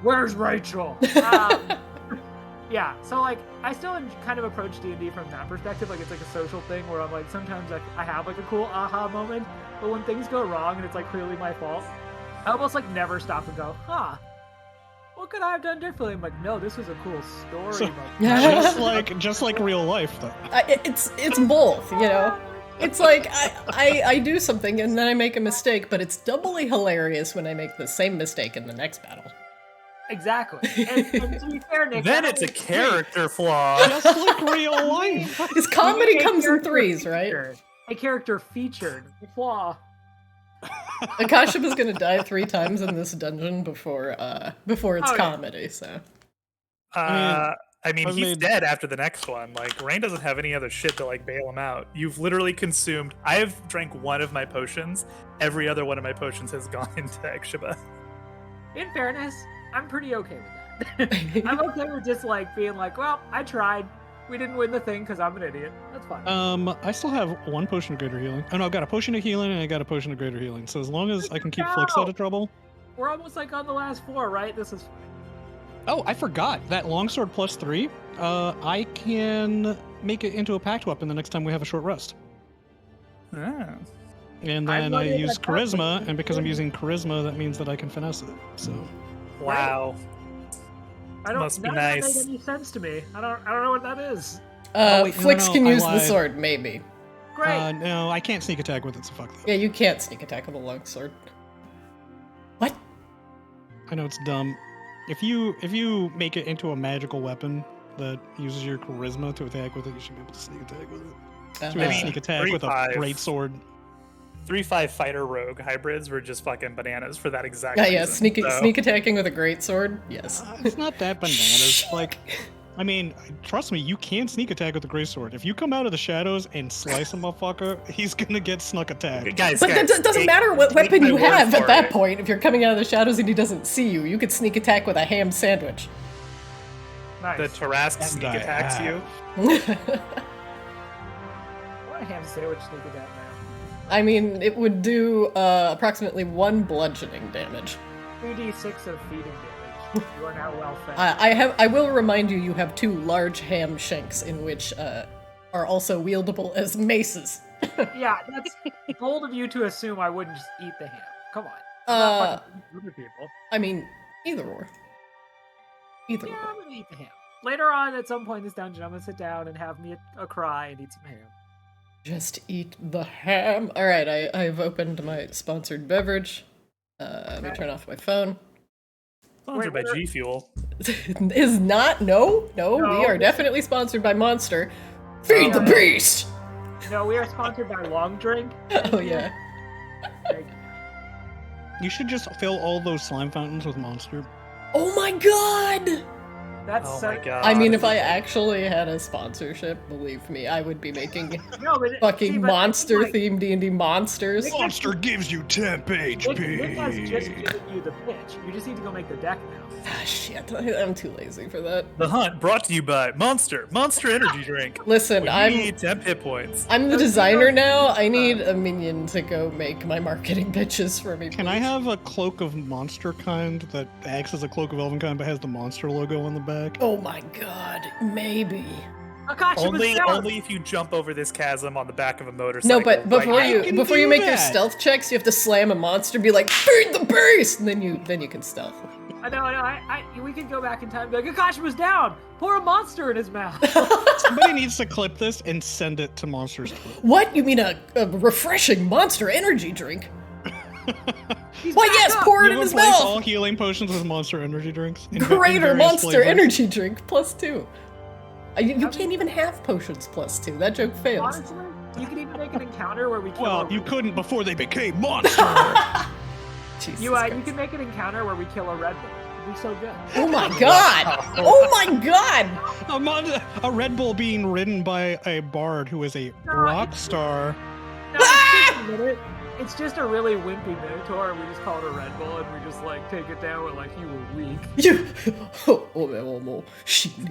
Where's Rachel? Yeah, so like I still kind of approach D&D from that perspective. Like it's like a social thing where I'm like sometimes I have like a cool aha moment, but when things go wrong and it's like clearly my fault, I almost like never stop and go, what could I have done differently? I'm like, no, this was a cool story. So, like, just like real life, though. It's both, you know. It's like I do something and then I make a mistake, but it's doubly hilarious when I make the same mistake in the next battle. Exactly. And to be fair, Nick, then it's a character flaw. Just like real life. His comedy comes in threes, right? A character featured flaw. Akashima's gonna die 3 times in this dungeon before it's comedy, so. I mean, he's dead after the next one. Like, Rain doesn't have any other shit to, like, bail him out. You've literally consumed... I have drank one of my potions. Every other one of my potions has gone into Akashiba. In fairness, I'm pretty okay with that. I'm okay with just, like, being like, well, I tried. We didn't win the thing because I'm an idiot. That's fine. I still have 1 potion of greater healing. Oh no, I've got a potion of healing and I got a potion of greater healing. So as long as I can keep Flix out of trouble... We're almost, like, on the last 4, right? This is fine. Oh, I forgot. That longsword plus 3, I can make it into a pact weapon the next time we have a short rest. Oh. And then I use charisma, and because I'm using charisma, that means that I can finesse it. So. Wow. Must be nice. That doesn't make any sense to me. I don't know what that is. Flix can use the sword, maybe. Great. No, I can't sneak attack with it, so fuck that. Yeah, you can't sneak attack with a longsword. What? I know it's dumb. If you make it into a magical weapon that uses your charisma to attack with it, you should be able to sneak attack with it. Should be able to sneak attack with a great sword. 3/5 fighter rogue hybrids were just fucking bananas for that exact reason. Yeah, sneak attacking with a great sword. Yes. It's not that bananas. Like, I mean, trust me, you can sneak attack with the great sword. If you come out of the shadows and slice a motherfucker, he's gonna get snuck attack. Guys, that doesn't matter what weapon you have at that point. If you're coming out of the shadows and he doesn't see you, you could sneak attack with a ham sandwich. Nice. The Tarask sneak attacks you. What a ham sandwich sneak attack now? I mean, it would do approximately 1 bludgeoning damage. 2d6 of feeding damage. You are now well fed. I will remind you, you have 2 large ham shanks in which are also wieldable as maces. Yeah, that's bold of you to assume I wouldn't just eat the ham. Come on. Other people. I mean, either or. Either Yeah, or. I'm gonna eat the ham. Later on, at some point in this dungeon, I'm gonna sit down and have me a cry and eat some ham. Just eat the ham. All right, I've opened my sponsored beverage. Let me turn off my phone. Sponsored by G Fuel. Is not no, we are definitely sponsored by Monster. Feed the beast. No, we are sponsored by Long Drink. Oh yeah. You should just fill all those slime fountains with Monster. Oh my god! That's my god. I mean, if I actually had a sponsorship, believe me, I would be making fucking monster-themed D&D monsters. Monster gives you temp HP. Nick has just given you the pitch. You just need to go make the deck now. Ah, shit. I'm too lazy for that. The Hunt brought to you by Monster Energy Drink. Listen, I need 10 hit points. I'm the designer now. I need a minion to go make my marketing pitches for me. Can I have a cloak of monster kind that acts as a cloak of elven kind but has the monster logo on the back? Oh my god, maybe. Only if you jump over this chasm on the back of a motorcycle. No, but before you make your stealth checks, you have to slam a monster, be like, feed the beast, and then you can stealth. I know. We could go back in time and be like, Akash was down. Pour a monster in his mouth. Somebody needs to clip this and send it to Monsters. What? You mean a refreshing monster energy drink? Why, yes, pour it in his mouth. All healing potions with Monster energy drinks. Greater Monster energy drink +2. You can't even have potions +2. That joke fails. Honestly, you can even make an encounter where we kill. Well, you couldn't before they became monsters. You can make an encounter where we kill a Red Bull. It'd be so good. Oh my god! Oh my god! A Red Bull being ridden by a bard who is a rock star. No, it's just a really wimpy Minotaur, and we just call it a Red Bull, and we just like take it down. We're like, you were weak.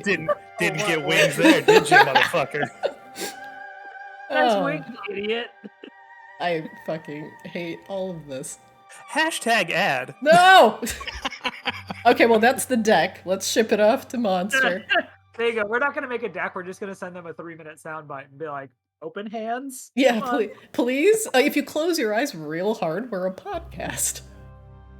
Didn't get wings there, did you, motherfucker? That's wings, idiot. I fucking hate all of this. #ad. No! Okay, well that's the deck. Let's ship it off to Monster. There you go. We're not gonna make a deck. We're just gonna send them a 3-minute soundbite and be like, "Open hands." Yeah, please. If you close your eyes real hard, we're a podcast.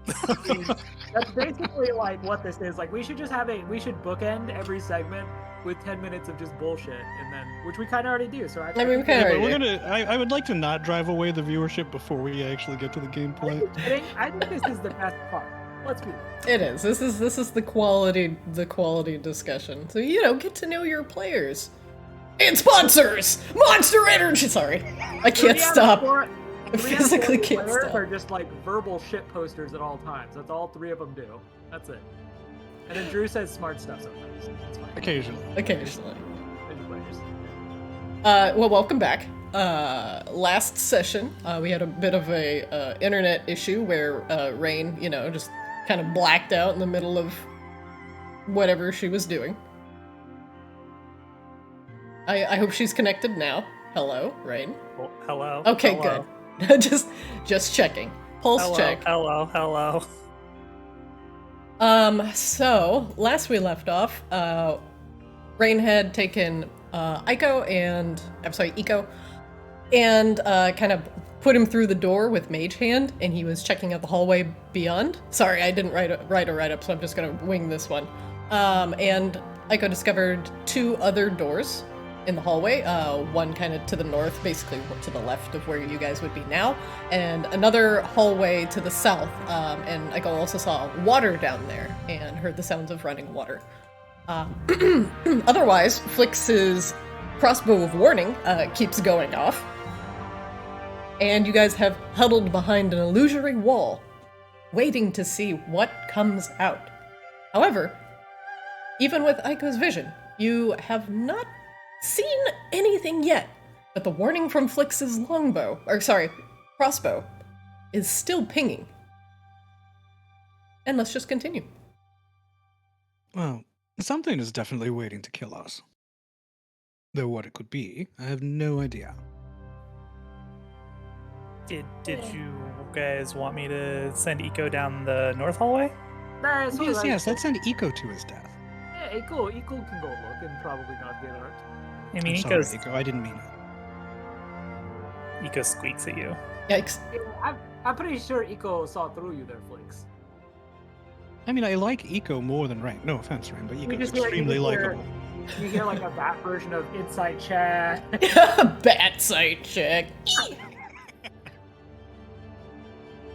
That's basically like what this is. Like, we should bookend every segment with 10 minutes of just bullshit, and then which we kind of already do. So I mean, we kind of already do. I would like to not drive away the viewership before we actually get to the gameplay. I think this is the best part. Let's be. It is. This is the quality discussion. So get to know your players and sponsors. Monster Energy. Sorry, I can't stop. I physically can't stop. Are just like verbal shit posters at all times. That's all 3 of them do. That's it. And then Drew says smart stuff sometimes. That's fine. Occasionally. Well, welcome back. Last session, we had a bit of a internet issue where Rain, just kind of blacked out in the middle of whatever she was doing. I hope she's connected now. Hello, Rain. Oh, hello. Okay, hello. Good. just checking. Pulse check. Hello. So last we left off, Rain had taken Eiko and kind of put him through the door with Mage Hand, and he was checking out the hallway beyond. Sorry, I didn't write a write-up, so I'm just gonna wing this one. And Eiko discovered 2 other doors in the hallway, one kind of to the north, basically to the left of where you guys would be now, and another hallway to the south, and Eiko also saw water down there and heard the sounds of running water. Otherwise, Flix's crossbow of warning keeps going off, and you guys have huddled behind an illusory wall, waiting to see what comes out. However, even with Eiko's vision, you have not seen anything yet, but the warning from Flix's crossbow is still pinging. And let's just continue. Well, something is definitely waiting to kill us. Though what it could be, I have no idea. Did you guys want me to send Eiko down the north hallway? Yes, let's send Eiko to his death. Yeah, Eiko can go look and probably not get hurt. I mean, Eiko, I didn't mean it. Eiko squeaks at you. Yikes. Yeah, I'm pretty sure Eiko saw through you there, Flix. I mean, I like Eiko more than Rain. No offense, Rain, but Eiko's extremely likable. You hear like a bat version of Inside Chat. Bat side check.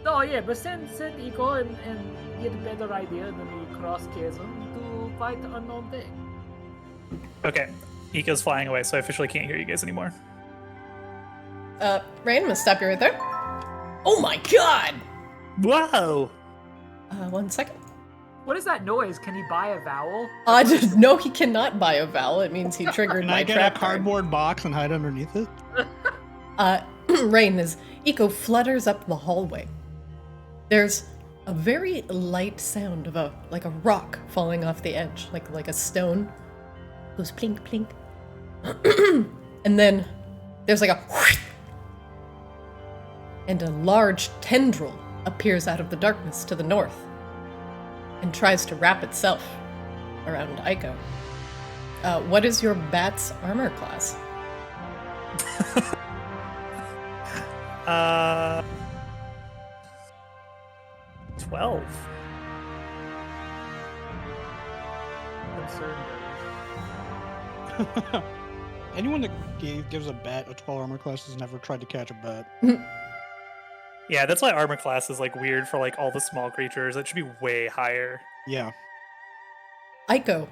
Oh yeah, but send Eiko and get a better idea, and then we cross chasm to fight the unknown thing. Okay, Eiko's flying away, so I officially can't hear you guys anymore. Rain, I'm gonna stop you right there. Oh my god! Whoa! 1 second. What is that noise? Can he buy a vowel? No, he cannot buy a vowel. It means he triggered my trap. Can I get a cardboard box and hide underneath it? Rain, as Eiko flutters up the hallway, there's a very light sound of a rock falling off the edge, like a stone. It goes plink plink. And then there's like a whoosh, and a large tendril appears out of the darkness to the north and tries to wrap itself around Eiko. What is your bat's armor class? 12. Anyone that gives a bat a 12 armor class has never tried to catch a bat. Yeah, that's why armor class is weird for all the small creatures. It should be way higher. Yeah. Eiko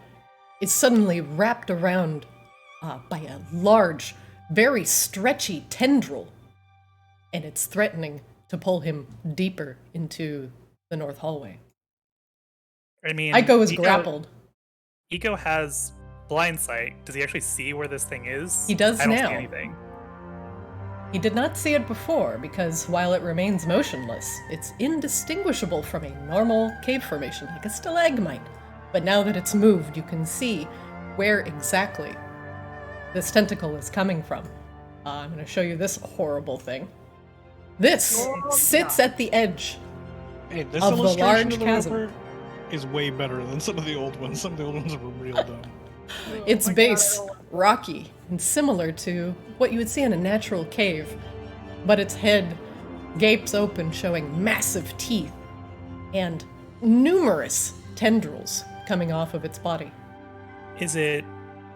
is suddenly wrapped around by a large, very stretchy tendril, and it's threatening to pull him deeper into the north hallway. I mean, Eiko is grappled. Eiko has blind sight. Does he actually see where this thing is? He does I don't now. see anything. He did not see it before because while it remains motionless, it's indistinguishable from a normal cave formation, like a stalagmite. But now that it's moved, you can see where exactly this tentacle is coming from. I'm going to show you this horrible thing. This sits at the edge Hey, this of the illustration large of the chasm. river, is way better than some of the old ones. Some of the old ones were real dumb. Its my base, God, rocky and similar to what you would see in a natural cave, but its head gapes open, showing massive teeth and numerous tendrils coming off of its body.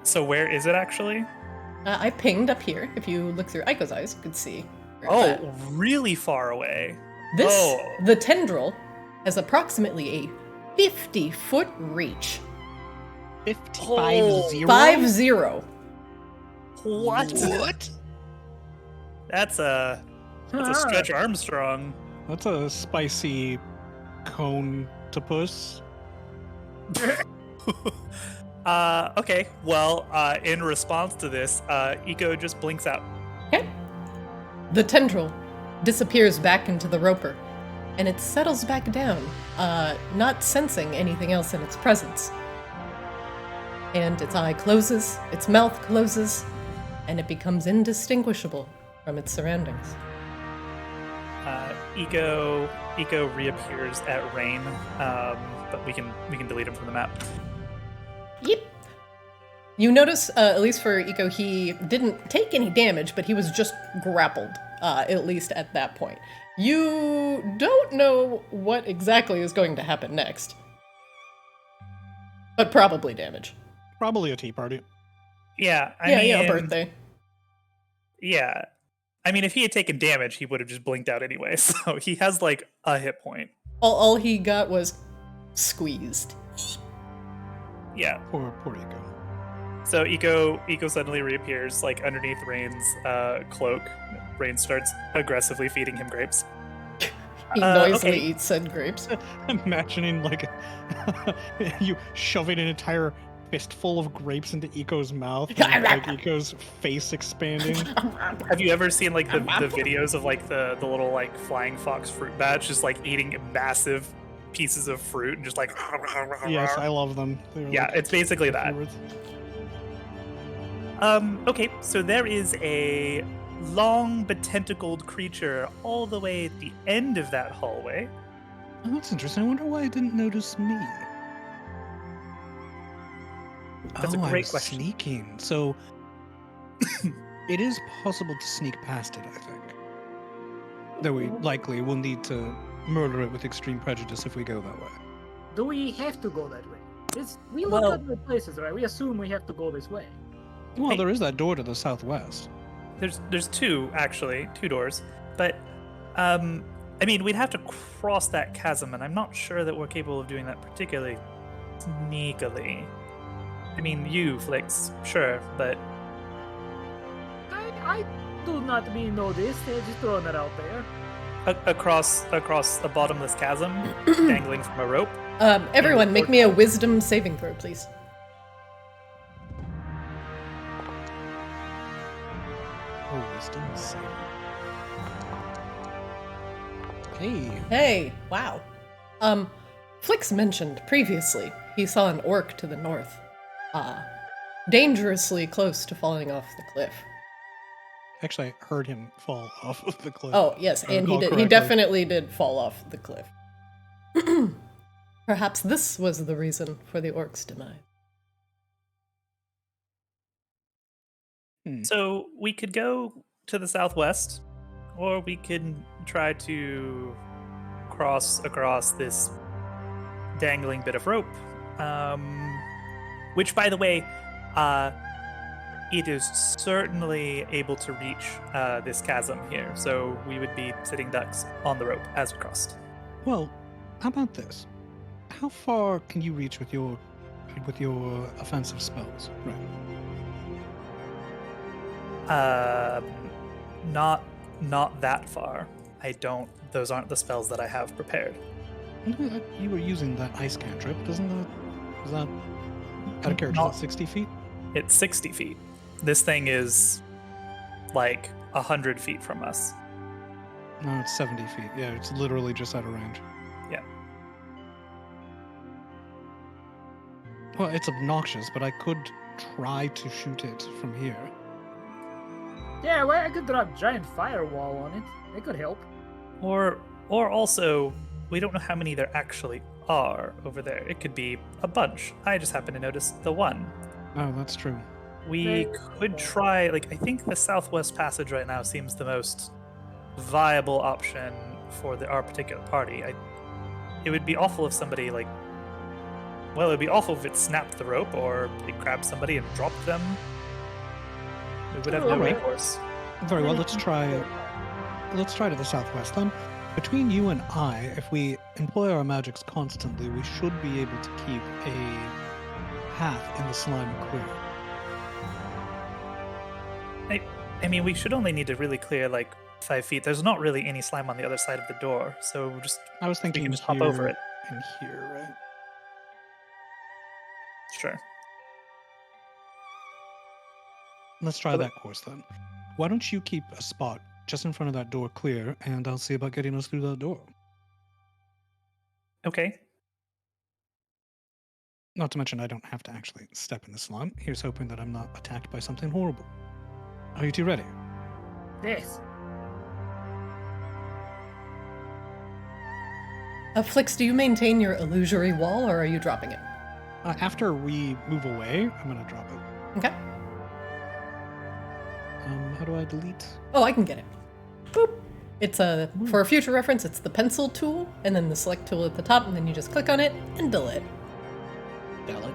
So where is it actually? I pinged up here. If you look through Aiko's eyes, you could see. where it's Oh, at. really far away. The tendril has approximately a 50-foot reach. 50. 50. What? That's a Stretch Armstrong. That's a spicy cone to puss. Okay. Well, in response to this, Eco just blinks out. Okay. The tendril disappears back into the roper, and it settles back down, not sensing anything else in its presence. And its eye closes, its mouth closes, and it becomes indistinguishable from its surroundings. Eco reappears at Rain, but we can delete him from the map. Yep. You notice, at least for Eco, he didn't take any damage, but he was just grappled, at least at that point. You don't know what exactly is going to happen next. But probably damage. Probably a tea party. Yeah, I mean, a birthday. Yeah. I mean, if he had taken damage, he would have just blinked out anyway, so he has, like, a hit point. All he got was squeezed. Yeah. Poor Eco. So Eco suddenly reappears, like, underneath Rain's cloak. Rain starts aggressively feeding him grapes. He noisily okay. eats said grapes. Imagining, like, you shoving an entire fistful of grapes into Eco's mouth, and, like, Eco's face expanding. Have you ever seen, like, the videos of, like, the little, like, flying fox fruit bats just, like, eating massive pieces of fruit and just, like... Yes, I love them. Yeah, like, it's basically that. favorites. Okay, so there is a long but tentacled creature all the way at the end of that hallway. Oh, that's interesting. I wonder why it didn't notice me. That's a I great was question. Sneaking. So it is possible to sneak past it, I think. Though we likely will need to murder it with extreme prejudice if we go that way. Do we have to go that way? We look Well- at the places, right? We assume we have to go this way. Well, Hey. there is that door to the southwest. There's two doors, but I mean, we'd have to cross that chasm, and I'm not sure that we're capable of doing that particularly sneakily. I mean, you, Flix, sure, but I do not mean know this. They're just throwing that out there. across a bottomless chasm, dangling from a rope. Everyone, make me a wisdom saving throw, please. Oh, wisdom saving. Hey. Hey, wow. Flix mentioned previously he saw an orc to the north. Dangerously close to falling off the cliff. Actually, I heard him fall off of the cliff. Oh, yes, if I and he recall did. He correctly. definitely did fall off the cliff. Perhaps this was the reason for the orc's demise. So we could go to the southwest, or we could try to cross across this dangling bit of rope. Which, by the way, it is certainly able to reach this chasm here. So we would be sitting ducks on the rope as we crossed. Well, how about this? How far can you reach with your offensive spells? Right. Not that far. I don't. Those aren't the spells that I have prepared. You were using that ice cantrip, is that out of character? Not- Is that 60 feet? It's 60 feet. This thing is like 100 feet from us. No, it's 70 feet. Yeah, it's literally just out of range. Yeah. Well, it's obnoxious, but I could try to shoot it from here. Yeah, well, I could drop giant firewall on it. It could help. Or also, we don't know how many there actually are over there. It could be a bunch. I just happen to notice the one. Oh, that's true. We could try, I think the Southwest Passage right now seems the most viable option for our particular party. It would be awful if somebody, it would be awful if it snapped the rope or it grabbed somebody and dropped them. We would have no recourse. Very well, let's try to the southwest then. Between you and I, if we employ our magics constantly, we should be able to keep a path in the slime clear. I mean, we should only need to really clear 5 feet. There's not really any slime on the other side of the door, so I was thinking we can just hop over it. And here, right? Sure. Let's try that course then. Why don't you keep a spot just in front of that door clear, and I'll see about getting us through that door. Okay. Not to mention I don't have to actually step in the slime. Here's hoping that I'm not attacked by something horrible. Are you two ready? Yes. Flix, do you maintain your illusory wall, or are you dropping it? After we move away, I'm going to drop it. Okay. How do I delete? Oh, I can get it. Boop. It's for a future reference, it's the pencil tool, and then the select tool at the top, and then you just click on it and delete. Delete.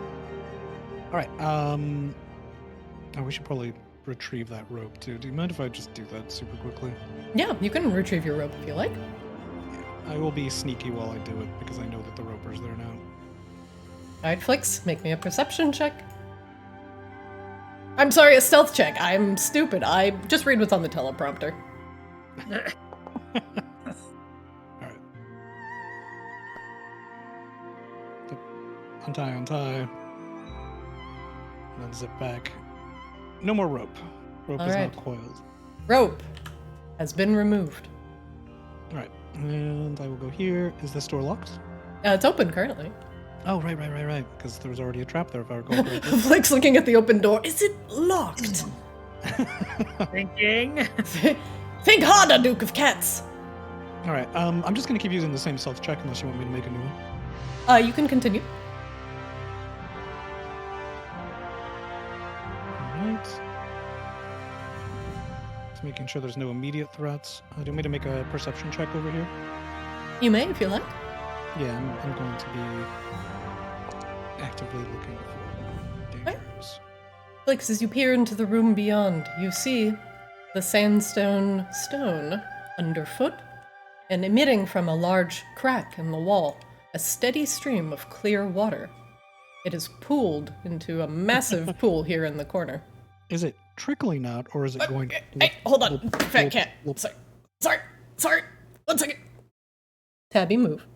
All right. Oh, we should probably retrieve that rope too. Do you mind if I just do that super quickly? Yeah, you can retrieve your rope if you like. Yeah, I will be sneaky while I do it because I know that the roper's there now. Alright, Flix, make me a perception check. I'm sorry, a stealth check. I'm stupid. I just read what's on the teleprompter. Alright. Untie. And then zip back. No more rope. Rope is not coiled. Rope has been removed. Alright, and I will go here. Is this door locked? It's open currently. Oh, right. Because there was already a trap there if I recall correctly. Flick's looking at the open door. Is it locked? Thinking. Think harder, Duke of Cats. Alright, I'm just going to keep using the same stealth check unless you want me to make a new one. You can continue. Alright. Just making sure there's no immediate threats. Do you want me to make a perception check over here? You may, if you like. Yeah, I'm going to be actively looking for dangers. Flix, as you peer into the room beyond, you see the sandstone stone underfoot, and emitting from a large crack in the wall, a steady stream of clear water. It is pooled into a massive pool here in the corner. Is it trickling out, or is it going... Hey, hold on, fat cat. Sorry. 1 second. Tabby, move.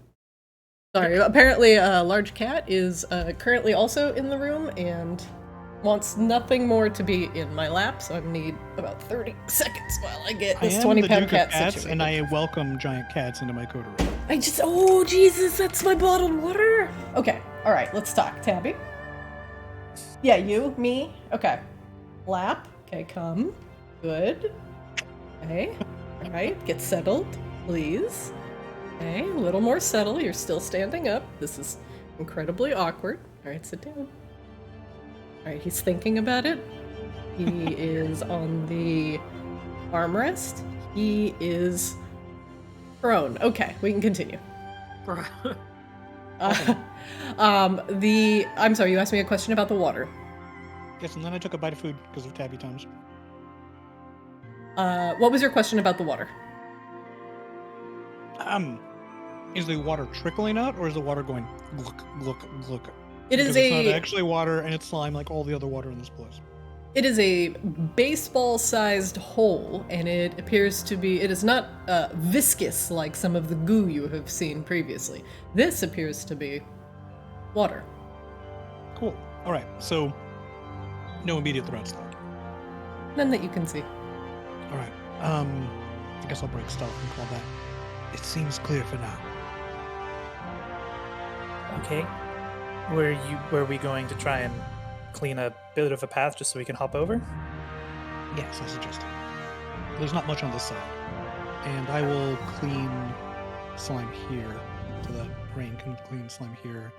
Sorry, apparently a large cat is currently also in the room and wants nothing more to be in my lap, so I need about 30 seconds while I get this 20-pound cat situated. And I welcome giant cats into my coterie. Oh, Jesus, that's my bottled water! Okay, alright, let's talk. Tabby? Yeah, you, me, okay. Lap, okay, come. Good. Okay, alright, get settled, please. Okay, a little more settle. You're still standing up. This is incredibly awkward. All right, sit down. All right, he's thinking about it. He is on the armrest. He is prone. Okay, we can continue. I'm sorry, you asked me a question about the water. Yes, and then I took a bite of food because of Tabby times. What was your question about the water? Is the water trickling out, or is the water going gluck, gluck, gluck? It's not actually water, and it's slime like all the other water in this place. It is a baseball-sized hole, and it appears to be... It is not viscous like some of the goo you have seen previously. This appears to be water. Cool. All right, so no immediate threats, though. None that you can see. All right. I guess I'll break stealth and call back. It seems clear for now. Okay. Were we going to try and clean a bit of a path just so we can hop over? Yes, I suggest it. There's not much on this side. And I will clean slime here. so that Rain can clean slime here.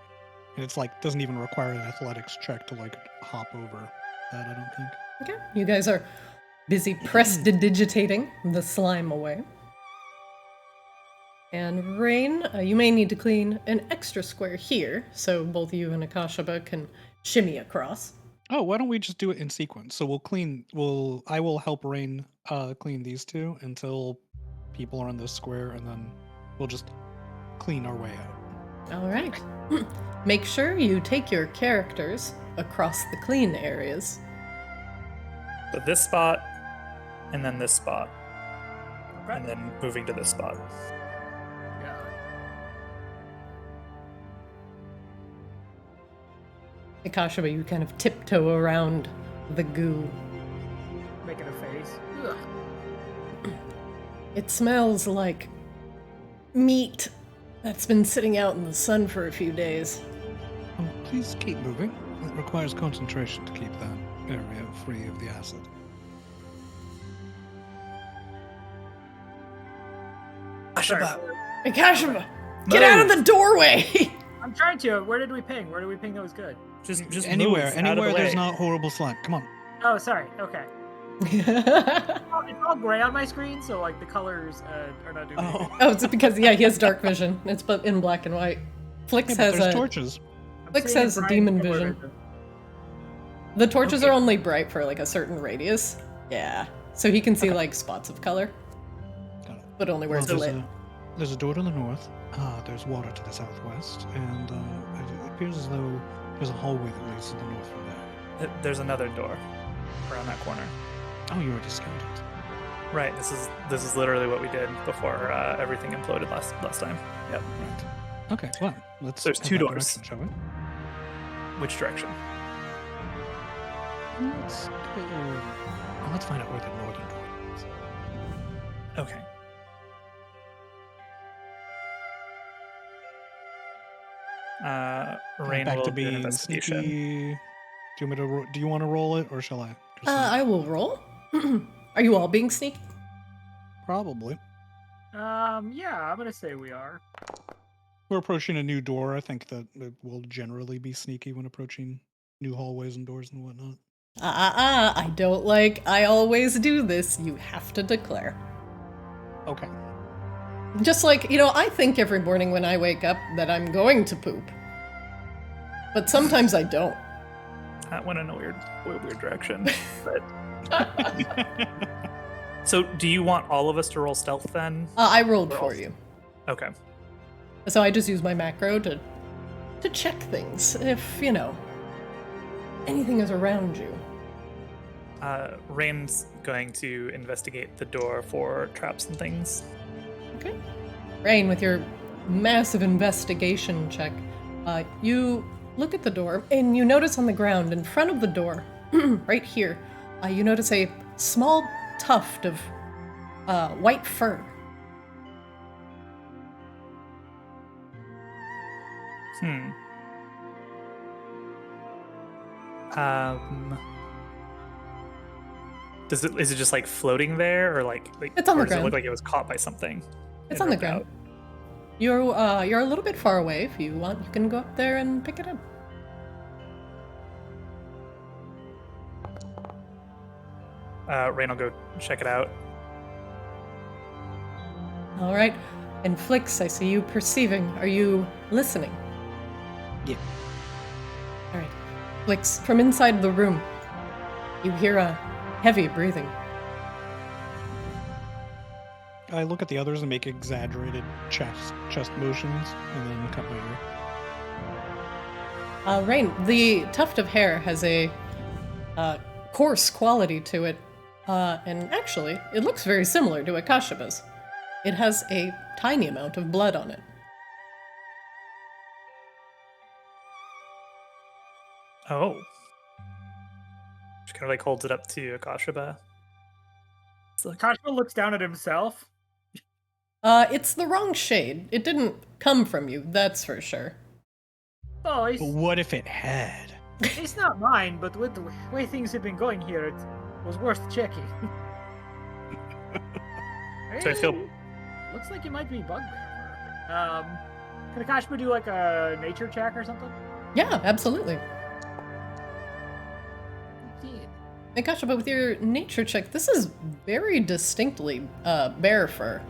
And it's like doesn't even require an athletics check to like hop over that, I don't think. Okay, you guys are busy prestidigitating the slime away. And Rain, you may need to clean an extra square here, so both you and Akashaba can shimmy across. Oh, why don't we just do it in sequence? So I will help Rain clean these two until people are on this square, and then we'll just clean our way out. All right. Make sure you take your characters across the clean areas. So this spot, and then this spot, Okay. and then moving to this spot. Yeah. Akashaba, you kind of tiptoe around the goo. Making a face. Ugh. It smells like meat that's been sitting out in the sun for a few days. Please keep moving. It requires concentration to keep that area free of the acid. Sorry. Akashaba, get out of the doorway! I'm trying to. Where did we ping? Where did we ping that was good? Just Anywhere move out of the there's way. not horrible slime. Come on. Oh, sorry. Okay. It's all gray on my screen, so like the colors are not doing anything. Oh, it's because, yeah, he has dark vision. It's in black and white. Flix Yeah, but has there's a... torches. I'm Flix seeing has Brian's demon color vision. The torches Okay. are only bright for like a certain radius. Yeah. So he can see like spots of color, Got it. but only where Well, it's lit. there's a door to the north. There's water to the southwest, and it appears as though there's a hallway that leads to the north from there. There's another door around that corner. Oh, you already scanned it. Right. This is literally what we did before everything imploded last time. Yep. Right. Okay, well, let's. There's head two that doors. direction, shall we? Which direction? Let's go. Well, let's find out where the northern door is. Okay. Rain Back will to do an being investigation. sneaky. Do you want to roll it, or shall I? Just I will roll. Are you all being sneaky? Probably. Yeah, I'm gonna say we are. We're approaching a new door. I think that it will generally be sneaky when approaching new hallways and doors and whatnot. I don't like I always do this. You have to declare. Okay. Just like, I think every morning when I wake up that I'm going to poop. But sometimes I don't. That went in a weird direction. But so, do you want all of us to roll stealth then? I rolled We're for all- you. Okay. So I just use my macro to check things. If, anything is around you. Rain's going to investigate the door for traps and things. Okay. Rain, with your massive investigation check, you look at the door and you notice on the ground in front of the door, right here, you notice a small tuft of white fur. Is it just like floating there, or like It's on or the does it ground. look like it was caught by something? It's and on the ripped ground. out? You're a little bit far away. If you want, you can go up there and pick it up. Rain will go check it out. All right. And Flix, I see you perceiving. Are you listening? Yeah. All right. Flix, from inside the room, you hear a heavy breathing. I look at the others and make exaggerated chest motions, and then cut my ear. Rain, the tuft of hair has a coarse quality to it, and actually, it looks very similar to Akashaba's. It has a tiny amount of blood on it. Oh. She kind of like holds it up to Akashaba. It's like, Kashima looks down at himself. It's the wrong shade. It didn't come from you, that's for sure. Oh, But what if it had? it's not mine, but with the way things have been going here, it was worth checking. So I feel- Hey, looks like it might be bugbear. Can Akashima do like a nature check or something? Yeah, absolutely. Indeed. Akashima, with your nature check, this is very distinctly bear fur.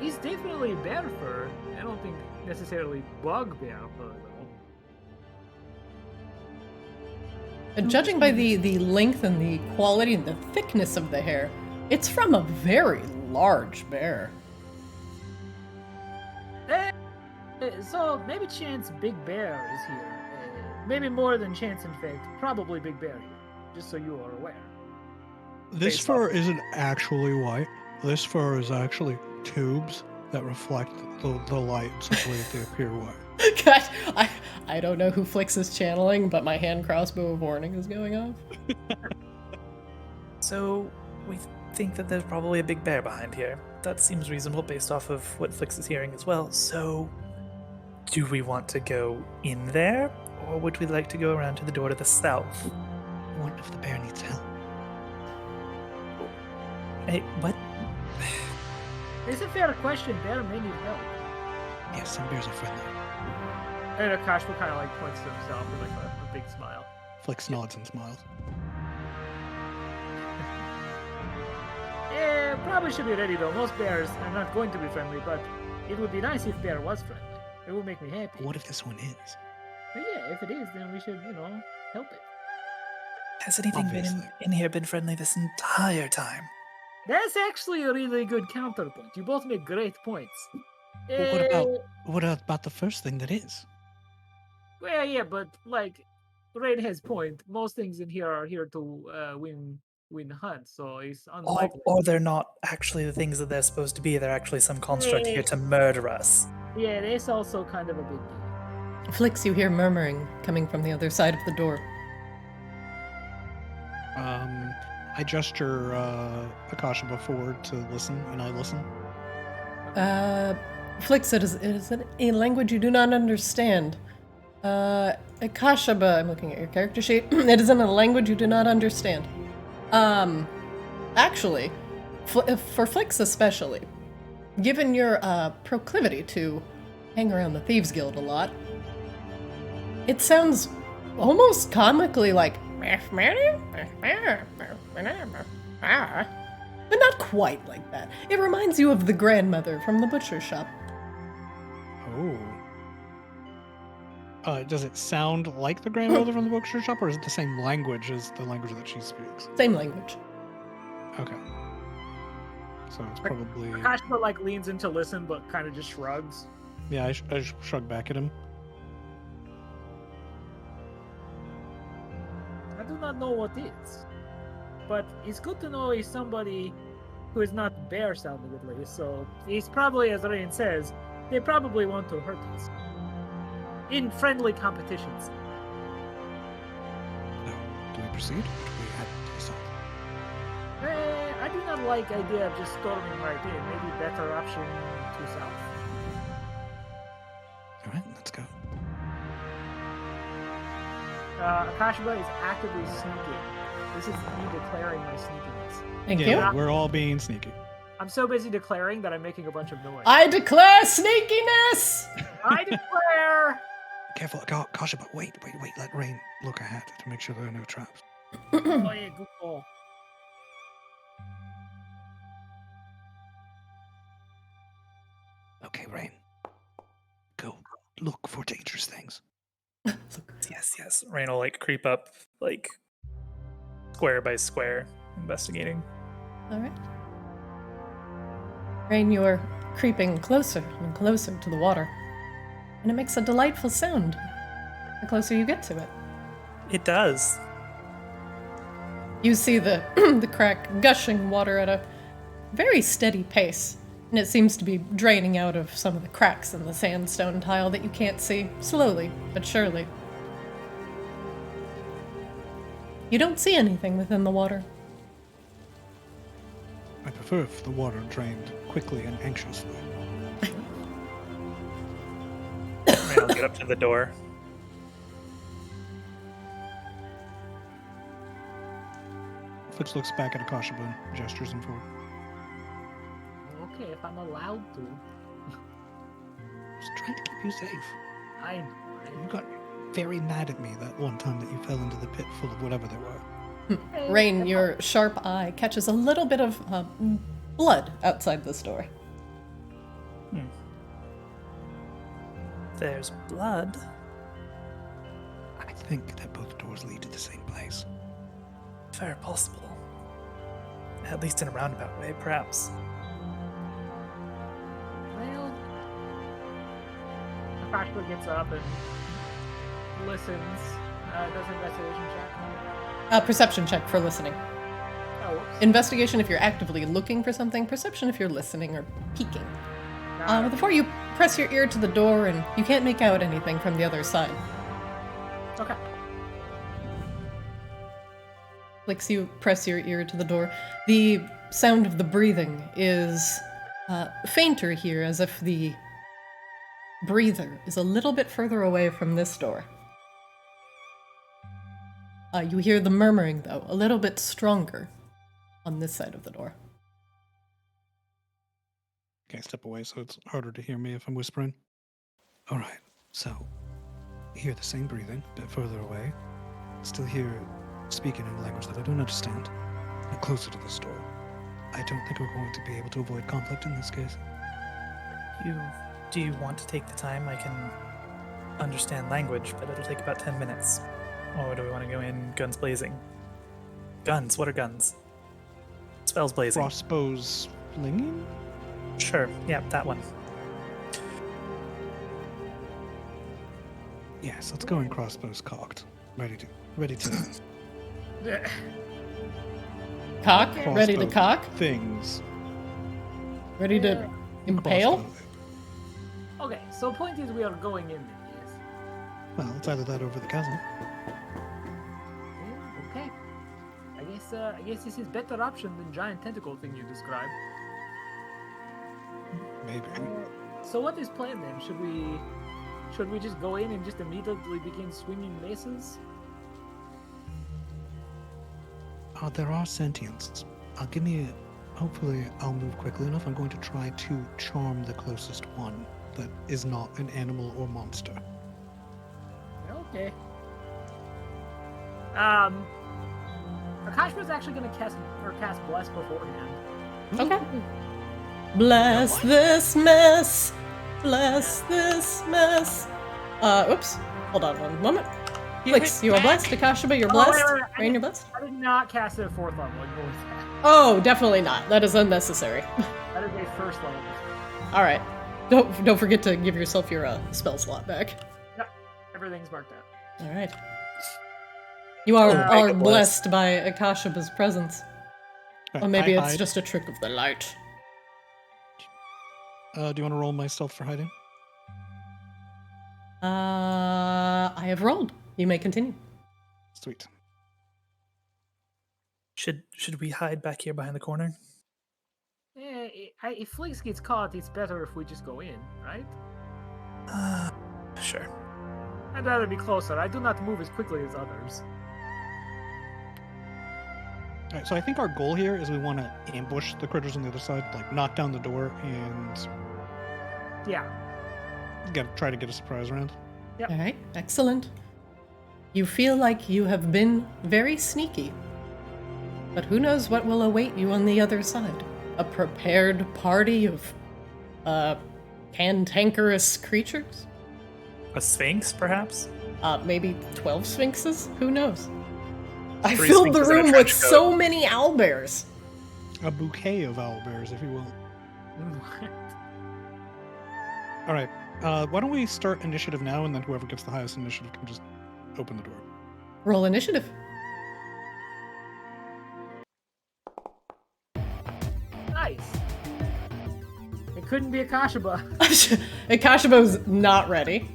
He's definitely bear fur. I don't think necessarily bugbear fur though. Judging by the length and the quality and the thickness of the hair, it's from a very large bear. So maybe chance Big Bear is here. Maybe more than chance, in fact. Probably Big Bear here. Just so you are aware. This Based fur off- isn't actually white. This fur is actually tubes that reflect the light such a way that they appear white. Gosh, I don't know who Flix is channeling, but my hand crossbow of warning is going off. So we think that there's probably a big bear behind here. That seems reasonable based off of what Flix is hearing as well. So do we want to go in there, or would we like to go around to the door to the south? I wonder if the bear needs help. Hey, what? It's a fair question. Bear may need help. Yes, some bears are friendly. And Akashima kind of like points to himself with like a big smile. Flix nods and smiles. Yeah, probably should be ready though. Most bears are not going to be friendly, but it would be nice if bear was friendly. It would make me happy. But what if this one is? But yeah, if it is, then we should, help it. Has anything Obviously. in here been friendly this entire time? That's actually a really good counterpoint. You both make great points. Well, what about the first thing that is? Well, yeah, but like, Rain has point. Most things in here are here to win hunts, so it's unlikely. Or they're not actually the things that they're supposed to be. They're actually some construct here to murder us. Yeah, that's also kind of a big deal. Flix, you hear murmuring coming from the other side of the door. I gesture Akashima forward to listen, and I listen. Flix, it is a language you do not understand. Akashima, I'm looking at your character sheet. It is in a language you do not understand. Actually, for Flix especially, given your proclivity to hang around the Thieves Guild a lot, it sounds almost comically like, but not quite like that. It reminds you of the grandmother from the butcher shop. Oh. Does it sound like the grandmother from the butcher shop, or is it the same language as the language that she speaks? Same language. Okay. So it's probably... Akashima like leans in to listen, but kind of just shrugs. Yeah, I shrug back at him. I do not know what is, but it's good to know he's somebody who is not bear sounding at least. So he's probably, as Rain says, they probably want to hurt us in friendly competitions. No. Do we proceed? Or do we head to the south? I do not like the idea of just storming right in. Maybe better option to south. All right, let's go. Akashima is actively sneaking. This is me declaring my sneakiness. Thank Yeah, you. we're all being sneaky. I'm so busy declaring that I'm making a bunch of noise. I declare sneakiness! I declare! Careful, Akashima, wait. Let Rain look ahead to make sure there are no traps. Oh yeah, good call. Okay, Rain. Go. Look for dangerous things. Yes. Rain will like creep up, like square by square, investigating. All right. Rain, you are creeping closer and closer to the water, and it makes a delightful sound the closer you get to it. It does. You see the the crack gushing water at a very steady pace, and it seems to be draining out of some of the cracks in the sandstone tile that you can't see, slowly but surely. You don't see anything within the water. I prefer if the water drained quickly and anxiously. Rain will get up to the door. Fitz looks back at Akashima and gestures him forward. Okay, if I'm allowed to. was trying to keep you safe. You got very mad at me that one time that you fell into the pit full of whatever they were. Rain, your sharp eye catches a little bit of blood outside this door. There's blood. I think that both doors lead to the same place. Very possible. At least in a roundabout way, perhaps. Well, Akashba gets up and listens. Does an investigation check. Perception check for listening. Oh, whoops. Investigation if you're actively looking for something. Perception if you're listening or peeking. Before you press your ear to the door and you can't make out anything from the other side. Okay. Flix, you press your ear to the door. The sound of the breathing is fainter here, as if the breather is a little bit further away from this door. You hear the murmuring, though, a little bit stronger on this side of the door. Okay, step away so it's harder to hear me if I'm whispering. All right, so hear the same breathing, a bit further away. Still hear speaking in a language that I don't understand. But closer to this door. I don't think we're going to be able to avoid conflict in this case. Do you want to take the time? I can understand language, but it'll take about 10 minutes. Or do we want to go in guns blazing? Guns? What are guns? Spells blazing. Crossbows flinging? Sure, yeah, that one. Yes, let's go in crossbows cocked. Ready to Cock? Ready to cock? Things. Ready to impale? Crossbow. Okay, so point is we are going in these. Well, it's either that or over the chasm. Yeah, okay. I guess this is better option than giant tentacle thing you described. Maybe. So what is plan then? Should we just go in and just immediately begin swinging maces? There are sentients. Hopefully I'll move quickly enough. I'm going to try to charm the closest one that is not an animal or monster. Okay. Akashba's actually gonna cast Bless beforehand. Okay. Bless this mess. Bless this mess. Oops. Hold on one moment. Flix, you are blessed. Akashba, you're blessed. Wait. Rain, you're blessed. I did not cast it at 4th level. Ignore that. Oh, definitely not. That is unnecessary. That is a 1st level. All right. Don't forget to give yourself your spell slot back. Yep. Everything's marked out. All right. You are make a blessed by Akashaba's presence. Or maybe I it's hide. just a trick of the light. Do you want to roll my stealth for hiding? I have rolled. You may continue. Sweet. Should we hide back here behind the corner? If Flix gets caught, it's better if we just go in, right? Sure. I'd rather be closer. I do not move as quickly as others. All right, so I think our goal here is we want to ambush the critters on the other side, like knock down the door and Yeah. try to get a surprise round. Yep. All right. Excellent. You feel like you have been very sneaky. But who knows what will await you on the other side? A prepared party of cantankerous creatures? A sphinx, perhaps? Maybe 12 sphinxes? Who knows? I 3 filled the sphinxes in a room with trench coat. so many owlbears. A bouquet of owlbears, if you will. All right, why don't we start initiative now, and then whoever gets the highest initiative can just open the door. Roll initiative. Nice. It couldn't be Akashba. Akashaba's not ready.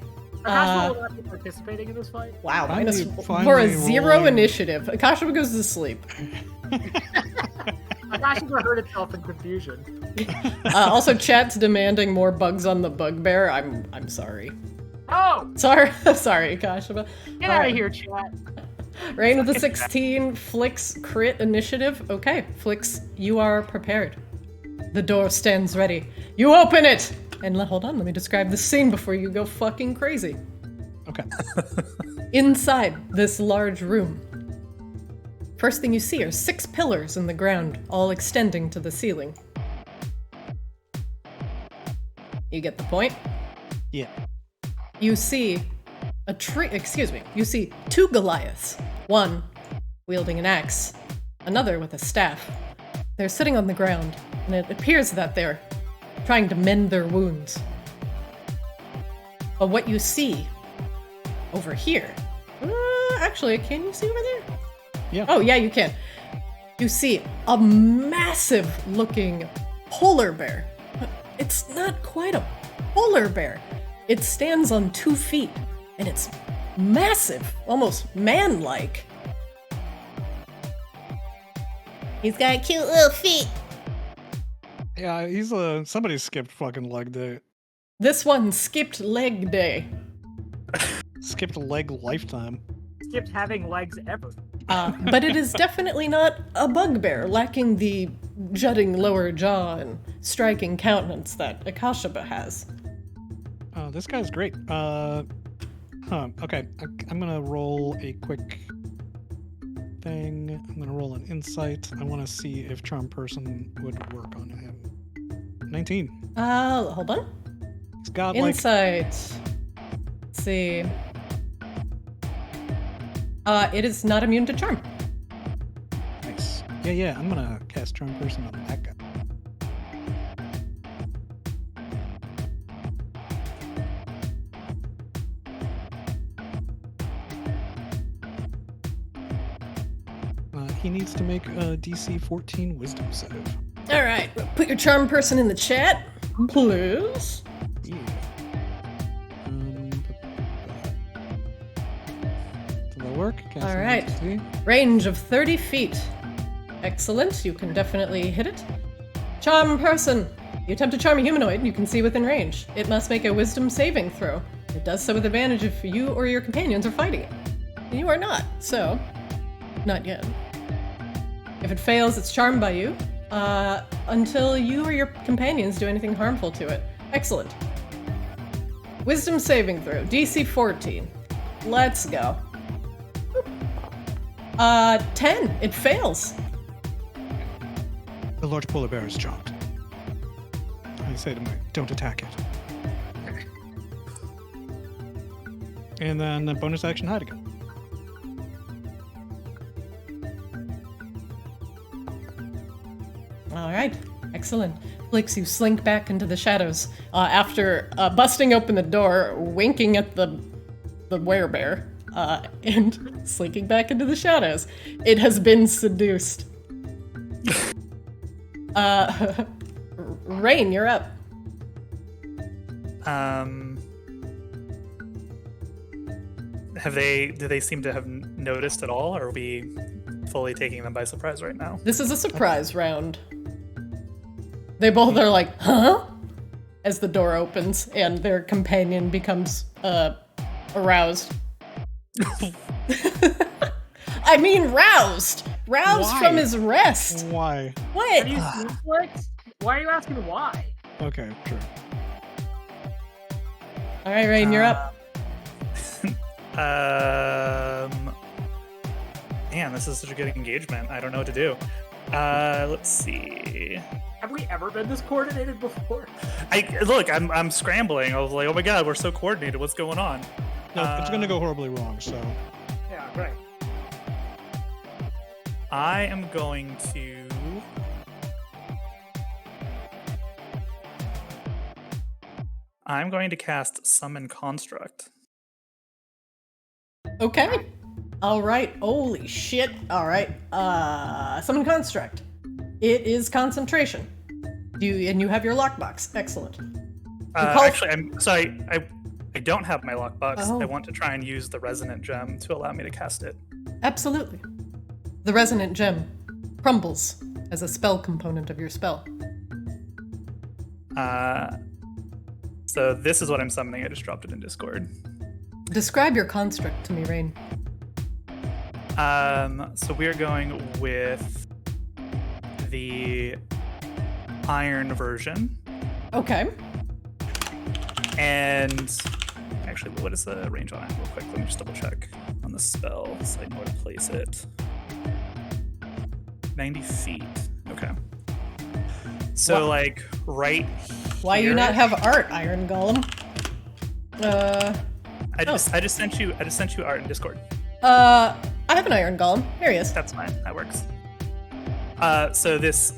Akashba will not be participating in this fight. Wow, Finally- for a finally 0 rolling. initiative. Akashaba goes to sleep. Akashba hurt itself in confusion. Also, chat's demanding more bugs on the bugbear. I'm sorry. Oh! Sorry, Akashaba. Get out of here, chat. Rain with a 16, Flix crit initiative. Okay, Flix, you are prepared. The door stands ready. You open it! And hold on, let me describe the scene before you go fucking crazy. Okay. Inside this large room, first thing you see are 6 pillars in the ground, all extending to the ceiling. You get the point? Yeah. You see you see 2 Goliaths. One wielding an axe, another with a staff. They're sitting on the ground, and it appears that they're trying to mend their wounds. But what you see over here... actually, can you see over there? Yeah. Oh, yeah, you can. You see a massive-looking polar bear. But it's not quite a polar bear. It stands on 2 feet, and it's massive, almost man-like. He's got cute little feet. Yeah, he's somebody skipped fucking leg day. This one skipped leg day. Skipped leg lifetime. Skipped having legs ever. But it is definitely not a bugbear, lacking the jutting lower jaw and striking countenance that Akashaba has. This guy's great. Okay, I'm gonna roll a quick thing. I'm gonna roll an insight. I want to see if Charm Person would work on him. 19. Hold on. He's got Insight. Let's see. It is not immune to charm. Nice. Yeah, I'm gonna cast Charm Person on that guy. He needs to make a DC 14 Wisdom save. All right, put your charm person in the chat, please. Yeah. Does that work? All right. Range of 30 feet. Excellent. You can definitely hit it. Charm person. You attempt to charm a humanoid you can see within range. It must make a wisdom saving throw. It does so with advantage if you or your companions are fighting it. And you are not, so not yet. If it fails, it's charmed by you until you or your companions do anything harmful to it. Excellent. Wisdom saving throw, DC 14. Let's go. 10. It fails. The large polar bear is charmed. I say to him, don't attack it. And then a bonus action hide again. All right, excellent. Flix, you slink back into the shadows after busting open the door, winking at the werebear, and slinking back into the shadows. It has been seduced. Rain, you're up. Do they seem to have noticed at all, or are we fully taking them by surprise right now? This is a surprise round. They both are like, huh? As the door opens and their companion becomes aroused. I mean roused! Roused Why? from his rest. Why? What? Are you Flex? Why are you asking why? Okay, sure. All right, Rain, you're up. Man, this is such a good engagement. I don't know what to do. Let's see. Have we ever been this coordinated before? I'm scrambling. I was like, oh my god, we're so coordinated. What's going on? No, it's gonna go horribly wrong, so. Yeah, right. I am going to... I'm going to cast Summon Construct. Okay. All right. Holy shit. All right. Summon construct. It is concentration. You have your lockbox. Excellent. Actually, I'm sorry. I don't have my lockbox. Oh. I want to try and use the resonant gem to allow me to cast it. Absolutely. The resonant gem crumbles as a spell component of your spell. So this is what I'm summoning. I just dropped it in Discord. Describe your construct to me, Rain. So we're going with the iron version. Okay. And actually, what is the range on it? Real quick, let me just double check on the spell so I know where to place it. 90 feet. Okay. So Wow. like right. Why you not have art, Iron Golem? I just sent you art in Discord. I have an Iron Golem. Here he is. That's fine. That works. So this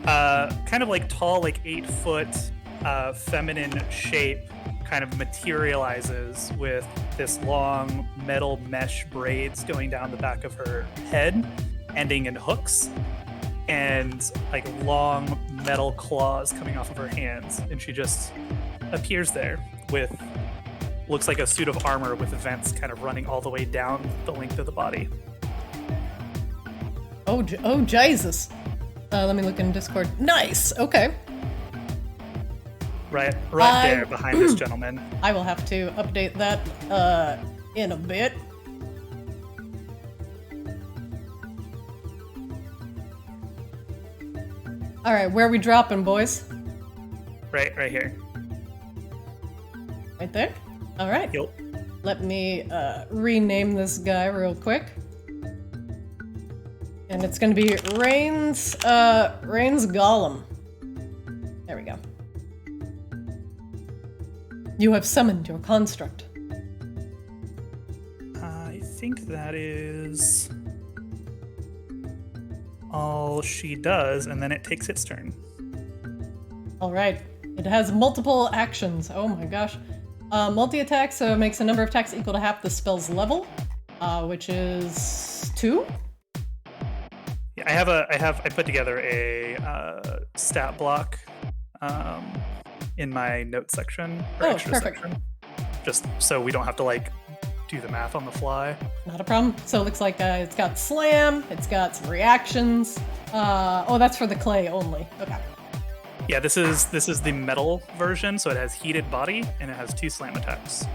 kind of like tall, like 8-foot feminine shape kind of materializes with this long metal mesh braids going down the back of her head, ending in hooks, and like long metal claws coming off of her hands. And she just appears there with looks like a suit of armor with vents kind of running all the way down the length of the body. Oh, Jesus. Let me look in Discord. Nice. Okay. Right there behind this gentleman. I will have to update that in a bit. All right, where are we dropping, boys? Right here. Right there? All right. Yep. Let me rename this guy real quick. And it's going to be Rain's Golem. There we go. You have summoned your construct. I think that is all she does, and then it takes its turn. All right. It has multiple actions. Oh my gosh. Multi-attack, so it makes a number of attacks equal to half the spell's level, which is 2. Yeah, I put together a stat block in my notes section. Extra perfect. Section, just so we don't have to like do the math on the fly. Not a problem. So it looks like it's got slam, it's got some reactions. Oh, that's for the clay only. Okay. Yeah, this is the metal version, so it has heated body and it has 2 slam attacks.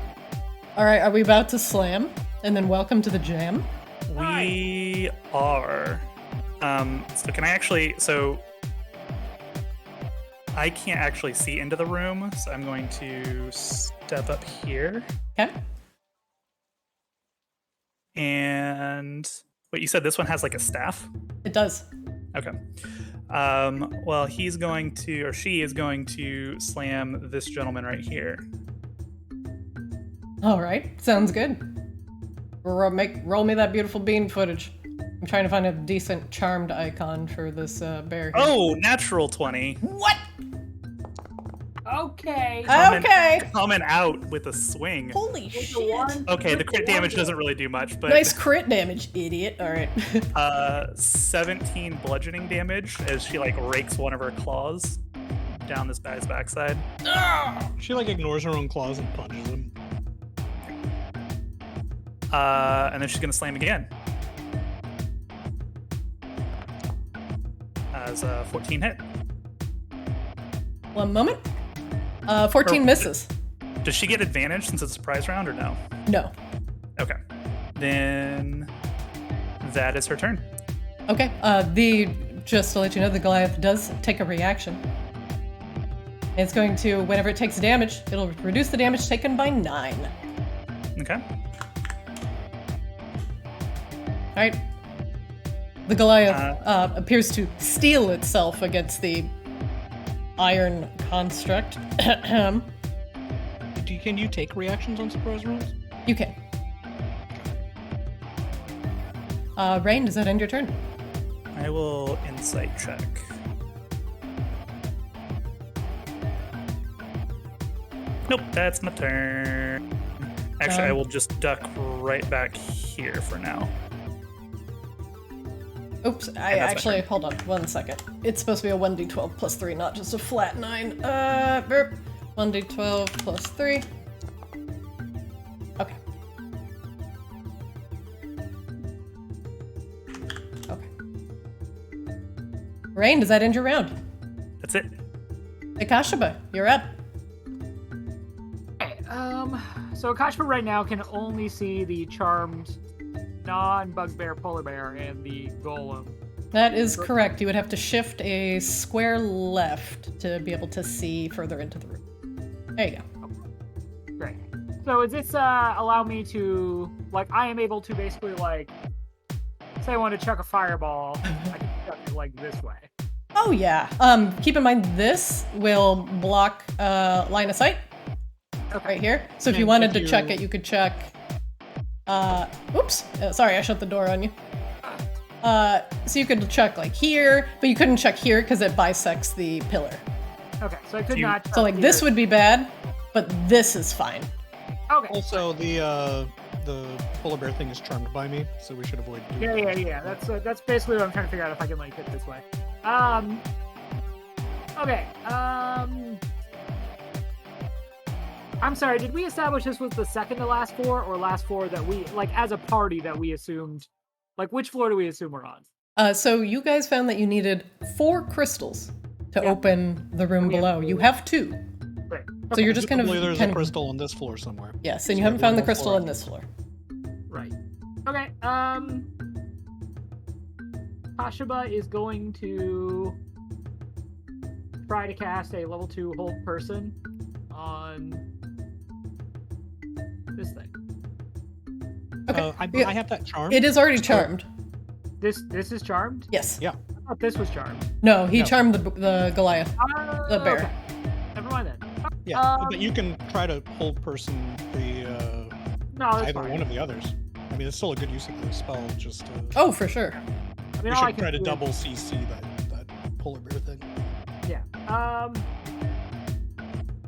All right, are we about to slam? And then welcome to the jam? We are. So can I actually? So I can't actually see into the room, so I'm going to step up here. Okay. And wait, you said this one has like a staff? It does. Okay. Well, he's going to, or she is going to slam this gentleman right here. All right, sounds good. Roll me that beautiful bean footage. I'm trying to find a decent charmed icon for this bear here. Oh, natural 20. What? Okay. Coming out with a swing. Holy shit. Okay, the crit damage doesn't really do much, but Nice crit damage, idiot. All right. 17 bludgeoning damage as she like rakes one of her claws down this guy's backside. She like ignores her own claws and punches him. And then she's gonna slam again. As a 14 hit. One moment. 14 misses. Does she get advantage since it's a surprise round or no? No. Okay. Then that is her turn. Okay. Just to let you know, the Goliath does take a reaction. It's going to, whenever it takes damage, it'll reduce the damage taken by 9. Okay. All right. The Goliath appears to steel itself against the iron construct. Can you take reactions on surprise rounds? You can. Rain, does that end your turn? I will insight check. Nope, that's my turn. Actually, I will just duck right back here for now. Oops, hold on 1 second. It's supposed to be a 1d12 plus 3, not just a flat 9. Burp. 1d12 plus 3. Okay. Okay. Rain, does that end your round? That's it. Akashaba, you're up. Okay, so Akashba right now can only see the charmed non-bugbear polar bear and the golem. That is correct. You would have to shift a square left to be able to see further into the room. There you go. So does this allow me to, like, I am able to basically, like, say I want to chuck a fireball, I can chuck it, like, this way. Oh, yeah. Keep in mind, this will block line of sight. Okay. Right here. So if And you wanted to if chuck you- it, you could chuck... oops. Sorry, I shut the door on you. So you could chuck, like, here, but you couldn't chuck here because it bisects the pillar. Okay, so I could You- not. So, like, this would be bad, but this is fine. Okay. Also, the polar bear thing is charmed by me, so we should avoid doing that. Yeah. That's basically what I'm trying to figure out if I can like hit this way. Okay. I'm sorry. Did we establish this was the second to last floor or last floor that we like as a party that we assumed? Like, which floor do we assume we're on? So you guys found that you needed 4 crystals to Yeah. open the room We have below. 2. You have 2. Right. So you're just kind of... Presumably there's kind a of- crystal on this floor somewhere. Yes, and So you haven't we have found the one more crystal floor. on this floor. Right. Okay. Kashiba is going to try to cast a level 2 hold person on this thing. Okay. I have that charm. It is already charmed. This is charmed? Yes. Yeah. I thought this was charmed. No, he No. charmed the Goliath. The bear. Okay. Never mind then. Yeah, but you can try to hold person the No, that's either fine. one of the others. I mean, it's still a good use of the spell. Just Oh, for sure. I mean, we all I should can try to do is- double CC that polar bear thing. Yeah.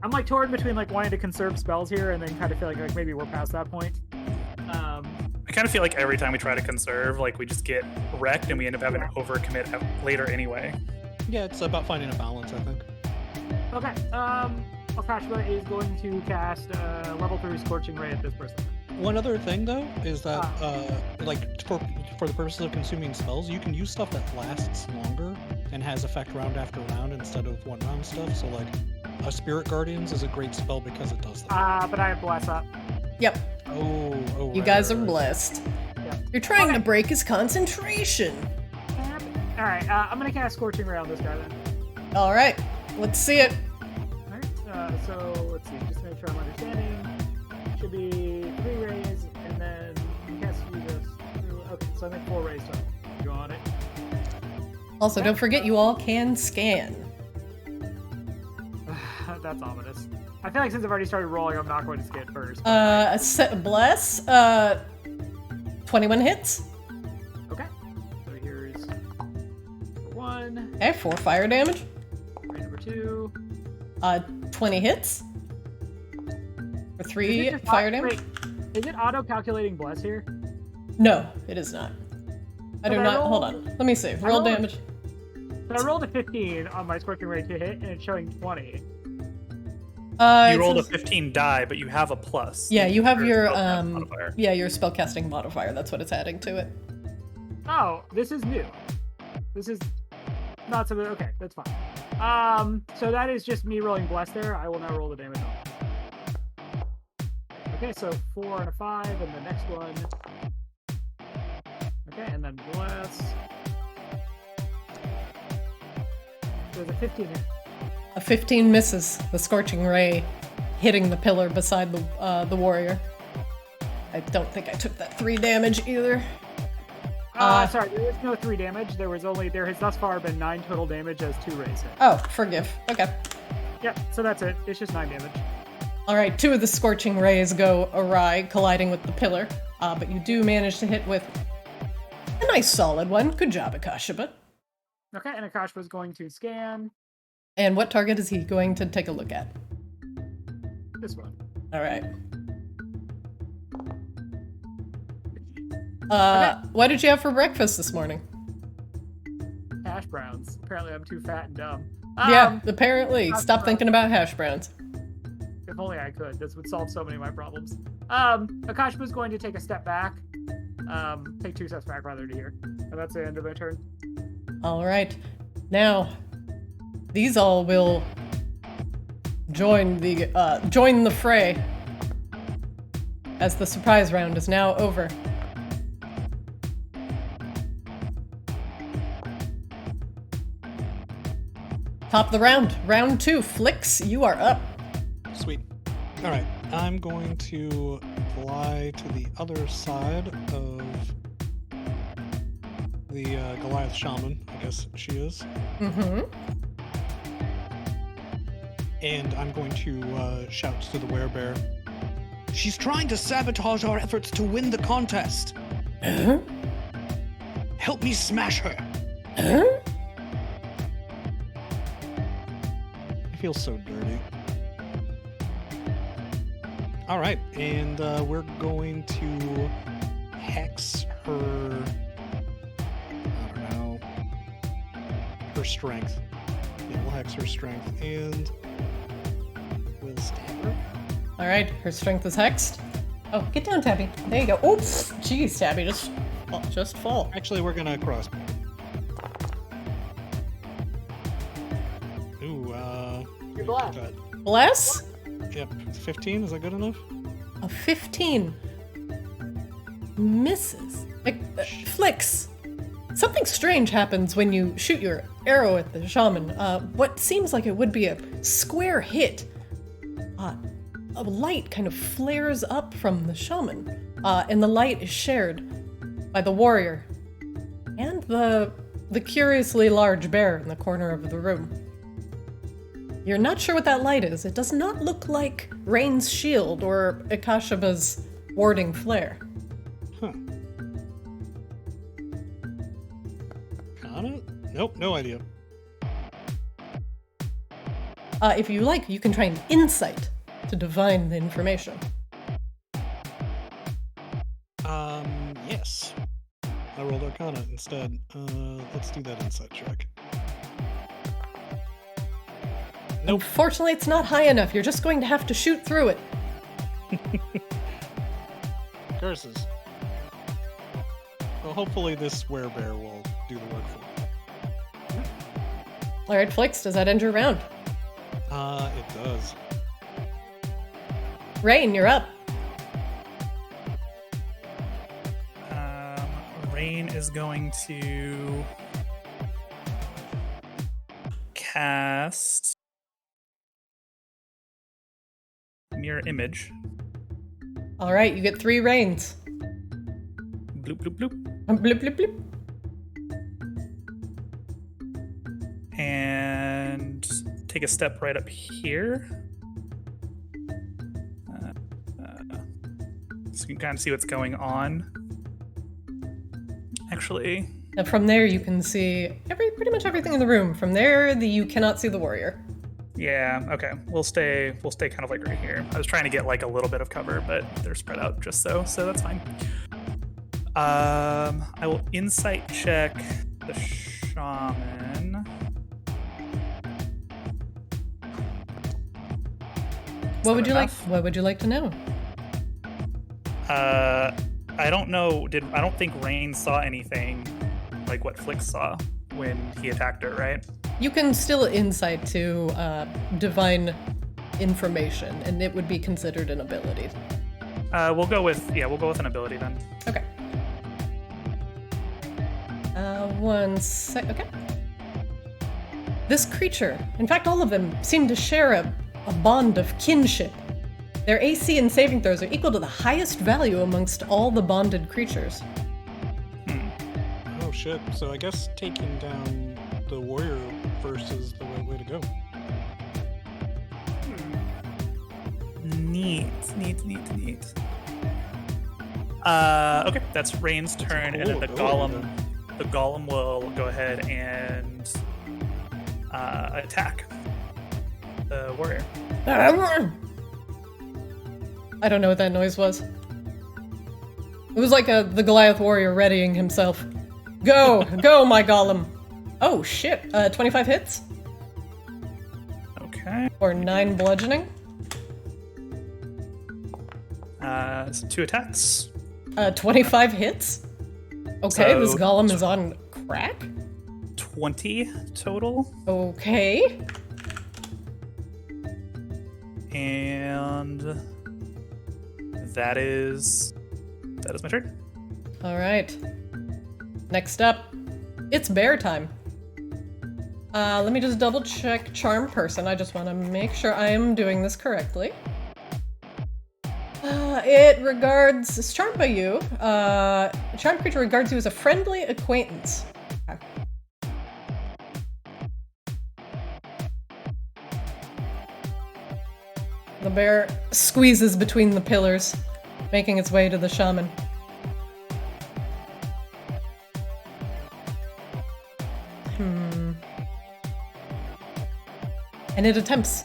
I'm like torn between like wanting to conserve spells here and then kind of feel like maybe we're past that point. I kind of feel like every time we try to conserve, like we just get wrecked and we end up having to overcommit later anyway. Yeah, it's about finding a balance, I think. Okay. Akashba is going to cast level 3 Scorching Ray at this person. One other thing though is that like for the purposes of consuming spells, you can use stuff that lasts longer and has effect round after round instead of one round stuff. So like a Spirit Guardians is a great spell because it does that. But I have Bless up. Yep. Oh, You right, guys are right, right. blessed. Yeah. You're trying Okay. to break his concentration. All right. I'm gonna cast Scorching Ray on this guy then. All right. Let's see it. All right. So let's see. Just to make sure I'm understanding. Should be 3 rays and then cast you this. Okay. So I think 4 rays total. You on it? Also, don't forget you all can scan. That's ominous. I feel like since I've already started rolling, I'm not going to skip first. Bless. 21 hits. Okay. So here's number 1, Okay, 4 fire damage. ray number 2. 20 hits. For Is 3 it just fire damage. Wait, is it auto-calculating bless here? No, it is not. I do Okay, not. roll- Hold on. Let me see. Roll rolled- damage. So I rolled a 15 on my Scorching Ray to hit, and it's showing 20. You It rolled a says- 15 die, but you have a plus. Yeah, you have your spellcast modifier. yeah, your spellcasting modifier. That's what it's adding to it. Oh, this is new. This is not something. Okay, that's fine. So that is just me rolling bless there. I will now roll the damage on. Okay, so 4 and a 5, and the next one. Okay, and then bless. There's a 15 hit. A 15 misses the scorching ray, hitting the pillar beside the warrior. I don't think I took that 3 damage either. Sorry, there is no 3 damage. There has thus far been 9 total damage as 2 rays hit. Oh, forgive. Okay. Yep, so that's it. It's just 9 damage. All right, 2 of the scorching rays go awry, colliding with the pillar, but you do manage to hit with a nice solid one. Good job, Akashiba. Okay, and Akash was going to scan And what target is he going to take a look at? this one. All right. Okay. What did you have for breakfast this morning? Hash browns. Apparently, I'm too fat and dumb. Yeah, apparently. hash Stop browns. thinking about hash browns. If only I could. This would solve so many of my problems. Akash was going to take a step back. Take 2 steps back rather to here. And that's the end of my turn. All right. Now, these all will join the fray as the surprise round is now over. Top of the round. Round 2. Flicks, you are up. Sweet. All right. I'm going to fly to the other side of the Goliath shaman, I guess she is. Mm-hmm. And I'm going to shout to the werebear. She's trying to sabotage our efforts to win the contest. Huh? Help me smash her. Huh? I feel so dirty. All right, and we're going to hex her. I don't know. Her strength. Yeah, we'll hex her strength, and we'll stab her. All right, her strength is hexed. Oh, get down, Tabby. There you go. Oops. Jeez, Tabby, just fall. Actually, we're gonna cross. Ooh, You're black. Bless? Yep, 15. Is that good enough? A 15 misses. Like, flicks. Something strange happens when you shoot your arrow at the shaman. What seems like it would be a square hit. A light kind of flares up from the shaman, and the light is shared by the warrior and the curiously large bear in the corner of the room. You're not sure what that light is. It does not look like Rain's shield or Ikashaba's warding flare. Huh. Kana? Nope, no idea. If you like, you can try an insight to divine the information. Yes. I rolled Arcana instead. Let's do that insight check. Nope. Unfortunately, it's not high enough. You're just going to have to shoot through it. Curses. Well, hopefully this werebear will do the work for me. All right, Flix, does that end your round? It does. Rain, you're up. Rain is going to cast Mirror Image. All right, you get 3 rains. Bloop, bloop, bloop. Blip, blip, blip. And take a step right up here. So you can kind of see what's going on. Actually, Now from there, you can see pretty much everything in the room. From there, you cannot see the warrior. yeah, okay. We'll stay kind of like right here. I was trying to get like a little bit of cover, but they're spread out just so that's fine. I will insight check the shaman. What would you like to know? I don't know. I don't think Rain saw anything like what Flix saw when he attacked her, right? You can still insight to divine information, and it would be considered an ability. We'll go with an ability then. Okay. 1 sec. Okay. This creature, in fact, all of them seem to share a bond of kinship. Their AC and saving throws are equal to the highest value amongst all the bonded creatures. Oh shit, so I guess taking down the warrior first is the right way to go. Neat. Okay, that's Rain's turn, and then the golem will go ahead and attack the warrior. I don't know what that noise was. It was like the Goliath warrior readying himself. Go, my golem. Oh shit, 25 hits? Okay. Or 9 bludgeoning? So 2 attacks. 25 hits? Okay, So- this golem is on crack? 20 total. Okay. And that is my turn. Alright. Next up, it's bear time. Let me just double check charm person. I just want to make sure I am doing this correctly. It's charmed by you. A charmed creature regards you as a friendly acquaintance. Okay. The bear squeezes between the pillars, making its way to the shaman. And it attempts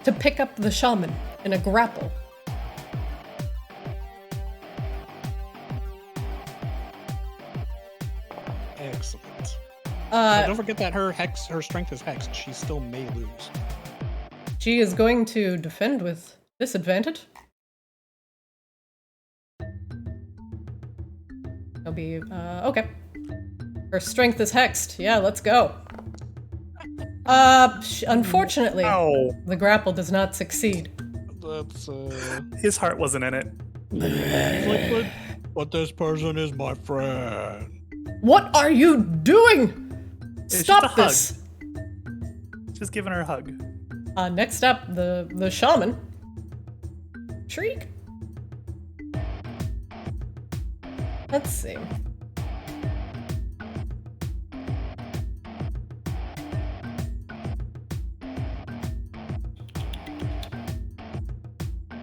to pick up the shaman in a grapple. Excellent. Don't forget that her strength is hexed. She still may lose. She is going to defend with disadvantage. It'll be, okay. Her strength is hexed. Yeah, let's go. Unfortunately, the grapple does not succeed. That's, His heart wasn't in it. like, but this person is my friend. What are you doing? It's Stop just a this! Just giving her a hug. Next up, the shaman. Shriek. Let's see.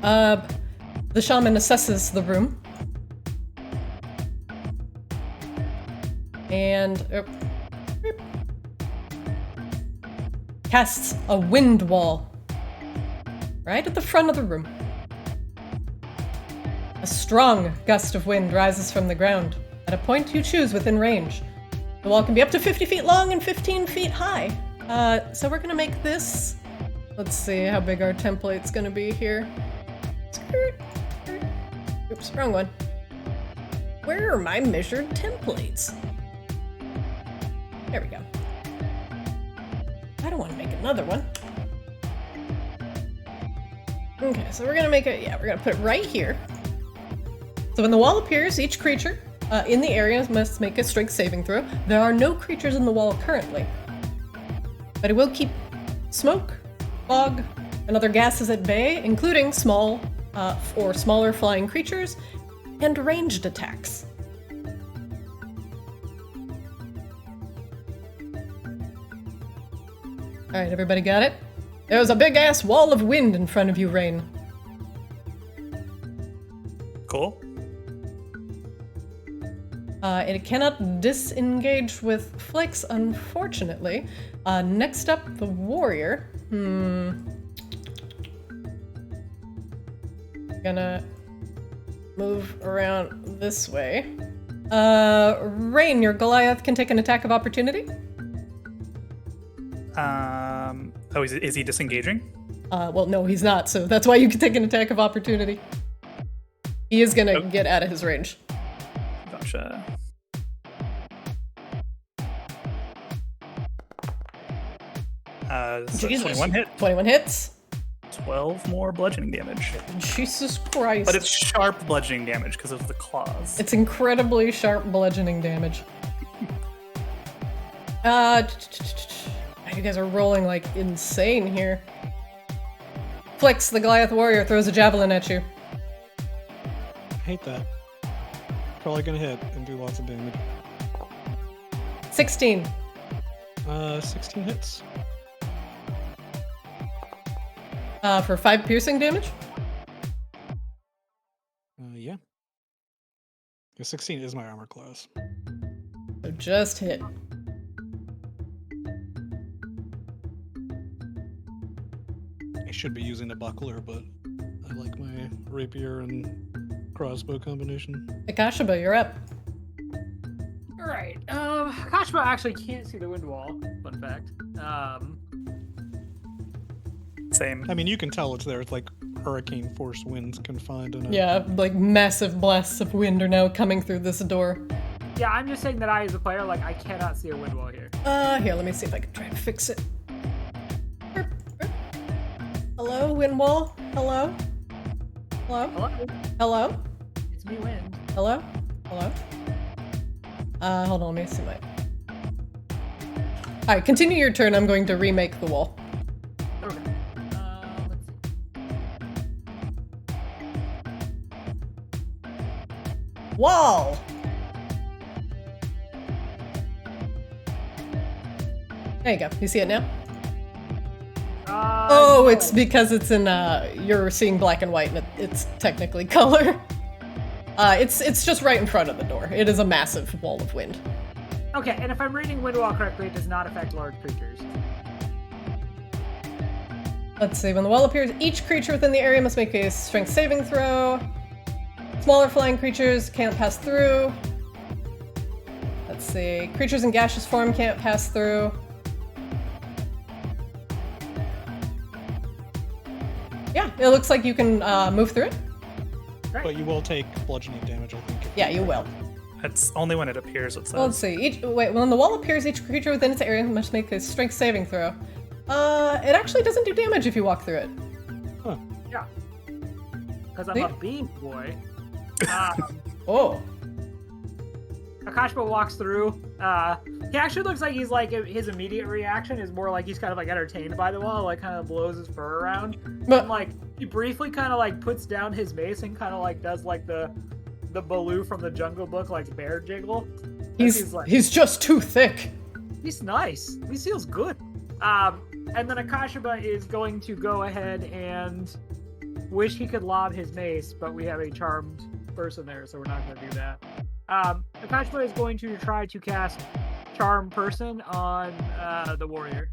The shaman assesses the room. And casts a wind wall right at the front of the room. A strong gust of wind rises from the ground at a point you choose within range. The wall can be up to 50 feet long and 15 feet high. So we're gonna make this. Let's see how big our template's gonna be here. Oops, wrong one. Where are my measured templates? There we go. I don't want to make another one. Okay, so we're gonna make it, we're gonna put it right here. So when the wall appears, each creature in the area must make a strength saving throw. There are no creatures in the wall currently, but it will keep smoke, fog, and other gases at bay, including small or smaller flying creatures and ranged attacks. Alright, everybody got it? There's a big-ass wall of wind in front of you, Rain. Cool. It cannot disengage with flicks, unfortunately. Next up, the warrior. Gonna move around this way. Rain, your Goliath can take an attack of opportunity. Is he disengaging? Well, no, he's not, so that's why you can take an attack of opportunity. He is gonna get out of his range. Gotcha. So 21 hit. 21 hits. 12 more bludgeoning damage. Jesus Christ. But it's sharp bludgeoning damage because of the claws. It's incredibly sharp bludgeoning damage. You guys are rolling like insane here. Flix, the Goliath warrior, throws a javelin at you. I hate that. Probably gonna hit and do lots of damage. 16. 16 hits. For 5 piercing damage? Yeah. The 16 is my armor class. So just hit. I should be using a buckler, but I like my rapier and crossbow combination. Akashaba, you're up. Alright, Kashima actually can't see the wind wall, fun fact. Same. I mean, you can tell it's there. It's like hurricane force winds confined in it. Yeah, like massive blasts of wind are now coming through this door. Yeah, I'm just saying that I, as a player, like, I cannot see a wind wall here. Here, let me see if I can try to fix it. Hello, wind wall? Hello? Hello? Hello? Hello? It's me, wind. Hello? Hello? Hold on, let me see my... Alright, continue your turn. I'm going to remake the wall. Okay. Let's see. wall. There you go. You see it now? Oh, no. it's because it's in, you're seeing black and white, and it's technically color. It's just right in front of the door. It is a massive wall of wind. Okay, and if I'm reading wind wall correctly, it does not affect large creatures. Let's see. When the wall appears, each creature within the area must make a strength saving throw. Smaller flying creatures can't pass through. Let's see. Creatures in gaseous form can't pass through. Yeah, it looks like you can move through it. Right. But you will take bludgeoning damage, I think. Yeah, you will. That's only when it appears, it says. Well, let's see. When the wall appears, each creature within its area must make a strength saving throw. It actually doesn't do damage if you walk through it. Huh. Yeah. Because I'm a beam boy. Oh. Akashba walks through. He actually looks like he's like, his immediate reaction is more like he's kind of like entertained by the wall, like kind of blows his fur around. But And like he briefly kind of like puts down his mace and kind of like does like the Baloo from the Jungle Book like bear jiggle. he's just too thick. He's nice. He feels good. And then Akashba is going to go ahead and wish he could lob his mace, but we have a charmed person there, so we're not going to do that. Akashba is going to try to cast Charm Person on the warrior.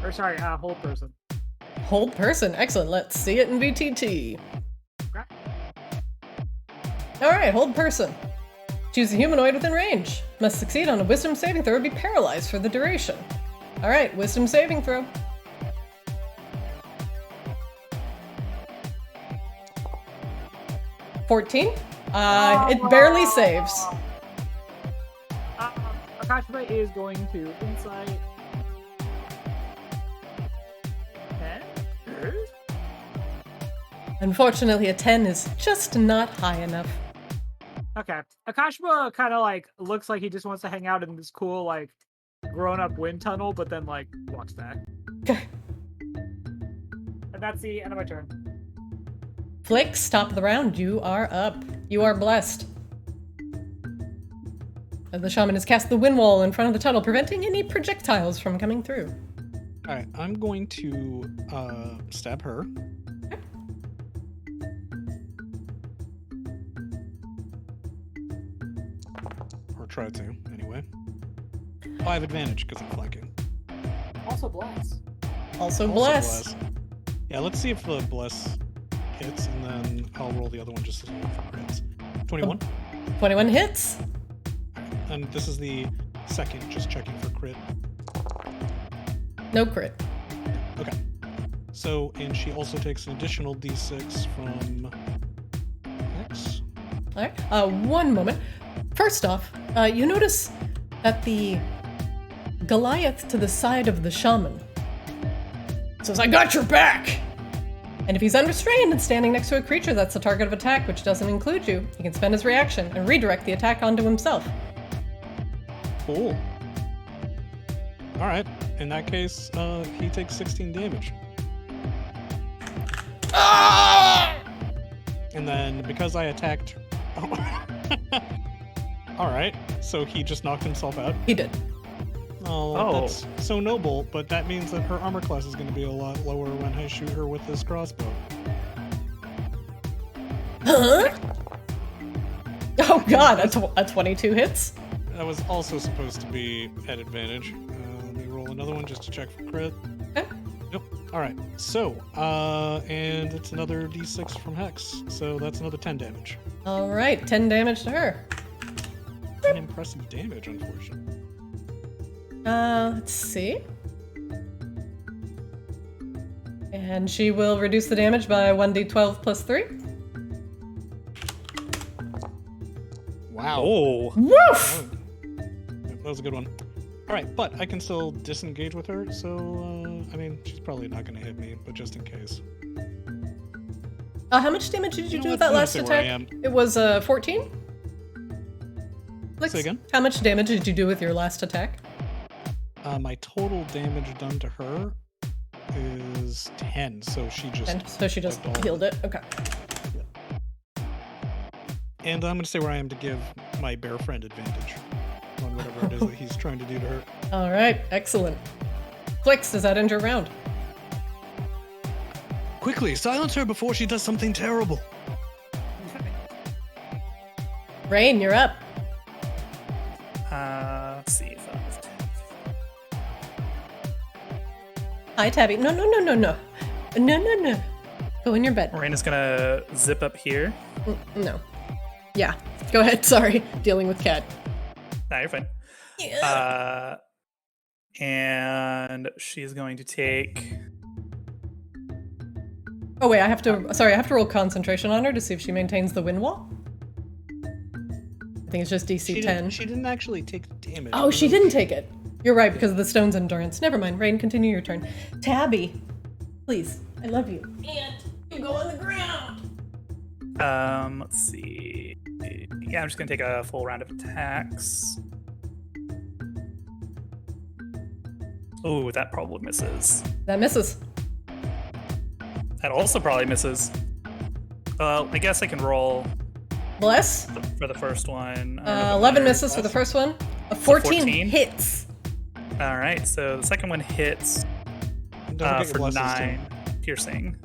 Or sorry, Hold Person. Hold person. Excellent. Let's see it in VTT. Okay. Alright, hold person. Choose a humanoid within range. Must succeed on a wisdom saving throw or be paralyzed for the duration. Alright, wisdom saving throw. $14. It barely saves. Akashba is going to insight. 10. Unfortunately, a 10 is just not high enough. Okay. Akashba kind of like looks like he just wants to hang out in this cool like grown-up wind tunnel, but then like walks back. Okay. And that's the end of my turn. Flix, top of the round, you are up. You are blessed. The shaman has cast the wind wall in front of the tunnel, preventing any projectiles from coming through. Alright, I'm going to stab her. Or try to, anyway. Oh, I have advantage because I'm flanking. Also bless. Also bless. Yeah, let's see if the bless hits, and then I'll roll the other one just as well for crits. 21. 21 hits. And this is the second, just checking for crit. No crit. Okay. So, and she also takes an additional d6 from X. Alright, one moment. First off, you notice that the Goliath to the side of the shaman says, "I got your back!" And if he's unrestrained and standing next to a creature that's the target of attack, which doesn't include you, he can spend his reaction and redirect the attack onto himself. Cool. Alright, in that case, he takes 16 damage. And then, because I attacked... Alright, so he just knocked himself out. He did. Oh, that's so noble, but that means that her armor class is going to be a lot lower when I shoot her with this crossbow. Huh? Oh god, a 22 hits? That was also supposed to be at advantage. Let me roll another one just to check for crit. Okay. Nope. Alright, so, and it's another d6 from Hex, so that's another 10 damage. Alright, 10 damage to her. An impressive damage, unfortunately. Let's see. And she will reduce the damage by 1d12 plus 3. Wow. Oh. Woof! That was a good one. Alright, but I can still disengage with her, so, I mean, she's probably not going to hit me, but just in case. How much damage did you do with that last attack? It was 14? Say again? How much damage did you do with your last attack? My total damage done to her is 10, so she just... 10, so she just healed it? Okay. And I'm going to stay where I am to give my bear friend advantage on whatever it is that he's trying to do to her. All right, excellent. Clicks, does that end your round? Quickly, silence her before she does something terrible. Rain, you're up. Let's see. Hi, Tabby. No. No. Go in your bed. Rain is gonna zip up here. No. Yeah. Go ahead. Sorry. Dealing with cat. Nah, you're fine. Yeah. And she's going to take. Oh wait, I have to roll concentration on her to see if she maintains the wind wall. I think it's just DC 10. She didn't actually take the damage. Oh, she didn't take it. You're right, because of the stone's endurance. Never mind. Rain, continue your turn. Tabby, please. I love you. And you go on the ground. Let's see. Yeah, I'm just gonna take a full round of attacks. Oh, that probably misses. That misses. That also probably misses. I guess I can roll Bless. for the first one. 11 misses for the first one. A 14 hits. All right, so the second one hits for 9 piercing.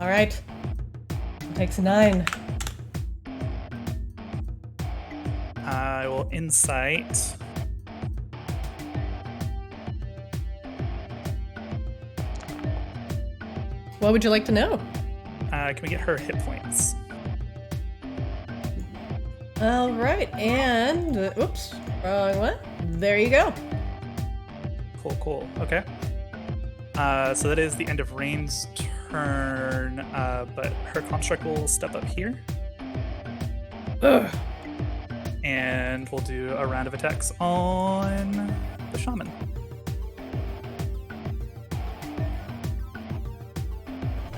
All right. It takes 9. I will insight. What would you like to know? Can we get her hit points? All right, and oops, wrong one. There you go. Cool. Okay. So that is the end of Rain's turn, but her construct will step up here. Ugh. And we'll do a round of attacks on the shaman.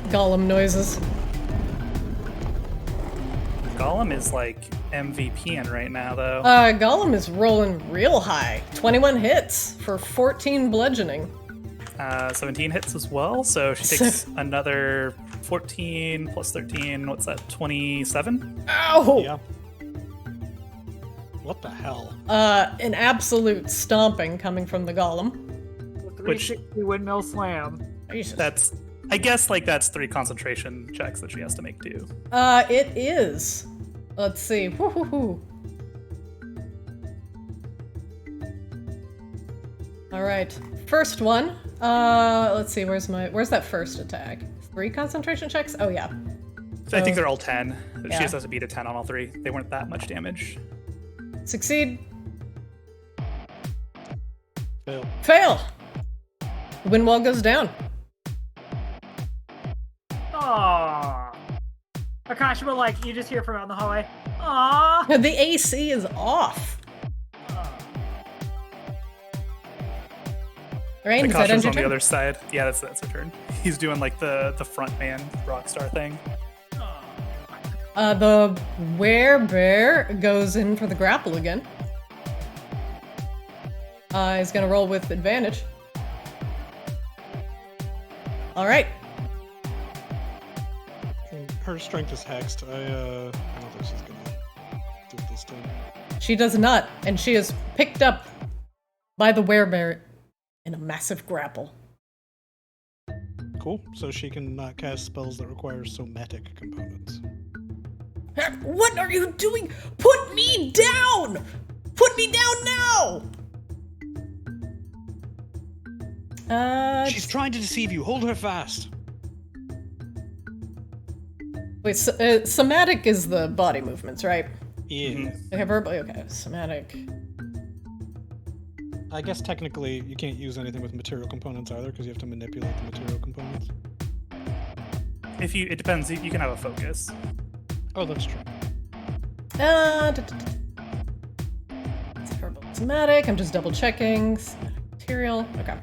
Golem noises. Golem is like MVPing right now, though. Golem is rolling real high. 21 hits for 14 bludgeoning. 17 hits as well, so she takes another 14 plus 13. What's that? 27? Ow! Yeah. What the hell? An absolute stomping coming from the golem. 360 windmill slam. Jesus. I guess that's 3 concentration checks that she has to make too. It is. Let's see. Woo-hoo-hoo. All right. First one. Let's see. Where's that first attack? 3 concentration checks? Oh yeah. So I think they're all 10. Yeah. She just has to beat a 10 on all 3. They weren't that much damage. Succeed. Fail. Fail. The wind wall goes down. Aww. Akashima, you just hear from out in the hallway. Aww. The AC is off. Rain, is that end Akasha's your on the turn? other side. Yeah, that's her turn. He's doing the front man rockstar thing. The werebear goes in for the grapple again. He's gonna roll with advantage. All right. Her strength is hexed. I don't think she's gonna do it this time. She does not, and she is picked up by the werebear in a massive grapple. Cool. So she can not cast spells that require somatic components. What are you doing? Put me down! Put me down now! She's trying to deceive you. Hold her fast. Wait, somatic is the body movements, right? Yeah. Okay, verbal. Okay, somatic. I guess technically you can't use anything with material components either because you have to manipulate the material components. It depends. You can have a focus. Oh, that's true. It's verbal somatic. I'm just double checking. Material. Okay.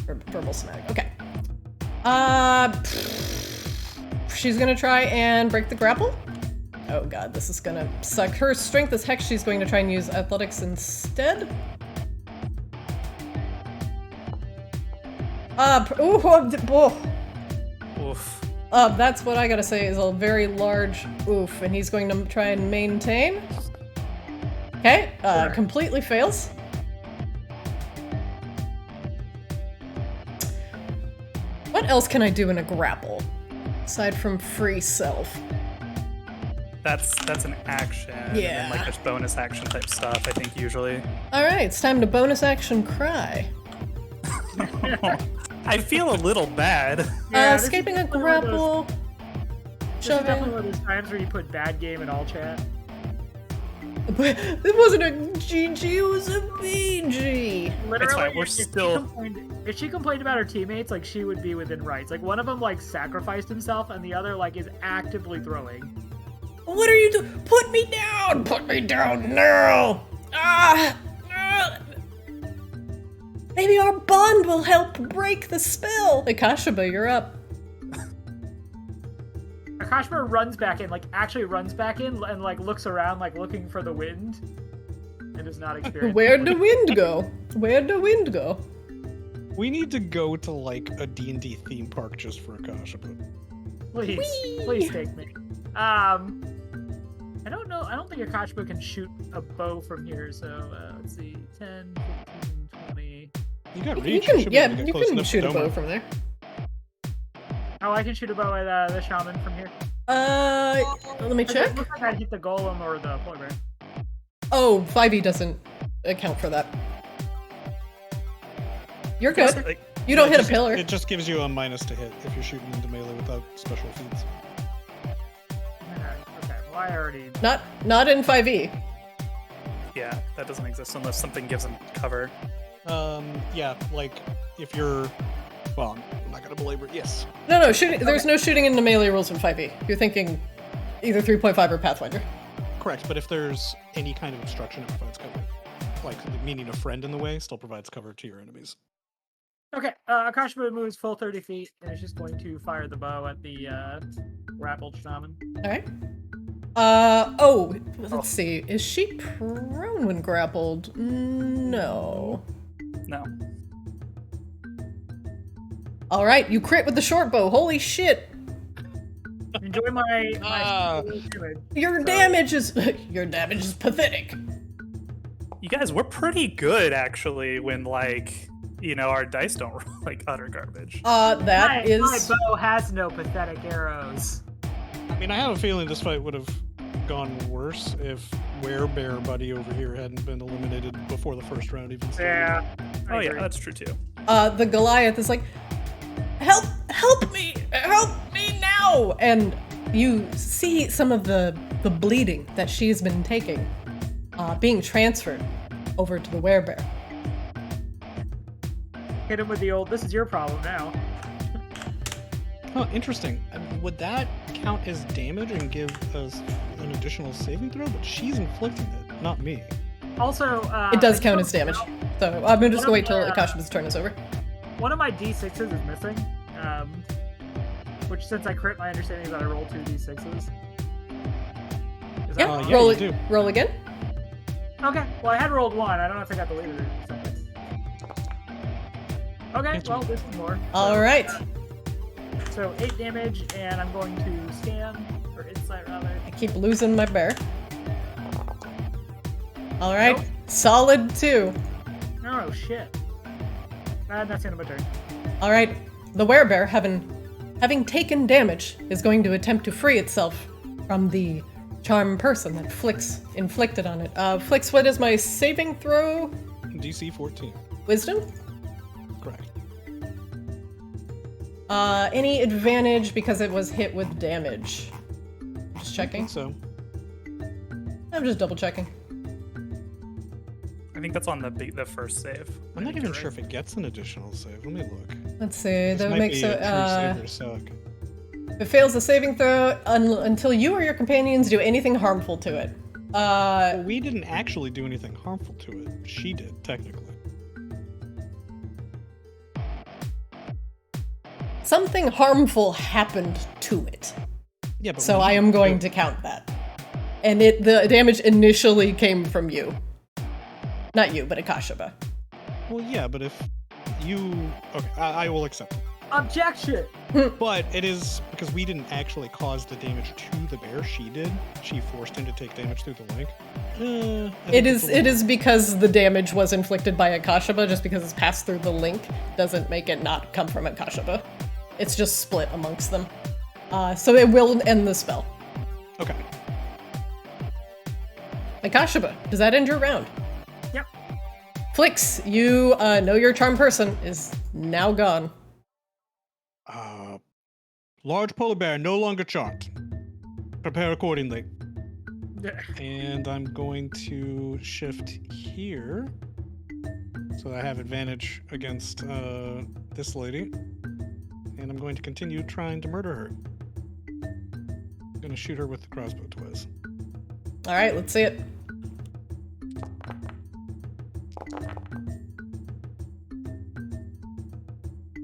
Verbal somatic. Okay. She's gonna try and break the grapple. Oh god, this is gonna suck. Her strength is hex. She's going to try and use athletics instead. Oof. That's what I gotta say is a very large oof, and he's going to try and maintain. Okay, completely fails. What else can I do in a grapple? Aside from free self. That's an action. Yeah. And then, like, there's bonus action type stuff, I think, usually. Alright, it's time to bonus action cry. I feel a little bad. Escaping a grapple. This is definitely one of those times where you put bad game in all chat. It wasn't a GG, it was a BG. Literally, It's fine, we're still... if she complained about her teammates, like, she would be within rights. Like, one of them, like, sacrificed himself, and the other, like, is actively throwing. What are you doing? Put me down! Put me down now! Maybe our bond will help break the spell. Akashaba, you're up. Akashima runs back in, like, actually runs back in and, like, looks around, like, looking for the wind. And is not experienced. Where'd the wind go? Where'd the wind go? We need to go to, like, a D&D theme park just for Akashaba. Please. Whee! Please take me. I don't know. I don't think Akashima can shoot a bow from here, so, let's see. 10, 15, 20... You got You reach. can, should be yeah, able to get you close can enough to shoot a Doma. bow from there. Oh, I can shoot a bow at the shaman from here. Let me It check. looks like I'd hit the golem or the polar bear. Oh, 5e doesn't account for that. You're good. Like, You don't hit a Just- pillar. It just gives you a minus to hit if you're shooting into melee without special feats. Okay, well, I already... Not in 5e. yeah, that doesn't exist unless something gives them cover. Yeah, like, if you're... Well, I'm not gonna belabor it. Yes. No, shooting. There's no shooting in the melee rules in 5e. You're thinking either 3.5 or Pathfinder. Correct, but if there's any kind of obstruction, it provides cover. Like, meaning a friend in the way still provides cover to your enemies. Okay, Akashima moves full 30 feet, and is just going to fire the bow at the grappled shaman. Alright. Let's see. Is she prone when grappled? No. No. Alright, you crit with the short bow. Holy shit. Enjoy my damage. Your damage is pathetic. You guys, we're pretty good, actually, when, like, you know, our dice don't roll like utter garbage. That is... My bow has no pathetic arrows. I mean, I have a feeling this fight would have gone worse if Werebear Buddy over here hadn't been eliminated before the first round even started. Yeah. Oh yeah, that's true too. The Goliath is like, help me now! And you see some of the bleeding that she's been taking, being transferred over to the werebear. Hit him with the old, this is your problem now. Huh, interesting. Would that count as damage and give us an additional saving throw? But she's inflicting it, not me. Also, It does count as damage. So I'm just gonna wait till Akashima's turn is over. one of my d6s is missing. Which, since I crit, my understanding is that I roll 2 d6s. Is that Yeah, wrong? yeah, roll you it. do. Roll again. Okay, well, I had rolled 1. I don't know if I got deleted or something. Okay, well, this is more. All right. So 8 damage, and I'm going to scan, or insight rather. I keep losing my bear. All right. Nope. Solid 2. Oh, shit. That's the end of my turn. All right. The werebear, having taken damage, is going to attempt to free itself from the charm person that Flix inflicted on it. Flix, what is my saving throw? DC 14. Wisdom? Correct. Any advantage because it was hit with damage? Just I checking. think so. I'm just double checking. I think that's on the first save. I'm not even sure if it gets an additional save. Let me look. Let's see. This That might makes be it. a true saver suck. If it fails the saving throw until you or your companions do anything harmful to it. Well, we didn't actually do anything harmful to it. She did, technically. Something harmful happened to it. Yeah, but So we I am didn't going do to count that. And the damage initially came from you. Not you, but Akashaba. Well, yeah, but if you... Okay, I will accept it. Objection! But it is because we didn't actually cause the damage to the bear. She did. She forced him to take damage through the link. It is because the damage was inflicted by Akashaba. Just because it's passed through the link doesn't make it not come from Akashaba. It's just split amongst them. So it will end the spell. Okay. Akashaba, does that end your round? Yep. Flix, you know your charm person is now gone. Large polar bear no longer charmed. Prepare accordingly. And I'm going to shift here, so I have advantage against this lady. And I'm going to continue trying to murder her. I'm going to shoot her with the crossbow twice. All right, let's see it.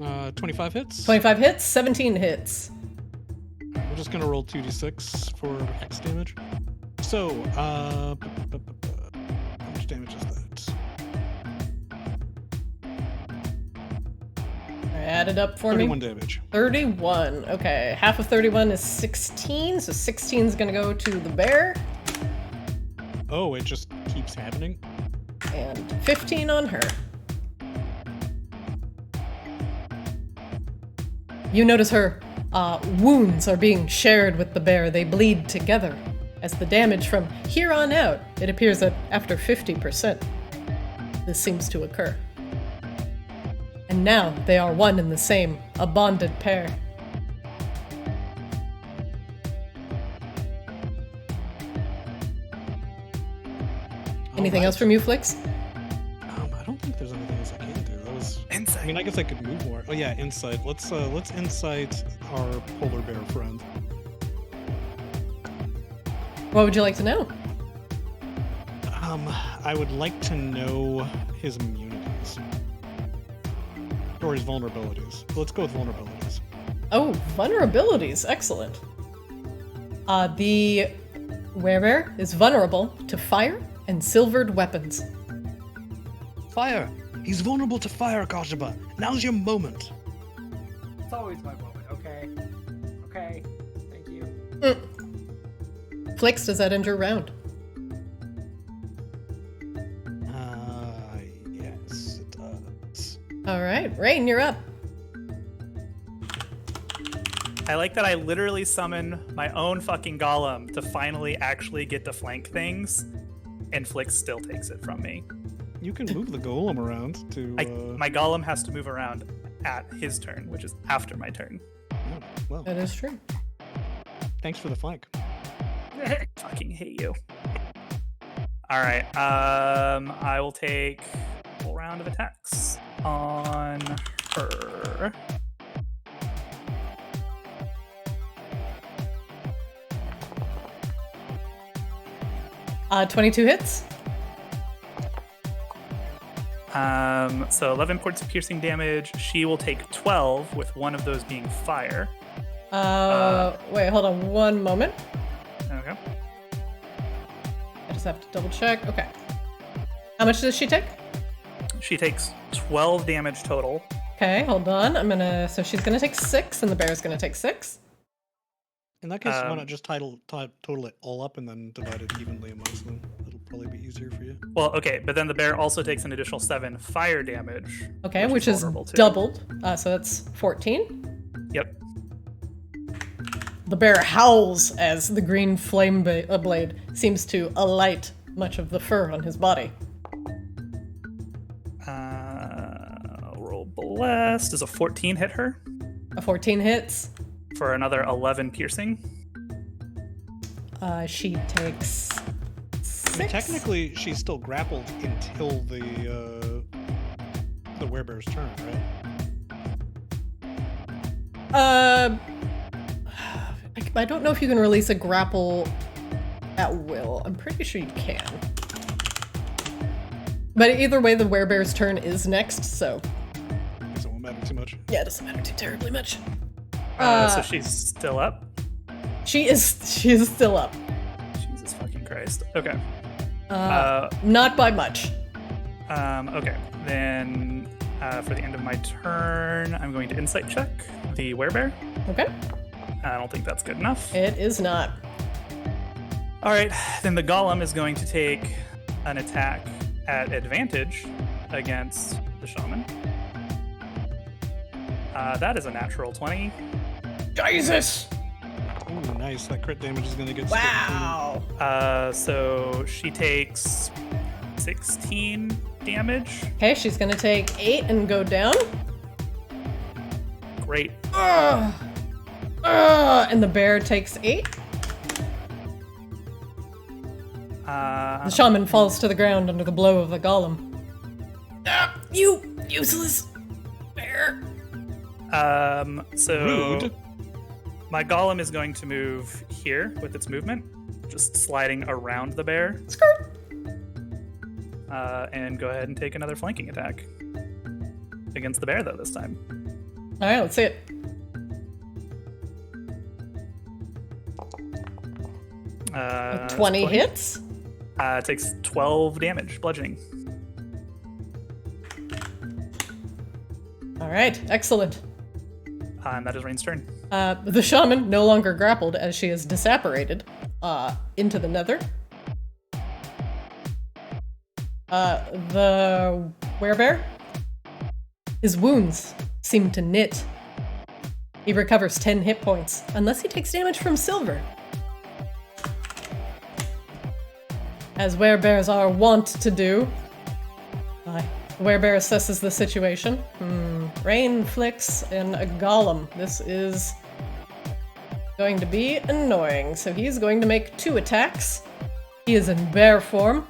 Uh, 25 hits. 25 hits, 17 hits. We're just gonna roll 2d6 for X damage. So, how much damage is that? Add it up for 31 me. damage. 31. Okay, half of 31 is 16, so 16 is gonna go to the bear, Oh, it just keeps happening? and 15 on her. You notice her wounds are being shared with the bear. They bleed together. As the damage from here on out, it appears that after 50%, this seems to occur. And now they are one and the same, a bonded pair. Anything else from you, Flix? I don't think there's anything else I can do. That was Insight. I mean, I guess I could move more. Oh yeah, insight. Let's insight our polar bear friend. What would you like to know? I would like to know his immunities. Or his vulnerabilities. Let's go with vulnerabilities. Oh, vulnerabilities. Excellent. The wearer is vulnerable to fire and silvered weapons. Fire! He's vulnerable to fire, Akashaba. Now's your moment. It's always my moment, okay? Okay, thank you. Flix, does that end your round? Yes, it does. All right, Rain, you're up. I like that I literally summon my own fucking golem to finally actually get to flank things, and Flix still takes it from me. You can move the golem around to. My golem has to move around at his turn, which is after my turn. Oh, well, That is true. thanks for the flank. Fucking hate you. All right. I will take a full round of attacks on her. Uh, 22 hits. So 11 points of piercing damage. She will take 12, with one of those being fire. Wait, hold on one moment. Okay. I just have to double check. Okay. How much does she take? She takes 12 damage total. Okay, hold on. So she's gonna take 6, and the bear's gonna take 6. In that case, why not just total it all up and then divide it evenly amongst them? It'll probably be easier for you. Well, okay, but then the bear also takes an additional 7 fire damage. Okay, which is vulnerable to. doubled. So that's 14. Yep. The bear howls as the green flame blade seems to alight much of the fur on his body. Roll blessed. Does a 14 hit her? A 14 hits. For another 11 piercing. She takes 6. I mean, technically, she's still grappled until the werebear's turn, right? I don't know if you can release a grapple at will. I'm pretty sure you can. But either way, the werebear's turn is next, so... I guess it won't matter too much. Yeah, it doesn't matter too terribly much. So she's still up? She is still up. Jesus fucking Christ. Okay. Not by much. Okay. Then For the end of my turn, I'm going to insight check the werebear. Okay. I don't think that's good enough. It is not. All right, then the golem is going to take an attack at advantage against the shaman. That is a natural 20. Jesus! Ooh, nice. That crit damage is going to get split Wow. So she takes 16 damage. Okay, she's gonna take 8 and go down. Great. And the bear takes 8. The shaman falls to the ground under the blow of the golem. You useless bear. So Rude. my golem is going to move here with its movement, just sliding around the bear. Skirt. And go ahead and take another flanking attack against the bear, though, this time. All right, let's see it. Uh, 20 hits. It takes 12 damage, bludgeoning. All right, excellent. And that is Rain's turn. The shaman, no longer grappled as she is disapparated into the nether. The werebear, his wounds seem to knit. He recovers 10 hit points, unless he takes damage from silver. As werebears are wont to do. The werebear assesses the situation. Rain flicks and a golem. This is going to be annoying. So he's going to make 2 attacks. He is in bear form.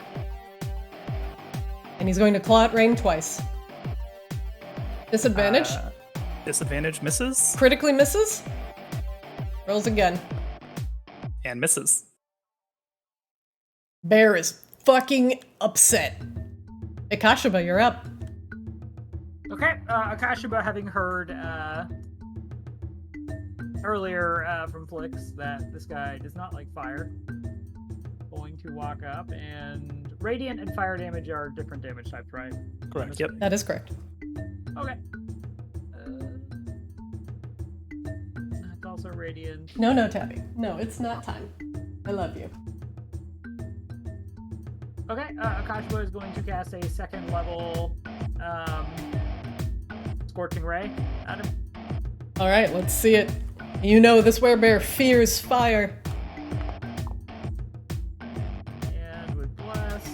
And he's going to claw at Rain twice. Disadvantage. Disadvantage misses Critically misses. Rolls again. and misses. Bear is fucking upset. Akashiba, you're up. Okay, Akashiba, having heard earlier from Flix that this guy does not like fire, going to walk up, and radiant and fire damage are different damage types, right? Correct. Yep. That is correct. Okay. It's also radiant. No, Tabby. No, it's not time. I love you. Okay, Akashiba is going to cast a second level Scorching Ray at him. Alright, let's see it. You know this werebear fears fire. And with Bless.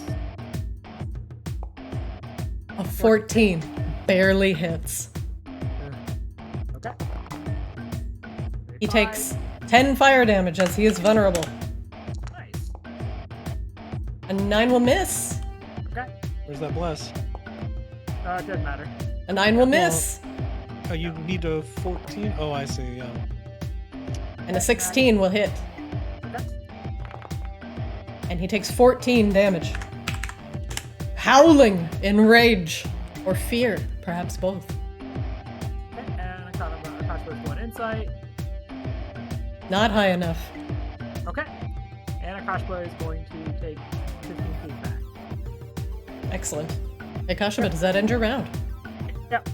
A 14. Barely hits. Okay. He takes 10 fire damage as he is vulnerable. Nice. A 9 will miss. Okay. Where's that bless? It doesn't matter. A 9 will miss. Oh, you need a 14? Oh, I see, yeah. And a 16 will hit. Okay. And he takes 14 damage. Howling in rage. Or fear. Perhaps both. Okay, and Akashiba is going insight. Not high enough. Okay. And Akashiba is going to take 15 feet back. Excellent. Akashiba, does that end your round? Yep.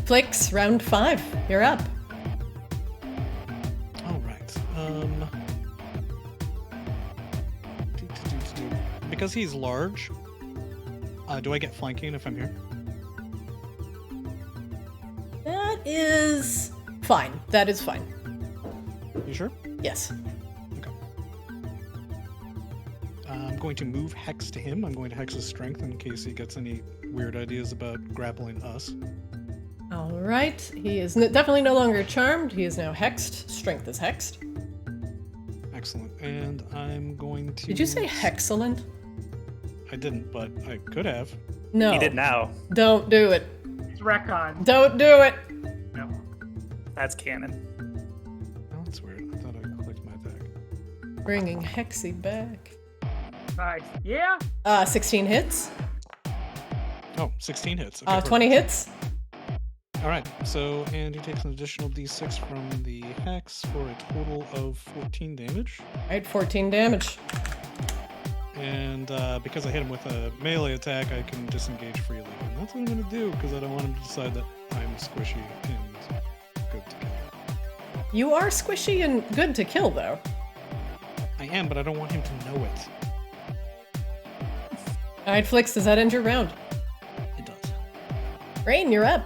Flix, round 5. You're up. All right. Because he's large, do I get flanking if I'm here? That is fine. That is fine. You sure? Yes. Okay. I'm going to move Hex to him. I'm going to Hex his strength in case he gets any weird ideas about grappling us. All right. He is definitely no longer charmed. He is now hexed. Strength is hexed. Excellent. And I'm going to... Did you say hexcellent? I didn't, but I could have. No. He did now. Don't do it. It's retcon. Don't do it. No. That's canon. Oh, that's weird. I thought I clicked my attack. Bringing Hexy back. Nice. Yeah. 16 hits. Oh, 16 hits. Okay, 20 hits. All right. So, and he takes an additional d6 from the hex for a total of 14 damage. All right, 14 damage. And because I hit him with a melee attack, I can disengage freely. And that's what I'm going to do, because I don't want him to decide that I'm squishy and good to kill. You are squishy and good to kill, though. I am, but I don't want him to know it. All right, Flix, does that end your round? It does. Rain, you're up.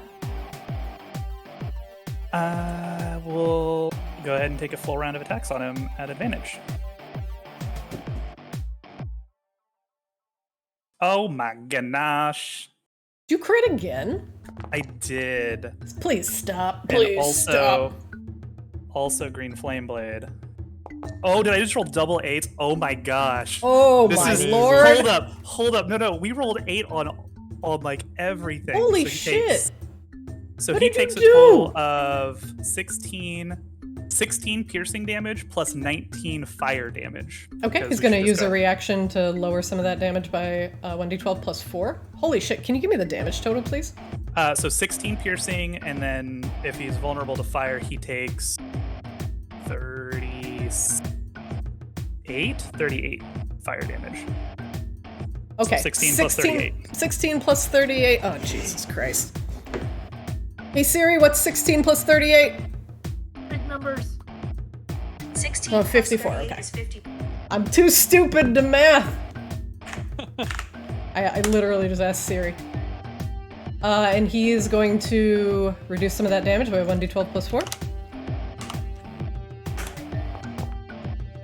We'll go ahead and take a full round of attacks on him at advantage. Oh my gosh. Did you crit again? I did. Please stop. And Please stop. Also green flame blade. Oh, did I just roll double 8? Oh my gosh. Oh This my is- lord. Hold up. No, we rolled 8 on like everything. Holy he shit. takes- so What he did you takes a do? total of 16 piercing damage plus 19 fire damage. Okay, because he's we going to should use just a go- reaction to lower some of that damage by 1d12 plus 4. Holy shit, can you give me the damage total, please? So 16 piercing, and then if he's vulnerable to fire, he takes 38 fire damage. Okay, 16 plus 38. 16 plus 38. Oh, Jesus Christ. Hey Siri, what's 16 plus 38? Big numbers. 16 Oh, plus 54, 38 okay. is 50. I'm too stupid to math. I literally just asked Siri. And he is going to reduce some of that damage by 1d12 plus 4.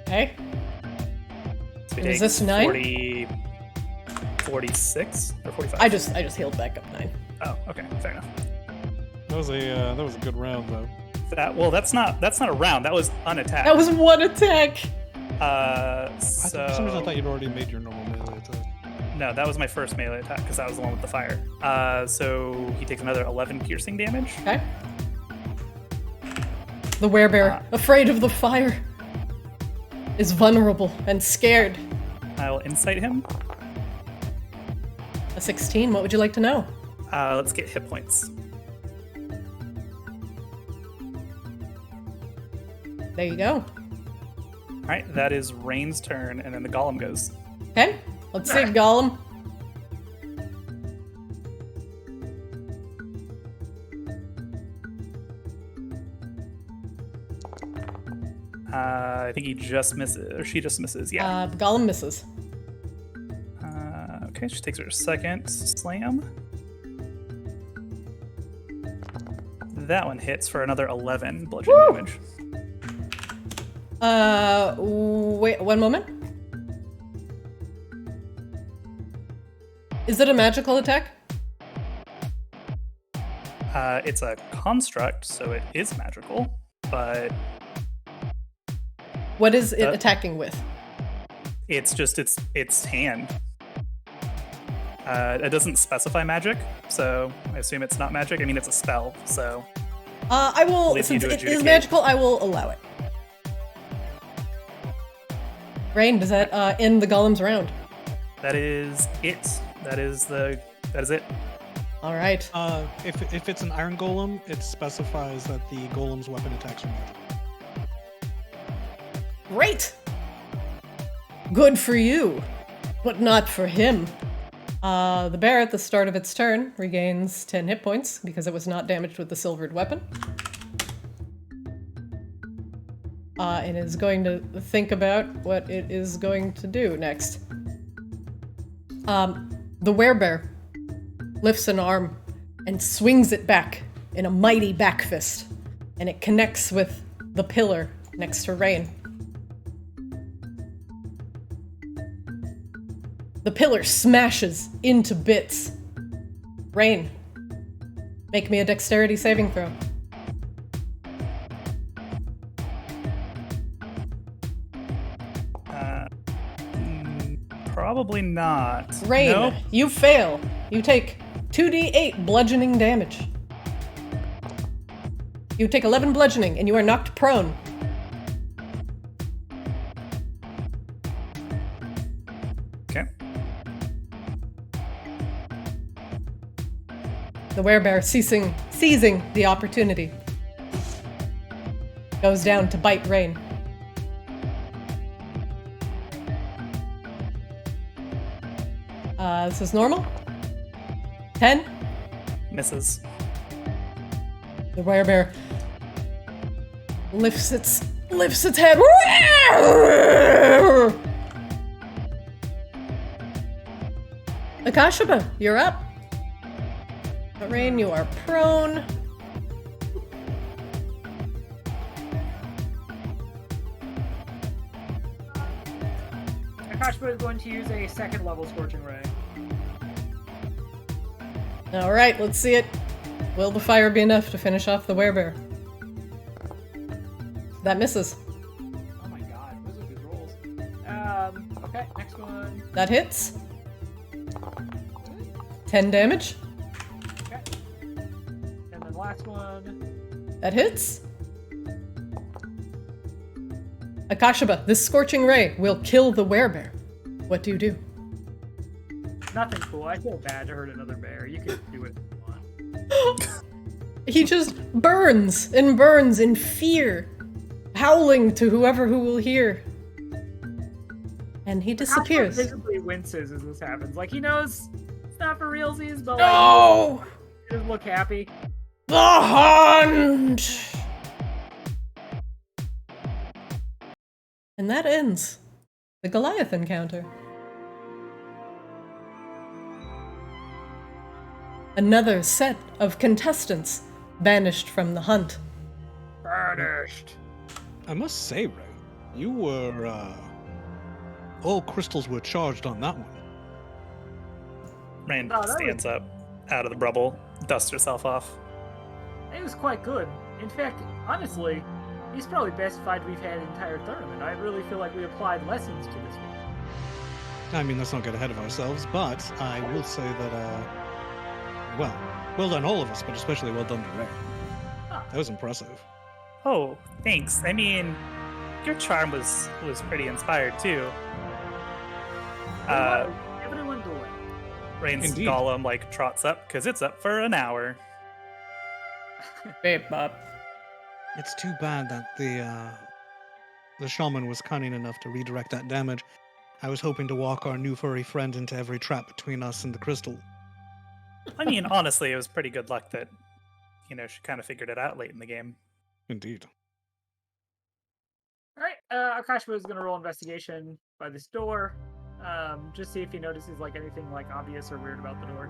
Okay. So he And is takes this 9? 46 or 45? I just healed back up 9. Oh, okay, fair enough. That was a good round, though. That's not a round. That was unattacked. That was one attack. So For some reason, I thought you'd already made your normal melee attack. no, that was my first melee attack because that was the one with the fire. So he takes another 11 piercing damage. Okay. The werebear, afraid of the fire, is vulnerable and scared. I will insight him. A 16, what would you like to know? Let's get hit points. There you go. All right, that is Rain's turn, and then the golem goes. Okay, let's see, Gollum. I think he just misses, or she just misses. Yeah. Gollum misses. Okay, she takes her second slam. That one hits for another 11 bludgeoning Woo! damage. Wait, one moment. Is it a magical attack? It's a construct, so it is magical, but What is it attacking with? it's just its hand. It doesn't specify magic, so I assume it's not magic. I mean, it's a spell, so I will, Leave you since to it is adjudicate. magical, I will allow it. Rain, does that end the Golem's round? that is it. That is it. All right. If it's an iron golem, it specifies that the golem's weapon attacks are magic. Great! Good for you, but not for him. The bear at the start of its turn regains 10 hit points because it was not damaged with the silvered weapon. And is going to think about what it is going to do next. The werebear lifts an arm and swings it back in a mighty back fist, and it connects with the pillar next to Rain. The pillar smashes into bits. Rain, make me a dexterity saving throw. Probably not. Rain, Nope. you fail. You take 2d8 bludgeoning damage. You take 11 bludgeoning and you are knocked prone. Okay. The werebear, seizing the opportunity, goes down to bite Rain. This is normal. 10. Misses. The werebear lifts its head. Akashaba, you're up. Rain, you are prone. Akashba is going to use a second level Scorching Ray. All right, let's see it. Will the fire be enough to finish off the werebear? That misses. Oh my god, those are good rolls. Okay, next one. That hits. 10 damage. Okay. And then last one. That hits. Akashaba, this scorching ray will kill the werebear. What do you do? Nothing cool. I feel bad to hurt another bear. You can do it if you want. He just burns and burns in fear, howling to whoever who will hear. And he disappears. Akashba visibly winces as this happens. Like, he knows it's not for realsies, but No! like, he doesn't look happy. The hunt! And that ends the Goliath encounter. Another set of contestants banished from the hunt. Banished. I must say, Ray, you were, all crystals were charged on that one. Rain Oh, that stands up out of the rubble, dusts herself off. It was quite good. In fact, honestly, he's probably best fight we've had the entire tournament. I really feel like we applied lessons to this one. I mean, let's not get ahead of ourselves, but I will say that, well done all of us, but especially well done to Ray. Ah. That was impressive. Oh, thanks. I mean, your charm was pretty inspired too. What is everyone doing? Rain's Indeed. golem like trots up because it's up for an hour. Beep up. It's too bad that the shaman was cunning enough to redirect that damage. I was hoping to walk our new furry friend into every trap between us and the crystal. I mean, honestly, it was pretty good luck that, she kind of figured it out late in the game. Indeed. Alright, Akashba is going to roll investigation by this door. Just see if he notices like anything like obvious or weird about the door.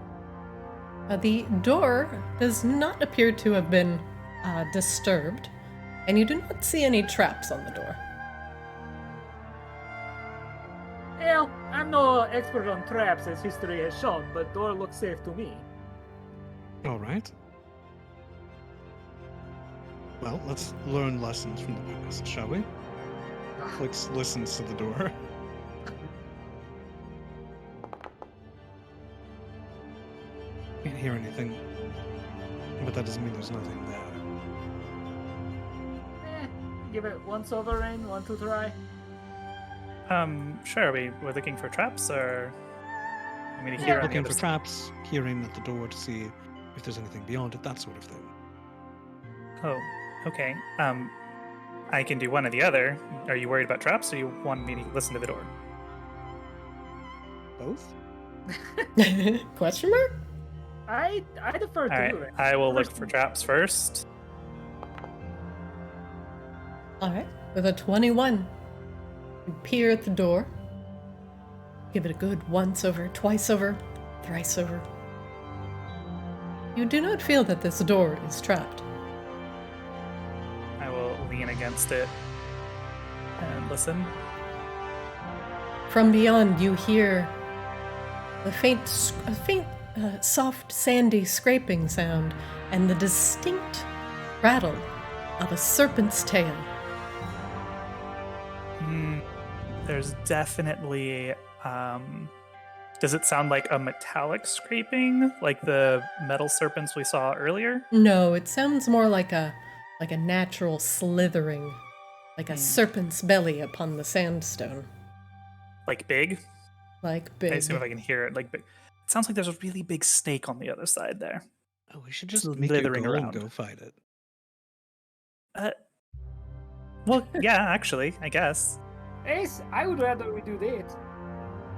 The door does not appear to have been disturbed, and you do not see any traps on the door. Well, I'm no expert on traps as history has shown, but door looks safe to me. All right. Well, let's learn lessons from the past, shall we? Flix listens to the door. Can't hear anything, but that doesn't mean there's nothing there. Give it once over, Rain. 1, 2, try. Sure. We're looking for traps, or I mean, Yeah, here on the Looking other for side. traps, peering at the door to see if there's anything beyond it, that sort of thing. Oh, okay. I can do one or the other. Are you worried about traps, or you want me to listen to the door? Both? Question mark? I defer to All you, right. Rain. I will look for traps first. Alright, with a 21, you peer at the door. Give it a good once over, twice over, thrice over. You do not feel that this door is trapped. I will lean against it and listen. From beyond, you hear a faint, soft, sandy scraping sound and the distinct rattle of a serpent's tail. There's definitely. Does it sound like a metallic scraping, like the metal serpents we saw earlier? No, it sounds more like a natural slithering, like a serpent's belly upon the sandstone. Like big? Like big. I assume if I can hear it, like big. It sounds like there's a really big snake on the other side there. Oh, we should just Just make it slithering go and around. go fight it. Well, yeah, actually, I guess. Ace, I would rather we do that.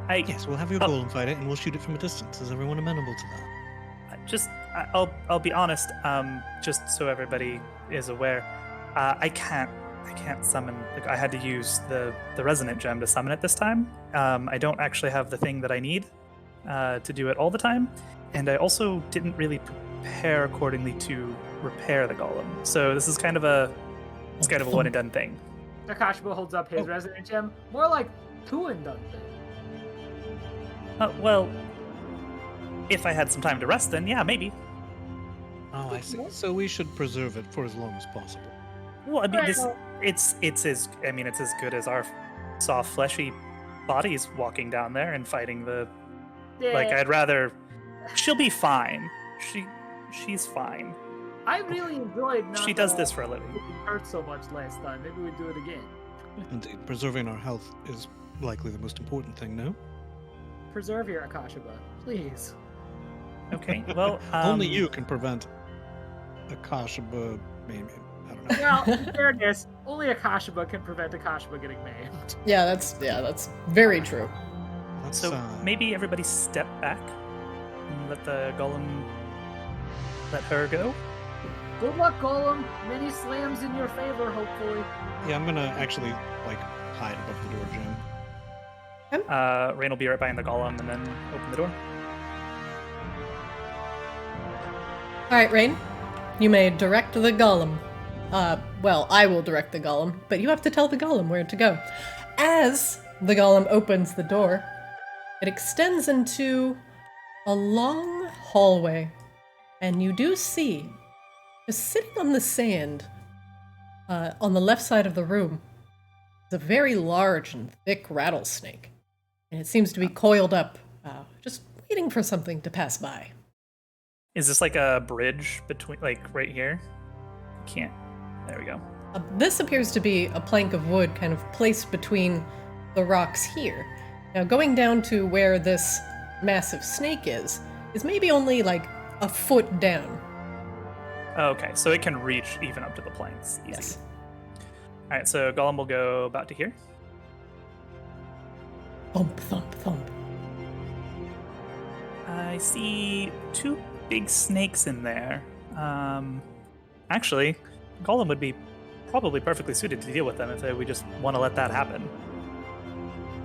Yes, we'll have your golem fight it, and we'll shoot it from a distance. Is everyone amenable to that? I'll be honest. Just so everybody is aware, I can't summon. Like, I had to use the resonant gem to summon it this time. I don't actually have the thing that I need to do it all the time, and I also didn't really prepare accordingly to repair the golem. So this is kind of a one and done thing. Akashiba holds up his resonant gem, more like two and done thing. Well, if I had some time to rest, then yeah, maybe. Oh, I see. So we should preserve it for as long as possible. Well, I mean, it's as good as our soft, fleshy bodies walking down there and fighting the. Yeah. Like, I'd rather. She'll be fine. She's fine. I really enjoyed. She does this for a living. It hurt so much last time. Maybe we do it again. Indeed, preserving our health is likely the most important thing, no? Preserve your Akashiba, please. Okay, well, only you can prevent Akashiba maiming. I don't know. Well, in fairness, only Akashiba can prevent Akashiba getting maimed. Yeah, that's very true. So maybe everybody step back and let the golem let her go. Good luck, Golem. Many slams in your favor, hopefully. Yeah, I'm gonna actually hide above the door, Jim. Rain will be right behind the golem and then open the door. All right, Rain, you may direct the golem. Well, I will direct the golem, but you have to tell the golem where to go. As the golem opens the door, it extends into a long hallway, and you do see, just sitting on the sand, on the left side of the room, is a very large and thick rattlesnake, and it seems to be coiled up, just waiting for something to pass by. Is this like a bridge between, right here? Can't. There we go. This appears to be a plank of wood kind of placed between the rocks here. Now, going down to where this massive snake is maybe only a foot down. Okay, so it can reach even up to the planks. Easy. Yes. All right, so golem will go about to here. Thump, thump, thump. I see two big snakes in there. Actually, golem would be probably perfectly suited to deal with them if we just want to let that happen.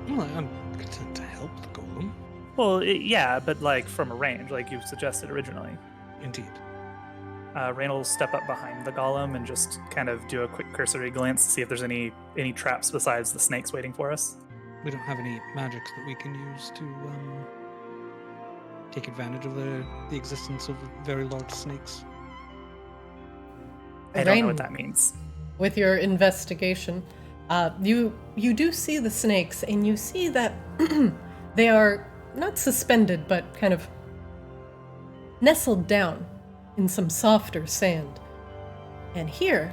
Well, I'm content to help the golem. Well, yeah, but from a range, like you suggested originally. Indeed. Rain will step up behind the golem and just kind of do a quick cursory glance to see if there's any traps besides the snakes waiting for us. We don't have any magics that we can use to take advantage of the existence of very large snakes. I don't know what that means. With your investigation, you do see the snakes, and you see that they are not suspended, but kind of nestled down in some softer sand. And here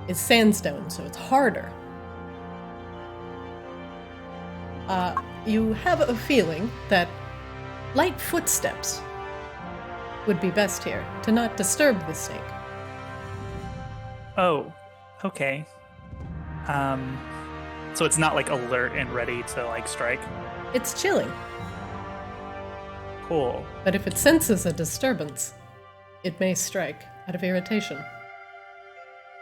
is sandstone, so it's harder. You have a feeling that light footsteps would be best here to not disturb the snake. Oh, okay. So it's not alert and ready to strike? It's chilling, Cool. but if it senses a disturbance, it may strike out of irritation.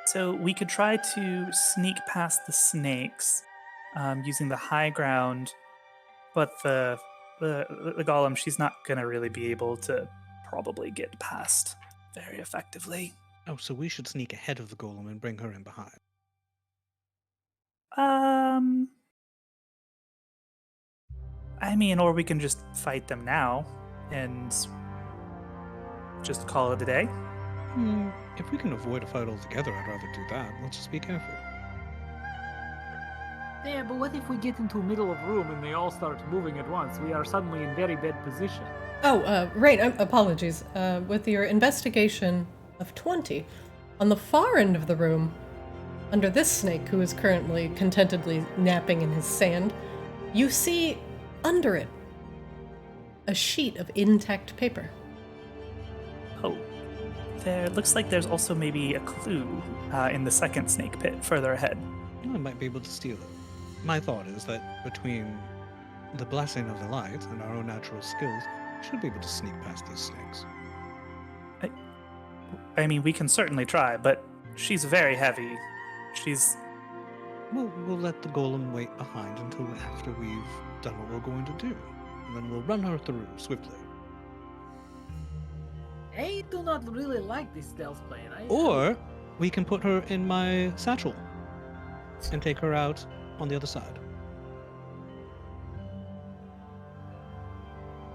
So we could try to sneak past the snakes using the high ground, but the golem, she's not gonna really be able to probably get past very effectively. Oh, so we should sneak ahead of the golem and bring her in behind. I mean, or we can just fight them now and just call it a day. If we can avoid a fight altogether, I'd rather do that. Let's just be careful. Yeah, but what if we get into the middle of a room and they all start moving at once? We are suddenly in very bad position. Oh, Rain, apologies. With your investigation of 20, on the far end of the room, under this snake who is currently contentedly napping in his sand, you see under it a sheet of intact paper. Oh, there looks like there's also maybe a clue in the second snake pit further ahead. I might be able to steal it. My thought is that between the blessing of the light and our own natural skills, we should be able to sneak past these snakes. I mean, we can certainly try, but she's very heavy. She's... We'll let the golem wait behind until after we've done what we're going to do, and then we'll run her through swiftly. I do not really like this stealth plan. Or we can put her in my satchel and take her out on the other side.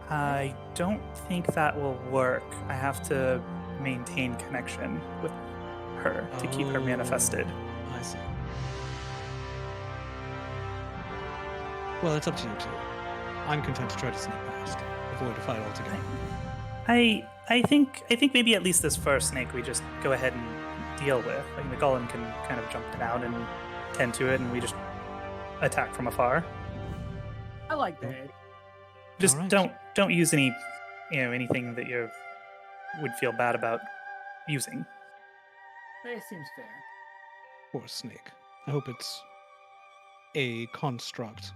I don't think that will work. I have to maintain connection with her to keep her manifested. I see. Well, it's up to you two. I'm content to try to sneak past, avoid a fight altogether. I think maybe at least this first snake we just go ahead and deal with. Like the golem can kind of jump down and tend to it, and we just attack from afar. I like that. Just Alright. don't use any, anything that you would feel bad about using. That seems fair. Poor snake. I hope it's a construct.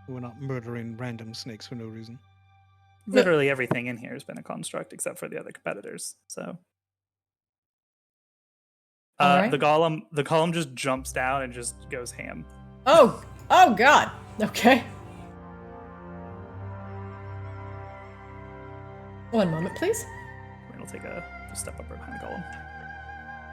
We're not murdering random snakes for no reason. Literally everything in here has been a construct except for the other competitors. So Alright. the golem just jumps down and just goes ham. Oh God. Okay. One moment, please. It'll take a step up behind the golem.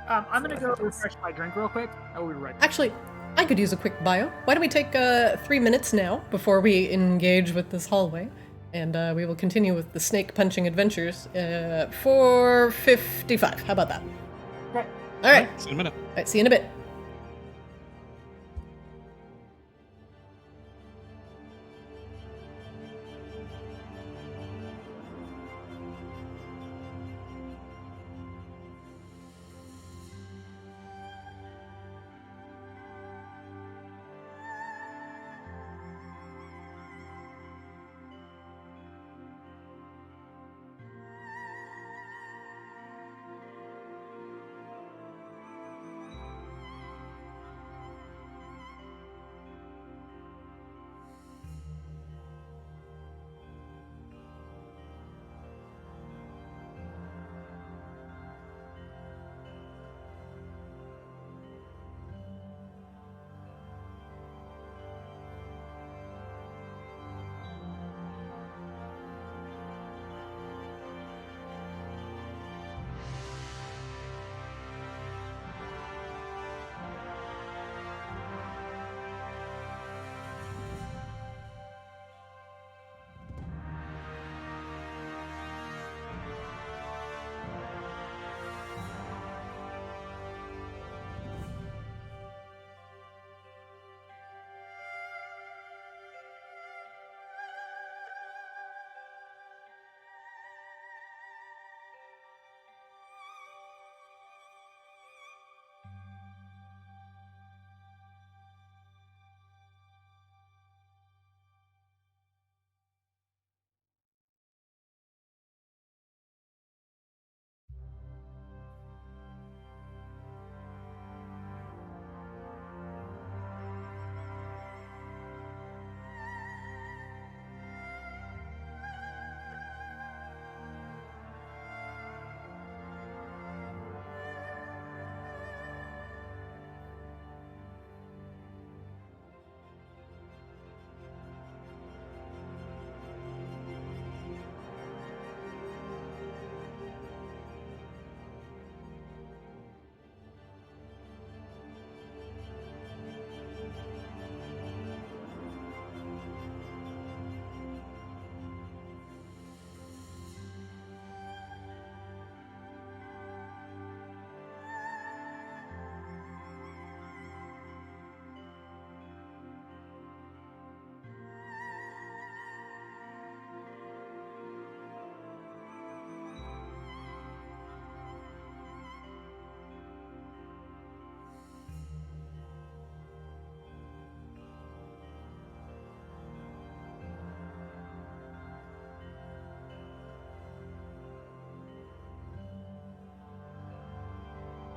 I'm gonna go refresh my drink real quick. I will be right back. Actually, I could use a quick bio. Why don't we take 3 minutes now before we engage with this hallway, and we will continue with the snake punching adventures. 4:55. How about that? Okay. All right. See you in a minute. All right. See you in a bit.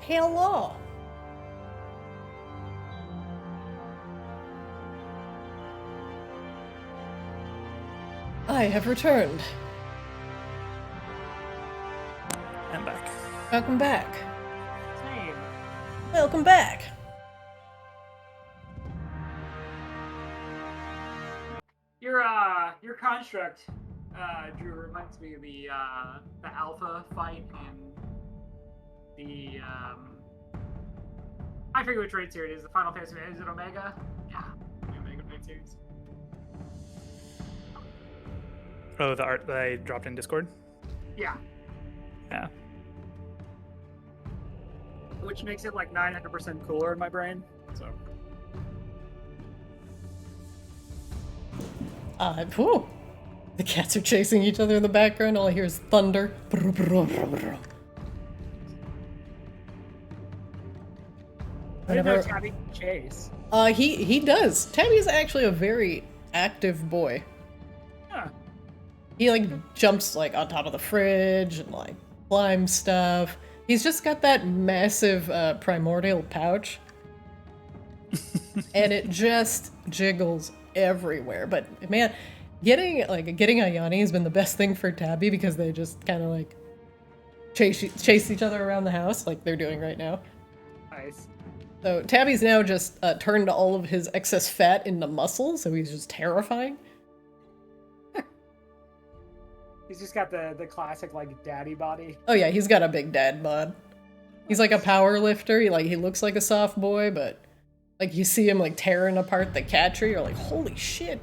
Hello. I have returned. I'm back. Welcome back. Same. Welcome back. Your construct, Drew, reminds me of the alpha fight in the I forget which raid series it is. The Final Fantasy. Is it Omega? Yeah, the Omega raid series. Oh, the art that I dropped in Discord? Yeah, Yeah. which makes it like 900% cooler in my brain. So. Whew. The cats are chasing each other in the background. All I hear is thunder. I didn't know Whenever- Tabby can chase. He does. Tabby's actually a very active boy. Huh. He like jumps like on top of the fridge and like climbs stuff. He's just got that massive primordial pouch. And it just jiggles everywhere. But man, getting Ayani has been the best thing for Tabby because they just kind of like chase each other around the house like they're doing right now. Nice. So Tabby's now just turned all of his excess fat into muscle, so he's just terrifying. He's just got the classic like daddy body. Oh yeah, he's got a big dad bod. He's like a power lifter. He looks like a soft boy, but like you see him like tearing apart the cat tree, you're like, holy shit.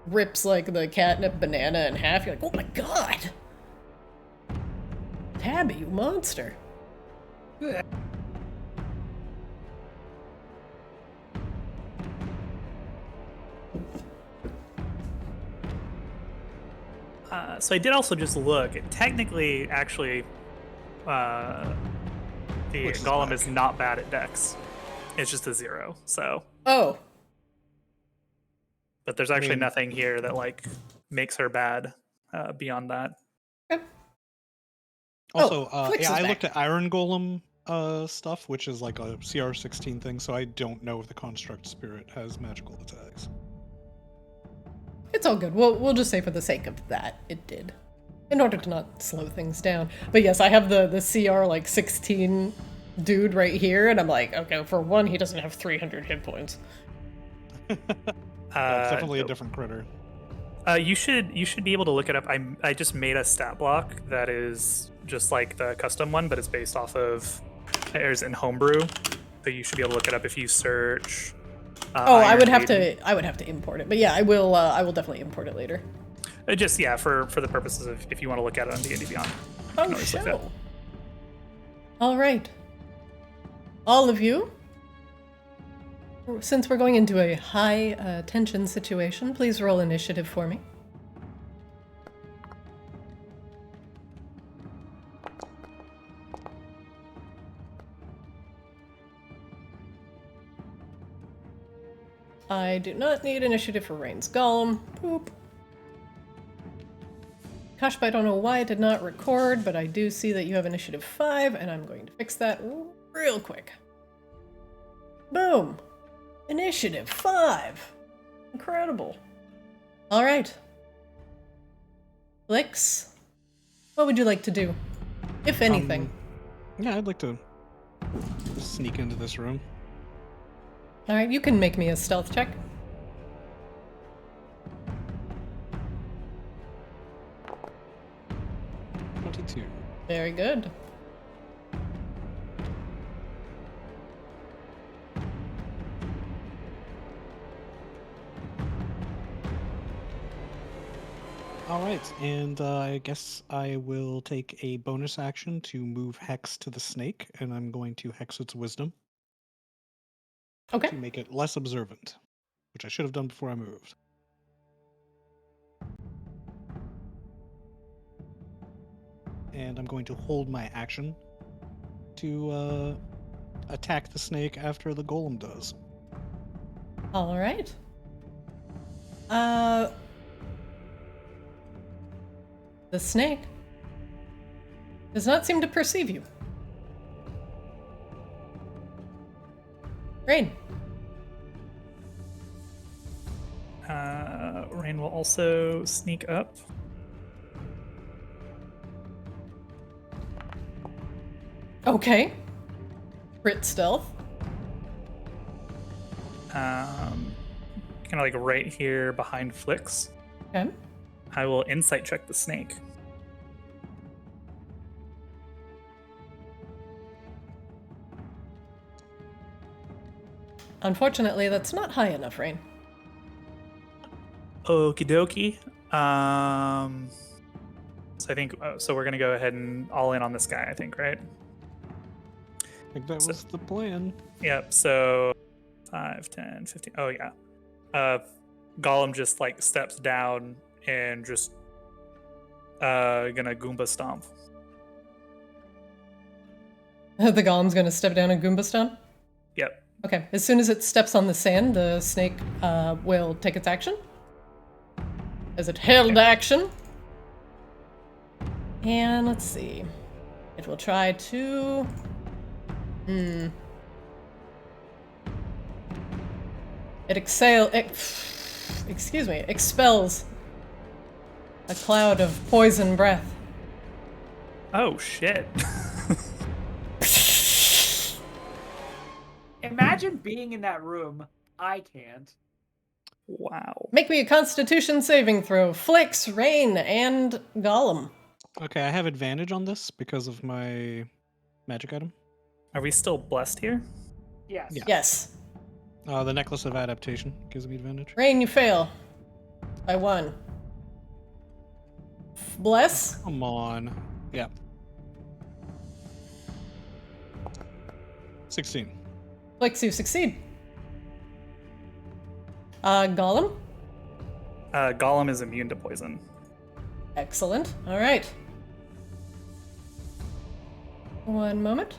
Rips like the catnip banana in half. You're like, oh my god. Tabby, you monster. So I did also just look. Technically, actually, the Which is golem back. is not bad at dex. It's just a 0. So, Oh, but there's actually mean- nothing here that like makes her bad beyond that. Also, Flix is I back. looked at Iron Golem stuff, which is like a CR16 thing, so I don't know if the Construct Spirit has magical attacks. it's all good. We'll just say for the sake of that, it did. In order to not slow things down. But yes, I have the CR like 16 dude right here, and I'm like, okay, for one, he doesn't have 300 hit points. Yeah, it's definitely a different critter. You should be able to look it up. I just made a stat block that is just like the custom one, but it's based off of it's in homebrew. So you should be able to look it up if you search. I Iron would have Maiden. to import it. But yeah, I will definitely import it later. Just for the purposes of if you want to look at it on D&D Beyond. Oh, always look that. show. All right. All of you, since we're going into a high tension situation, please roll initiative for me. I do not need initiative for Rain's Golem. Poop. Kashba, I don't know why it did not record, but I do see that you have initiative 5, and I'm going to fix that real quick. Boom! Initiative 5! Incredible. Alright. Flix, what would you like to do? If anything. Yeah, I'd like to sneak into this room. Alright, you can make me a stealth check. Very good. All right, and I guess I will take a bonus action to move Hex to the snake, and I'm going to Hex its wisdom Okay. to make it less observant, which I should have done before I moved. And I'm going to hold my action to attack the snake after the golem does. Alright. The snake does not seem to perceive you. Rain. Rain will also sneak up. Okay. Crit stealth. Kind of like right here behind Flix. Okay. I will insight check the snake. Unfortunately, that's not high enough, Rain. Okie dokie. So I think so. We're gonna go ahead and all in on this guy. I think, right? I think that was the plan. Yep. So 5, 10, 15. Oh yeah. Gollum just like steps down and just gonna Goomba stomp. The golem's gonna step down and Goomba stomp? Yep. Okay. As soon as it steps on the sand, the snake will take its action. As it held action. And let's see. It will try to... It expels a cloud of poison breath. Oh shit. Imagine being in that room. I can't. Wow. Make me a Constitution saving throw. Flix, Rain, and Gollum. Okay, I have advantage on this because of my magic item. Are we still blessed here? Yes. Yeah. Yes. The necklace of adaptation gives me advantage. Rain, you fail. By 1. Bless. Come on. Yeah. 16. Flix, you succeed. Gollum? Gollum is immune to poison. Excellent. All right. 1 moment.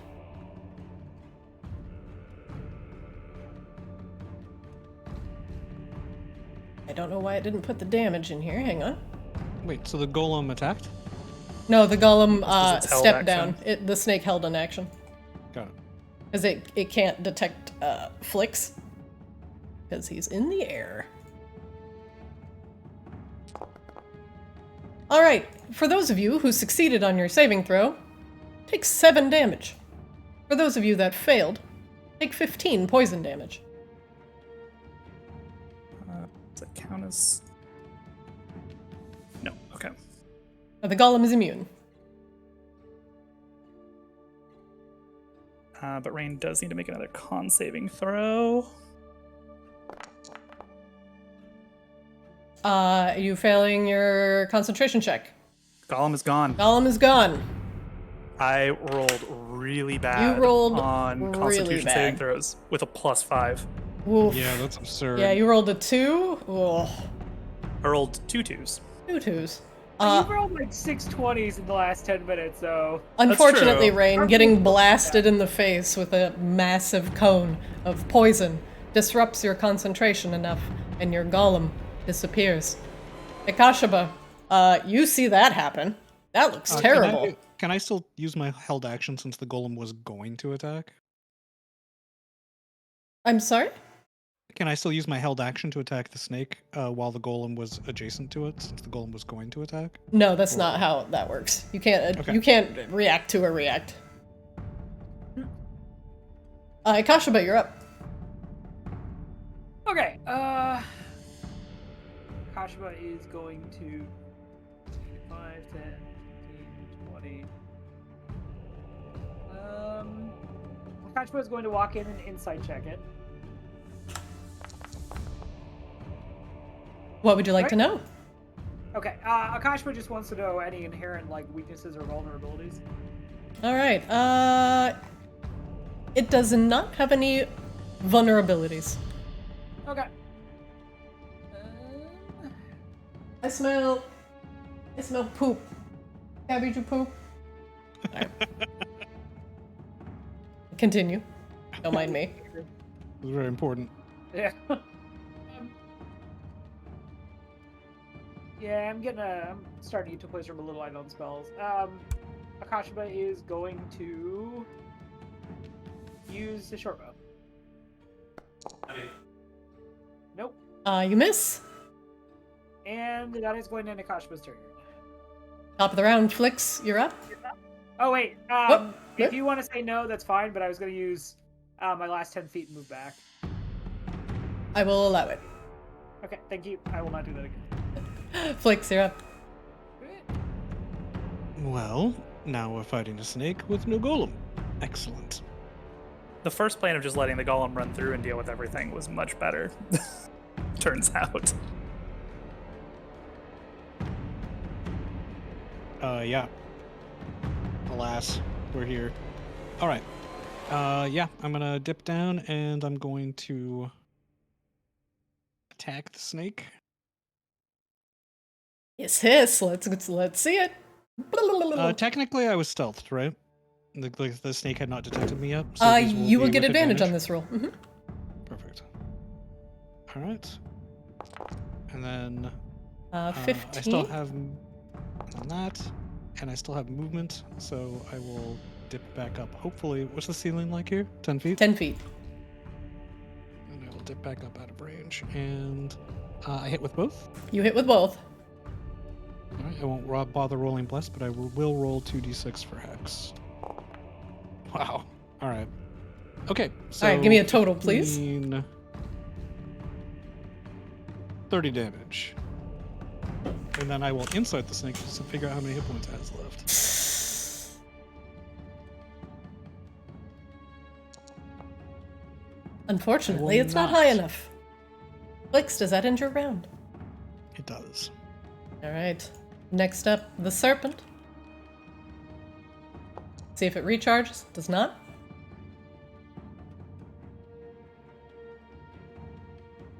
I don't know why it didn't put the damage in here. Hang on. Wait, so the golem attacked? No, the golem It's held stepped action. down. The snake held an action. Got it. Because it can't detect Flix. Because he's in the air. Alright, for those of you who succeeded on your saving throw, take 7 damage. For those of you that failed, take 15 poison damage. Does that count as... No, okay. The golem is immune. But Rain does need to make another con saving throw. You failing your concentration check. Gollum is gone. Golem is gone. I rolled really bad You rolled on really Constitution bad. saving throws with a +5. Oof. Yeah, that's absurd. Yeah, you rolled a 2. Oh, I rolled 2 2s. 2 2s. You've rolled like 6 20s in the last 10 minutes, so... Unfortunately, true. Rain, getting blasted in the face with a massive cone of poison disrupts your concentration enough, and your golem disappears. Akashaba, you see that happen. That looks terrible. Can I still use my held action since the golem was going to attack? I'm sorry? Can I still use my held action to attack the snake while the golem was adjacent to it, since the golem was going to attack? No, that's not how that works. You can't. Okay. You can't react to a react. Akashaba, you're up. Okay, Kashima is going to 5, 10, 15, 20. Kashima is going to walk in and insight check it. What would you like to know? Okay, Akashima just wants to know any inherent like weaknesses or vulnerabilities. All right. It does not have any vulnerabilities. Okay. I smell poop. Cabbage or poop? Alright. Continue. Don't mind me. It was very important. Yeah. Yeah, I'm starting to get to a place where I'm a little light on spells. Akashima is going to use the short bow. Nope. You miss. And that is going to end Akashma's turn. Top of the round, Flicks, you're up. Oh, wait. What? If you want to say no, that's fine, but I was going to use my last 10 feet and move back. I will allow it. Okay, thank you. I will not do that again. Flicks, you're up. Well, now we're fighting a snake with no golem. Excellent. The first plan of just letting the golem run through and deal with everything was much better. Turns out. Yeah. Alas, we're here. All right. Yeah, I'm gonna dip down and I'm going to attack the snake. Hiss, hiss. Let's see it. Technically, I was stealthed, right? The snake had not detected me yet. So You will be get with advantage on this roll. Perfect. All right. And then 15. I still have on that, and I still have movement, so I will dip back up. Hopefully, what's the ceiling like here? 10 feet? 10 feet. And I will dip back up out of range, and I hit with both. You hit with both. All right, I won't bother rolling bless, but I will roll 2d6 for hex. Wow. All right. Okay. So All right, give me a total, please. 30 damage. And then I will inside the snake just to figure out how many hit points it has left. Unfortunately, it's not high enough. Flicks, does that end your round? It does. All right. Next up, the serpent. See if it recharges. Does not.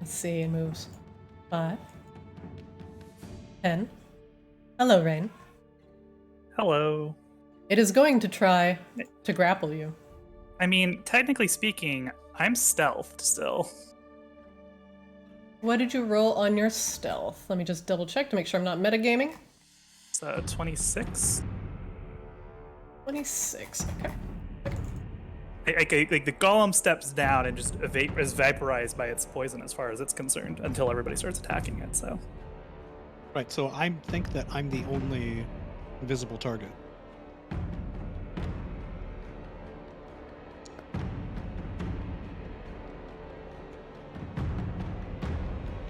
Let's see, it moves 5, 10. Hello, Rain. Hello. It is going to try to grapple you. I mean, technically speaking, I'm stealthed still. What did you roll on your stealth? Let me just double check to make sure I'm not metagaming. It's 26. 26, okay. Like the golem steps down and just is vaporized by its poison as far as it's concerned until everybody starts attacking it, so. Right, so I think that I'm the only visible target.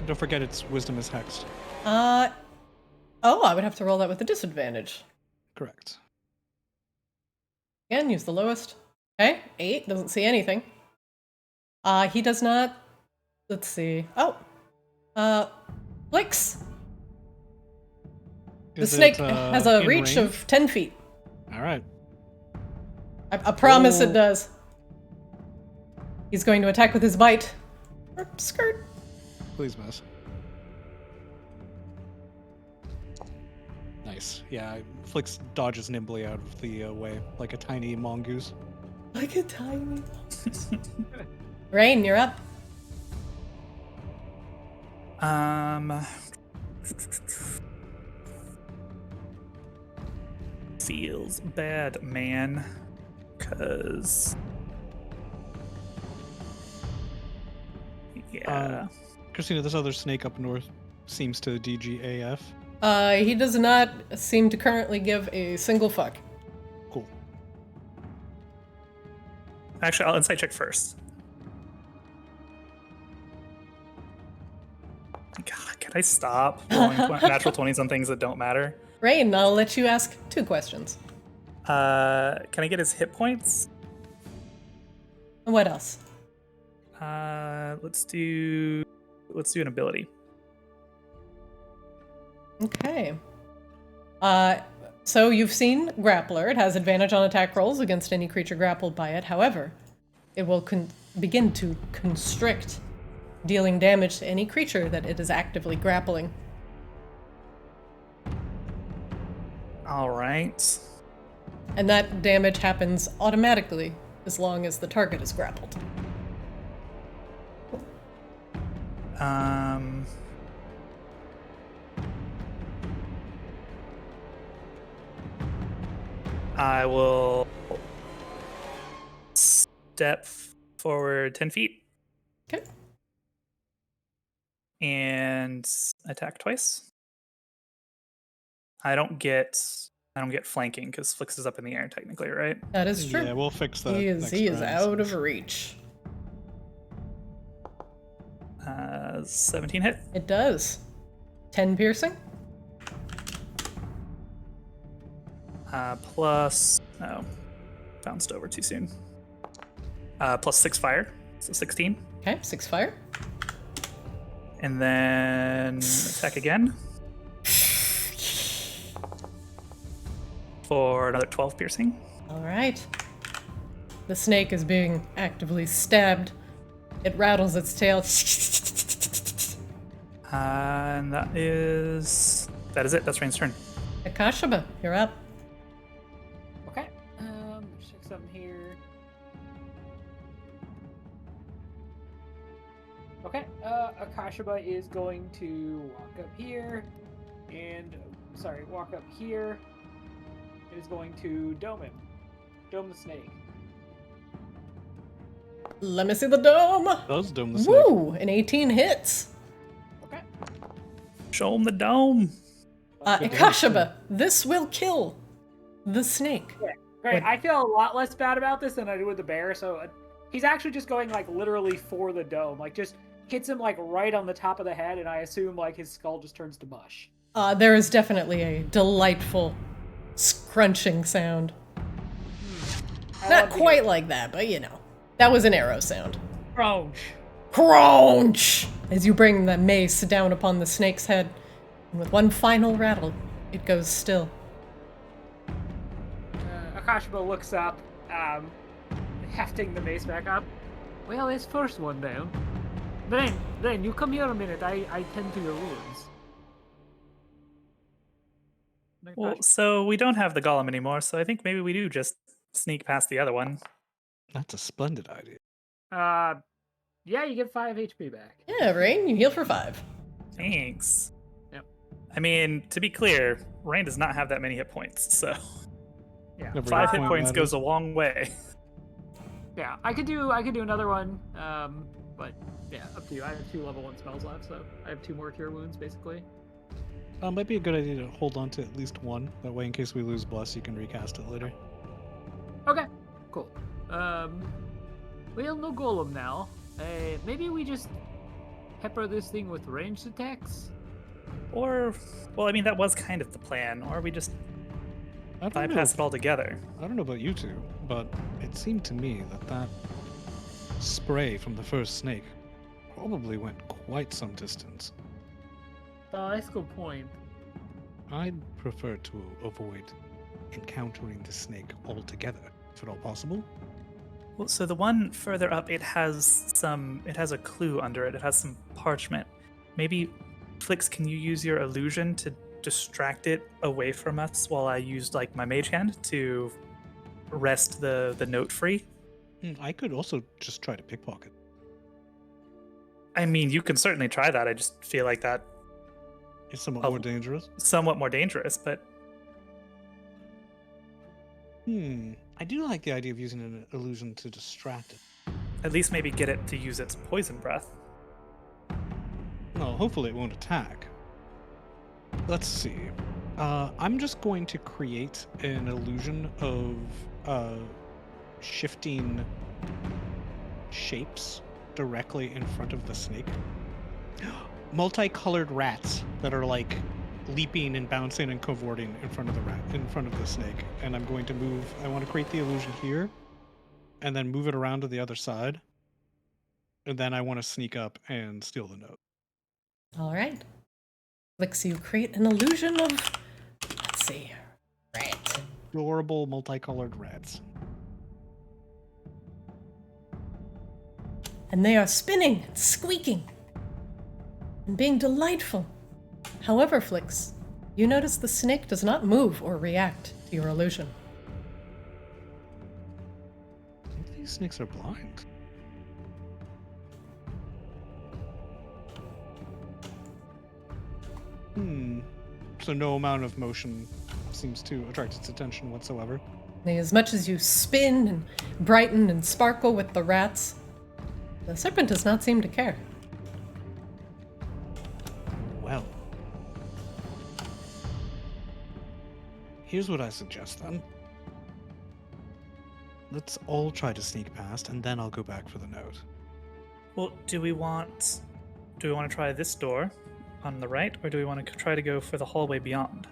Don't forget its wisdom is hexed. Oh, I would have to roll that with a disadvantage. Correct. Again, use the lowest. Okay, 8, doesn't see anything. He does not, let's see. Oh, Flicks. The snake has a reach of 10 feet. All right. I promise it does. He's going to attack with his bite. Skirt. Please miss. Nice. Yeah, Flicks dodges nimbly out of the way, like a tiny mongoose. Like a tiny... Rain, you're up. Feels bad, man. 'Cause... Yeah. Christina, this other snake up north seems to DGAF. He does not seem to currently give a single fuck. Cool. Actually, I'll insight check first. God, can I stop rolling natural 20s on things that don't matter? Rain, I'll let you ask 2 questions. Can I get his hit points? And what else? Let's do an ability. Okay. So you've seen Grappler. It has advantage on attack rolls against any creature grappled by it. However, it will begin to constrict, dealing damage to any creature that it is actively grappling. All right. And that damage happens automatically as long as the target is grappled. I will step forward 10 feet. Okay. and attack twice. I don't get flanking because Flix is up in the air technically, right? That is true. Yeah, we'll fix that. He is next he is round. out of reach. 17 hit. It does. 10 piercing. Plus bounced over too soon. Plus 6 fire, so 16. Okay, 6 fire. And then attack again for another 12 piercing. All right. The snake is being actively stabbed. It rattles its tail. And that is it. That's Rain's turn. Akashaba, you're up. Okay. Let's check something here. Okay. Akashaba is going to walk up here, and walk up here. It is going to dome him. Dome the snake. Let me see the dome. Does dome the snake. Woo! An 18 hits. Okay. Show him the dome. Akashaba, this will kill the snake. Yeah. Great. I feel a lot less bad about this than I do with the bear. So he's actually just going like literally for the dome. Like just hits him like right on the top of the head, and I assume like his skull just turns to mush. There is definitely a delightful scrunching sound. Not quite like that, but you know. That was an arrow sound. Crunch. Crunch! As you bring the mace down upon the snake's head, and with one final rattle, it goes still. Akashaba looks up, hefting the mace back up. Well, it's first one down. Then you come here a minute. I tend to your wounds. Well, so we don't have the golem anymore, so I think maybe we do just sneak past the other one. That's a splendid idea. Yeah, you get 5 HP back. Yeah, Rain, you heal for 5. Thanks. Yep. I mean, to be clear, Rain does not have that many hit points, so Yeah. Every 5 hit point points matters. goes a long way. Yeah, I could do another one. But yeah, up to you. I have 2 level 1 spells left, so I have 2 more cure wounds basically. Might be a good idea to hold on to at least one. That way, in case we lose Bless, you can recast it later. Okay, cool. Well, no golem now. Maybe we just pepper this thing with ranged attacks? Or, well, I mean, that was kind of the plan. Or we just I don't know. bypass it altogether. I don't know about you two, but it seemed to me that spray from the first snake probably went quite some distance. Oh, that's a good point. I'd prefer to avoid encountering the snake altogether, if at all possible. Well, so the one further up, it has a clue under it. It has some parchment. Maybe, Flix, can you use your illusion to distract it away from us while I used like my mage hand to wrest the note free? I could also just try to pickpocket. I mean, you can certainly try that. I just feel like that It's somewhat Oh. more dangerous. somewhat more dangerous, but I do like the idea of using an illusion to distract it. at least maybe get it to use its poison breath. Well, hopefully it won't attack. Let's see. I'm just going to create an illusion of shifting shapes directly in front of the snake. Multicolored rats that are like leaping and bouncing and cavorting in front of the snake. And I'm going to I want to create the illusion here and then move it around to the other side. And then I want to sneak up and steal the note. All right. Flix, you create an illusion of, let's see, rat. Adorable multicolored rats. And they are spinning and squeaking and being delightful. However, Flix, you notice the snake does not move or react to your illusion. I think these snakes are blind. So no amount of motion seems to attract its attention whatsoever. As much as you spin and brighten and sparkle with the rats, the serpent does not seem to care. Well. Here's what I suggest then. Let's all try to sneak past, and then I'll go back for the note. Well, do we want to try this door on the right, or do we want to try to go for the hallway beyond?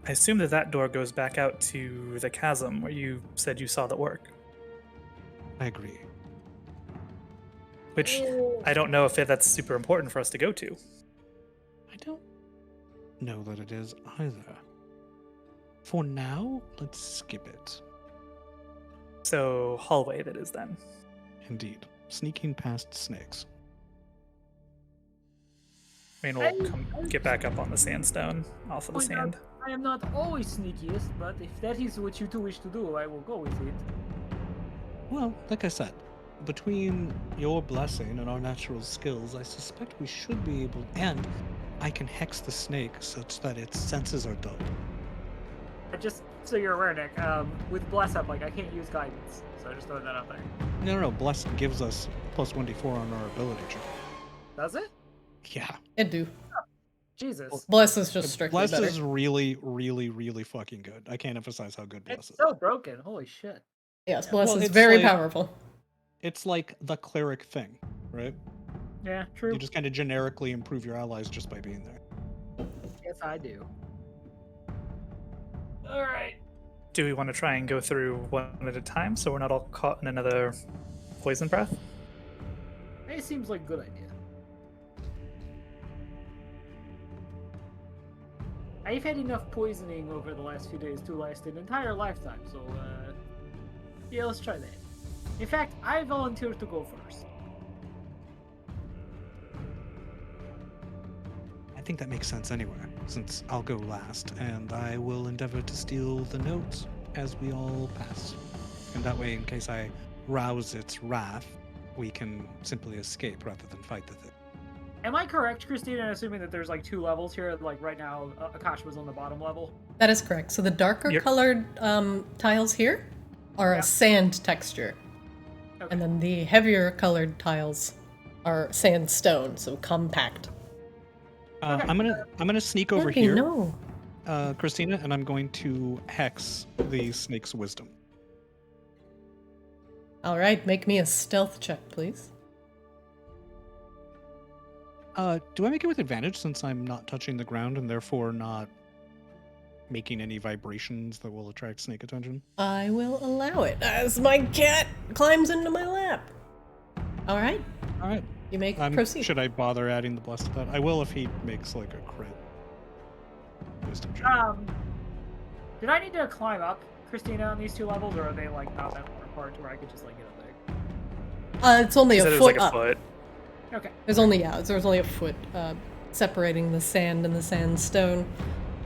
I assume that door goes back out to the chasm where you said you saw the orc. I agree. Which I don't know if that's super important for us to go to. I don't know that it is either. For now, let's skip it. So, hallway that is then. Indeed. Sneaking past snakes. I mean, we'll get back up on the sandstone off of the sand. I am not always sneakiest, but if that is what you two wish to do, I will go with it. Well, like I said, between your blessing and our natural skills, I suspect we should be able... And I can hex the snake such that its senses are dulled. Just so you're aware, Nick, with Bless Up, like, I can't use guidance, so I just throw that out there. No. Bless gives us plus 1d4 on our ability check. Does it? Yeah. It do. Jesus. Bless is just strictly Bless better. is really, really, really fucking good. I can't emphasize how good Bless It's is. so broken. Holy shit. Yes, Bless Well, is it's very like- powerful. It's like the cleric thing, right? Yeah, true. You just kind of generically improve your allies just by being there. Yes, I do. Alright. Do we want to try and go through one at a time so we're not all caught in another poison breath? It seems like a good idea. I've had enough poisoning over the last few days to last an entire lifetime, so, yeah, let's try that. In fact, I volunteer to go first. I think that makes sense anyway, since I'll go last, and I will endeavor to steal the notes as we all pass. And that way, in case I rouse its wrath, we can simply escape rather than fight the thing. Am I correct, Christina, in assuming that there's like 2 levels here? Like right now, Akash was on the bottom level. That is correct. So the darker Yep. colored tiles here are Yeah. a sand texture. Okay. And then the heavier colored tiles are sandstone, so compact. Okay. I'm gonna sneak over Okay, here, no. Christina, and I'm going to hex the snake's wisdom. All right, make me a stealth check, please. Do I make it with advantage since I'm not touching the ground and therefore not making any vibrations that will attract snake attention? I will allow it as my cat climbs into my lap. All right, All right. you may proceed. Should I bother adding the bless to that? I will if he makes like a crit wisdom check. Did I need to climb up, Christina, on these 2 levels, or are they like not that far apart to where I could just like get up there? It's only You a said it foot was like a up. foot. Okay. There's only a foot separating the sand and the sandstone.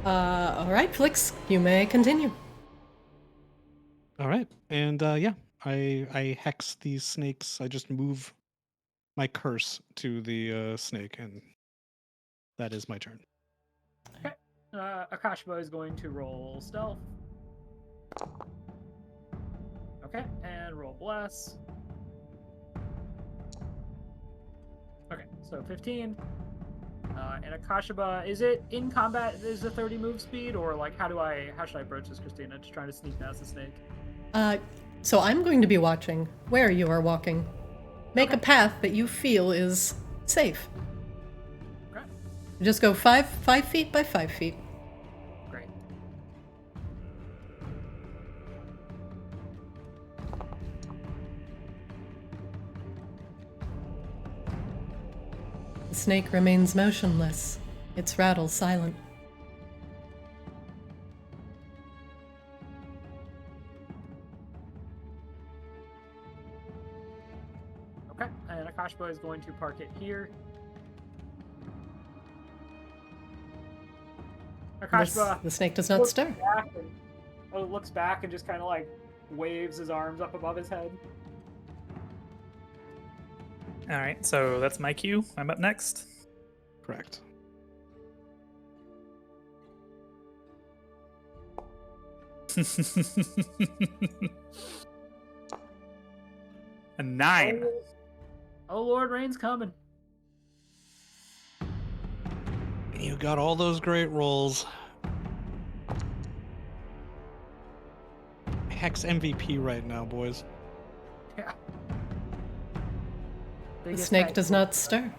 All right, Flix, you may continue. All right, and yeah, I hex these snakes. I just move my curse to the snake, and that is my turn. Akashba is going to roll stealth. Okay, and roll bless. Okay, so 15. And Akashba, is it in combat? Is the 30 move speed, or like how should I approach this, Christina? Just trying to sneak past the snake. So I'm going to be watching where you are walking. Make a path that you feel is safe. Okay, Just go 5 feet by 5 feet. great. The snake remains motionless, its rattle silent. Okay, and Akashba is going to park it here. Akashba The snake does not looks stir. back and, looks back and just kind of like waves his arms up above his head. All right, so that's my cue. I'm up next. Correct. A 9. Oh, Lord Rain's coming. You got all those great rolls. Hex MVP right now, boys. Yeah. The snake does not stir.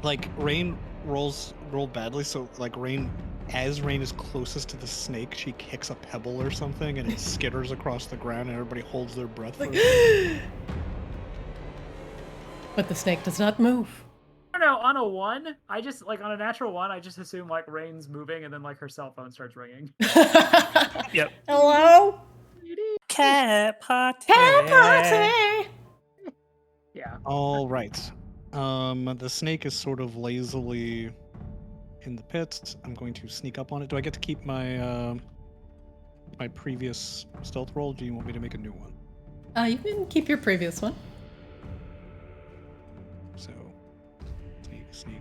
Like, Rain rolled badly, so like as Rain is closest to the snake, she kicks a pebble or something and it skitters across the ground and everybody holds their breath for it. But the snake does not move. I don't know, on a 1, I just, like, on a natural 1, I just assume, like, Rain's moving and then, like, her cell phone starts ringing. Yep. Hello? Cat party. Cat party! Yeah. All right. The snake is sort of lazily in the pit. I'm going to sneak up on it. Do I get to keep my my previous stealth roll? Or do you want me to make a new one? You can keep your previous one. So, sneak.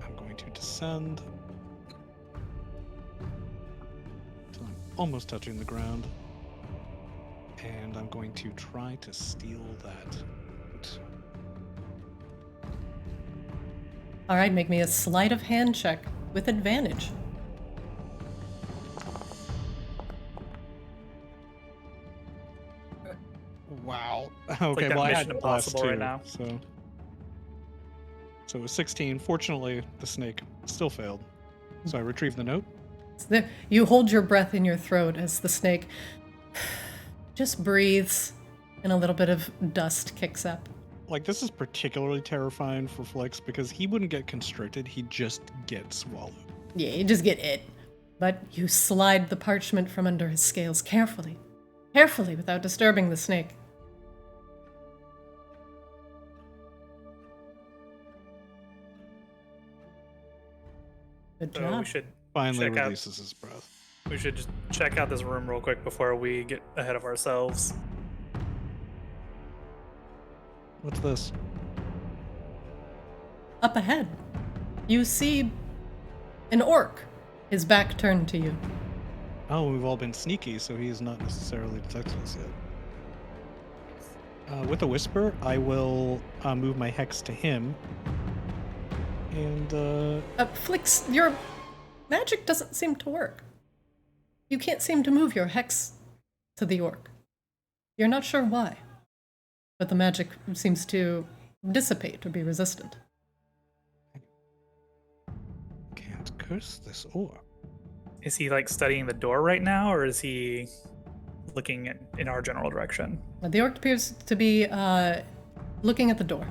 I'm going to descend until I'm almost touching the ground. And I'm going to try to steal that. All right, make me a sleight of hand check with advantage. Wow. It's Okay, like that well, I Mission had Impossible +2, right now. So it was 16. Fortunately, the snake still failed. So I retrieved the note. You hold your breath in your throat as the snake just breathes and a little bit of dust kicks up. Like, this is particularly terrifying for Flex because he wouldn't get constricted, he'd just get swallowed. Yeah, you just get it. But you slide the parchment from under his scales carefully. Carefully, without disturbing the snake. Good So job. we should Finally check out. releases his breath. We should just check out this room real quick before we get ahead of ourselves. What's this? Up ahead, you see an orc, his back turned to you. Oh, we've all been sneaky, so he has not necessarily detected us yet. With a whisper, I will move my hex to him. And, Flix, your magic doesn't seem to work. You can't seem to move your hex to the orc. You're not sure why, but the magic seems to dissipate or be resistant. can't curse this orc. Is he like studying the door right now, or is he looking in our general direction? The orc appears to be looking at the door.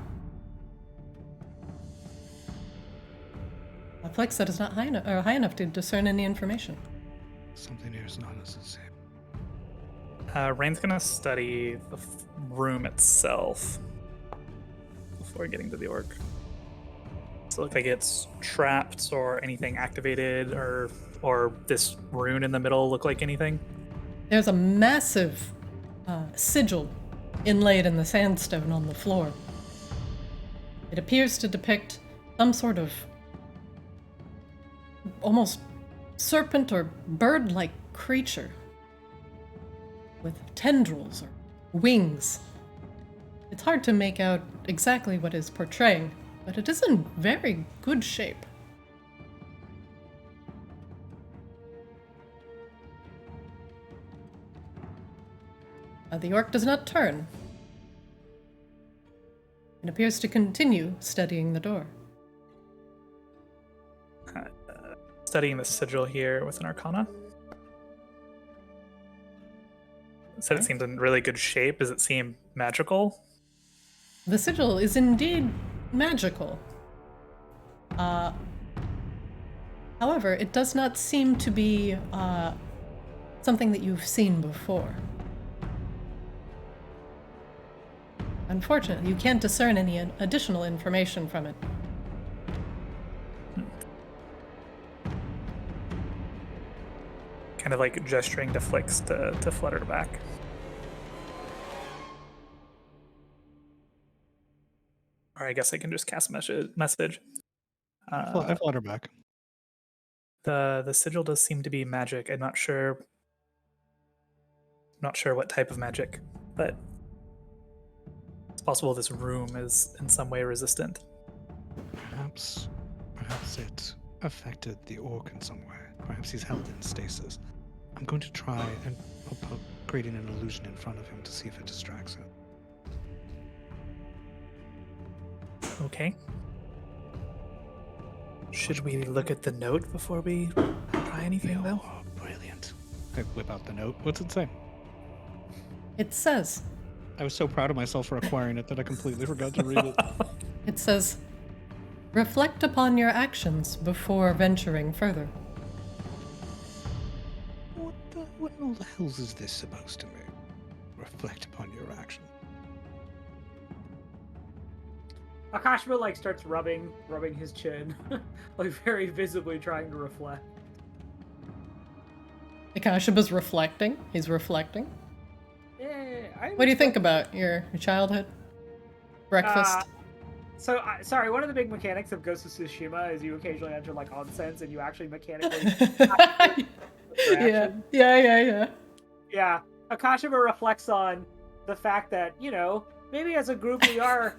Flix, that is not high enough to discern any information. Something here is not as it seems. Rain's gonna study the room itself before getting to the orc. Does it look like it's trapped or anything activated, or this rune in the middle look like anything? There's a massive sigil inlaid in the sandstone on the floor. It appears to depict some sort of almost serpent or bird-like creature with tendrils or wings. It's hard to make out exactly what it's portraying, but it is in very good shape. The orc does not turn. It appears to continue studying the door. Studying the sigil here with an arcana. It said it seemed in really good shape. Does it seem magical? The sigil is indeed magical. However, it does not seem to be something that you've seen before. Unfortunately, you can't discern any additional information from it. Kind of like gesturing to Flix to flutter back. Or I guess I can just cast message. I flutter back. The sigil does seem to be magic. I'm not sure what type of magic, but it's possible this room is in some way resistant. Perhaps it affected the orc in some way. Perhaps he's held in stasis. I'm going to try and creating an illusion in front of him to see if it distracts him. Okay. Should we look at the note before we try anything, though? Oh, brilliant. I whip out the note. What's it say? It says, I was so proud of myself for acquiring it that I completely forgot to read it. it says, reflect upon your actions before venturing further. What in all the hells is this supposed to mean? Reflect upon your action. Akashima like starts rubbing his chin, like very visibly trying to reflect. Akashiba's reflecting. He's reflecting. What do you think about your childhood? Breakfast? Sorry, one of the big mechanics of Ghost of Tsushima is you occasionally enter like onsens and you actually mechanically. Yeah. Yeah. Akashima reflects on the fact that, you know, maybe as a group we are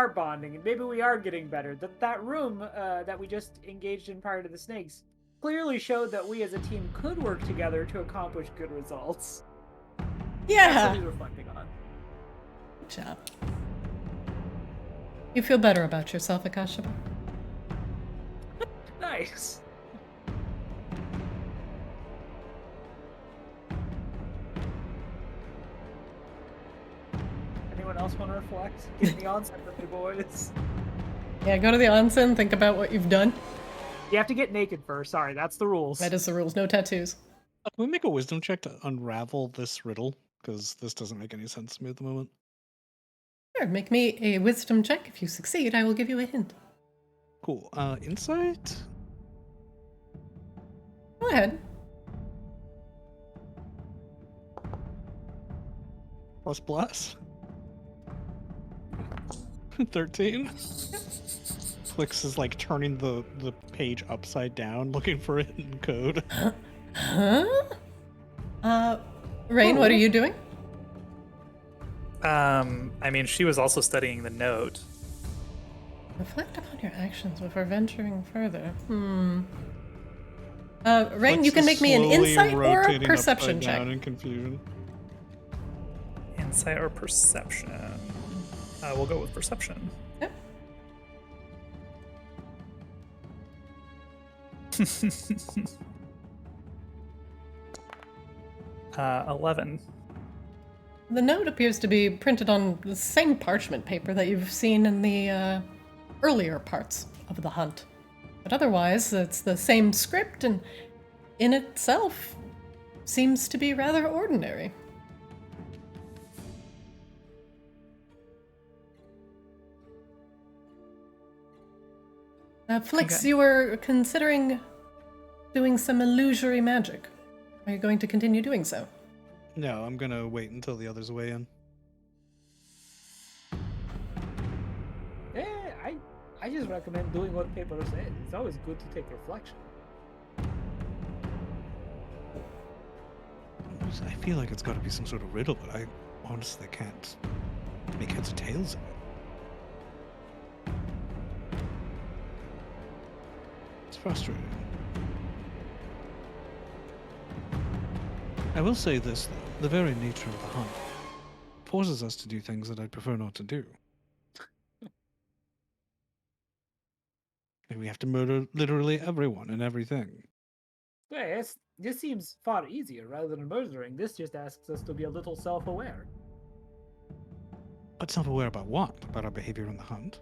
bonding and maybe we are getting better. That room that we just engaged in prior to the snakes clearly showed that we as a team could work together to accomplish good results. Yeah. That's what he's reflecting on. Good job. You feel better about yourself, Akashiba? Nice. Anyone else want to reflect? Get in the onsen with me, boys. Yeah, go to the onsen, think about what you've done. You have to get naked first. Sorry, that's the rules. That is the rules. No tattoos. Can we make a wisdom check to unravel this riddle? Because this doesn't make any sense to me at the moment. Sure, make me a wisdom check. If you succeed, I will give you a hint. Cool. Insight? Go ahead. Plus. 13? Clicks is like turning the page upside down, looking for it in code. Huh? Rain, what are you doing? I mean, she was also studying the note. Reflect upon your actions before venturing further. Rain, you Clicks can is make me an slowly insight or rotating perception upside check. down in confusion. Insight or perception? We'll go with perception. Yep. 11. The note appears to be printed on the same parchment paper that you've seen in the earlier parts of the hunt. But otherwise, it's the same script and in itself seems to be rather ordinary. Flix, Okay. you were considering doing some illusory magic. Are you going to continue doing so? No, I'm gonna wait until the others weigh in. I just recommend doing what paper says. It's always good to take reflection. I feel like it's got to be some sort of riddle, but I honestly can't make heads or tails of it. It's frustrating. I will say this, though. The very nature of the hunt forces us to do things that I'd prefer not to do. And we have to murder literally everyone and everything. Yeah, this seems far easier rather than murdering. This just asks us to be a little self-aware. But self-aware about what? About our behavior in the hunt?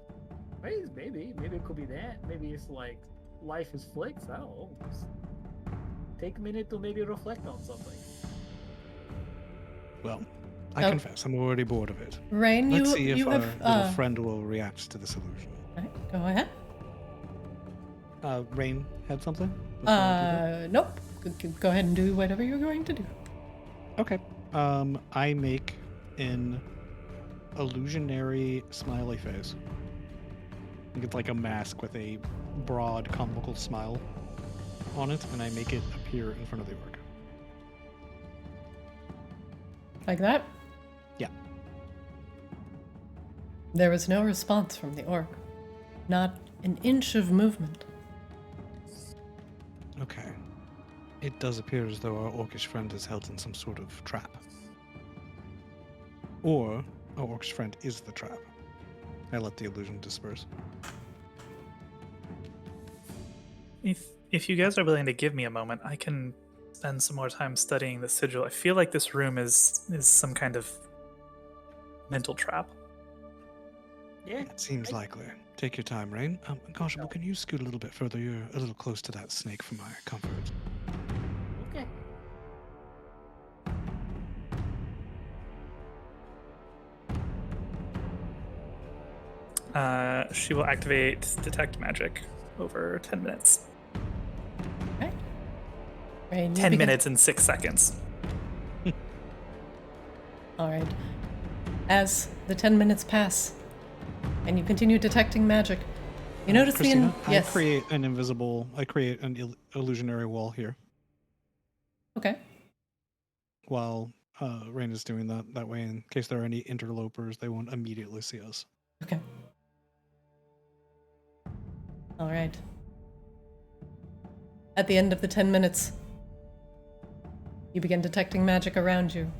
Maybe it could be that. Maybe it's like life is Flix. I don't know. Just take a minute to maybe reflect on something. Well, I confess, I'm already bored of it. Rain, Let's see if you our have little friend will react to this illusion. Right, go ahead. Rain had something? before I do that? Nope. Go ahead and do whatever you're going to do. Okay. I make an illusionary smiley face. I think it's like a mask with a broad, comical smile on it, and I make it appear in front of the orc. Like that? Yeah. There was no response from the orc. Not an inch of movement. Okay. It does appear as though our orcish friend is held in some sort of trap. Or our orcish friend is the trap. I let the illusion disperse. If you guys are willing to give me a moment, I can spend some more time studying the sigil. I feel like this room is some kind of mental trap. Yeah. It seems likely. Take your time, Rain. Goshable, can you scoot a little bit further? You're a little close to that snake for my comfort. Okay. She will activate Detect Magic over 10 minutes. Okay. Rain, you 10 begin- minutes and 6 seconds. All right. As the 10 minutes pass, and you continue detecting magic, you notice Christina, yes. I create an illusionary wall here Okay. while Rain is doing that way in case there are any interlopers, they won't immediately see us. Okay. All right. At the end of the 10 minutes, you begin detecting magic around you.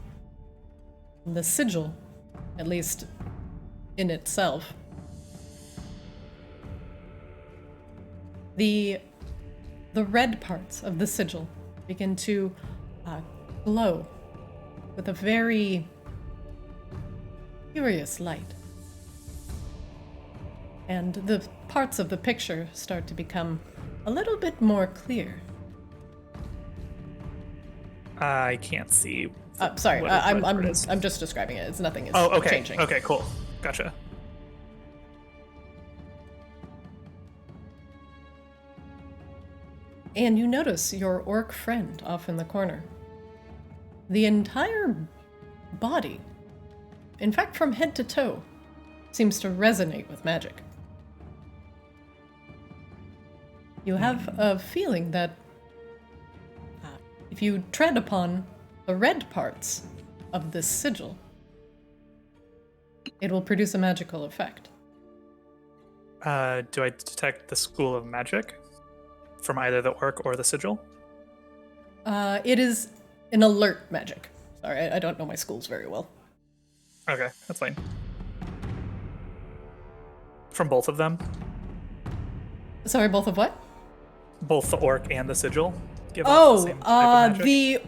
The sigil, at least in itself, the red parts of the sigil begin to glow with a very curious light. And the parts of the picture start to become a little bit more clear. I can't see. Sorry, what I'm it is. just describing it. It's nothing is Oh, okay. changing. Okay, cool. Gotcha. And you notice your orc friend off in the corner. The entire body, in fact from head to toe, seems to resonate with magic. You have a feeling that if you tread upon the red parts of this sigil, it will produce a magical effect. Do I detect the school of magic from either the orc or the sigil? It is an alert magic. Sorry, I don't know my schools very well. Okay, that's fine. From both of them? Sorry, both of what? Both the orc and the sigil? Give off the same type of magic? The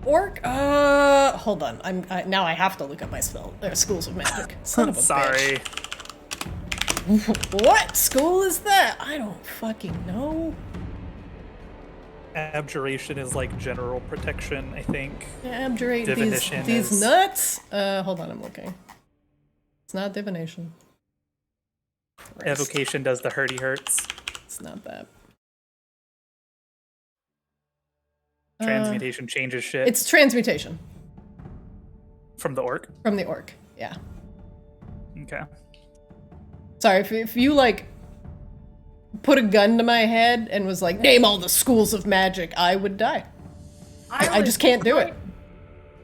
orc. Hold on. Now I have to look up my schools of magic. Son of a Sorry. bitch. What school is that? I don't fucking know. Abjuration is like general protection, I think. Abjurate Divination these is- nuts. Hold on, I'm looking. It's not divination. Christ. Evocation does the hurdy hurts. It's not that. Transmutation changes shit. It's transmutation From the orc? from the orc. Yeah. Okay. Sorry, if you like put a gun to my head and was like, name all the schools of magic, I would die. I just can't do it.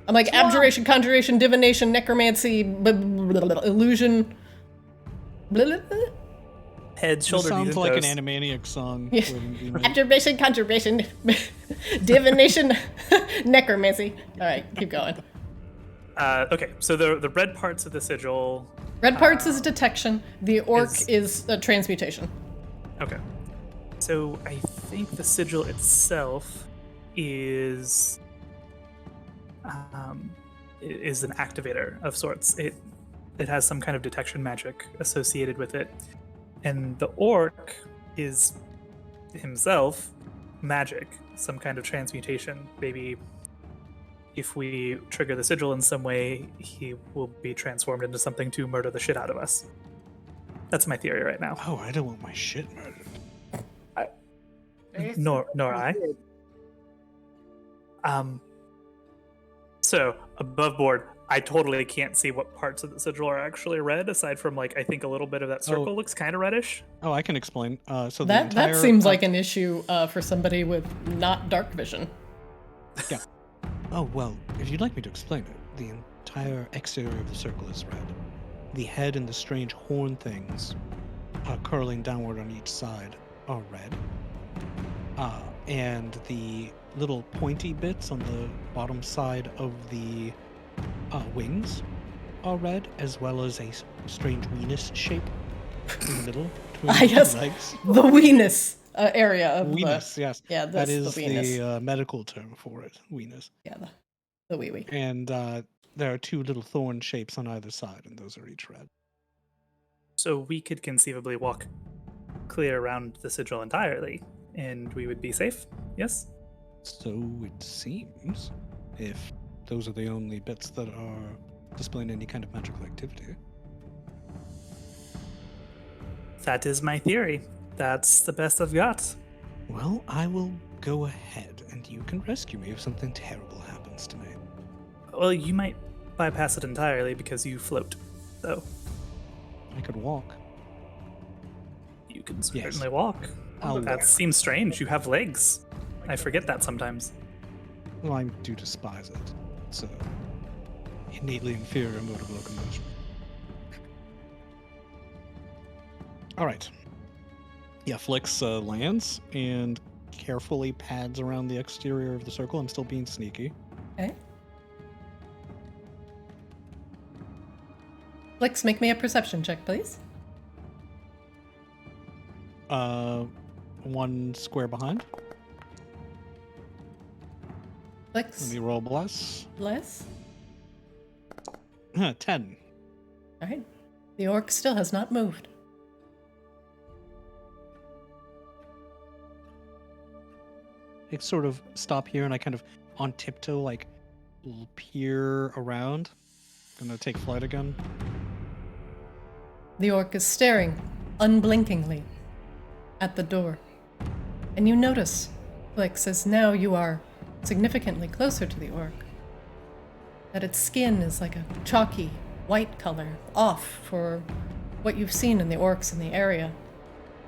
I'm like abjuration, conjuration, divination, necromancy, illusion. Head, It shoulder, knees, sounds and like an toes. Animaniac song. Yeah. waiting to be made. Abjuration, conjuration, divination, necromancy. All right, keep going. Okay, so the red parts of the sigil. Red parts is detection. The orc is- is a transmutation. Okay. So I think the sigil itself is an activator of sorts. It has some kind of detection magic associated with it, and the orc is himself magic, some kind of transmutation. Maybe if we trigger the sigil in some way, he will be transformed into something to murder the shit out of us. That's my theory right now. Oh, I don't want my shit murdered. Nor I. So above board, I totally can't see what parts of the sigil are actually red, aside from like I think a little bit of that circle looks kind of reddish. Oh, I can explain. So the That entire, seems like an issue for somebody with not dark vision. Yeah. Oh, well, if you'd like me to explain it, the entire exterior of the circle is red. The head and the strange horn things curling downward on each side are red. And the little pointy bits on the bottom side of the wings are red, as well as a strange weenus shape in the middle between yes. the legs. The weenus area of Weenus, yes. Yeah, That that's is the weenus. the medical term for it, weenus. Yeah, the wee wee. And there are two little thorn shapes on either side, and those are each red. So we could conceivably walk clear around the sigil entirely, and we would be safe, yes? So it seems, if those are the only bits that are displaying any kind of magical activity. That is my theory. That's the best I've got. Well, I will go ahead, and you can rescue me if something terrible happens to me. Well, you might bypass it entirely because you float, so I could walk. you can certainly walk. That seems strange. You have legs. I forget that sometimes. Well, I do despise it. It's an innately inferior mode of locomotion. All right. Yeah, Flix lands and carefully pads around the exterior of the circle. I'm still being sneaky. Okay. Flix, make me a perception check, please. One square behind. Flix. Let me roll bless. Bless. 10. All right. The orc still has not moved. I sort of stop here and I kind of on tiptoe like peer around. Gonna take flight again. The orc is staring unblinkingly at the door. And you notice, Flix, as now you are significantly closer to the orc, that its skin is like a chalky white color, off for what you've seen in the orcs in the area.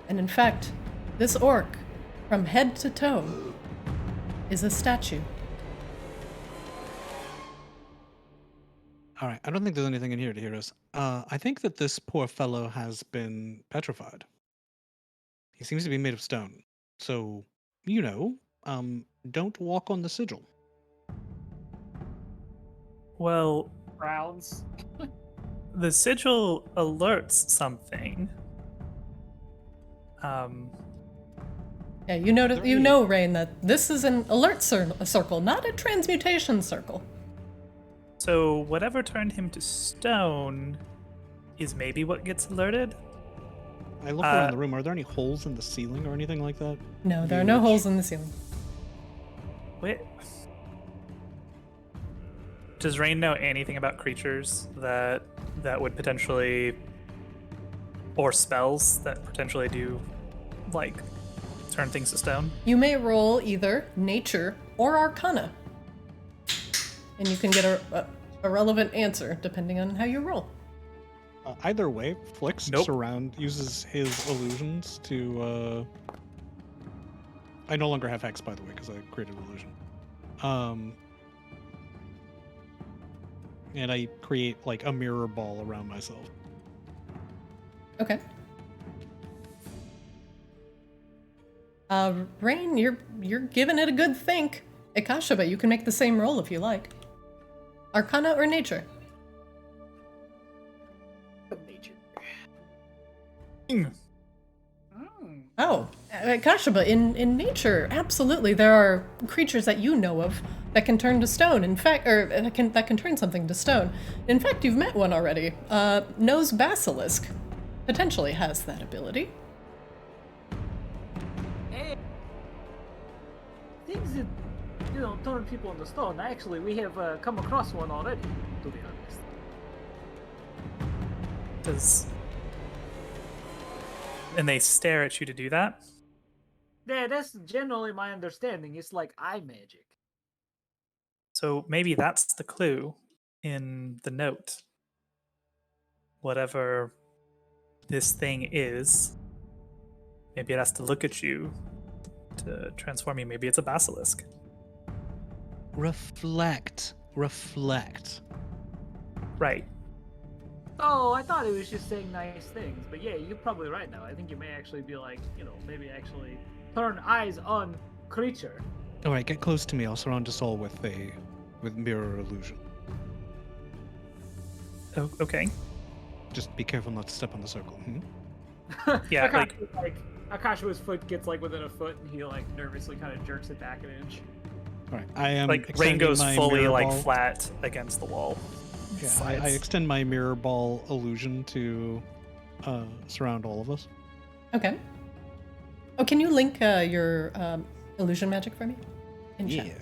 And in fact, this orc, from head to toe, is a statue. All right, I don't think there's anything in here to hear us. I think that this poor fellow has been petrified. He seems to be made of stone. So, don't walk on the sigil. Well, Browns. the sigil alerts something. Yeah, you know, Rain, that this is an alert circle, not a transmutation circle. So whatever turned him to stone is maybe what gets alerted? I look around the room. Are there any holes in the ceiling or anything like that? No, there are no holes in the ceiling. Wait. Does Rain know anything about creatures that would potentially, or spells that potentially do, like, turn things to stone? You may roll either nature or arcana. And you can get a relevant answer depending on how you roll. Either way, Flix Nope. uses his illusions to. I no longer have Hex, by the way, because I created illusion. And I create like a mirror ball around myself. Okay. Rain, you're giving it a good think. Ikashaba, you can make the same roll if you like. Arcana or nature? Nature. Mm. Oh, Ikashaba, in nature, absolutely, there are creatures that you know of that can turn to stone. In fact, or that can turn something to stone. In fact, you've met one already. Nose Basilisk potentially has that ability. Hey, things that turn people into stone. Actually, we have come across one already. To be honest. And they stare at you to do that? Yeah, that's generally my understanding. It's like eye magic. So maybe that's the clue in the note. Whatever this thing is, maybe it has to look at you to transform you. Maybe it's a basilisk. Reflect. Right. Oh, I thought it was just saying nice things. But yeah, you're probably right now. I think you may actually be like, maybe actually turn eyes on creature. All right, get close to me. I'll surround us all with mirror illusion. Oh, okay. Just be careful not to step on the circle. Yeah, Akashua's foot gets like within a foot, and he like nervously kind of jerks it back an inch. All right, I am like Rain extending goes my fully mirror like ball. flat against the wall. Yeah, I Slides. extend my mirror ball illusion to surround all of us. Okay. Oh, can you link your illusion magic for me? In chat? Yeah.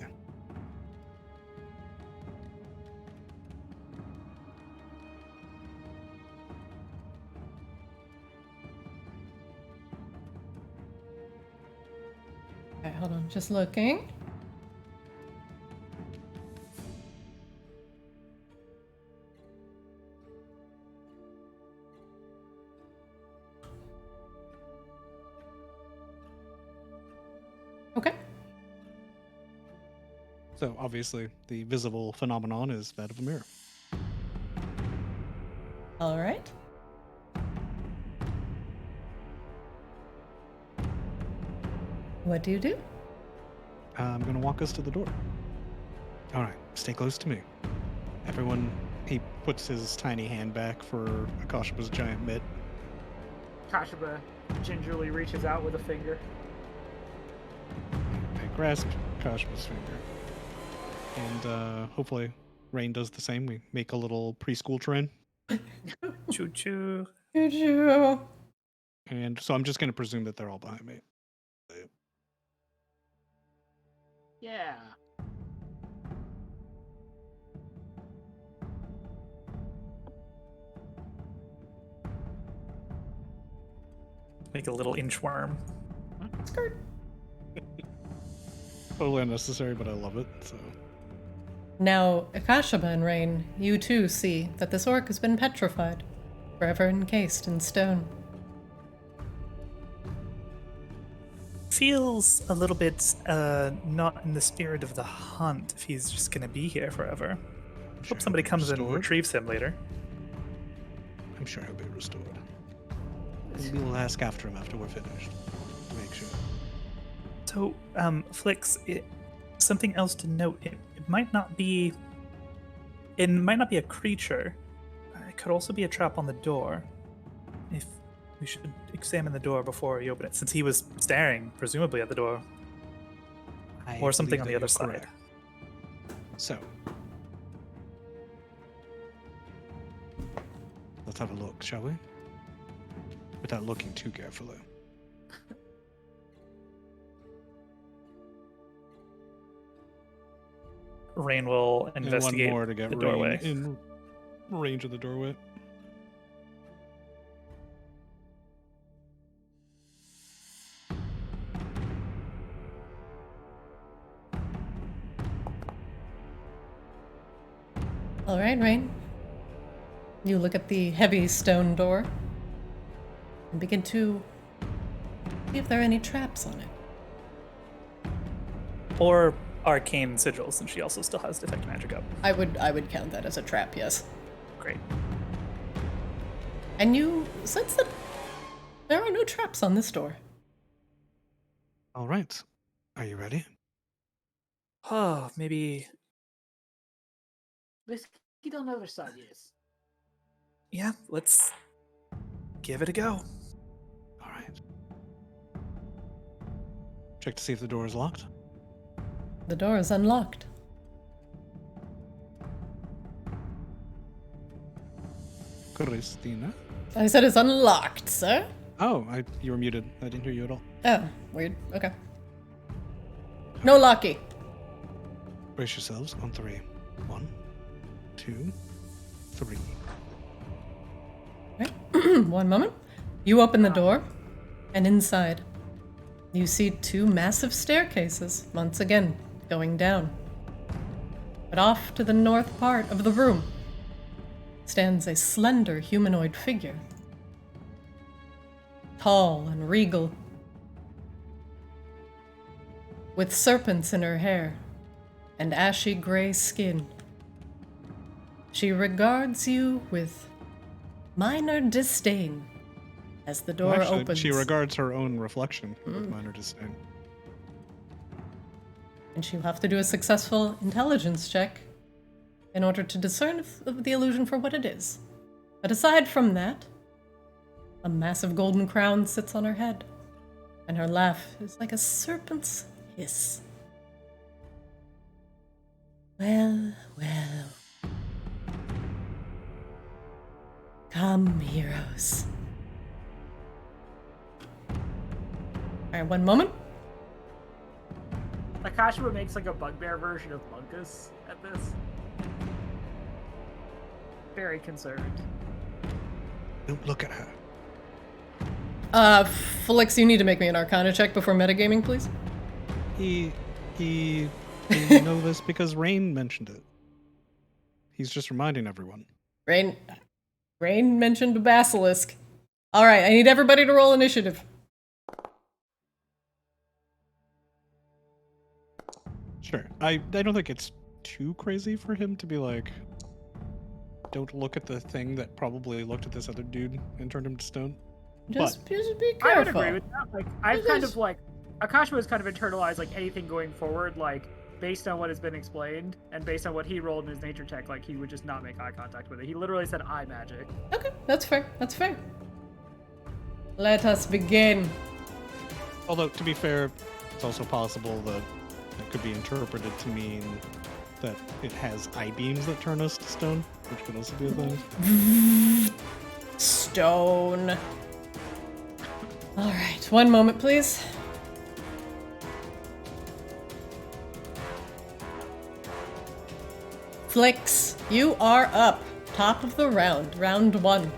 Okay, hold on. Just looking. Okay. So obviously, the visible phenomenon is that of a mirror. All right. What do you do? I'm going to walk us to the door. All right, stay close to me. Everyone, he puts his tiny hand back for Akasha's giant mitt. Kashuba gingerly reaches out with a finger. I grasp Akasha's finger. And hopefully Rain does the same. We make a little preschool train. Choo choo. Choo-choo. And so I'm just going to presume that they're all behind me. Yeah. Make a little inchworm. Skirt. Totally unnecessary, but I love it. So Now, Akashaba and Rain, you too see that this orc has been petrified, forever encased in stone. Feels a little bit not in the spirit of the hunt if he's just gonna be here forever. sure Hope somebody he'll be comes and restored. retrieves him later. I'm sure he'll be restored. We'll ask after him after we're finished to make sure. So, Flix, something else to note. It might not be. It might not be a creature. It could also be a trap on the door. If we should examine the door before we open it, since he was staring, presumably, at the door, or something on the other side. Correct. So let's have a look, shall we? Without looking too carefully. Rain will And investigate one more to get the Rain doorway. in range of the doorway. All right, Rain. You look at the heavy stone door and begin to see if there are any traps on it. Or arcane sigils, since she also still has detect magic up. I would count that as a trap, yes. Great. And you sense that there are no traps on this door. All right. Are you ready? Oh, maybe. Let's get on the other side, yes. Yeah, let's give it a go. All right. Check to see if the door is locked. The door is unlocked. Christina. I said it's unlocked, sir. Oh, you were muted. I didn't hear you at all. Oh, weird. Okay. No locky. Brace yourselves on 3. 1, 2, 3. Right. One moment. You open the door, and inside, you see 2 massive staircases, once again, going down. But off to the north part of the room stands a slender humanoid figure. Tall and regal, with serpents in her hair and ashy gray skin. She regards you with minor disdain as the door Actually, opens. she regards her own reflection with minor disdain. And she'll have to do a successful intelligence check in order to discern the illusion for what it is. But aside from that, a massive golden crown sits on her head, and her laugh is like a serpent's hiss. Well, well. Come, heroes. Alright, one moment. Akashima makes like a bugbear version of Bunkus at this. Very concerned. Don't look at her. Felix, you need to make me an Arcana check before metagaming, please. He know this because Rain mentioned it. He's just reminding everyone. Rain mentioned a basilisk. Alright, I need everybody to roll initiative. Sure. I don't think it's too crazy for him to be like, don't look at the thing that probably looked at this other dude and turned him to stone. Just be careful. I would agree with that. Like, I've kind of like, Akashima has kind of internalized like anything going forward, like based on what has been explained and based on what he rolled in his nature check, like he would just not make eye contact with it. He literally said eye magic. Okay, that's fair. That's fair. Let us begin. Although, to be fair, it's also possible that it could be interpreted to mean that it has eye beams that turn us to stone, which could also be a thing. Stone. Alright, one moment, please. Flix, you are up. Top of the round. Round 1.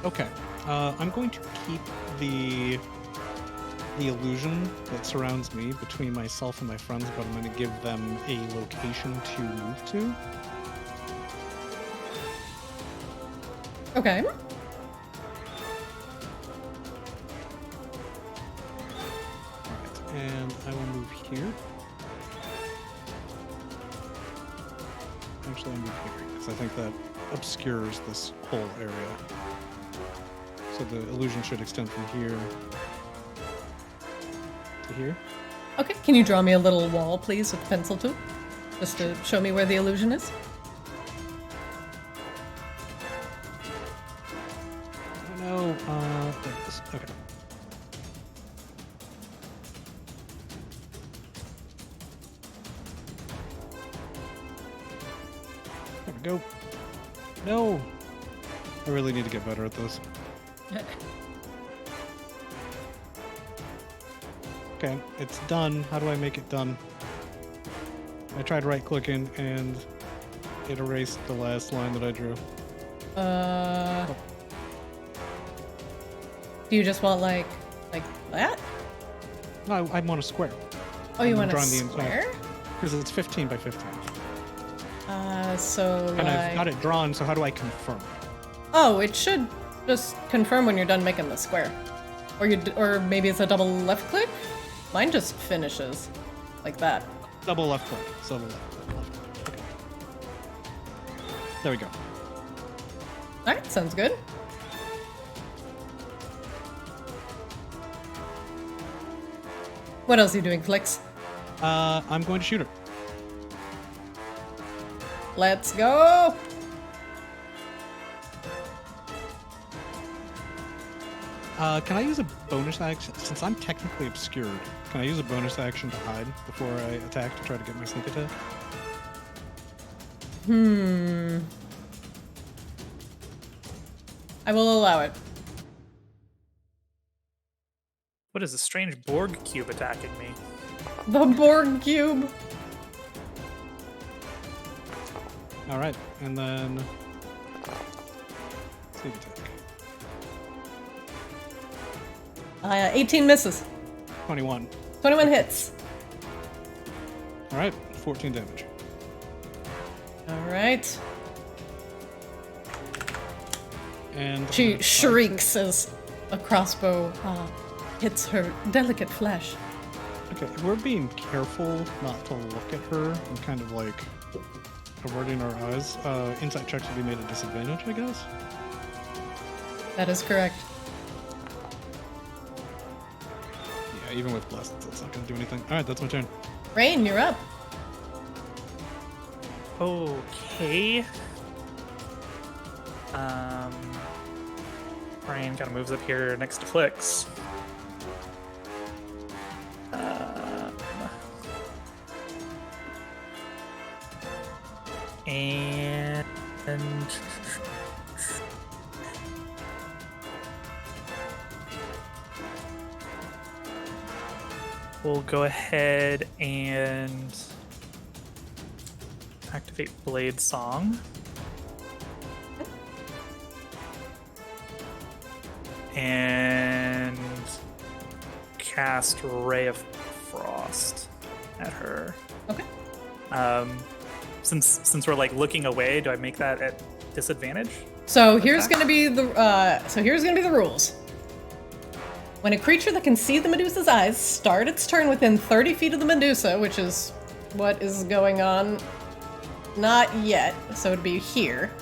Okay. I'm going to keep the illusion that surrounds me between myself and my friends, but I'm going to give them a location to move to. Okay. And I will move here. Actually, I'll move here, because I think that obscures this whole area. So the illusion should extend from here to here. Okay, can you draw me a little wall, please, with the pencil tool? Just to show me where the illusion is? Oh no, there it is. Okay. There we go. No! I really need to get better at this. Okay, it's done. How do I make it done? I tried right-clicking and it erased the last line that I drew. Do you just want like that? No, I want a square. Oh, you want a drawing the square? Because it's 15 by 15. So And I've got it drawn, so how do I confirm? Oh, it should just confirm when you're done making the square. Or maybe it's a double left click? Mine just finishes. Like that. Double left click. Double left click. Okay. There we go. Alright, sounds good. What else are you doing, Flix? I'm going to shoot her. Let's go! Can I use a bonus action? Since I'm technically obscured, can I use a bonus action to hide before I attack to try to get my sneak attack? I will allow it. What is a strange Borg cube attacking me? The Borg Cube! Alright, and then... sneak attack. 18 misses. 21. 21 hits. Alright, 14 damage. Alright. And She shrieks as a crossbow hits her delicate flesh. Okay, we're being careful not to look at her and kind of like averting our eyes, insight checks will be made at disadvantage, I guess? That is correct. Yeah, even with blessed, that's not going to do anything. Alright, that's my turn. Rain, you're up. Okay. Brian kind of moves up here next to Flix. And we'll go ahead and activate Blade Song. And cast Ray of Frost at her. Okay. Since we're like looking away, do I make that at disadvantage? So here's gonna be the rules. When a creature that can see the Medusa's eyes start its turn within 30 feet of the Medusa, which is what is going on, not yet, so it'd be here.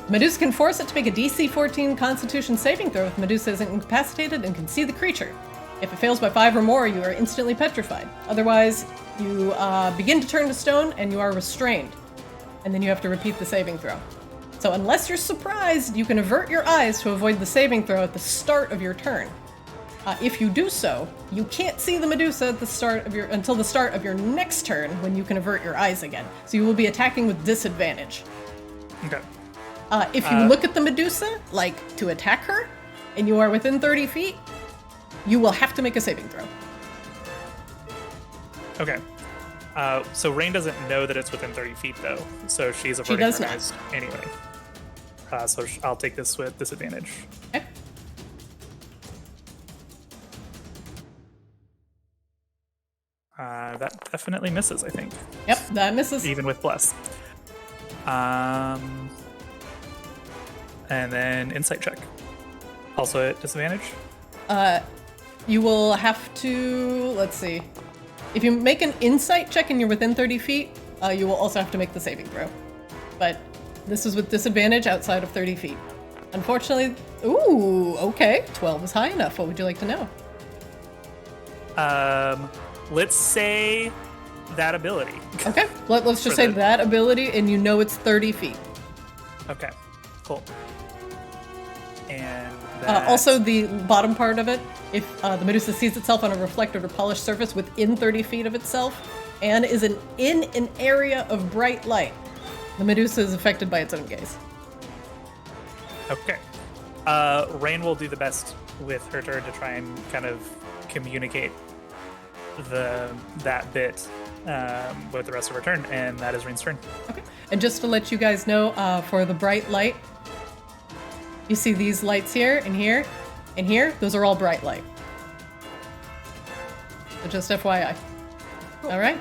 Medusa can force it to make a DC 14 Constitution saving throw if Medusa isn't incapacitated and can see the creature. If it fails by 5 or more, you are instantly petrified. Otherwise, you begin to turn to stone and you are restrained. And then you have to repeat the saving throw. So unless you're surprised, you can avert your eyes to avoid the saving throw at the start of your turn. If you do so, you can't see the Medusa at until the start of your next turn, when you can avert your eyes again. So you will be attacking with disadvantage. Okay. If you look at the Medusa, like to attack her, and you are within 30 feet, you will have to make a saving throw. Okay. So Rain doesn't know that it's within 30 feet, though. So she's averting does her not. eyes anyway. So I'll take this with disadvantage. Okay. That definitely misses, I think. Yep, that misses. Even with Bless. And then Insight check. Also at disadvantage? You will have to, let's see. If you make an insight check and you're within 30 feet, you will also have to make the saving throw. But this is with disadvantage outside of 30 feet. Unfortunately, ooh, okay. 12 is high enough. What would you like to know? Let's say that ability. Okay, let's just say that ability, and you know it's 30 feet. Okay, cool. And also, the bottom part of it, if the Medusa sees itself on a reflected or polished surface within 30 feet of itself, and is in an area of bright light, the Medusa is affected by its own gaze. Okay. Rain will do the best with her turn to try and kind of communicate that bit with the rest of her turn, and that is Rain's turn. Okay. And just to let you guys know, for the bright light, you see these lights here, and here, and here? Those are all bright light. So just FYI. Cool. All right.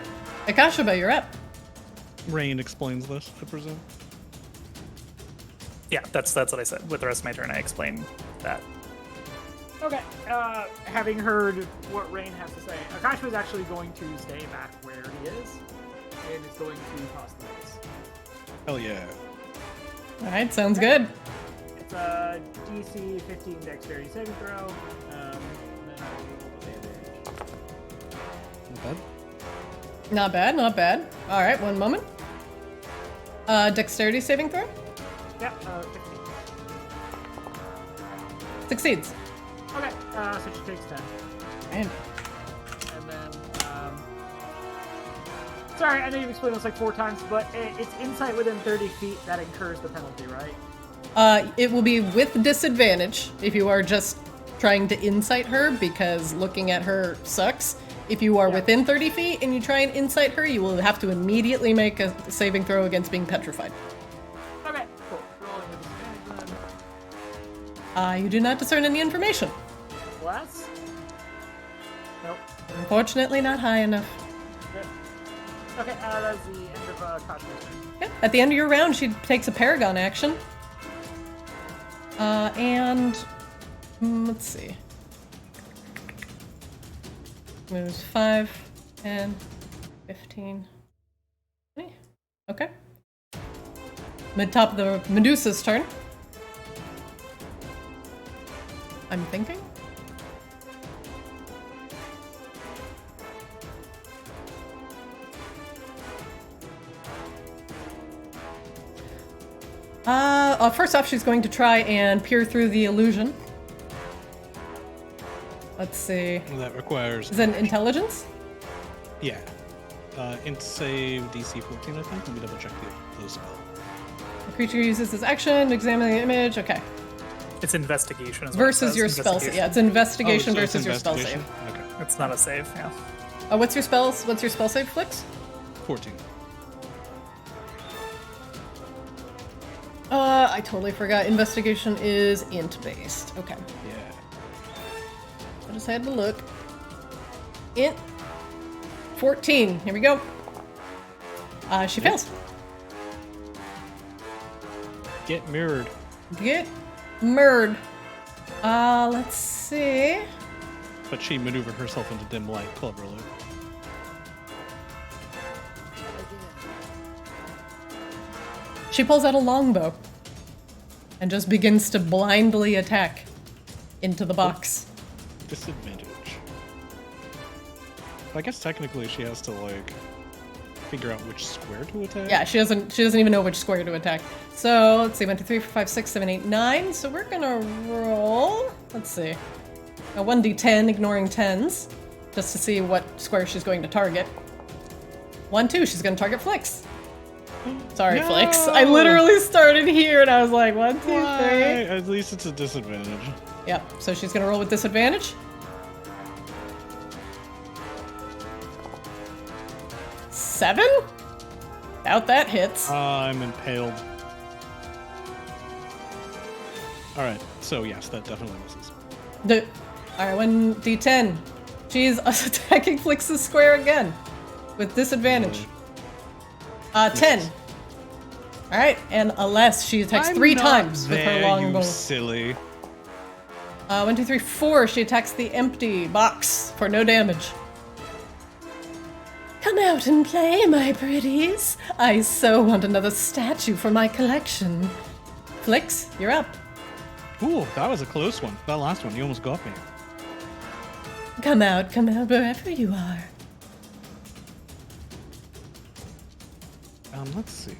Akashaba, you're up. Rain explains this, I presume. Yeah, that's what I said. With the rest of my turn, I explained that. Okay, having heard what Rain has to say, Akash was actually going to stay back where he is, and is going to toss the dice. Hell yeah. All right, sounds good. It's a DC 15 dexterity saving throw, and then I will roll the damage. Not bad. Not bad, not bad. All right, one moment. Dexterity saving throw? Yep, 15. Succeeds. Okay, so she takes 10. And And then, sorry, I know you've explained this like 4 times, but it's insight within 30 feet that incurs the penalty, right? it will be with disadvantage if you are just trying to insight her, because looking at her sucks. If you are within 30 feet and you try and insight her, you will have to immediately make a saving throw against being petrified. Okay, cool. Rolling with disadvantage then. You do not discern any information. Bless? Nope. Unfortunately, not high enough. Okay, that's the end of Kasha's turn. Yeah. At the end of your round, she takes a Paragon action. Let's see. Moves 5, 10, 15, 20. Okay. Mid-top of the Medusa's turn. I'm thinking. First off, she's going to try and peer through the illusion. Let's see. Well, that requires. Is it an intelligence? Yeah. Int save DC 14, I think. Let me double check the spell. The creature uses this action, examine the image. Okay. It's investigation. Versus your spell save. Yeah, it's investigation versus your spell save. Okay. It's not a save, yeah. What's your spell save, Flix? 14. I totally forgot. Investigation is int based. Okay. Yeah. I just had to look. Int 14. Here we go. She fails. Get mirrored. Get mirrored. Let's see. But she maneuvered herself into dim light cleverly. She pulls out a longbow and just begins to blindly attack into the box. Disadvantage. I guess technically she has to like figure out which square to attack. Yeah, she doesn't even know which square to attack. So let's see, 1, 2, 3, 4, 5, 6, 7, 8, 9. So we're gonna roll. Let's see. A 1d10, ignoring 10s, just to see what square she's going to target. 1, 2, she's gonna target Flix. Sorry, No! Flix. I literally started here and I was like, 1, 2, 3. Why? At least it's a disadvantage. Yep, so she's gonna roll with disadvantage. 7? Doubt that hits. I'm impaled. Alright, so yes, that definitely misses. Alright, 1d10. She's attacking Flix's square again. With disadvantage. 10. Alright, and unless she attacks 3 times with her longbow. You silly. 1, 2, 3, 4. She attacks the empty box for no damage. Come out and play, my pretties. I so want another statue for my collection. Flix, you're up. Ooh, that was a close one. That last one, you almost got me. Come out wherever you are. Let's see.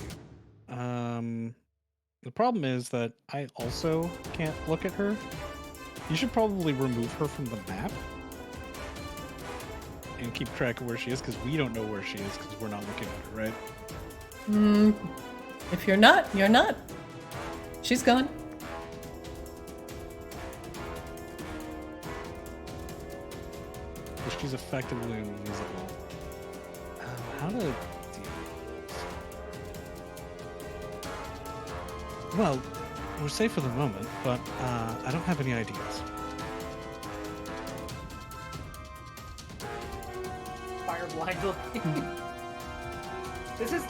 The problem is that I also can't look at her. You should probably remove her from the map and keep track of where she is, because we don't know where she is because we're not looking at her, right? If you're not, you're not. She's gone. But she's effectively invisible. How to deal with this? Well, we're safe for the moment, but I don't have any ideas. Fire blindly.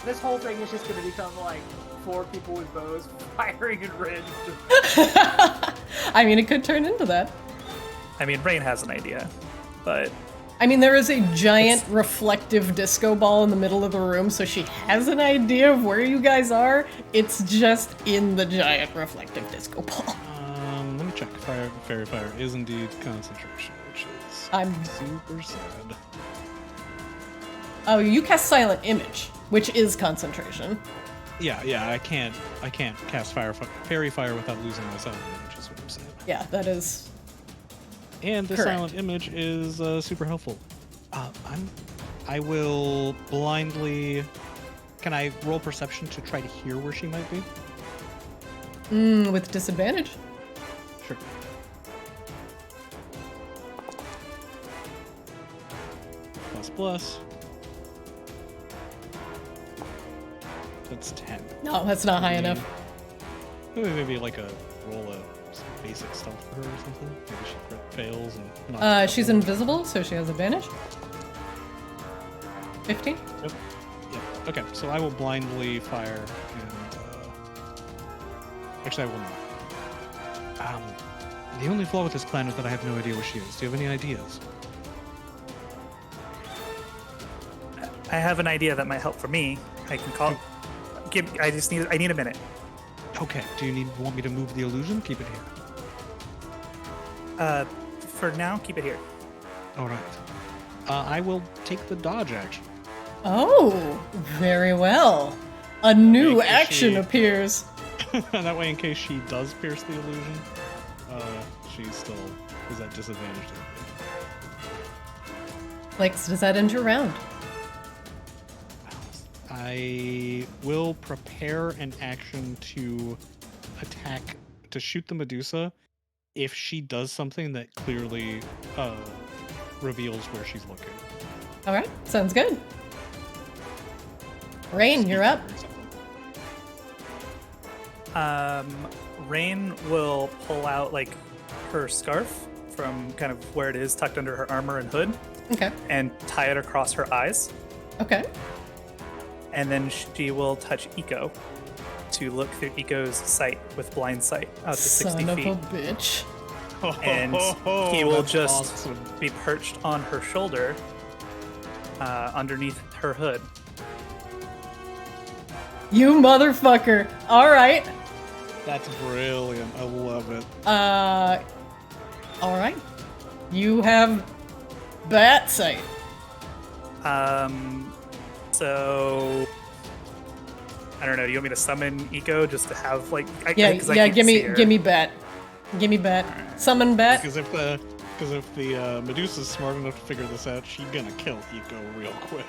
This whole thing is just gonna become like 4 people with bows firing in random. I mean, it could turn into that. I mean, Rain has an idea, but I mean, there is a giant reflective disco ball in the middle of the room, so she has an idea of where you guys are. It's just in the giant reflective disco ball. Let me check. Fairy fire is indeed concentration, which is super sad. Oh, you cast Silent Image, which is concentration. Yeah, I can't cast fairy fire without losing my silent image, is what I'm saying. Yeah, that is. And the correct. silent image is super helpful. I will blindly. Can I roll perception to try to hear where she might be? With disadvantage. Sure. Plus. That's 10. No, that's not high enough. Maybe like a roll of some basic stealth for her or something. Maybe she fails and not. She's invisible, so she has advantage. 15. Yep. Okay, so I will blindly fire and actually I will not. The only flaw with this plan is that I have no idea where she is. Do you have any ideas? I have an idea that might help for me. I can call. I need a minute. Okay. Do you want me to move the illusion? Keep it here. For now, keep it here. All right. I will take the dodge action. Oh, very well. A new Okay, action she- appears. That way, in case she does pierce the illusion, she still is at disadvantage. Lex, does that end your round? I will prepare an action to shoot the Medusa if she does something that clearly reveals where she's looking. All right, sounds good. Rain, you're up. Rain will pull out like her scarf from kind of where it is tucked under her armor and hood Okay. and tie it across her eyes. Okay. And then she will touch Eco to look through Eco's sight with blind sight out to 60 Son of feet. a bitch. And he will That's just awesome. be perched on her shoulder underneath her hood. You motherfucker. All right. That's brilliant. I love it. All right. You have bat sight. So I don't know. Do you want me to summon Eco just to have like? Yeah, 'cause I yeah. can't Give see her. me bat. Give me bat. Summon bat. Because if the Medusa's smart enough to figure this out, she's gonna kill Eco real quick.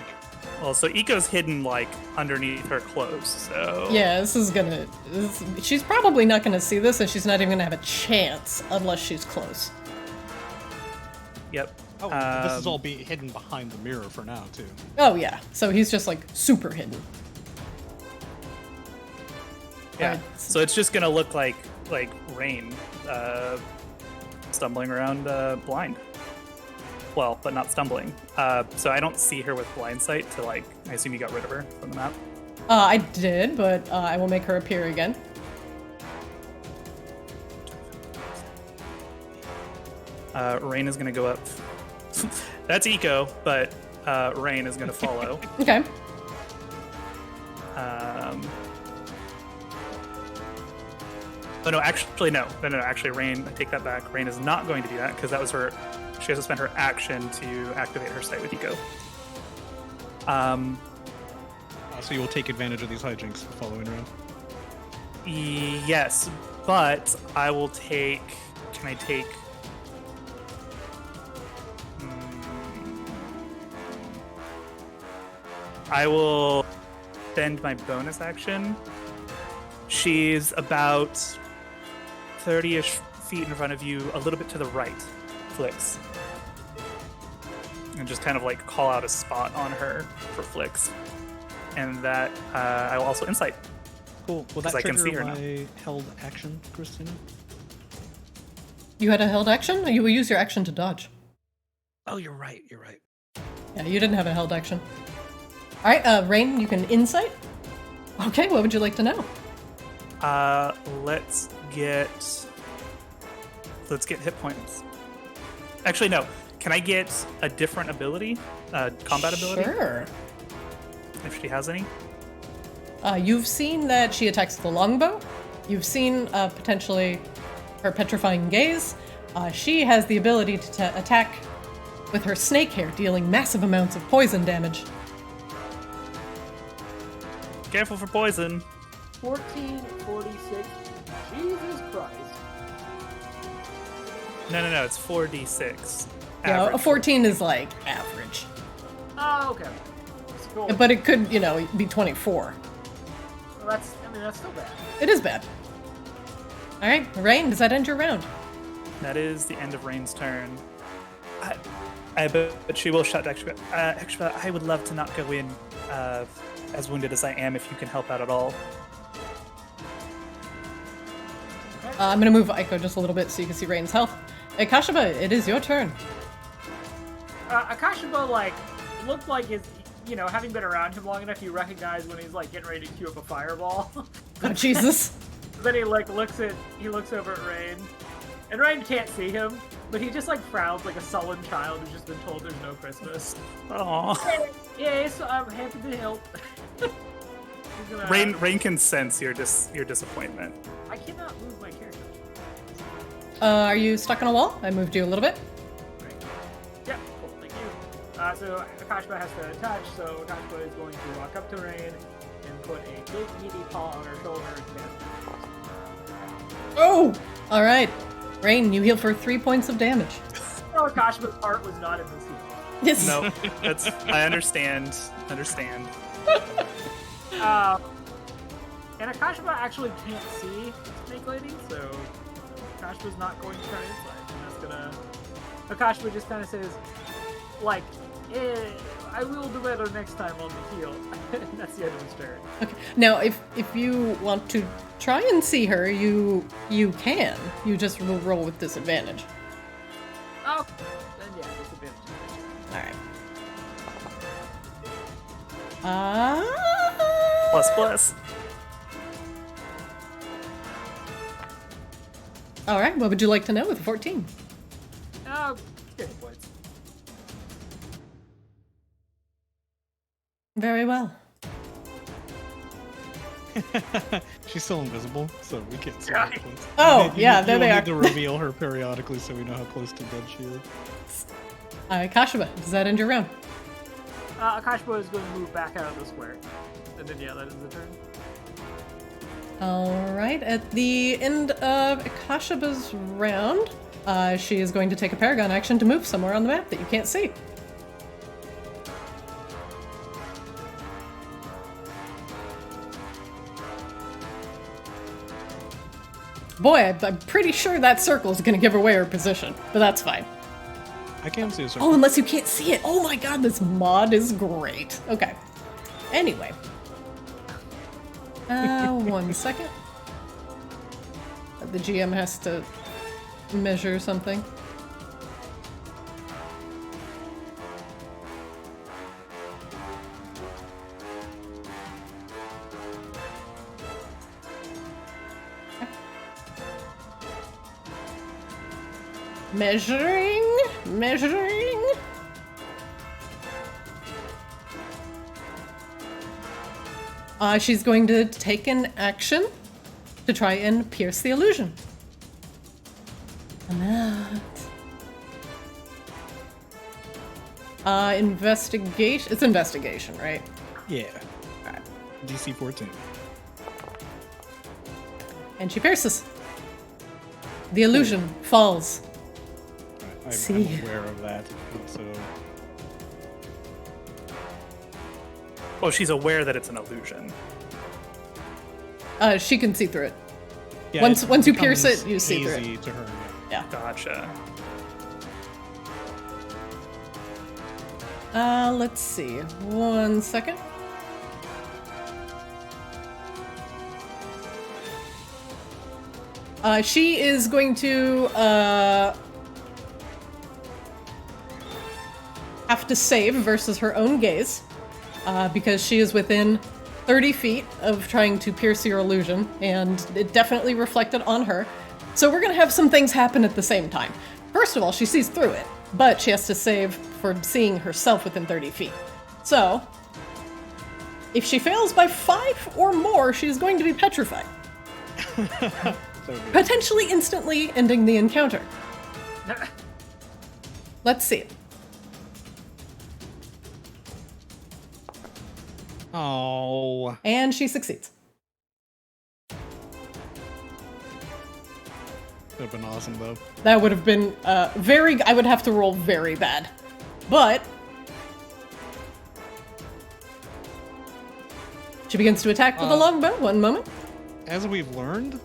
Well, so Eco's hidden like underneath her clothes. So Yeah, she's probably not gonna see this, and she's not even gonna have a chance unless she's close. Yep. Oh, this is all hidden behind the mirror for now too. Oh yeah. So he's just like super hidden. Yeah. Right. So it's just gonna look like Rain stumbling around blind. Well, but not stumbling. So I don't see her with blind sight to like. I assume you got rid of her from the map. I did, but I will make her appear again. Rain is gonna go up. That's Eco, but Rain is gonna follow. Okay. Oh no, actually no. Actually, Rain. I take that back. Rain is not going to do that because that was her. She has to spend her action to activate her sight with Eco. So you will take advantage of these hijinks the following round. Yes, but I will take. Can I take? I will spend my bonus action. She's about 30-ish feet in front of you, a little bit to the right, Flix. And just kind of like call out a spot on her for Flix. And that I will also insight. Cool. Will 'Cause that I can trigger see her now. my held action, Christina? You had a held action? You will use your action to dodge. Oh, you're right. You're right. Yeah, you didn't have a held action. All right, Rain, you can insight. Okay, what would you like to know? Let's get hit points. Actually, no. Can I get a different ability, combat ability, Sure. if she has any? You've seen that she attacks with the longbow. You've seen potentially her petrifying gaze. She has the ability to attack with her snake hair, dealing massive amounts of poison damage. Careful for poison. 1446. Jesus Christ. No. It's 4d6. Yeah, a average. 14 is like average. Oh, okay. That's cool. But it could, be 24. Well, that's still bad. It is bad. All right, Rain, does that end your round? That is the end of Rain's turn. But she will shut Extra. I would love to not go in as wounded as I am if you can help out at all. I'm gonna move Aiko just a little bit so you can see Rain's health. Hey, Kashiba, it is your turn. Akashiba, looked like his, having been around him long enough, you recognize when he's, getting ready to cue up a fireball. Oh, Jesus. Then he, looks over at Rain. And Rain can't see him, but he just, frowns like a sullen child who's just been told there's no Christmas. Aww. Yes, I'm happy to help. gonna... Rain can sense your disappointment. I cannot move my character. Are you stuck on a wall? I moved you a little bit. Right. Yeah, cool, thank you. So Akashba has to touch, so Akashba is going to walk up to Rain and put a big meaty paw on her shoulder and Oh! Alright. Rain, you heal for 3 points of damage. No, Akashba's heart was not in this heal. Yes. No, I understand. And Akashba actually can't see Snake Lady, so Akashba's not going to try inside. And that's gonna... Akashba just kind of says, like, I will do better next time on the heal. And that's the end of his turn. Okay. Now, if you want to try and see her, you can. You just will roll with disadvantage. Oh, then yeah, disadvantage. Alright. Plus. Alright, what would you like to know with 14? Hit points. Very well. She's still invisible, so we can't see Yeah. her close. Oh, yeah, there they We'll are. need to reveal her periodically so we know how close to dead she is. Kashiba, does that end your round? Akashba is going to move back out of the square. And then, yeah, that is the turn. Alright, at the end of Kashiba's round, she is going to take a Paragon action to move somewhere on the map that you can't see. Boy, I'm pretty sure that circle is going to give away her position, but that's fine. I can't see a circle. Oh, unless you can't see it. Oh my god, this mod is great. Okay. Anyway. 1 second. The GM has to measure something. Measuring. She's going to take an action to try and pierce the illusion. And that... investigation. It's investigation, right? Yeah. DC 14. And she pierces. The illusion falls. I'm See. aware of that. So Oh, she's aware that it's an illusion. She can see through it. yeah, Once you pierce becomes it, you see through it. hazy to her. Yeah. Gotcha. Let's see. 1 second. She is going to have to save versus her own gaze because she is within 30 feet of trying to pierce your illusion, and it definitely reflected on her. So we're going to have some things happen at the same time. First of all, she sees through it, but she has to save for seeing herself within 30 feet. So, if she fails by 5 or more, she's going to be petrified. So good. Potentially instantly ending the encounter. Let's see. Oh. And she succeeds. Would have been awesome though. That would have been very... I would have to roll very bad. But... she begins to attack with a longbow. 1 moment. As we've learned,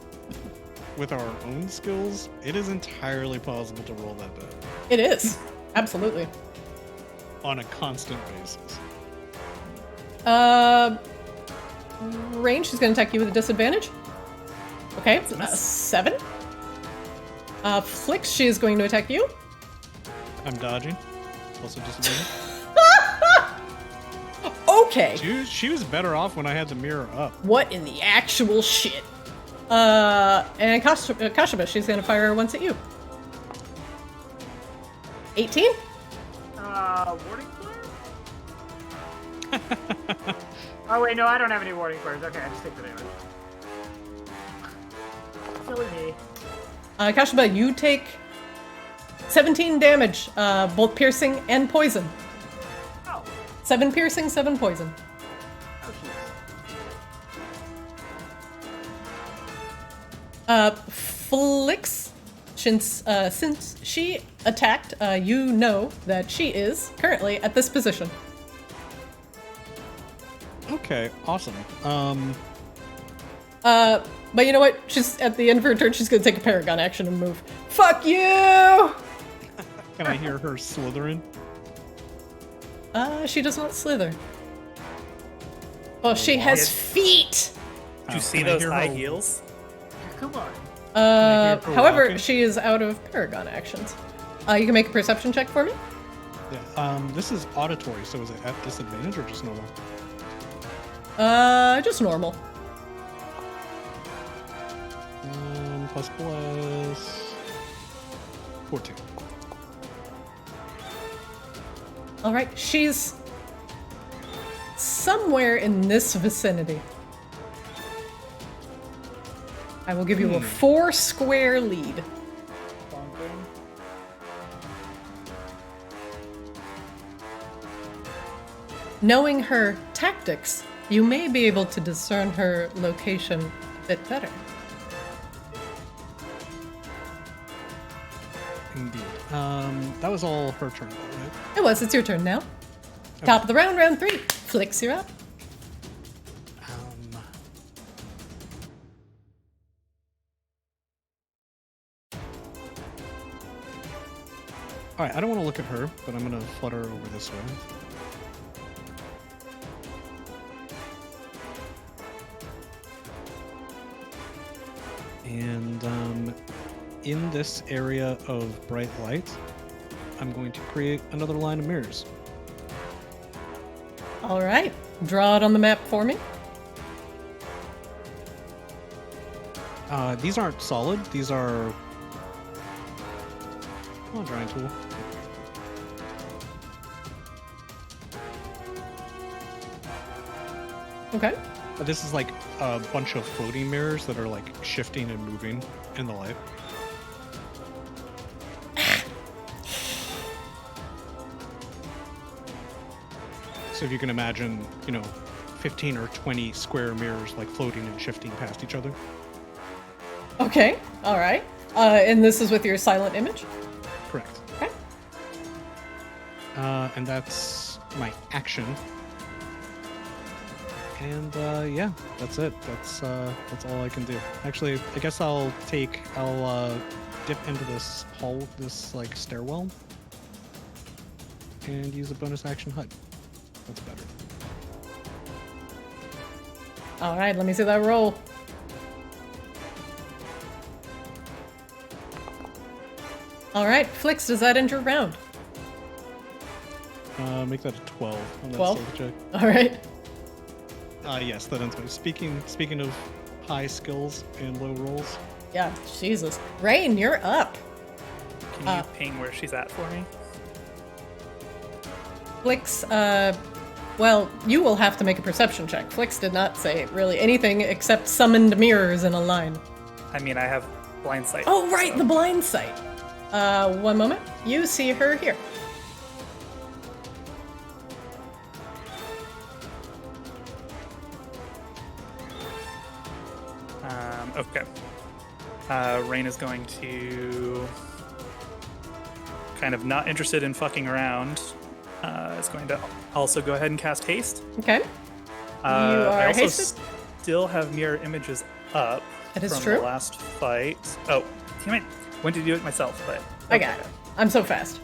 with our own skills, it is entirely possible to roll that bad It is. Absolutely. on a constant basis. Range, she's going to attack you with a disadvantage. Okay, 7. Flicks, she is going to attack you. I'm dodging. Also disadvantage. Okay. She was better off when I had the mirror up. What in the actual shit? And Kashiba, she's going to fire once at you. 18? Warding flare? Oh wait, no, I don't have any warning words. Okay, I just take the damage. Silly me. Kashaba, you take 17 damage, both piercing and poison. Oh. 7 piercing, 7 poison. Oh, Flix, since she attacked, you know that she is currently at this position. Okay, awesome. But you know what? She's at the end of her turn. She's gonna take a Paragon action and move. Fuck you! Can I hear her slithering? She does not slither. Well, she has feet. Did you see can I those hear high her- heels? Come on. hear her However, walking? she is out of Paragon actions. You can make a perception check for me. Yeah. This is auditory, so is it at disadvantage or just normal? Just normal. Plus 14. All right, she's somewhere in this vicinity. I will give you a 4-square lead. Bonking. Knowing her tactics, you may be able to discern her location a bit better. Indeed. That was all her turn, though, right? It was. It's your turn now. Top of the round, round 3. Flix, you're up. All right, I don't want to look at her, but I'm going to flutter over this way. And in this area of bright light, I'm going to create another line of mirrors. All right. Draw it on the map for me. These aren't solid. These are... Come on, drawing tool. Okay. This is like a bunch of floating mirrors that are like shifting and moving in the light. So if you can imagine, 15 or 20 square mirrors like floating and shifting past each other. Okay. All right. And this is with your silent image? Correct. Okay. And that's my action. And yeah, that's it. That's all I can do. Actually, I guess I'll dip into this hole, this like stairwell, and use a bonus action hut. That's better. All right. Let me see that roll. All right. Flix, does that end your round? Make that a 12 on that 12? save check. All right. Yes, that ends my. Speaking of high skills and low rolls. Yeah. Jesus. Rain, you're up. Can you ping where she's at for me? Flix, well, you will have to make a perception check. Flix did not say really anything except summoned mirrors in a line. I mean, I have blind sight. Oh, right, so- the blind sight. One moment. You see her here. Okay. Rain is going to kind of not interested in fucking around. Is going to also go ahead and cast haste. Okay. You I are also hasted. still have mirror images up That is from true. the last fight. Oh, damn it! Went to do it myself, but I got it. I'm so fast.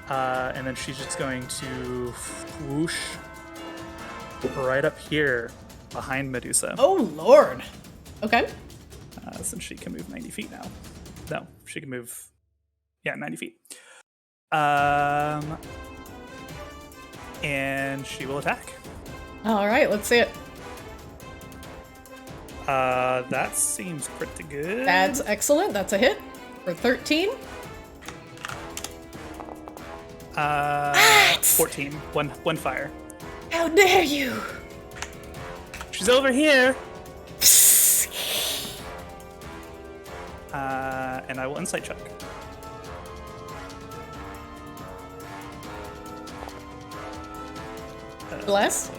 And then she's just going to whoosh right up here behind Medusa. Oh, Lord. Okay. Since she can move 90 feet now. No, she can move, 90 feet. And she will attack. All right, let's see it. That seems pretty good. That's excellent. That's a hit for 13. 14. One fire. How dare you? She's over here. And I will insight check. Bless?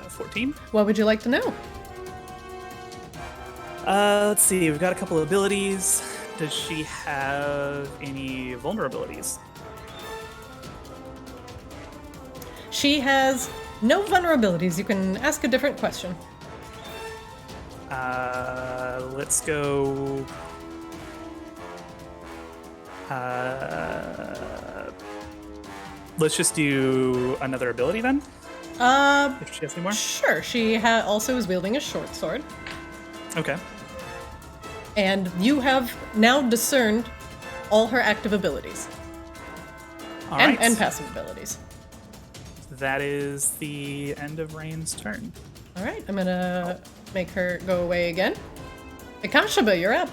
14. What would you like to know? Let's see. We've got a couple of abilities. Does she have any vulnerabilities? She has no vulnerabilities. You can ask a different question. Let's go. Let's just do another ability then. If she has any more. Sure. She also is wielding a short sword. Okay. And you have now discerned all her active abilities. All right. And passive abilities. That is the end of Rain's turn. All right, I'm gonna make her go away again. Akashaba, you're up.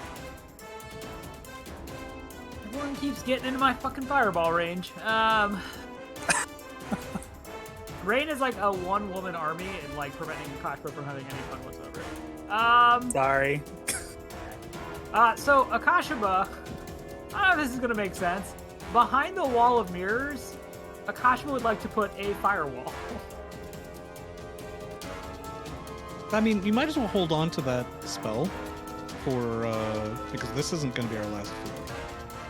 Everyone keeps getting into my fucking fireball range. Rain is like a one-woman army and like preventing Akashba from having any fun whatsoever. Sorry. So Akashba, I don't know if this is gonna make sense. Behind the wall of mirrors, Akashba would like to put a firewall. I mean, you might as well hold on to that spell because this isn't going to be our last floor.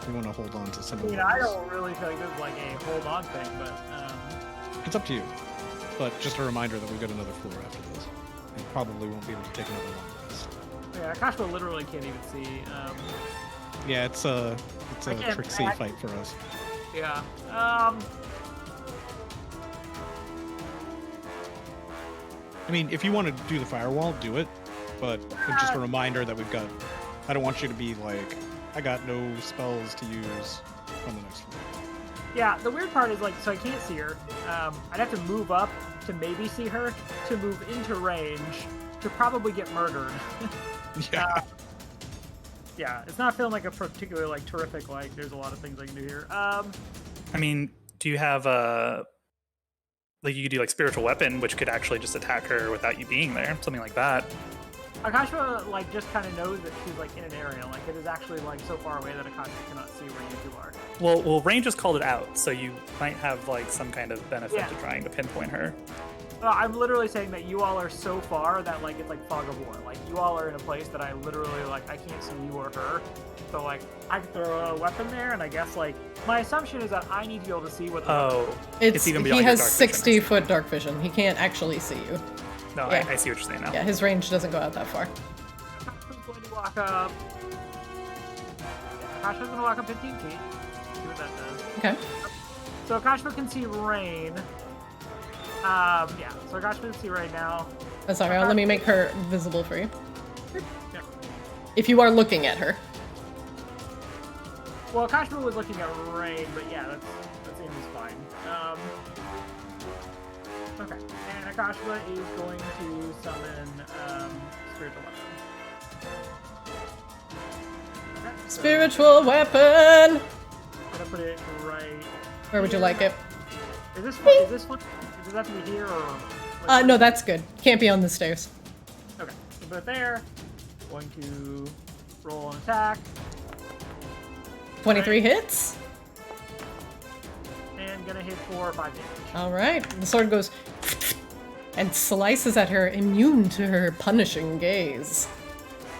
We want to hold on to some of I mean, I don't really feel like this is like a hold-on thing, but It's up to you. But just a reminder that we've got another floor after this. And probably won't be able to take another long rest. yeah, Akashba literally can't even see. Yeah, it's a I can't tricksy back- fight for us. Yeah. I mean, if you want to do the firewall, do it. But just a reminder that I don't want you to be like, I got no spells to use on the next floor. Yeah, the weird part is like, so I can't see her. I'd have to move up to maybe see her, to move into range, to probably get murdered. Yeah. Yeah, it's not feeling like a particularly like terrific, like there's a lot of things I can do here. I mean, do you have like you could do like spiritual weapon, which could actually just attack her without you being there, something like that. Akashba like just kind of knows that she's like in an area, like it is actually like so far away that Akashba cannot see where you two are. Well, Rain just called it out, so you might have like some kind of benefit Yeah. to trying to pinpoint her. I'm literally saying that you all are so far that like it's like fog of war. Like you all are in a place that I literally like I can't see you or her. So like I could throw a weapon there, and I guess like my assumption is that I need to be able to see what the weapon is. It's even he beyond your has dark vision, 60-foot dark vision. He can't actually see you. No, Yeah. I see what you're saying now. Yeah, his range doesn't go out that far. Akashba's going to walk up. Yeah, Akashba's going to walk up 15 feet. See what that does. Okay. So Akashba can see Rain. Yeah. So Akashba can see right now. Oh, sorry, let me make her visible for you. Yeah. If you are looking at her. Well, Akashba was looking at Rain, but yeah, that seems fine. Okay. And Akashba is going to summon spiritual weapon. Okay, so Spiritual weapon! I'm gonna put it right. Where would you here. like it? Is this one? Is this one? Does it have to be here or? No, that's good. Can't be on the stairs. Okay. So put it there. Going to roll an attack 23 hits. and gonna hit for 5 damage. Alright. The sword goes and slices at her, immune to her punishing gaze.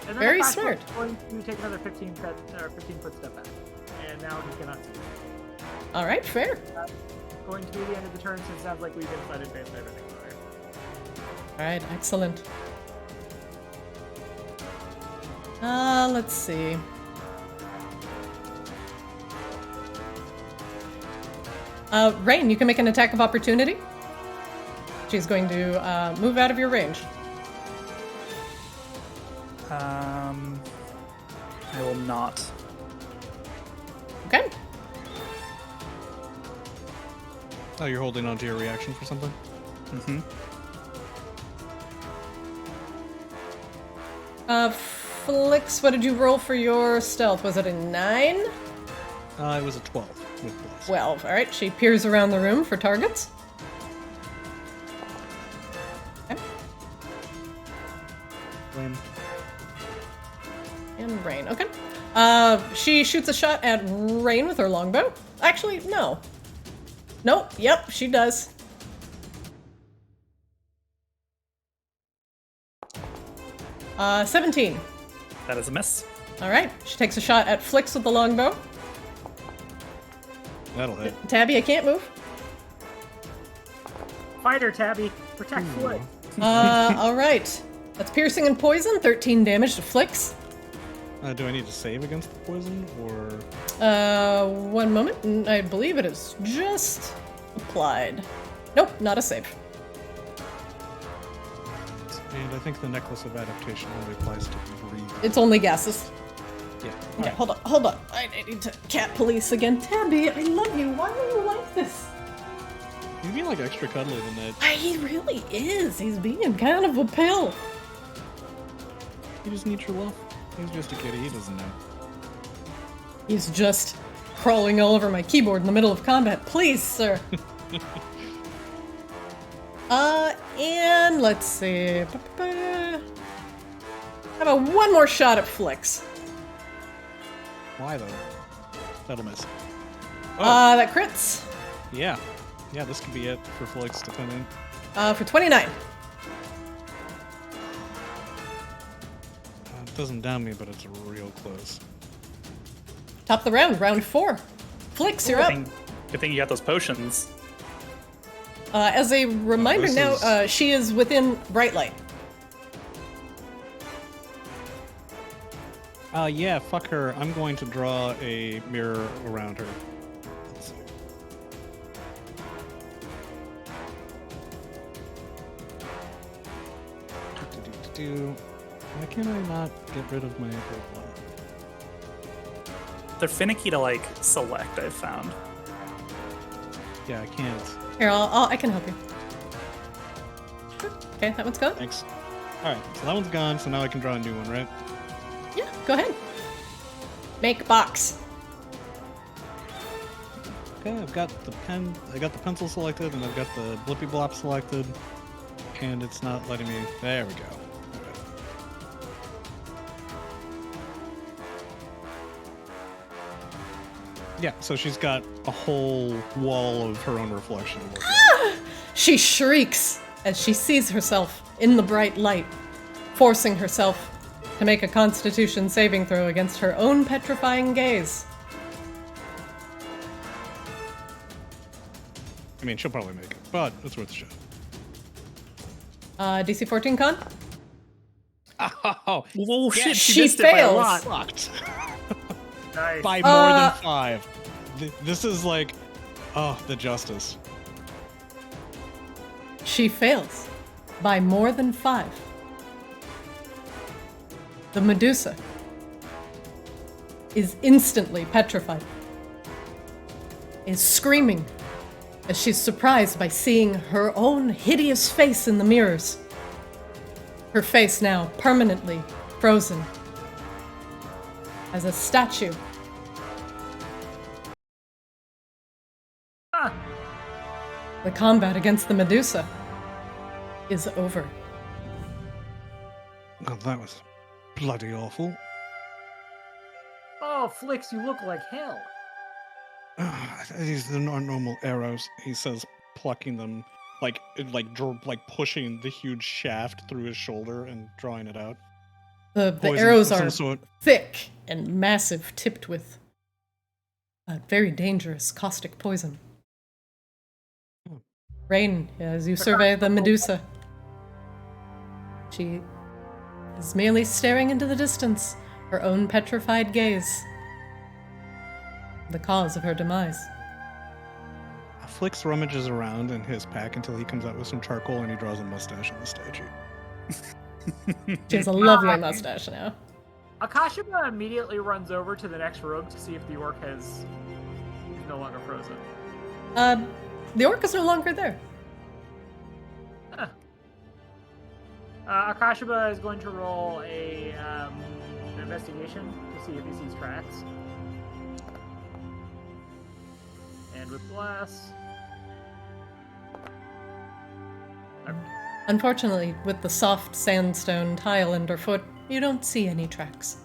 And then Very Akashba smart. is going to take another 15 foot step back, and now he cannot see. Alright, fair. Going to be the end of the turn, since it sounds like we've decided basically everything. Alright, excellent. Let's see. Rain, you can make an attack of opportunity. She's going to move out of your range. I will not. Okay. Oh, you're holding on to your reaction for something? Mm-hmm. Flix, what did you roll for your stealth? Was it a 9? It was a 12 with plus. 12. Alright, she peers around the room for targets. Okay. Rain. Okay. She shoots a shot at Rain with her longbow. Actually, no. Nope. Yep, she does. Uh, 17. That is a miss. All right. She takes a shot at Flix with the longbow. That'll hit. Tabby, I can't move. Fighter, Tabby. Protect Flick. All right. That's piercing and poison. 13 damage to Flix. Do I need to save against the poison, or...? One moment. I believe it is just applied. Nope, not a save. And I think the Necklace of Adaptation only applies to breathing. It's only gases. Yeah. Okay, hold on. I need to cat police again. Tabby, I love you. Why are you like this? He's being, like, extra cuddly than that. He really is. He's being kind of a pill. He just needs your love. He's just a kitty. He doesn't know. He's just crawling all over my keyboard in the middle of combat. Please, sir. And let's see. How about one more shot at Flix? Why, though? That'll miss. That crits. Yeah. Yeah, this could be it for Flix to come in. For 29. It doesn't down me, but it's real close. Top of the round, round 4. Flix, you're up. Good thing you got those potions. As a reminder this now, is- she is within bright light. Yeah, fuck her. I'm going to draw a mirror around her. Let's see. Why can I not get rid of my profile? They're finicky to like select, I've found. Yeah, I can't. Here, I can help you. Okay, that one's gone. Thanks. Alright, so that one's gone, so now I can draw a new one, right? Yeah, go ahead. Make box. Okay, I've got the pen, I got the pencil selected, and I've got the blippy blop selected, and it's not letting me. There we go. Alright. Yeah, so she's got a whole wall of her own reflection. She shrieks as she sees herself in the bright light, forcing herself to make a Constitution saving throw against her own petrifying gaze. I mean, she'll probably make it, but it's worth a shot. DC 14 con? Oh, Oh shit, she missed it by a fails. lot. fucked. Nice. By more than 5. This is like, oh, the justice. She fails by more than 5. The Medusa is instantly petrified, is screaming as she's surprised by seeing her own hideous face in the mirrors. Her face now permanently frozen as a statue. Ah, The combat against the Medusa is over. Oh, that was bloody awful. oh, Flix, you look like hell. These are not normal arrows, he says, plucking them, like pushing the huge shaft through his shoulder and drawing it out. The Poison arrows of some are sort. thick and massive, tipped with a very dangerous caustic poison. Rain, as you survey the Medusa, she is merely staring into the distance, her own petrified gaze. The cause of her demise. Flix rummages around in his pack until he comes out with some charcoal and he draws a mustache on the statue. She has a lovely mustache now. Akashima immediately runs over to the next room to see if the orc is no longer frozen. The orc is no longer there. Huh. Akashima is going to roll an investigation to see if he sees tracks. And with glass. Unfortunately, with the soft sandstone tile underfoot, you don't see any tracks.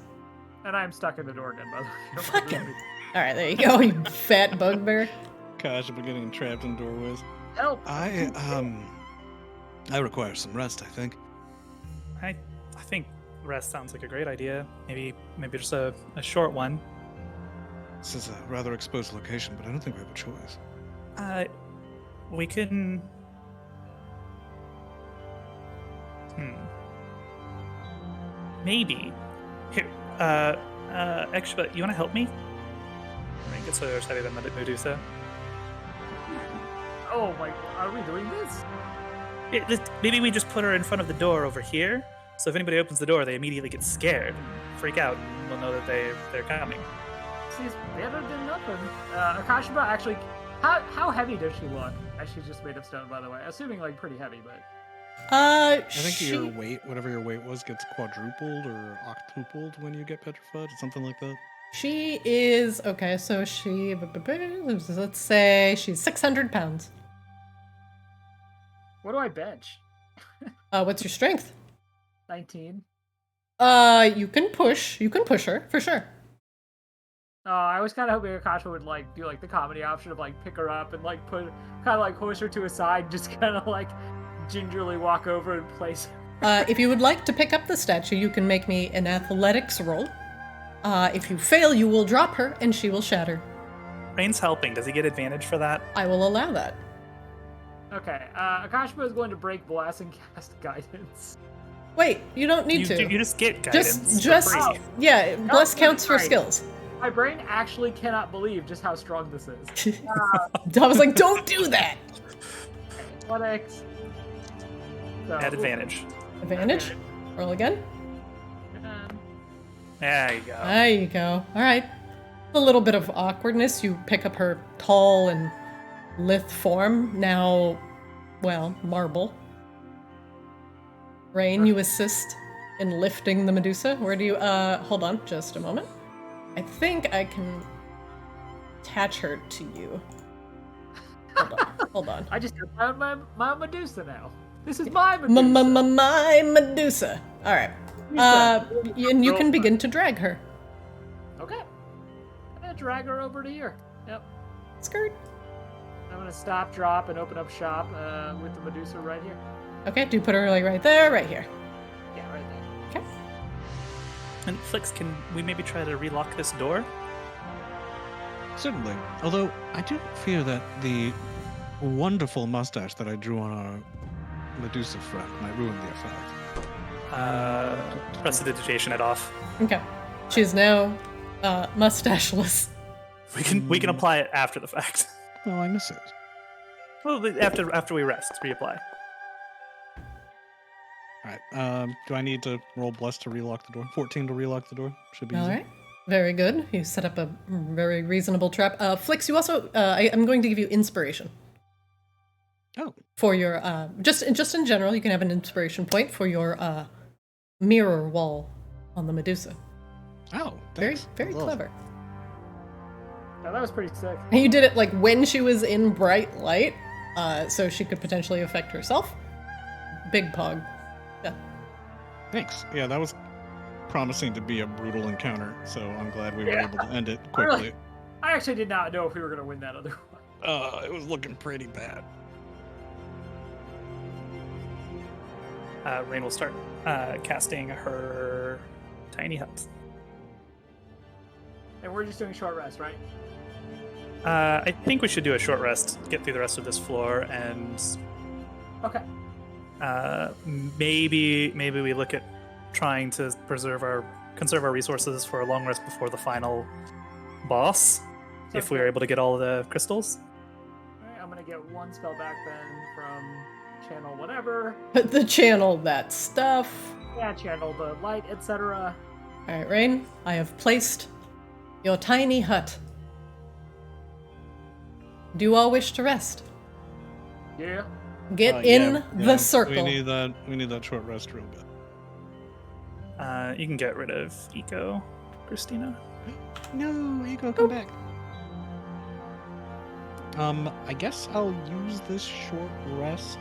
And I'm stuck in the door again, by the way. Don't Fucking. believe me. All right, there you go, you fat bugbear. Gosh, I've been getting trapped in doorways. Help! I require some rest, I think. I think rest sounds like a great idea. Maybe just a short one. This is a rather exposed location, but I don't think we have a choice. We can. Maybe. Here. Actually, you want to help me? Rain gets to the other side of the Medusa. Oh my, are we doing this? Maybe we just put her in front of the door over here. So if anybody opens the door, they immediately get scared and freak out, and we'll know that they're coming. She's better than nothing. Akashiba actually, how heavy does she look? She's just made of stone, by the way. Assuming like pretty heavy, but. I think your weight, whatever your weight was, gets quadrupled or octupled when you get petrified, something like that. She is okay. So let's say she's 600 pounds. What do I bench? What's your strength? 19. You can push her for sure. I was kind of hoping Akasha would like do like the comedy option of like pick her up and like put kind of like hoist her to a side, just kind of like gingerly walk over and place. If you would like to pick up the statue, you can make me an athletics roll. If you fail, you will drop her and she will shatter. Rain's helping. Does he get advantage for that? I will allow that. Okay, Akashiba is going to break bless and cast guidance. Wait, you don't need to. You just get guidance. Just for free. yeah. Bless counts for right. skills. My brain actually cannot believe just how strong this is. I was like, don't do that. Athletics. So, At advantage. Advantage. Roll again. There you go. There you go. All right. A little bit of awkwardness. You pick up her tall and lithe form. Now, well, marble. Rain, you assist in lifting the Medusa. Where do you, hold on just a moment. I think I can attach her to you. Hold on. I just found my Medusa now. This is my Medusa. My Medusa. All right. And you can begin to drag her. Okay. I'm gonna drag her over to here. Yep. Skirt. I'm gonna stop, drop, and open up shop with the Medusa right here. Okay, do you put her like right there, right here? Yeah, right there. Okay. And Flix, can we maybe try to relock this door? Certainly. Although, I do fear that the wonderful mustache that I drew on our Medusa friend might ruin the effect. Prestidigitation it off. Okay. She's now mustacheless. We can apply it after the fact. Oh, I miss it. Well, after we rest, reapply. Alright, do I need to roll bless to relock the door? 14 to relock the door? Should be easy. All right. Very good. You set up a very reasonable trap. Flix, you also, I'm going to give you inspiration. Oh. For your, just in general, you can have an inspiration point for your mirror wall on the Medusa. Oh, Very, thanks. very That's awesome. clever. Now, that was pretty sick. And you did it like when she was in bright light, so she could potentially affect herself. Big pog. Yeah. Thanks. Yeah, that was promising to be a brutal encounter, so I'm glad we were Yeah. able to end it quickly. I actually did not know if we were gonna win that other one. It was looking pretty bad. Rain will start casting her tiny hut. And we're just doing short rest, right? I think we should do a short rest, get through the rest of this floor, and Okay. maybe we look at trying to conserve our resources for a long rest before the final boss, if we are able to get all of the crystals. Alright, I'm gonna get one spell back then from channel whatever. The channel that stuff. Yeah, channel the light, etc. All right, Rain, I have placed your tiny hut. Do you all wish to rest? Yeah. Get in the circle. We need that short rest real bad. You can get rid of Eco, Christina. No, Ego, come back. I guess I'll use this short rest,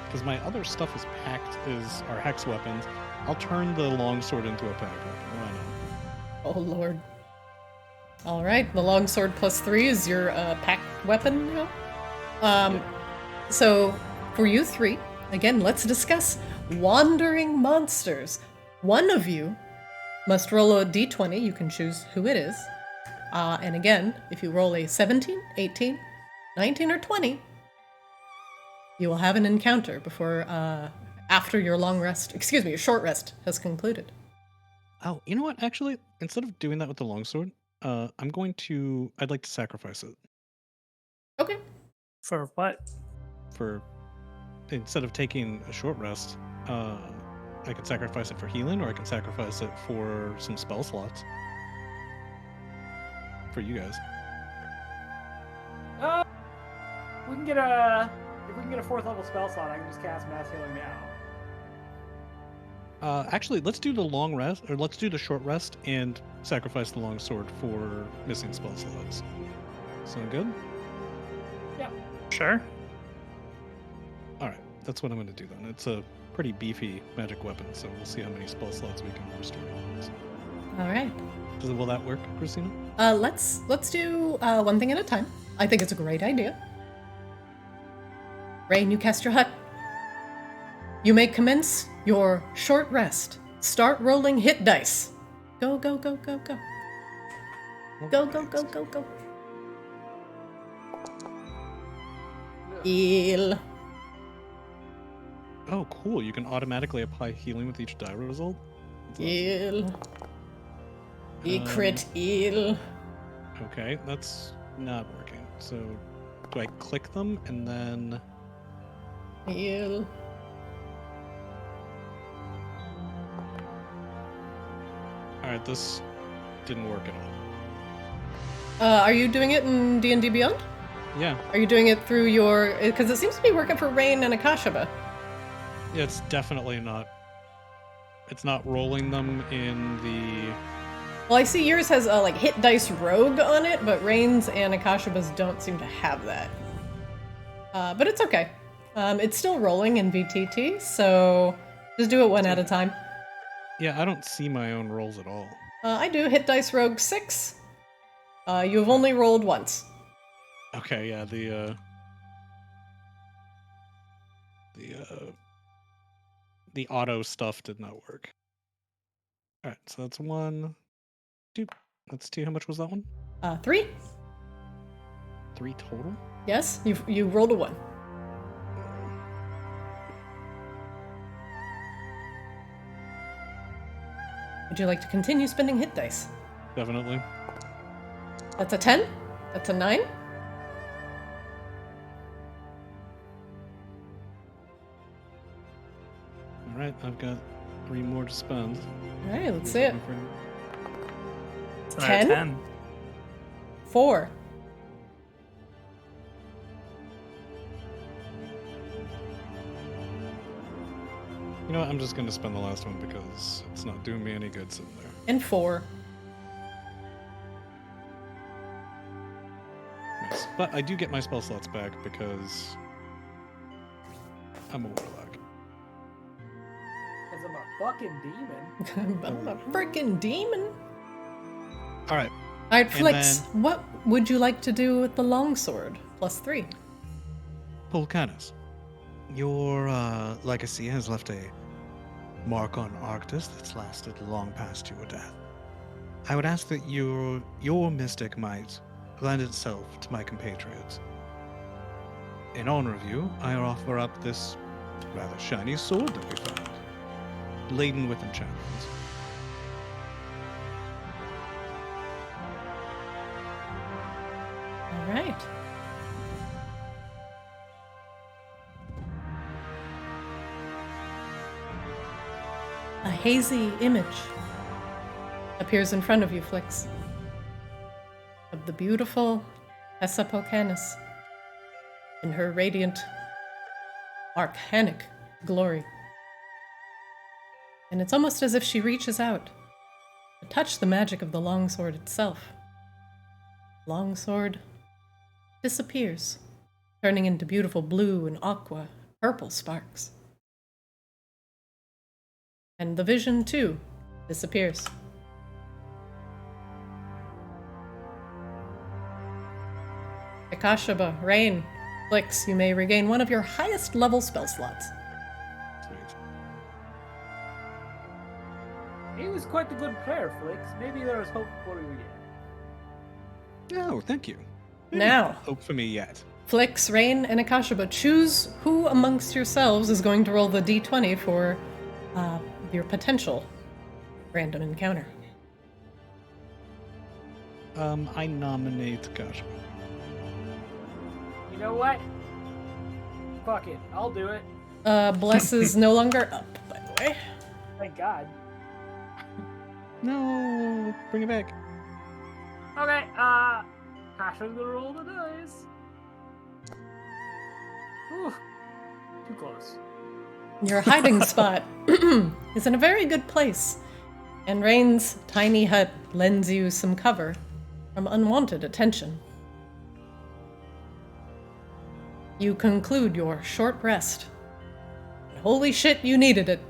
because my other stuff is packed, is our hex weapons, I'll turn the longsword into a pack weapon. Why not? Oh lord. All right, the longsword +3 is your pack weapon now. So for you three, again, let's discuss wandering monsters. One of you must roll a d20. You can choose who it is. And again, if you roll a 17, 18, 19, or 20, you will have an encounter before after your your short rest has concluded. Oh, you know what? Actually, instead of doing that with the longsword, I'd like to sacrifice it Okay. For what? instead of taking a short rest. I can sacrifice it for healing, or I can sacrifice it for some spell slots. For you guys. If we can get a 4th level spell slot, I can just cast mass healing now. Actually, let's do the long rest, or let's do the short rest and sacrifice the long sword for missing spell slots. Sound good? Yeah. Sure. All right, that's what I'm going to do then. It's a pretty beefy magic weapon, so we'll see how many spell slots we can restore. All right. Will that work, Christina? Let's do one thing at a time. I think it's a great idea. Rain, you cast your hut. You may commence your short rest. Start rolling hit dice. Go, go, go, go, go. Go, go, go, go, go. Heal. Oh, cool. You can automatically apply healing with each die result? Heal. Crit heal. Okay, that's not working. So, do I click them and then... Heal. Alright, this didn't work at all. Are you doing it in D&D Beyond? Yeah. Are you doing it through your... Because it seems to be working for Rain and Akashaba. Yeah, it's definitely not... It's not rolling them in the... Well, I see yours has a hit dice rogue on it, but Rain's and Akashaba's don't seem to have that. But it's okay. It's still rolling in VTT, so just do it one at a time. Yeah, I don't see my own rolls at all. I do hit dice rogue 6. You have only rolled once. Okay, yeah, the auto stuff did not work. Alright, so that's 1, 2. Let's see, how much was that one? 3. 3 total? Yes, you rolled a 1. Would you like to continue spending hit dice? Definitely. That's a 10. That's a 9. Alright, I've got 3 more to spend. Alright, let's see it. It's 10? 10. 4. You know what, I'm just going to spend the last one because it's not doing me any good sitting there. And 4. Nice. But I do get my spell slots back because I'm a warlock. Because I'm a fucking demon. I'm a freaking demon. Alright. Alright, Flix, what would you like to do with the longsword? +3. Pulcanus, your legacy has left a mark on Arctis that's lasted long past your death. I would ask that your mystic might lend itself to my compatriots. In honor of you, I offer up this rather shiny sword that we found, laden with enchantments. All right. A hazy image appears in front of you, Flix, of the beautiful Essa Pulcanus in her radiant, arcanic glory. And it's almost as if she reaches out to touch the magic of the longsword itself. Longsword disappears, turning into beautiful blue and aqua, purple sparks. And the vision, too, disappears. Akashaba, Rain, Flix, you may regain one of your highest level spell slots. Sweet. He was quite a good player, Flix. Maybe there was hope for you yet. Oh, thank you. Now, Hope for me yet. Flix, Rain, and Akashaba, choose who amongst yourselves is going to roll the d20 for your potential random encounter. I nominate Gosh. You know what? Fuck it. I'll do it. Bless is no longer up, by the way. Thank God. No, bring it back. Okay, Kasha's gonna roll the dice. Ooh, too close. Your hiding spot is in a very good place, and Rain's tiny hut lends you some cover from unwanted attention. You conclude your short rest. Holy shit, you needed it.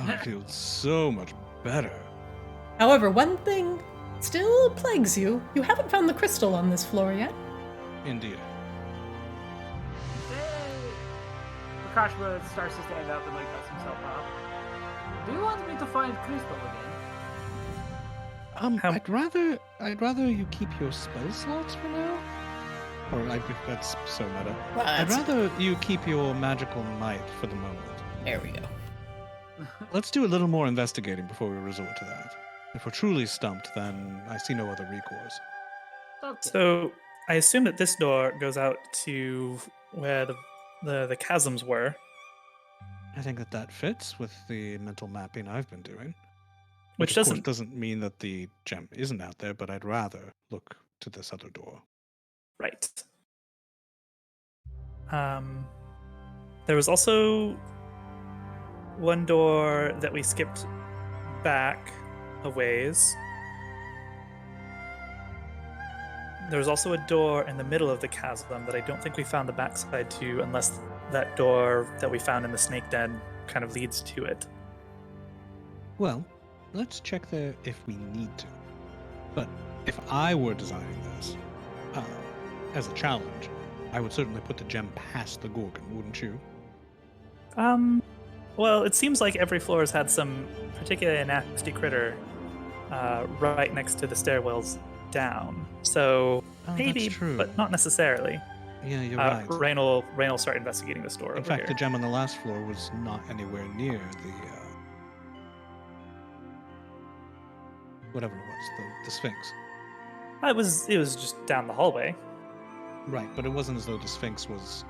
Oh, I feel so much better. However, one thing still plagues you. You haven't found the crystal on this floor yet. Indeed. Akashba starts to stand up and like dusts himself off. Do you want me to find crystal again? I'd rather you keep your spell slots for now. That's so meta. Well, I'd rather you keep your magical might for the moment. There we go. Let's do a little more investigating before we resort to that. If we're truly stumped, then I see no other recourse. Okay. So I assume that this door goes out to where the chasms were. I think that fits with the mental mapping I've been doing. Which of course doesn't mean that the gem isn't out there, but I'd rather look to this other door. Right. There was also one door that we skipped back a ways. There was also a door in the middle of the chasm that I don't think we found the backside to, unless that door that we found in the snake den kind of leads to it. Well, let's check there if we need to. But if I were designing this as a challenge, I would certainly put the gem past the Gorgon, wouldn't you? Well, it seems like every floor has had some particularly nasty critter right next to the stairwells down. So maybe, that's true. but not necessarily. Yeah, you're right. Rain will start investigating this door. In over fact, here. the gem on the last floor was not anywhere near the whatever it was, the Sphinx. It was just down the hallway. Right, but it wasn't as though the Sphinx was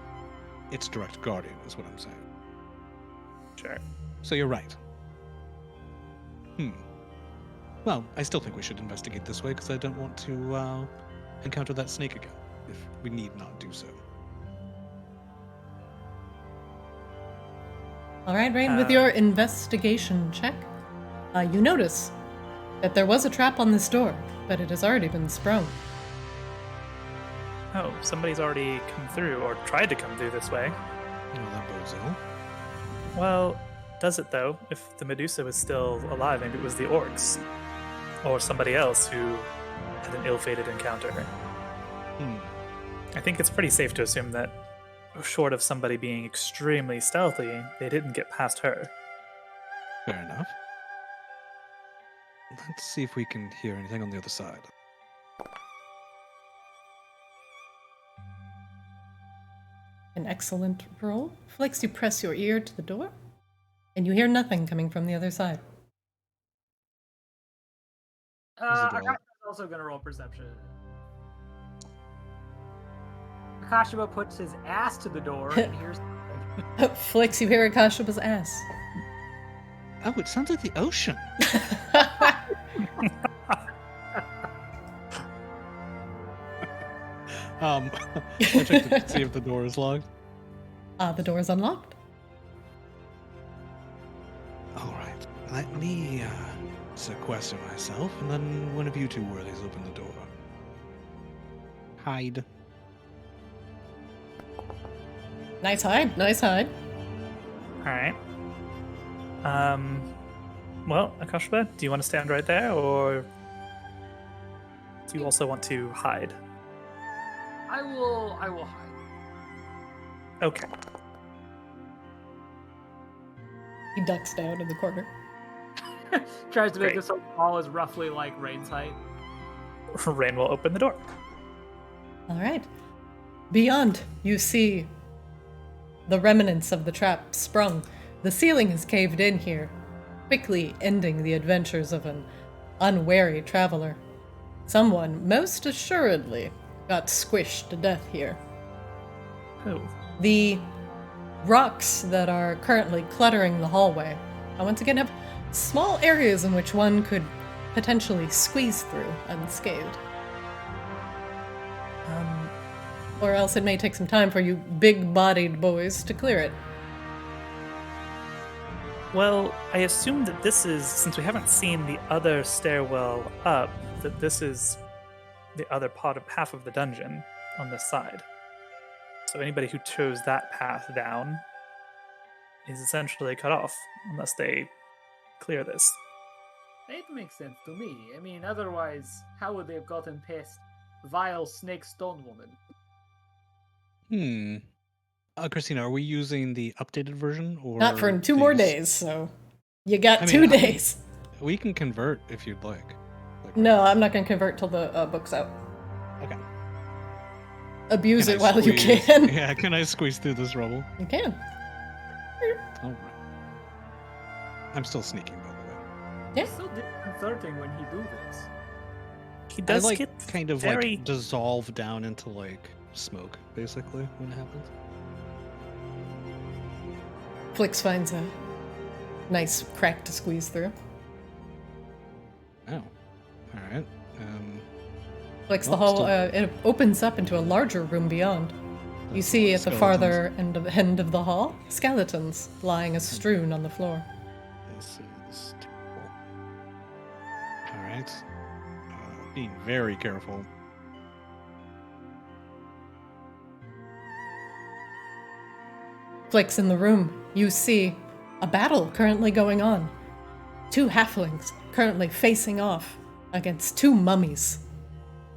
its direct guardian, is what I'm saying. Sure. So you're right. Well, I still think we should investigate this way because I don't want to encounter that snake again, if we need not do so. All right, Rain, with your investigation check, you notice that there was a trap on this door, but it has already been sprung. Oh, somebody's already come through or tried to come through this way. Well, that bodes ill. Well, does it though? If the Medusa was still alive, maybe it was the orcs or somebody else who had an ill-fated encounter. I think it's pretty safe to assume that, short of somebody being extremely stealthy, they didn't get past her. Fair enough. Let's see if we can hear anything on the other side. An excellent roll. Flix, you press your ear to the door, and you hear nothing coming from the other side. Akasha's also gonna roll perception. Akashaba puts his ass to the door and hears something. Flix, you hear Akashaba's ass. Oh, it sounds like the ocean. I checked to see if the door is locked. The door is unlocked. All right, let me sequester myself, and then one of you two worthies open the door. Hide. Nice hide, nice hide. All right. Well, Akashba, do you want to stand right there, or do you also want to hide? I will hide. Okay. He ducks down in the corner. Tries to make Great. this so small as roughly like Rain's height. Rain will open the door. All right. Beyond, you see the remnants of the trap sprung. The ceiling has caved in here, quickly ending the adventures of an unwary traveler. Someone, most assuredly, got squished to death here. Oh. The rocks that are currently cluttering the hallway, I once again have small areas in which one could potentially squeeze through unscathed. Or else it may take some time for you big-bodied boys to clear it. Well, I assume that this is, since we haven't seen the other stairwell up, that this is the other half of the dungeon on this side. So anybody who chose that path down is essentially cut off, unless they clear this. It makes sense to me. I mean, otherwise, how would they have gotten past vile snake stone woman? Christina, are we using the updated version or Not for 2 more these? days, so you got I 2 mean, days. We can convert if you'd like. No, I'm not going to convert till the book's out. Okay. Abuse Can it I while you squeeze- can. Yeah, can I squeeze through this rubble? You can. All right. I'm still sneaking, by the way. Yeah. It's so disconcerting when he do this. He does I like get kind of very... like dissolve down into like smoke, basically, when it happens. Flix finds a nice crack to squeeze through. Oh. All right. Flix, the Well, hall, still- it opens up into a larger room beyond. You see at the Skeletons. farther end of the hall, skeletons lying as strewn on the floor. This is terrible. All right. Being very careful. Flix, in the room, you see a battle currently going on. 2 halflings currently facing off against 2 mummies.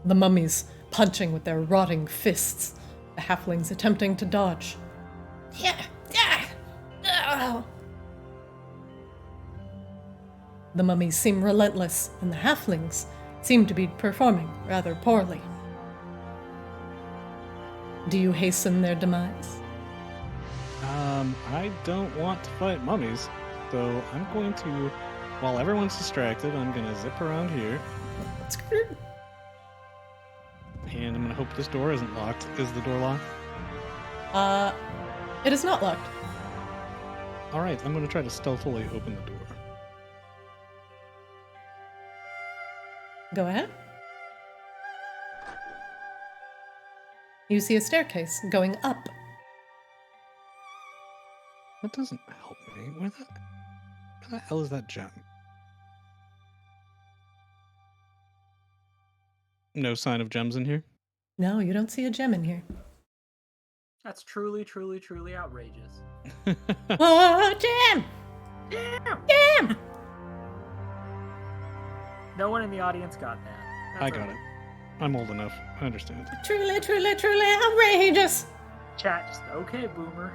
The mummies punching with their rotting fists. The halflings attempting to dodge. The mummies seem relentless, and the halflings seem to be performing rather poorly. Do you hasten their demise? I don't want to fight mummies, so I'm going to, while everyone's distracted, I'm going to zip around here, and I'm going to hope this door isn't locked. Is the door locked? It is not locked. All right, I'm going to try to stealthily open the door. Go ahead. You see a staircase going up. That doesn't help me. Where the hell is that gem? No sign of gems in here? No, you don't see a gem in here. That's truly, truly, truly outrageous. Oh, gem! Gem! No one in the audience got that. I got it. I'm old enough. I understand. Truly, truly, truly outrageous! Chat, just, okay, boomer.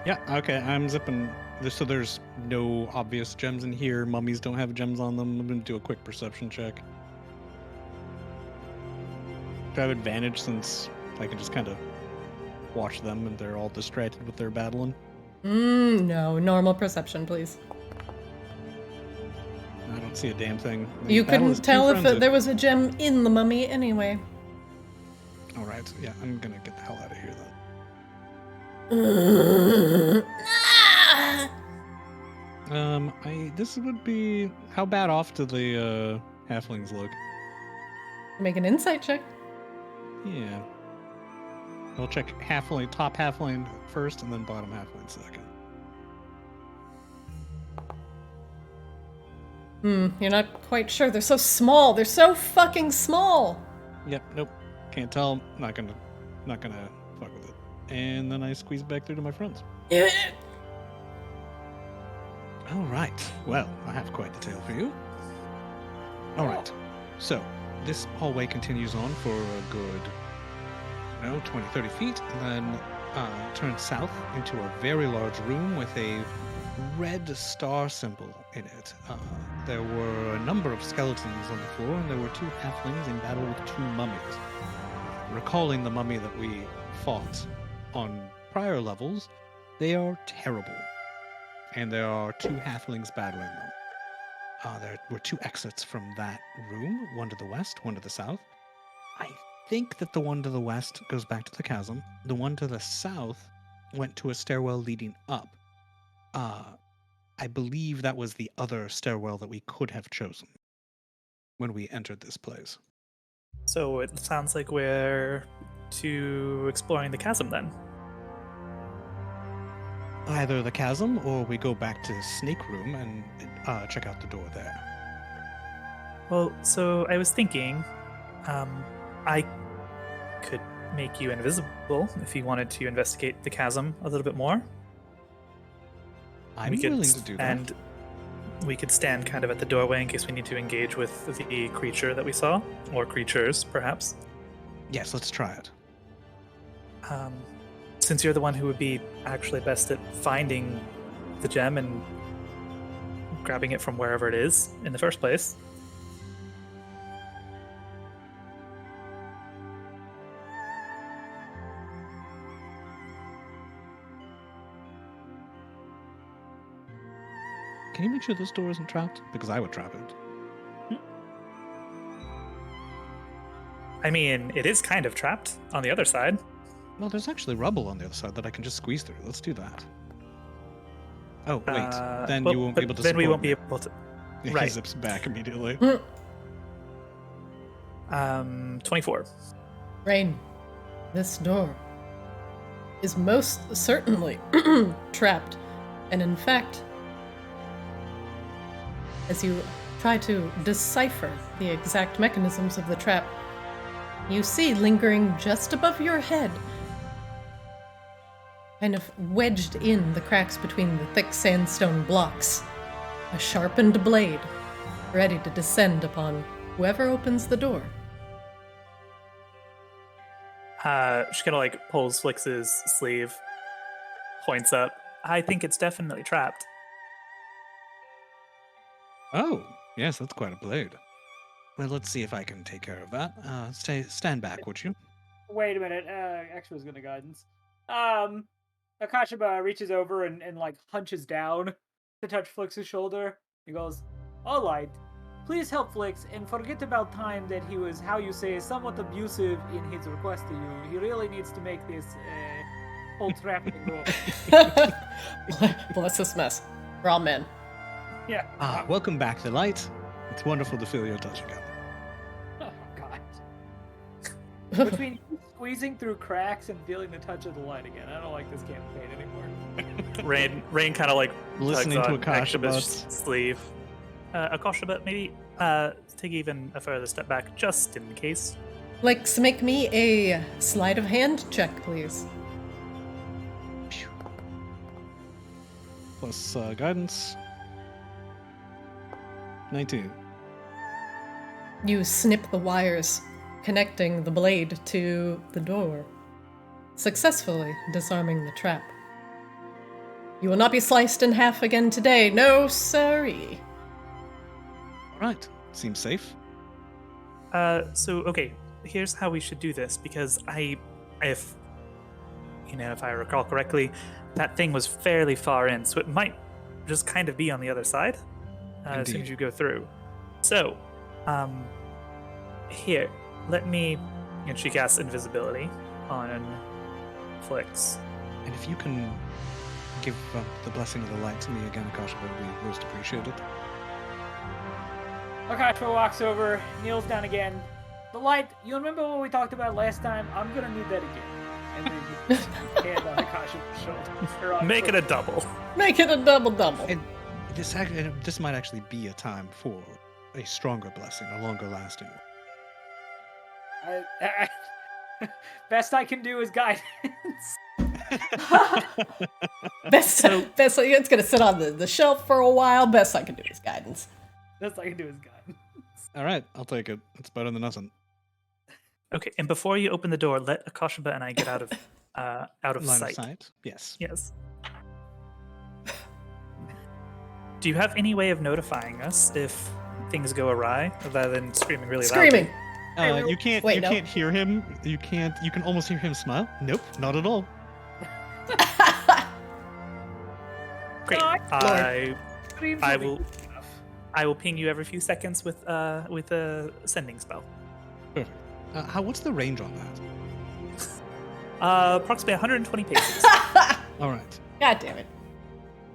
Yeah, okay, I'm zipping. So there's no obvious gems in here. Mummies don't have gems on them. I'm going to do a quick perception check. Do I have advantage since I can just kind of watch them and they're all distracted with their battling? No. Normal perception, please. I don't see a damn thing. The You battle couldn't is too tell if frenzied. there was a gem in the mummy anyway. All right, yeah, I'm going to get the hell out of here then. This would be... How bad off do the halflings look? Make an insight check. Yeah. I'll check halfling, top halfling first, and then bottom halfling second. You're not quite sure. They're so small. They're so fucking small. Yep, nope. Can't tell. Not gonna fuck with it. And then I squeeze back through to my friends. All right. Well, I have quite the tale for you. All right. So, this hallway continues on for a good, 20, 30 feet, and then turns south into a very large room with a red star symbol in it. There were a number of skeletons on the floor, and there were two halflings in battle with two mummies. Recalling the mummy that we fought on prior levels, they are terrible. And there are two halflings battling them. There were two exits from that room, one to the west, one to the south. I think that the one to the west goes back to the chasm. The one to the south went to a stairwell leading up. I believe that was the other stairwell that we could have chosen when we entered this place. So it sounds like we're to exploring the chasm then. Either the chasm or we go back to Snake Room and check out the door there. Well, so I was thinking, I could make you invisible if you wanted to investigate the chasm a little bit more. I'm willing to do that. And we could stand kind of at the doorway in case we need to engage with the creature that we saw, or creatures, perhaps. Yes, let's try it. Since you're the one who would be actually best at finding the gem and grabbing it from wherever it is in the first place. Can you make sure this door isn't trapped? Because I would trap it. I mean, it is kind of trapped on the other side. Well, there's actually rubble on the other side that I can just squeeze through. Let's do that. Oh, wait. Then you won't be able to Then we support won't be me. able to. He Right. zips back immediately. 24. Rain, this door is most certainly trapped. And in fact, as you try to decipher the exact mechanisms of the trap, you see lingering just above your head, kind of wedged in the cracks between the thick sandstone blocks, a sharpened blade, ready to descend upon whoever opens the door. She kind of like pulls Flix's sleeve, points up. I think it's definitely trapped. Oh, yes, that's quite a blade. Well, let's see if I can take care of that. Stand back, would you? Wait a minute. X was gonna guidance. Akashima reaches over and like hunches down to touch Flix's shoulder. He goes, "All right, please help Flix and forget about time that he was, how you say, somewhat abusive in his request to you. He really needs to make this whole trap thing go." Bless this mess. We're all men. Yeah. Welcome back to Light. It's wonderful to feel your touch again. Oh God. Between squeezing through cracks and feeling the touch of the light again, I don't like this campaign anymore. Rain kind of like Listening tugs to on Akashiba's Akashiba's sleeve. Akashiba, maybe take even a further step back, just in case. Lex, make me a sleight of hand check, please. plus guidance. 19. You snip the wires connecting the blade to the door, successfully disarming the trap. You will not be sliced in half again today, no siree. All right, seems safe. Okay, here's how we should do this, because if I recall correctly, that thing was fairly far in, so it might just kind of be on the other side as soon as you go through. So, here, let me. And she casts invisibility on Flix. And if you can give the blessing of the light to me again, Akasha, would be most appreciated. Akasha walks over, kneels down again. The light, you remember what we talked about last time? I'm gonna need that again. And then you put hand on Akasha's shoulder. Make it a double. Make it a double-double. And this might actually be a time for a stronger blessing, a longer lasting one. Best I can do is guidance. Best, it's gonna sit on the shelf for a while. Best I can do is guidance. Best I can do is guide. All right, I'll take it. It's better than nothing. Okay, and before you open the door, let Akashaba and I get out of Line sight. of sight. Yes. Yes. Do you have any way of notifying us if things go awry, other than screaming really Screaming. loudly? You can't. Wait, you no. can't hear him. You can't. You can almost hear him smile. Nope, not at all. Great. Screams I will be will. enough. I will ping you every few seconds with a sending spell. Perfect. What's the range on that? Approximately 120 paces. All right. God damn it.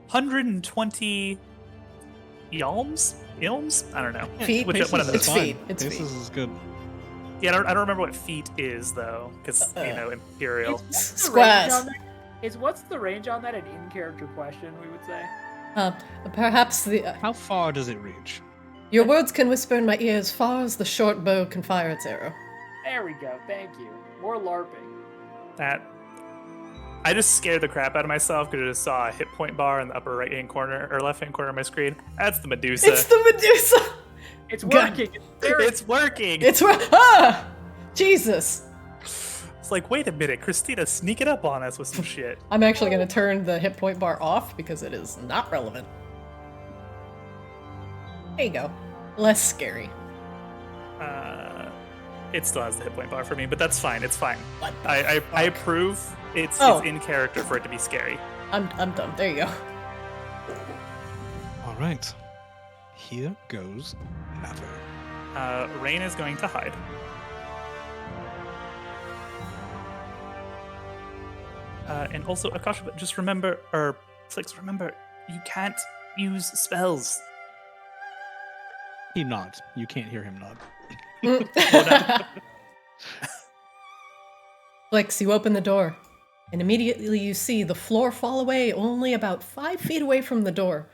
120 yalms? Ilms? I don't know. Feet? Which one of those? It's fine. feet. It's Paces feet. is good. Yeah, I don't remember what feet is though, because imperial. What's the range on that an in-character question, we would say? Perhaps How far does it reach? your words can whisper in my ear as far as the short bow can fire its arrow. There we go. Thank you. More LARPing. That I just scared the crap out of myself because I just saw a hit point bar in the upper right hand corner or left hand corner of my screen. That's the Medusa. It's the Medusa! It's God. working. It's It's working. It's ah! Jesus! It's like, wait a minute, Christina, sneak it up on us with some shit. I'm actually going to turn the hit point bar off because it is not relevant. There you go. Less scary. It still has the hit point bar for me, but that's fine. It's fine. What the I approve. It's in character for it to be scary. I'm done. There you go. All right. Here goes nothing. Rain is going to hide. And also, Akasha, just remember, or Flix, remember, you can't use spells. He nods. You can't hear him nod. Flix, you open the door, and immediately you see the floor fall away only about 5 feet away from the door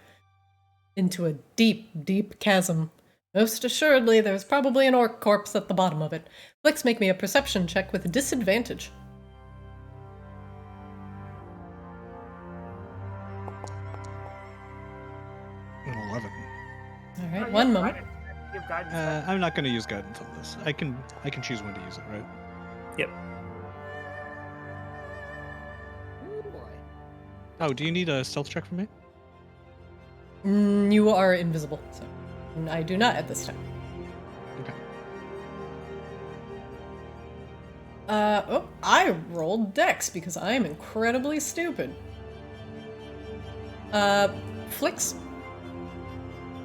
into a deep, deep chasm. Most assuredly, there's probably an orc corpse at the bottom of it. Flix, make me a perception check with disadvantage. An 11. All right, one moment. Give guidance. I'm not going to use guidance on this. I can choose when to use it, right? Yep. Ooh, boy. Oh, do you need a stealth check from me? You are invisible, so I do not at this time. Okay. I rolled Dex because I am incredibly stupid. Flix,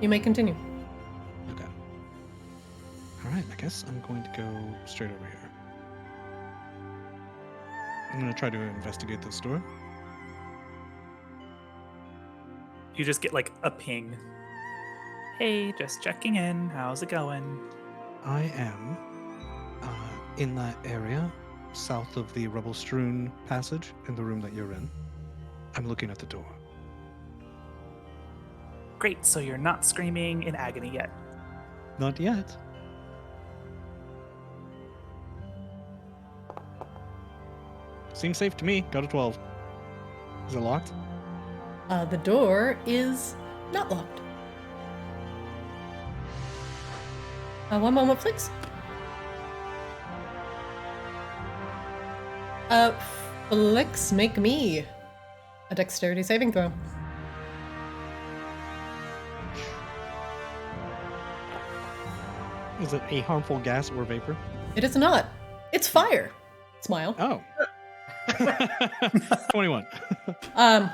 you may continue. Okay. All right. I guess I'm going to go straight over here. I'm going to try to investigate this door. You just get like a ping. Hey, just checking in. How's it going? I am in that area south of the rubble-strewn passage in the room that you're in. I'm looking at the door. Great, so you're not screaming in agony yet. Not yet. Seems safe to me. Got a 12. Is it locked? The door is not locked. One moment, Flix. Flix, make me a dexterity saving throw. Is it a harmful gas or vapor? It is not. It's fire. Smile. Oh. 21. A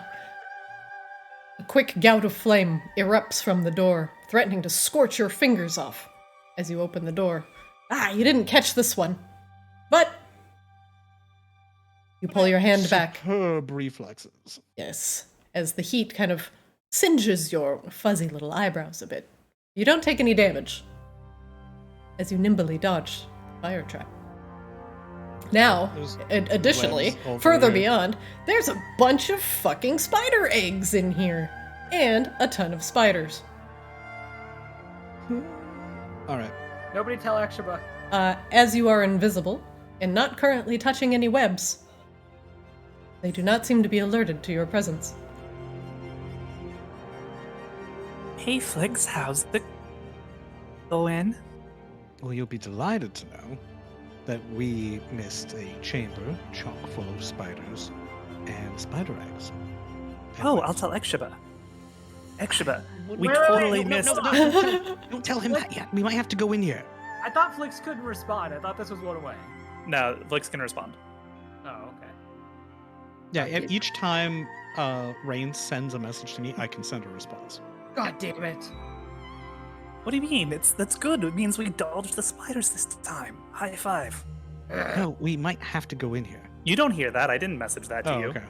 quick gout of flame erupts from the door, threatening to scorch your fingers off as you open the door. You didn't catch this one. But you pull your hand back. Superb reflexes. Yes, as the heat kind of singes your fuzzy little eyebrows a bit. You don't take any damage as you nimbly dodge the fire trap. Now, There's additionally, webs all further through it. beyond, there's a bunch of fucking spider eggs in here. And a ton of spiders. All right. Nobody tell Akshaba. As you are invisible, and not currently touching any webs, They do not seem to be alerted to your presence. Hey, Flix, how's the going? Well, you'll be delighted to know that we missed a chamber chock full of spiders and spider eggs. And Oh, I'll tell Exhiba. Exhiba, we Wait, totally no, missed. don't tell him that yet. We might have to go in here. I thought Flix couldn't respond. I thought this was one way. No, Flix can respond. Oh, okay. Yeah, and each time Rain sends a message to me, I can send a response. God damn it. What do you mean? That's good. It means we dodged the spiders this time. High five. No, we might have to go in here. You don't hear that. I didn't message that to you. Okay.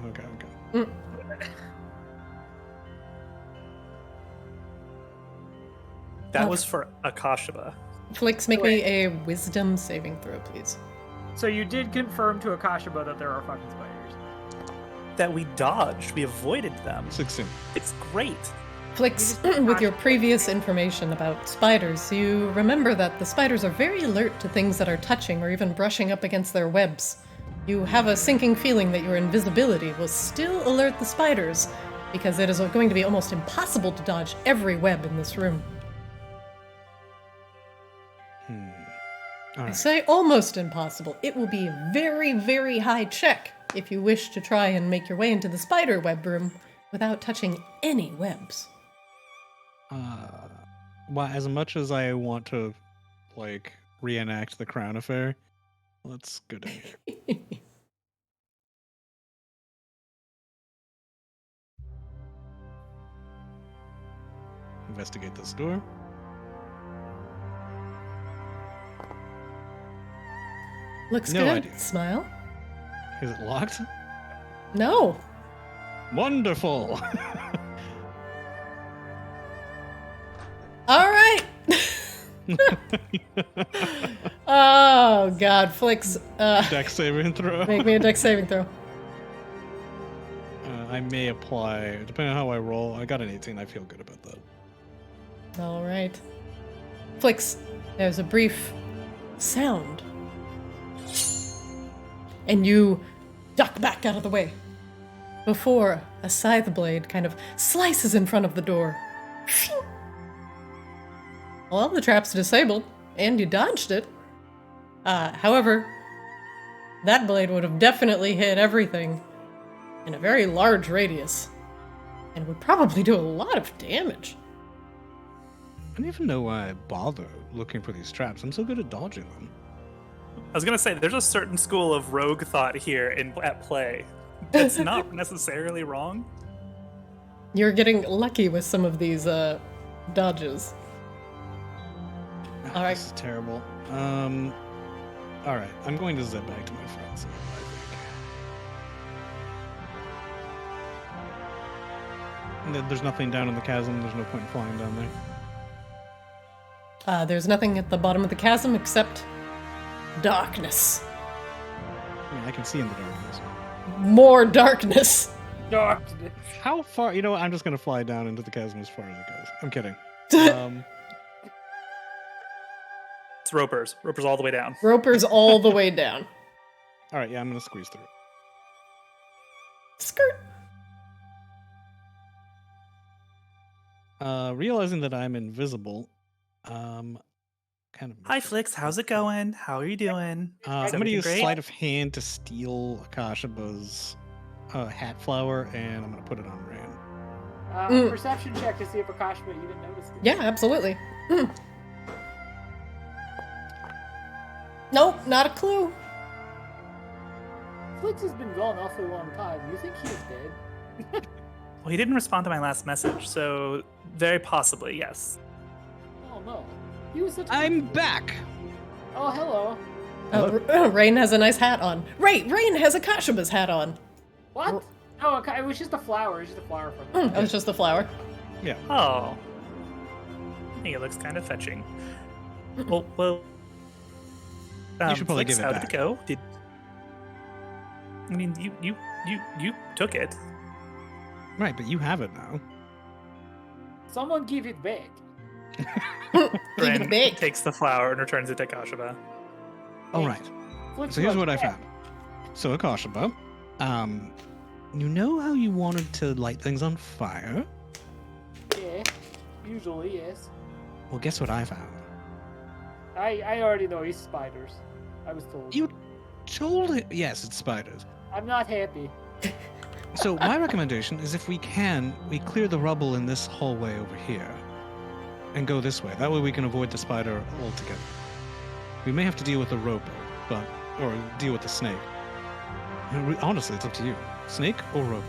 That was for Akashaba. Flix, make me a wisdom saving throw, please. So you did confirm to Akashaba that there are fucking spiders. That we dodged. We avoided them. 16. It's great. Flix, with your previous information about spiders, you remember that the spiders are very alert to things that are touching or even brushing up against their webs. You have a sinking feeling that your invisibility will still alert the spiders, because it is going to be almost impossible to dodge every web in this room. All I right. say almost impossible. It will be a very, very high check if you wish to try and make your way into the spider web room without touching any webs. Well, as much as I want to, like, reenact the crown affair, let's go down here. Investigate this door. Looks No good. idea. Smile. Is it locked? No. Wonderful! All right. Oh God, Flix. Dex saving throw. Make me a dex saving throw. I may apply, depending on how I roll. I got an 18. I feel good about that. All right. Flix, there's a brief sound. And you duck back out of the way before a scythe blade kind of slices in front of the door. Well, the trap's disabled, and you dodged it. However, that blade would have definitely hit everything in a very large radius, and would probably do a lot of damage. I don't even know why I bother looking for these traps. I'm so good at dodging them. I was gonna say there's a certain school of rogue thought here at play. That's not necessarily wrong. You're getting lucky with some of these dodges. All right. This is terrible. All right. I'm going to zip back to my friends. I think. There's nothing down in the chasm. There's no point in flying down there. There's nothing at the bottom of the chasm except darkness. I mean, I can see in the darkness. More darkness. Darkness. How far? You know what? I'm just going to fly down into the chasm as far as it goes. I'm kidding. It's Ropers. Ropers all the way down. Roper's all the way down. All right. Yeah, I'm going to squeeze through. Skirt. Realizing that I'm invisible, kind of. Hi, Flix. How's it going? How are you doing? I'm Is going to everything use great? sleight of hand to steal Akashaba's hat flower, and I'm going to put it on Rain. Perception check to see if Akashba even noticed it. Yeah, absolutely. Nope, not a clue. Flix has been gone an awfully long time. You think he's dead? Well, he didn't respond to my last message, so very possibly, yes. Oh no. He was such a I'm good- back! Oh, hello. Rain has a nice hat on. Rain has Akashaba's hat on. What? Oh, okay. It was just a flower. It's just a flower from That was just the flower. Yeah. Oh. I think it looks kind of fetching. Well. You should probably Flix, give it how back. did it go? I mean, you took it. Right, but you have it now. Someone give it back. Give Ren it back. takes the flower and returns it to Kashaba. All right. Flix So here's was what I back. found. So Akashaba, You know how you wanted to light things on fire? Yeah, usually, yes. Well, guess what I found? I already know it's spiders. I was told. You told it. Yes, it's spiders. I'm not happy. So my recommendation is if we can, we clear the rubble in this hallway over here and go this way. That way we can avoid the spider altogether. We may have to deal with the roper, or deal with the snake. Honestly, it's up to you. Snake or roper?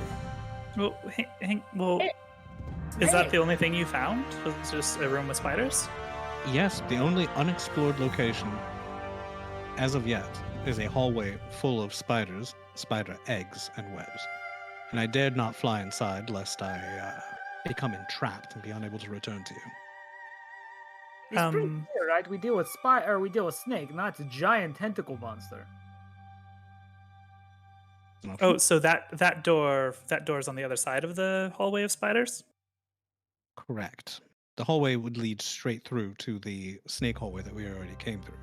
Well, is that the only thing you found? Was it just a room with spiders? Yes, the only unexplored location as of yet is a hallway full of spiders, spider eggs, and webs. And I dared not fly inside lest I become entrapped and be unable to return to you. It's pretty clear, right? We deal with we deal with snake, not a giant tentacle monster. Oh, so that door's on the other side of the hallway of spiders? Correct. The hallway would lead straight through to the snake hallway that we already came through.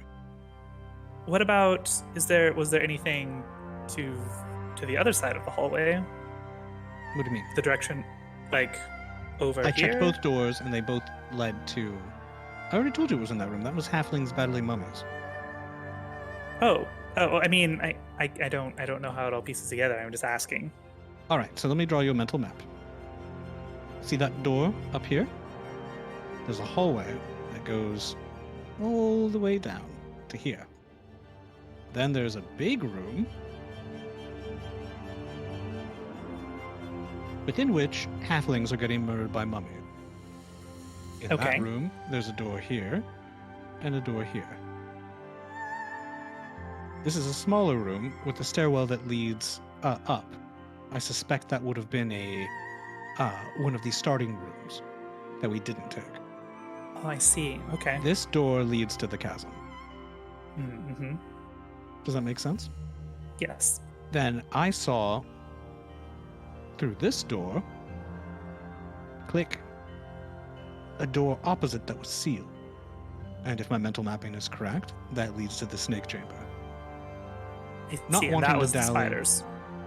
What about was there anything to the other side of the hallway? What do you mean? The direction, like over I here? checked both doors and they both led to. I already told you it was in that room. That was halflings battling mummies. Oh, I mean, I don't know how it all pieces together. I'm just asking. All right, so let me draw you a mental map. See that door up here? There's a hallway that goes all the way down to here. Then there's a big room within which halflings are getting murdered by mummy. In Okay. that room, there's a door here and a door here. This is a smaller room with a stairwell that leads up. I suspect that would have been one of the starting rooms that we didn't take. Oh, I see. Okay. This door leads to the chasm. Mm-hmm. Does that make sense? Yes. Then I saw through this door, click, a door opposite that was sealed. And if my mental mapping is correct, that leads to the snake chamber. Not See, wanting that to was the dally- spiders.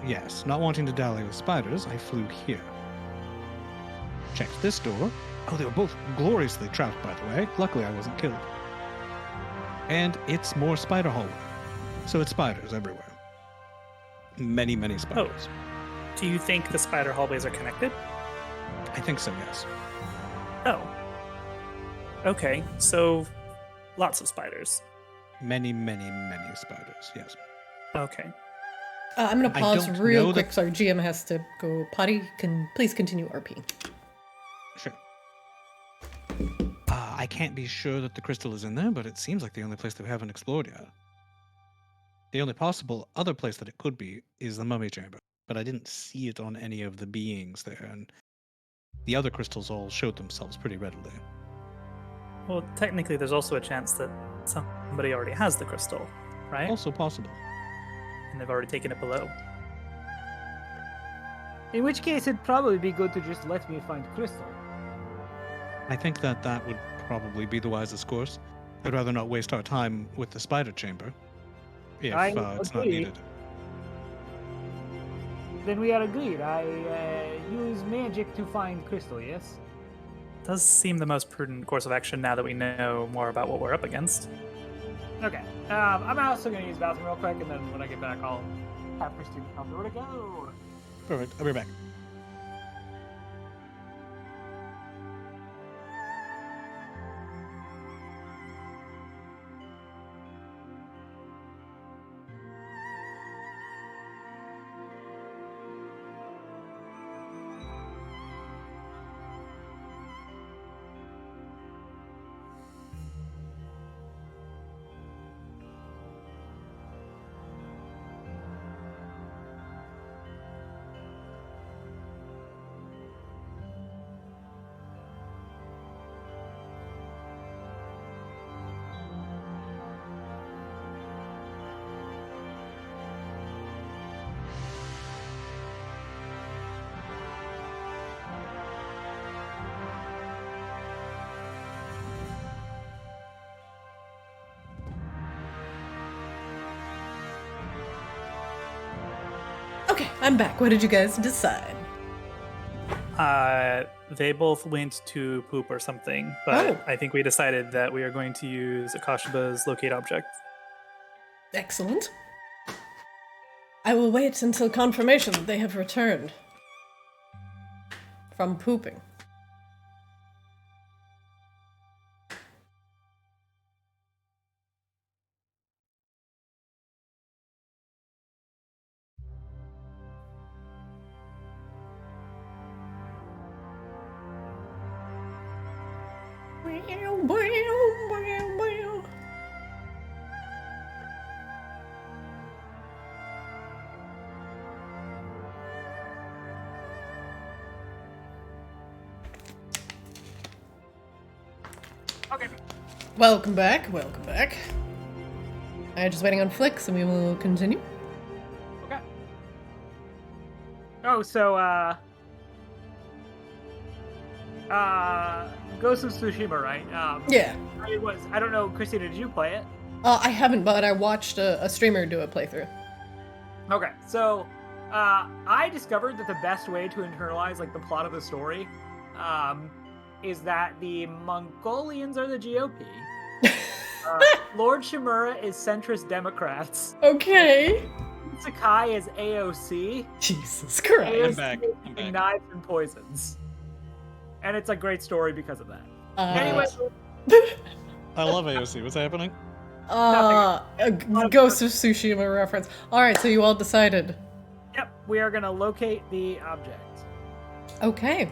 Yes, not wanting to dally with spiders, I flew here. Checked this door. Oh, they were both gloriously trapped, by the way. Luckily, I wasn't killed. And it's more spider hallway. So it's spiders everywhere. Many, many spiders. Do you think the spider hallways are connected? I think so, yes. Oh. Okay, so lots of spiders. Many, many, many spiders, yes. Okay. I'm going to I pause don't real know quick. that- Sorry, GM has to go potty. Please continue RP. Sure. I can't be sure that the crystal is in there, but it seems like the only place that we haven't explored yet. The only possible other place that it could be is the mummy chamber, but I didn't see it on any of the beings there, and the other crystals all showed themselves pretty readily. Well, technically, there's also a chance that somebody already has the crystal, right? Also possible. And they've already taken it below. In which case, it'd probably be good to just let me find crystal. I think that that would probably be the wisest course. I'd rather not waste our time with the spider chamber if I it's not agree. needed. Then we are agreed. I use magic to find crystal, yes? Does seem the most prudent course of action now that we know more about what we're up against. Okay. I'm also going to use the bathroom real quick, and then when I get back, I'll have Christine tell me where to go. Perfect. I'll be back. Okay, I'm back. What did you guys decide? They both went to poop or something, but Oh. I think we decided that we are going to use Akashiba's locate object. Excellent. I will wait until confirmation that they have returned from pooping. Okay. Welcome back, welcome back. I'm just waiting on Flicks and we will continue. Okay. Oh, so, Ghost of Tsushima, right? Yeah. I don't know, Christina, did you play it? I haven't, but I watched a streamer do a playthrough. Okay, so, I discovered that the best way to internalize, like, the plot of the story, is that the Mongolians are the GOP. Lord Shimura is centrist Democrats. Okay. Sakai is AOC. Jesus Christ. AOC I'm back. is Knives and Poisons. And it's a great story because of that. Uh, Anyway, I love AOC. What's happening? a Ghost of Tsushima reference. Alright, so you all decided. yep, we are going to locate the object. Okay.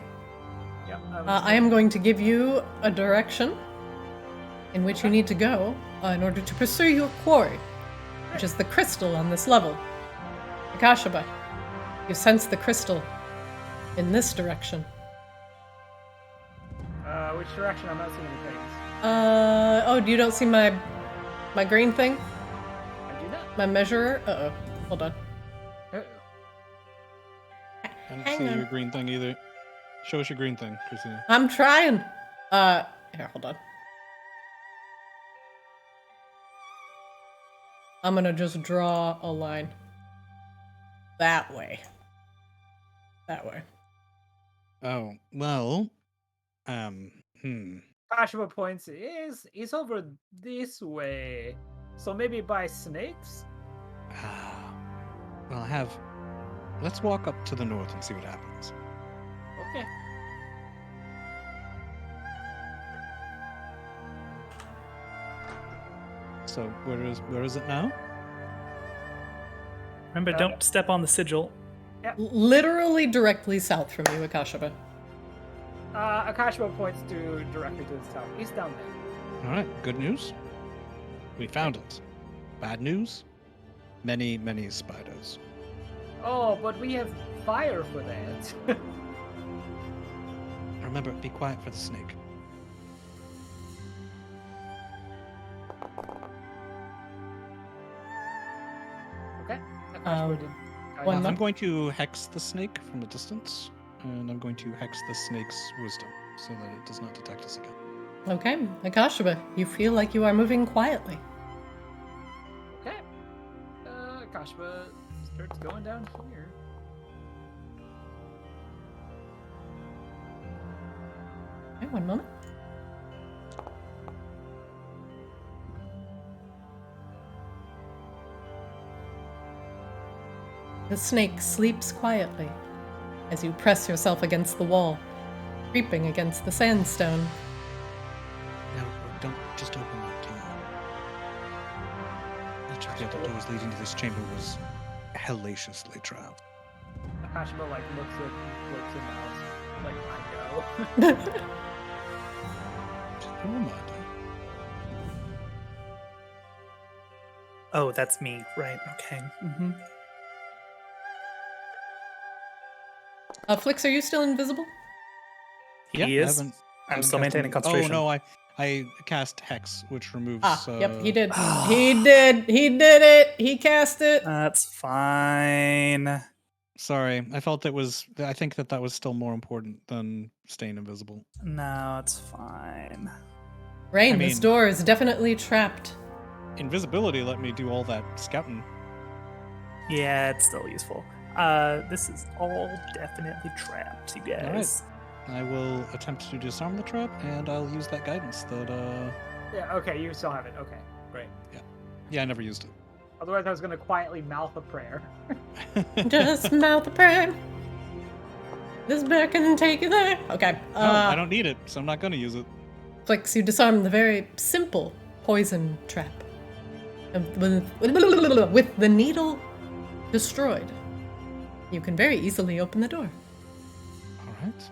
Yep. I am going to give you a direction in which you need to go in order to pursue your quarry, which is the crystal on this level. Akashiba, you sense the crystal in this direction. Which direction? I'm not seeing any things. Oh, you don't see my green thing? I do not. My measurer? Uh-oh. Hold on. Uh-oh. I don't Hang see on. your green thing either. Show us your green thing, Christina. I'm trying. Here, hold on. I'm gonna just draw a line. That way. That way. Oh, well. Kashiba points is over this way. So maybe by snakes? Well, let's walk up to the north and see what happens. Okay. So where is it now? Remember, don't step on the sigil. Literally directly south from you, Akashiba. Akashiba points directly to the south. He's down there. All right, good news. We found it. Bad news? Many, many spiders. Oh, but we have fire for that. Remember, be quiet for the snake. Okay. Akashiba did. one I'm month. going to hex the snake from a distance, and I'm going to hex the snake's wisdom so that it does not detect us again. Okay, Akashiba, you feel like you are moving quietly. Okay. Akashiba starts going down here. Okay, one moment. The snake sleeps quietly as you press yourself against the wall, creeping against the sandstone. No, don't just open that door. Each of the other doors leading to this chamber was hellaciously trapped. Akashiba like looks in the house. Like, I know. Just a reminder. Oh, that's me, right? Okay. Mm-hmm. Flix, are you still invisible? He is. I'm still maintaining concentration. Oh no, I cast hex, which removes. Yep, he did. He did it. He cast it. That's fine. Sorry, I felt it was. I think that was still more important than staying invisible. No, it's fine. Rain, I this mean- door is definitely trapped. Invisibility let me do all that scouting. Yeah, it's still useful. This is all definitely trapped, you All guys. right. I will attempt to disarm the trap, and I'll use that guidance that, Yeah, okay, you still have it. Okay, great. Yeah, I never used it. Otherwise, I was going to quietly mouth a prayer. Just mouth a prayer. This bear can take you there. Okay. No, I don't need it, so I'm not going to use it. Flicks, you disarm the very simple poison trap. With the needle destroyed, you can very easily open the door. All right.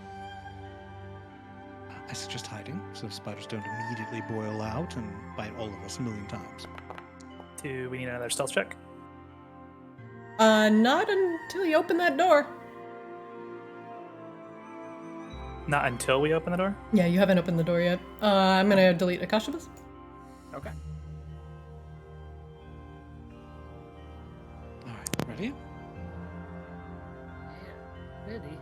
I suggest hiding, so spiders don't immediately boil out and bite all of us a million times. Do we need another stealth check? Not until you open that door. Not until we open the door? Yeah, you haven't opened the door yet. I'm gonna delete Akashabas. Okay. All right, ready? Ready.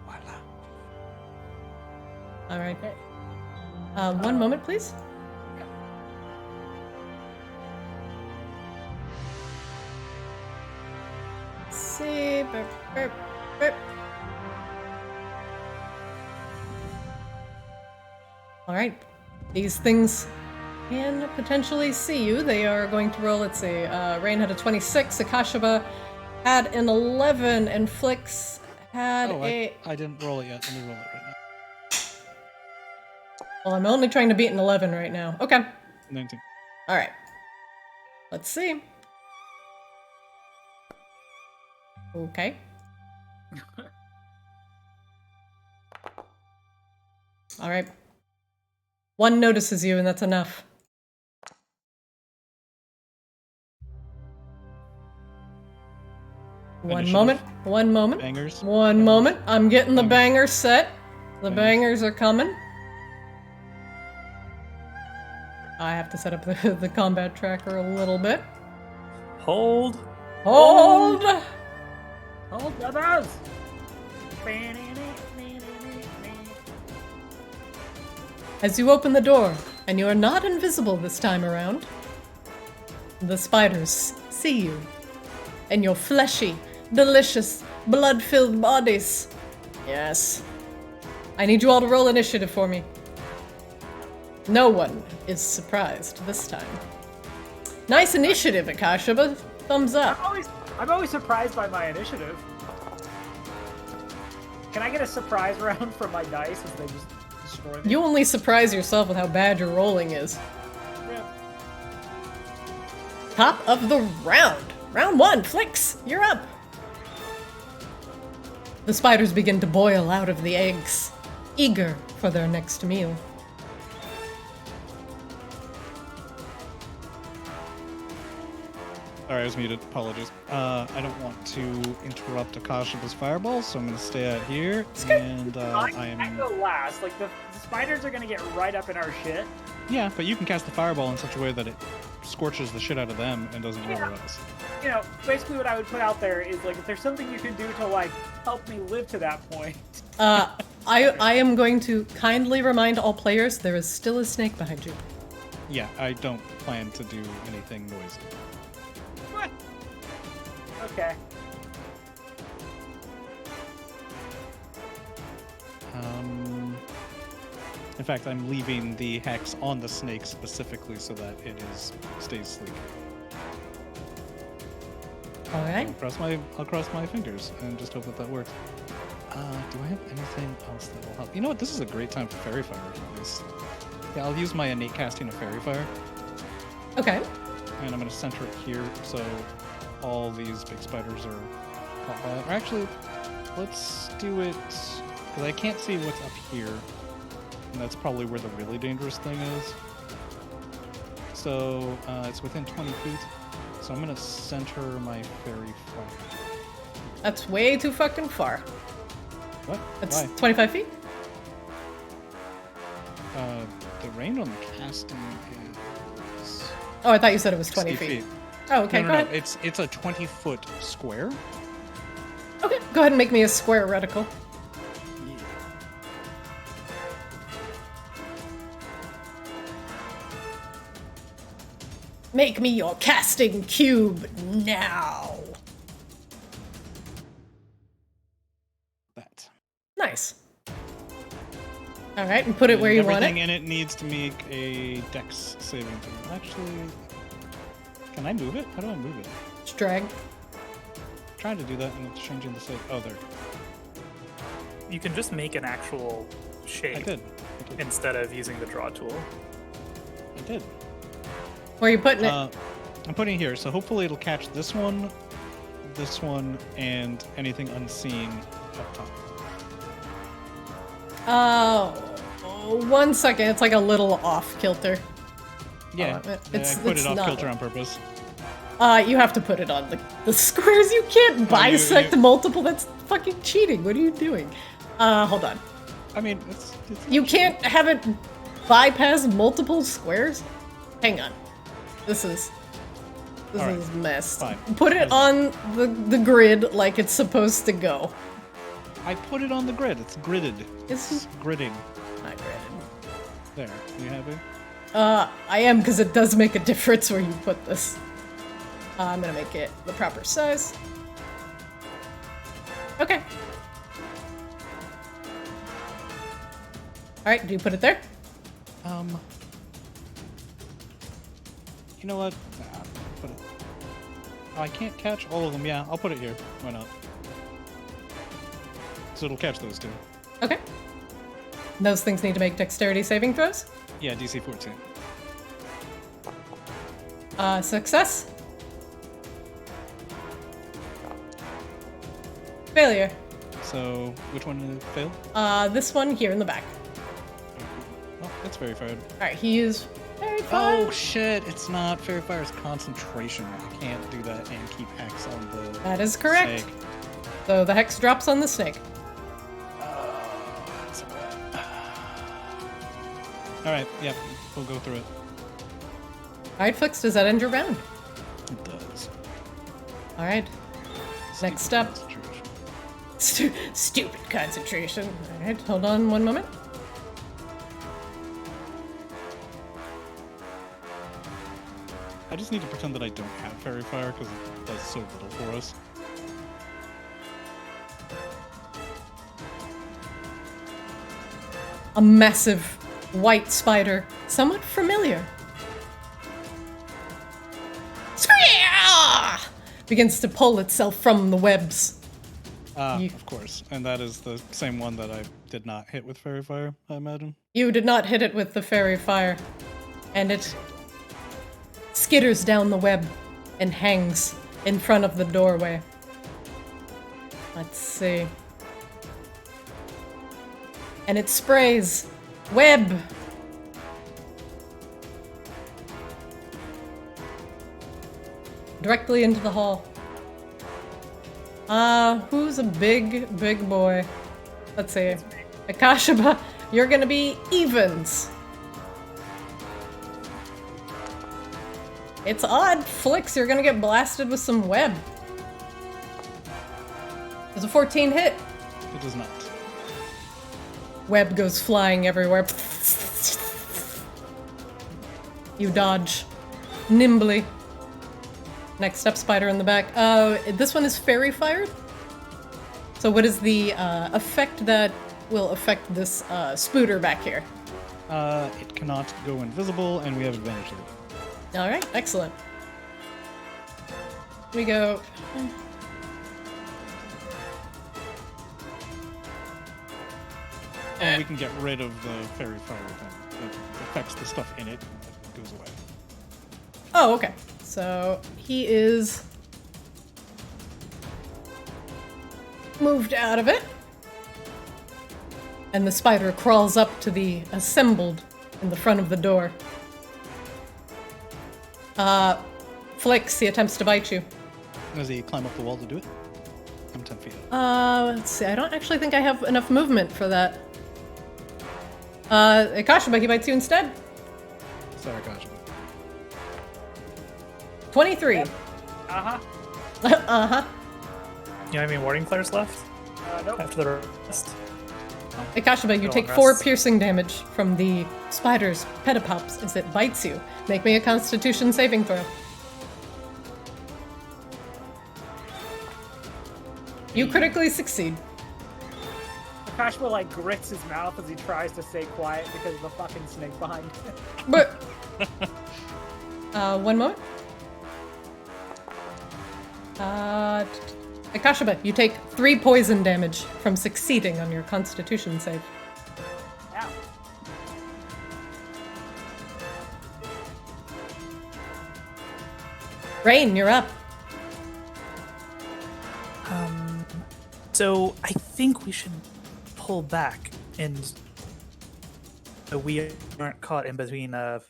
Voila. All right. One moment, please. See. Burp, burp, burp. All right. These things can potentially see you. They are going to roll. Let's see. Rain had a 26. Akashaba had an 11, and Flix had I didn't roll it yet. Let me roll it right now. Well, I'm only trying to beat an 11 right now. Okay. 19. All right. Let's see. Okay. All right. One notices you, and that's enough. Initiative. One moment. Bangers. One moment. I'm getting the bangers set. The bangers are coming. I have to set up the combat tracker a little bit. Hold. Hold! Hold brothers! As you open the door, and you are not invisible this time around, the spiders see you and your fleshy, delicious, blood-filled bodies. Yes. I need you all to roll initiative for me. No one is surprised this time. Nice initiative, Akashaba. Thumbs up. I'm always surprised by my initiative. Can I get a surprise round from my dice as they just destroy me? You only surprise yourself with how bad your rolling is. Yeah. Top of the round. Round 1, Flix, you're up. The spiders begin to boil out of the eggs, eager for their next meal. Sorry, I was muted. Apologies. I don't want to interrupt Akasha's fireballs, so I'm going to stay out here. And I I go last. Like, the spiders are gonna get right up in our shit. Yeah, but you can cast the fireball in such a way that it scorches the shit out of them and doesn't worry about us. You know, basically what I would put out there is, like, if there's something you can do to, like, help me live to that point. I am going to kindly remind all players there is still a snake behind you. Yeah, I don't plan to do anything noisy. What? Okay. In fact, I'm leaving the hex on the snake specifically so that it stays sleek. All right. I'll cross my fingers and just hope that works. Do I have anything else that will help? You know what? This is a great time for Fairy Fire. Yeah, I'll use my innate casting of Fairy Fire. Okay. And I'm going to center it here so all these big spiders are caught by it. Or actually, let's do it, because I can't see what's up here. And that's probably where the really dangerous thing is. So it's within 20 feet. So I'm going to center my Fairy Fire. That's way too fucking far. What? That's Why? 25 feet? The range on the casting is... Oh, I thought you said it was 20 60 feet. Oh, okay, no, go ahead. It's a 20-foot square. Okay, go ahead and make me a square reticle. Make me your casting cube now. That. Nice. All right, and put it where you want Everything it. in it needs to make a dex saving throw. Actually, can I move it? How do I move it? Just drag. Trying to do that and it's changing the save. Oh, there. You can just make an actual shape I did. instead of using the draw tool. I did. Where are you putting it? I'm putting it here, so hopefully it'll catch this one, and anything unseen up top. Oh, 1 second. It's like a little off kilter. Yeah, I I put it off not- kilter on purpose. You have to put it on the squares. You can't bisect you- multiple. That's fucking cheating. What are you doing? Hold on. I mean, it's You can't have it bypass multiple squares? Hang on. This is Alright, messed. fine. Put it on the grid like it's supposed to go. I put it on the grid. It's gridded. Is It's gridding. Not gridded. There. You happy? I am, because it does make a difference where you put this. I'm gonna make it the proper size. Okay. Alright, do you put it there? You know what? Put it. Oh, I can't catch all of them. Yeah, I'll put it here. Why not? So it'll catch those two. Okay. Those things need to make dexterity saving throws. Yeah, DC 14. Success. Failure. So, which one did it fail? This one here in the back. Oh, that's very far. Alright, he is very far. Oh shit, it's not Fairy Fire's concentration. I can't do that and keep Hex on the That is correct. snake. So the hex drops on the snake. That's so bad. Alright, yep, we'll go through it. Alright, Flix, does that end your round? It does. Alright. Next up. Concentration. Stupid concentration. Alright, hold on 1 moment. I just need to pretend that I don't have Fairy Fire because it does so little for us. A massive white spider, somewhat familiar, begins to pull itself from the webs. Of course. And that is the same one that I did not hit with Fairy Fire, I imagine. You did not hit it with the fairy fire, and it skitters down the web and hangs in front of the doorway. Let's see. And it sprays web. Directly into the hall. Who's a big boy? Let's see. Akashaba, you're gonna be evens. It's odd, Flix, you're gonna get blasted with some web. Does a 14 hit? It does not. Web goes flying everywhere. You dodge nimbly. Next up, spider in the back. This one is fairy fired. So what is the effect that will affect this spooter back here? It cannot go invisible, and we have advantage of it. All right, excellent. We go. And we can get rid of the Fairy Fire thing. It affects the stuff in it, and it goes away. Oh, okay. So he is moved out of it. And the spider crawls up to the assembled in the front of the door. Flix, he attempts to bite you. Does he climb up the wall to do it? I'm 10 feet up. Let's see. I don't actually think I have enough movement for that. Akashaba, he bites you instead. Sorry, gosh. 23. Uh-huh. Uh-huh. You know how many warding players left Nope. after the rest? Ikashima, you Go take on, 4 Russ. piercing damage from the spider's pedipalps as it bites you. Make me a Constitution saving throw. You critically succeed. Akashima like grits his mouth as he tries to stay quiet because of the fucking snake behind him. But one moment. Akashima, you take 3 poison damage from succeeding on your Constitution save. Ow. Rain, you're up. So I think we should pull back, and we aren't caught in between a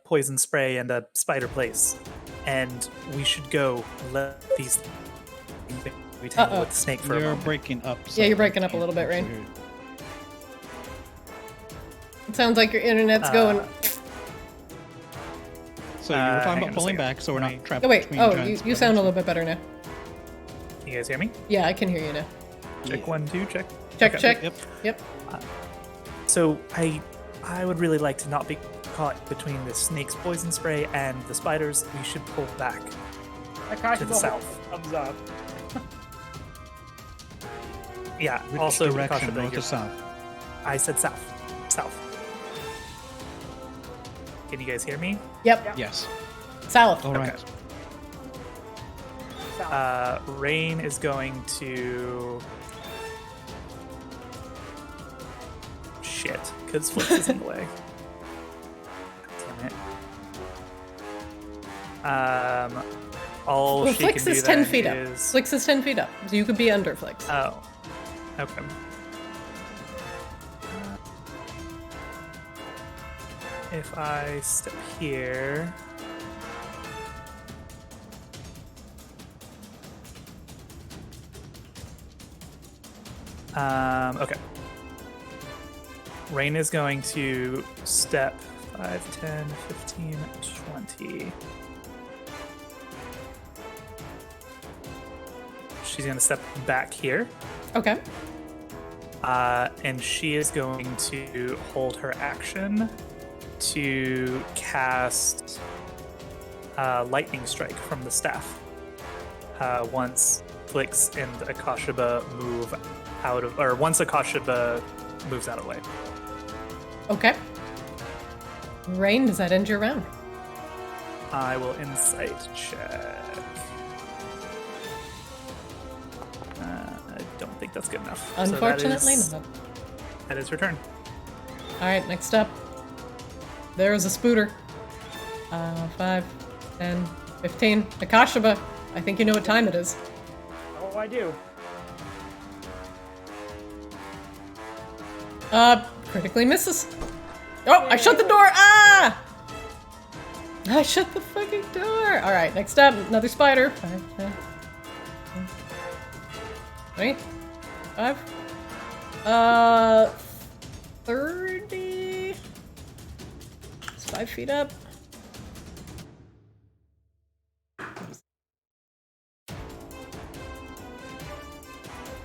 poison spray and a spider place, and we should go let these we tangle with the snake for a You're moment. breaking up. Yeah, you're breaking up a little bit, Rain. It sounds like your internet's going. So you were hang talking on about a pulling second. back, so we're not trapped Oh wait, between oh, giant you sound a spiders. little bit better now. You guys hear me? Yeah, I can hear you now. Check 1, 2, check. Check, Okay. check. Yep. Yep. So I would really like to not be caught between the snake's poison spray and the spiders. We should pull back. Akashima To the south. thumbs up. Yeah. Which also, direction, Akashima, north you're- or south? I said south. South. Can you guys hear me? Yep. Yes. South. All right. Okay. South. Rain is going to. Shit, because Flix is in the way. Damn it. All Well, she Flix can do is 10 then feet up. is. Flix is 10 feet up. So you could be under Flix. Oh. Okay. If I step here. Okay. Rain is going to step 5, 10, 15, 20. She's going to step back here. Okay. And she is going to hold her action to cast Lightning Strike from the staff. Once Flix and Akashaba move out of, or once Akashaba moves out of the way. Okay. Rain, does that end your round? I will insight check. I don't think that's good enough. So Unfortunately that is, not. that is her turn. Alright, next up. There's a spooter. 5, 10, 15. Akashaba, I think you know what time it is. Oh, I do. Critically misses. Oh, I shut the door! Ah! I shut the fucking door! Alright, next up, another spider. 5, 10, 20, 5. 30. It's 5 feet up.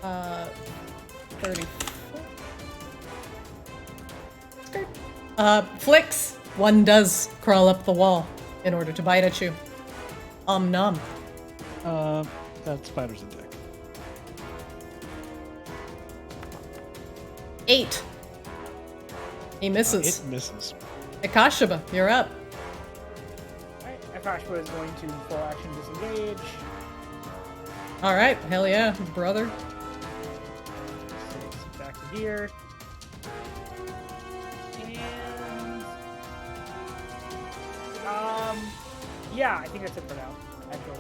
Uh, 30. Flix. One does crawl up the wall in order to bite at you. Nom. That spider's a dick. 8. He misses. It misses. Akashaba, you're up. Alright, Akashima is going to full action disengage. Alright, hell yeah, brother. So it's back to here. And yeah, I think that's it for now. Actually,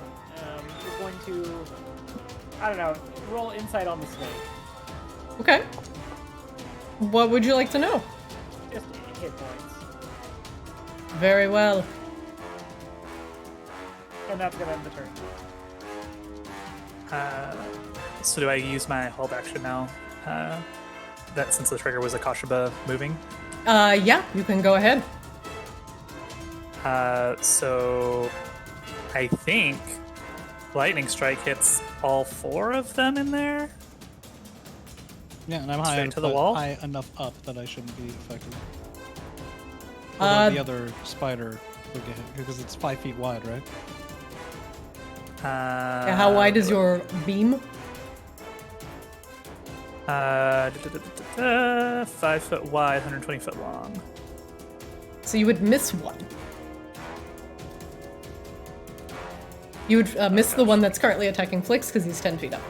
he's going to, I don't know, roll insight on the snake. Okay. What would you like to know? Just hit points, Very well. and that's gonna end the turn. So do I use my hold action now? That since the trigger was Akashaba moving. Yeah, you can go ahead. So I think Lightning Strike hits all 4 of them in there. Yeah, and I'm high, Straight to the wall? high enough up that I shouldn't be affected. Although the other spider would get hit, because it's 5 feet wide, right? Yeah, how wide is your beam? 5 foot wide, 120 foot long. So you would miss one. You would miss the one that's currently attacking Flix because he's 10 feet up.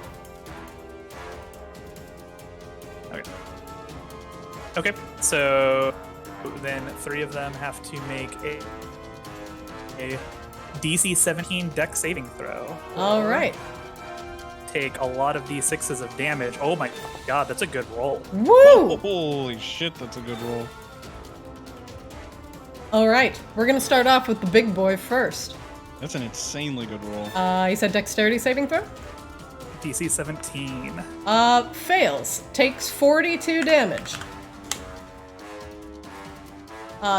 Okay, so then 3 of them have to make a DC 17 Dex saving throw. All right. Take a lot of D6s of damage. Oh my god, that's a good roll. Woo! Holy shit, that's a good roll. All right, we're gonna start off with the big boy first. That's an insanely good roll. You said dexterity saving throw? DC 17. Fails. Takes 42 damage.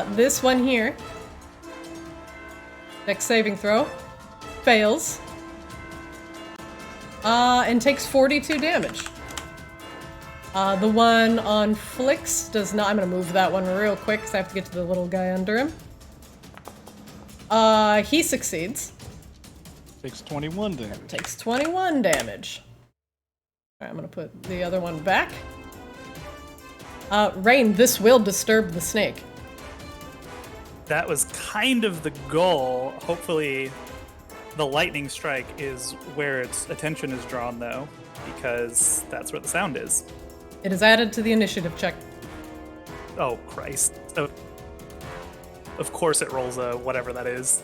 This one here. Dex saving throw. Fails. And takes 42 damage. The one on Flix does not. I'm gonna move that one real quick because I have to get to the little guy under him. He succeeds. Takes 21 damage. Takes 21 damage. Alright, I'm gonna put the other one back. Rain, this will disturb the snake. That was kind of the goal. Hopefully, the lightning strike is where its attention is drawn, though, because that's where the sound is. It is added to the initiative check. Oh, Christ. Oh. Of course it rolls a whatever that is.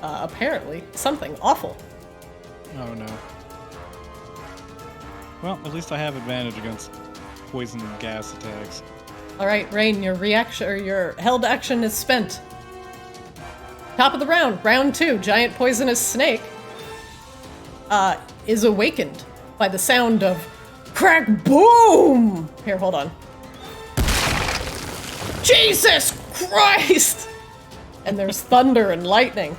Apparently, something awful. Oh no. Well, at least I have advantage against poison and gas attacks. Alright, Rain, your reaction or your held action is spent. Top of the round, round 2, giant poisonous snake is awakened by the sound of crack boom! Here, hold on. Jesus Christ! And there's thunder and lightning.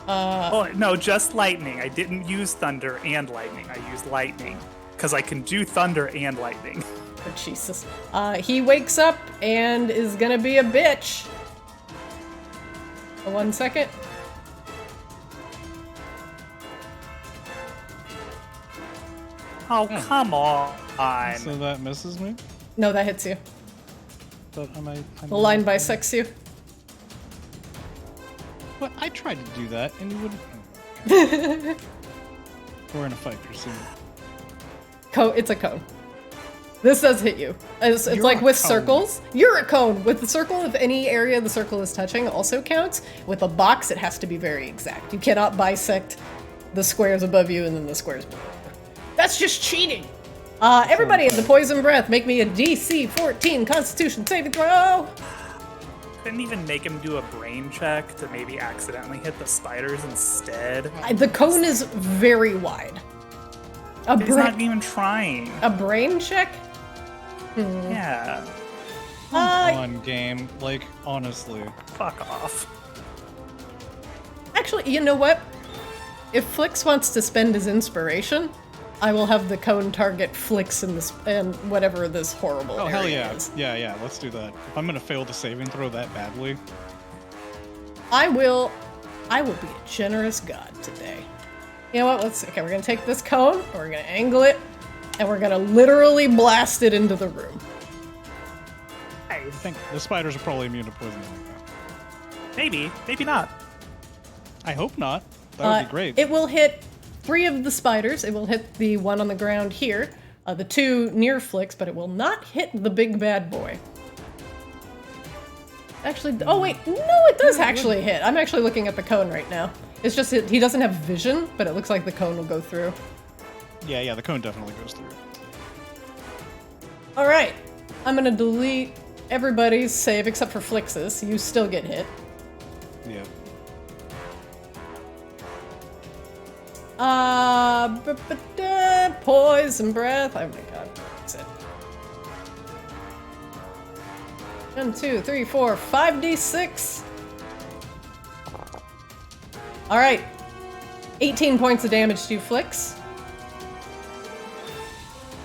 Oh, no, just lightning. I didn't use thunder and lightning. I used lightning. Because I can do thunder and lightning. Oh, Jesus. He wakes up and is gonna be a bitch. 1 second. Oh, come on. So that misses me? No, that hits you. But am I... The line bisects you. What? I tried to do that, and you wouldn't... Oh, we're in a fight, Christine. It's a cone. This does hit you. It's like with circles. You're a cone. With the circle, if any area the circle is touching also counts. With a box, it has to be very exact. You cannot bisect the squares above you and then the squares below you. That's just cheating. Everybody at the poison breath, make me a DC 14 Constitution saving throw. Couldn't even make him do a brain check to maybe accidentally hit the spiders instead. The cone is very wide. He's not even trying. A brain check? Yeah. Come on, game. Like, honestly. Fuck off. Actually, you know what? If Flix wants to spend his inspiration, I will have the cone target Flix in this and whatever this horrible area hell yeah. is. Yeah, let's do that. If I'm gonna fail the saving throw that badly. I will be a generous god today. You know what? Okay, we're gonna take this cone, we're gonna angle it, and we're gonna literally blast it into the room. I think the spiders are probably immune to poison like that. Maybe not. I hope not. That would be great. It will hit 3 of the spiders. It will hit the one on the ground here, the 2 near Flix, but it will not hit the big bad boy. Actually, oh wait, no, it does actually hit. I'm actually looking at the cone right now. It's just he doesn't have vision, but it looks like the cone will go through. Yeah, the cone definitely goes through. All right, I'm gonna delete everybody's save except for Flix's. You still get hit. Yeah. Poison breath. Oh my god, that's it. 1, 2, 3, 4, 5d6. All right, 18 points of damage to Flix.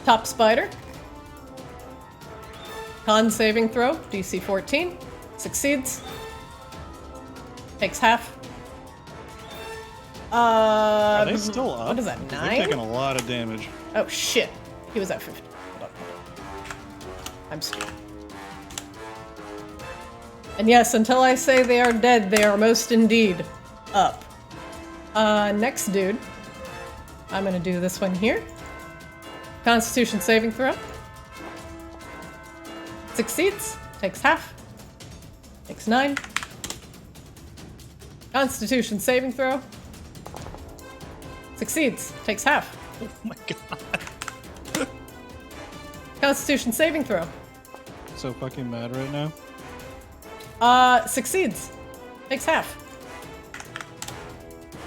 Top spider. Con saving throw, DC 14. Succeeds. Takes half. Are they still up? What is that, 'Cause 9? They've taken a lot of damage. Oh shit. He was at 50. Hold on. I'm stupid. And yes, until I say they are dead, they are most indeed up. Next dude. I'm gonna do this one here. Constitution saving throw. Succeeds. Takes half. Takes 9. Constitution saving throw. Succeeds. Takes half. Oh my god. Constitution saving throw. So fucking mad right now. Succeeds. Takes half.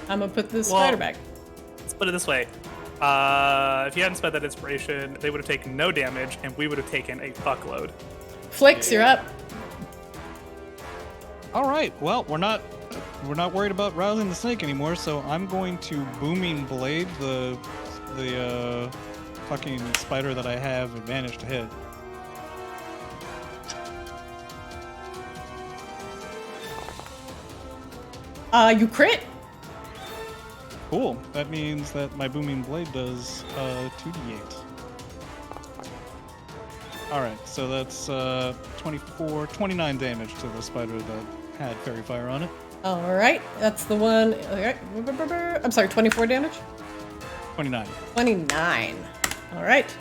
I'm gonna put this Well, spider back. Let's put it this way. If you hadn't spent that inspiration, they would have taken no damage, and we would have taken a fuckload. Flix, you're up. All right. Well, we're not worried about rousing the snake anymore, so I'm going to booming blade the fucking spider that I have advantage to hit. You crit. Cool. That means that my booming blade does 2d8. All right, so that's 29 damage to the spider that had fairy fire on it. All right, that's the one. Okay. I'm sorry, 24 damage. 29. 29. All right.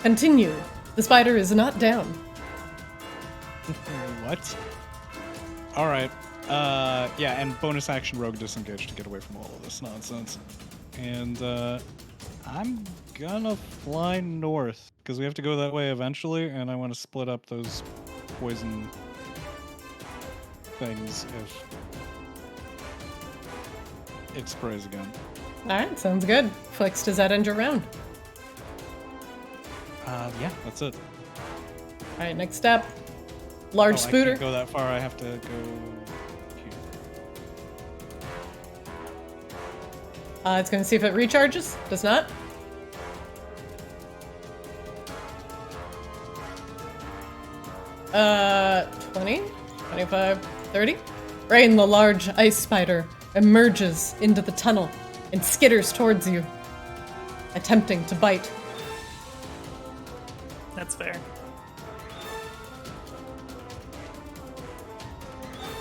Continue. The spider is not down. What? All right. Yeah, and bonus action rogue disengage to get away from all of this nonsense. And I'm gonna fly north because we have to go that way eventually, and I want to split up those poison things if it sprays again. All right, sounds good. Flix, does that end your round? Yeah, that's it. All right, next up. Large I spooter. can't go that far. I have to go here. It's going to see if it recharges. Does not. Uh, 20, 25, 30. Rain, the large ice spider, emerges into the tunnel and skitters towards you, attempting to bite. That's fair.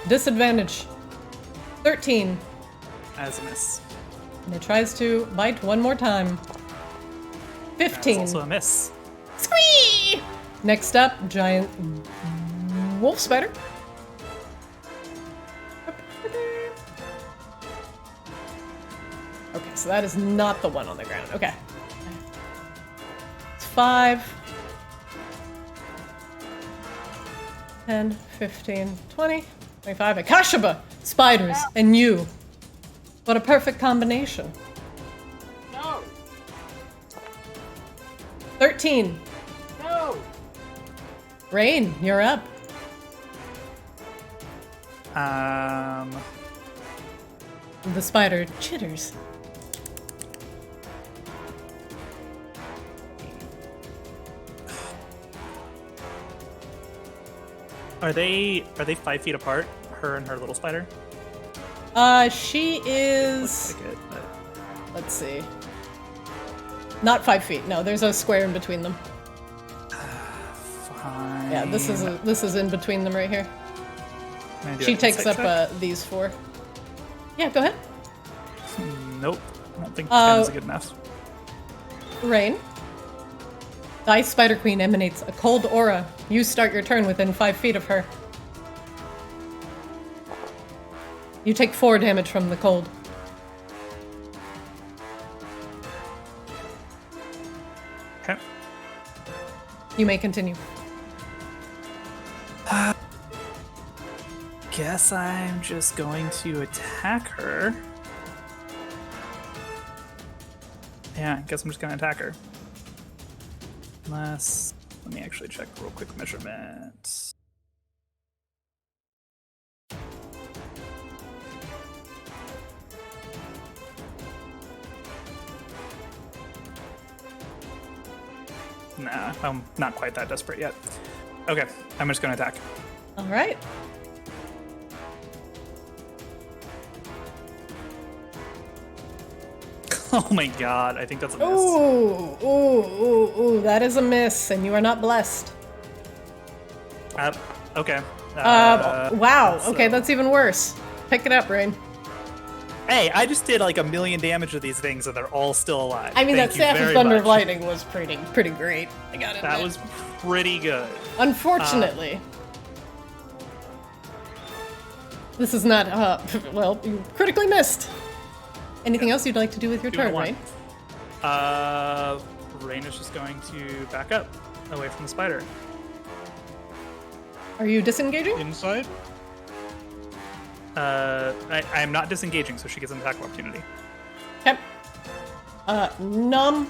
Disadvantage. 13. As a miss. And it tries to bite one more time. 15. That's also a miss. Squee! Next up, giant wolf spider. Okay, so that is not the one on the ground. Okay. It's 5, 10, 15, 20, 25. Akashaba! Spiders and you. What a perfect combination. No! 13. No! Rain, you're up. The spider chitters. Are they 5 feet apart? Her and her little spider? She is. Looks like it, but Let's see. Not 5 feet. No, there's a square in between them. fine. Yeah, this is in between them right here. Can I do She an takes insight up check? these 4. Yeah, go ahead. Nope. I don't think 10 is good enough. Rain. The ice spider queen emanates a cold aura. You start your turn within 5 feet of her. You take 4 damage from the cold. Okay. You may continue. Guess I'm just going to attack her. Yeah, I guess I'm just gonna attack her. Unless, let me actually check real quick measurements. Nah, I'm not quite that desperate yet. Okay, I'm just gonna attack. All right. Oh my god, I think that's a miss. Ooh, that is a miss, and you are not blessed. Okay. Wow. Okay, that's even worse. Pick it up, Rain. Hey, I just did like 1,000,000 damage to these things, and they're all still alive. I mean, Thank that you Staff of very Thunder of much. Lightning was pretty great. I got it. That was pretty good. Unfortunately, this is not. Well, you critically missed. Anything else you'd like to do with your turn, Rain? Rain is just going to back up away from the spider. Are you disengaging? Inside? I'm not disengaging, so she gets an attack of opportunity. Okay. Numb.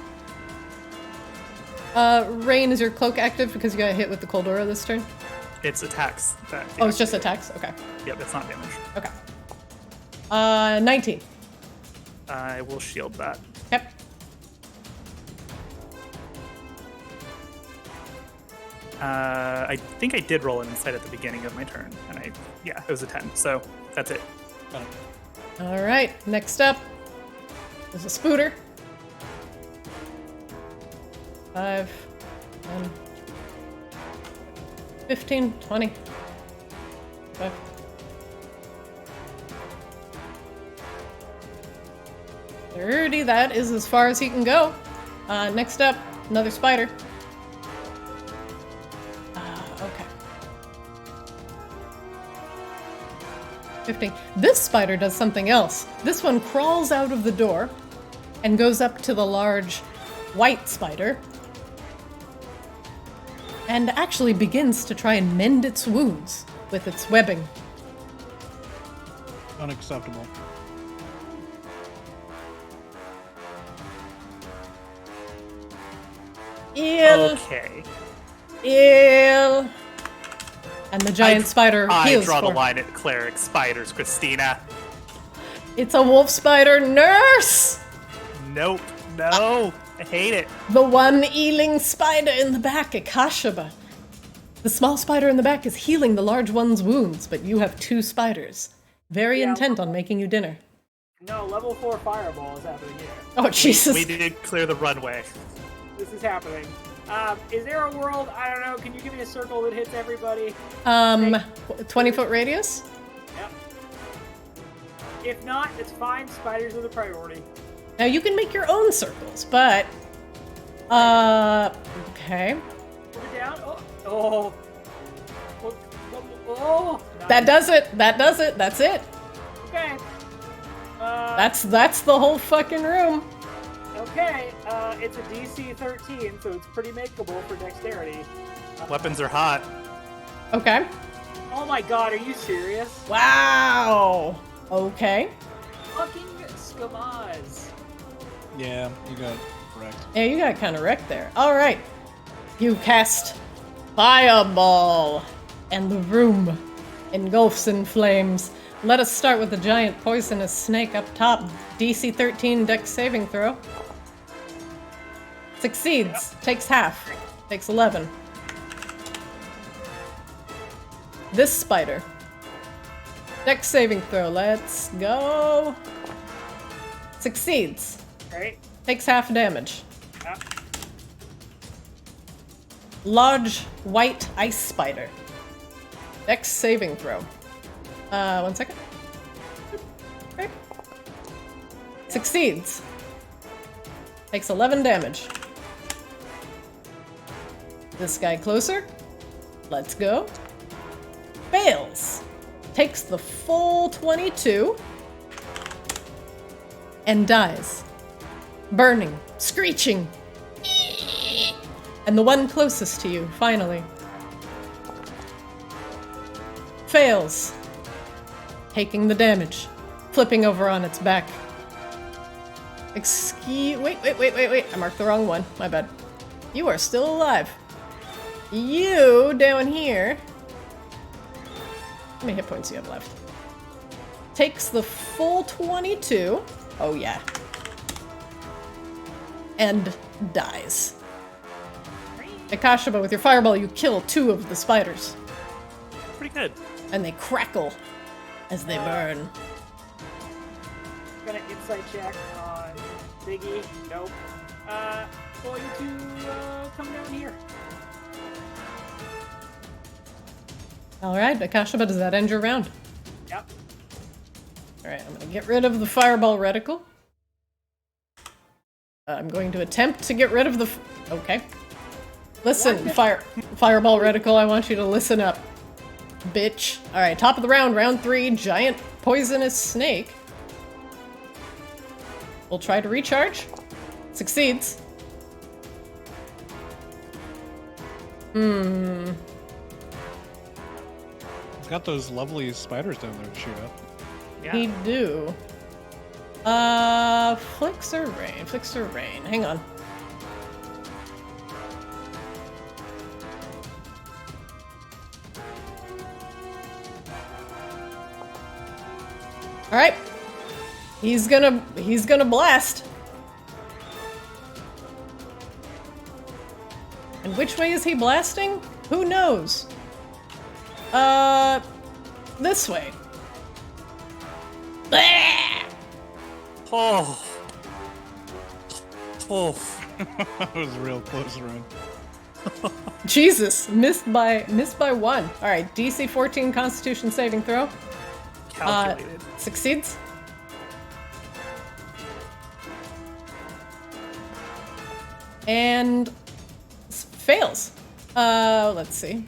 Rain, is your cloak active because you got hit with the cold aura this turn? It's attacks. Oh, it's just attacks? Okay. Yep, it's not damage. Okay. 19. I will shield that. Okay. I think I did roll an insight at the beginning of my turn, and it was a 10, so that's it. All right. Next up is a spooter. 5, 10, 15, 20. Okay. $30, that is as far as he can go. Next up, another spider. Okay. 15. This spider does something else. This one crawls out of the door and goes up to the large white spider and actually begins to try and mend its wounds with its webbing. Unacceptable. Ill. Okay. Ill. And the giant spider I heals draw the for- line at cleric spiders, Christina. It's a wolf spider nurse! Nope. No. I hate it. The one eeling spider in the back, Akashaba. The small spider in the back is healing the large one's wounds, but you have 2 spiders. Very intent on making you dinner. No, level 4 fireball is happening here. Oh, Jesus. We did clear the runway. This is happening. Is there a world, I don't know, can you give me a circle that hits everybody? 20-foot radius? Yep. If not, it's fine. Spiders are the priority. Now, you can make your own circles, but... okay. Put it down. Oh. Oh. That does it. That does it. That's it. Okay. That's the whole fucking room. Okay. It's a DC 13, so it's pretty makeable for dexterity. Weapons are hot. Okay. Oh my god, are you serious? Wow. Okay. Fucking skamaz. Yeah, you got it correct. Yeah, you got kind of wrecked there. All right. You cast Fireball, and the room engulfs in flames. Let us start with the giant poisonous snake up top. DC 13 Dex saving throw. Succeeds. Takes half. Takes 11. This spider. Dex saving throw. Let's go. Succeeds. Right? Takes half damage. Yep. Large white ice spider. Dex saving throw. 1 second. Okay. Succeeds. Takes 11 damage. This guy closer. Let's go. Fails. Takes the full 22. And dies. Burning. Screeching. And the one closest to you, finally. Fails. Taking the damage. Flipping over on its back. Wait. I marked the wrong one. My bad. You are still alive. You, down here... How many hit points do you have left? Takes the full 22. Oh, yeah. And dies. Akashaba, with your fireball, you kill 2 of the spiders. Pretty good. And they crackle as they burn. Gonna insight check on Biggie. Nope. Going to come down here. Alright, Akashaba, does that end your round? Yep. Alright, I'm gonna get rid of the fireball reticle. I'm going to attempt to get rid of the... Okay. Listen, fireball reticle, I want you to listen up. Bitch. Alright, top of the round, round 3, giant poisonous snake. We'll try to recharge. Succeeds. He's got those lovely spiders down there to shoot at. Yeah. He do. Flicks or rain? Flicks or rain? Hang on. All right. He's gonna blast. And which way is he blasting? Who knows? This way. Oh. Oh. That was real close run. Jesus, missed by 1. All right, DC 14 Constitution saving throw. Calculated. Succeeds. And fails. Let's see.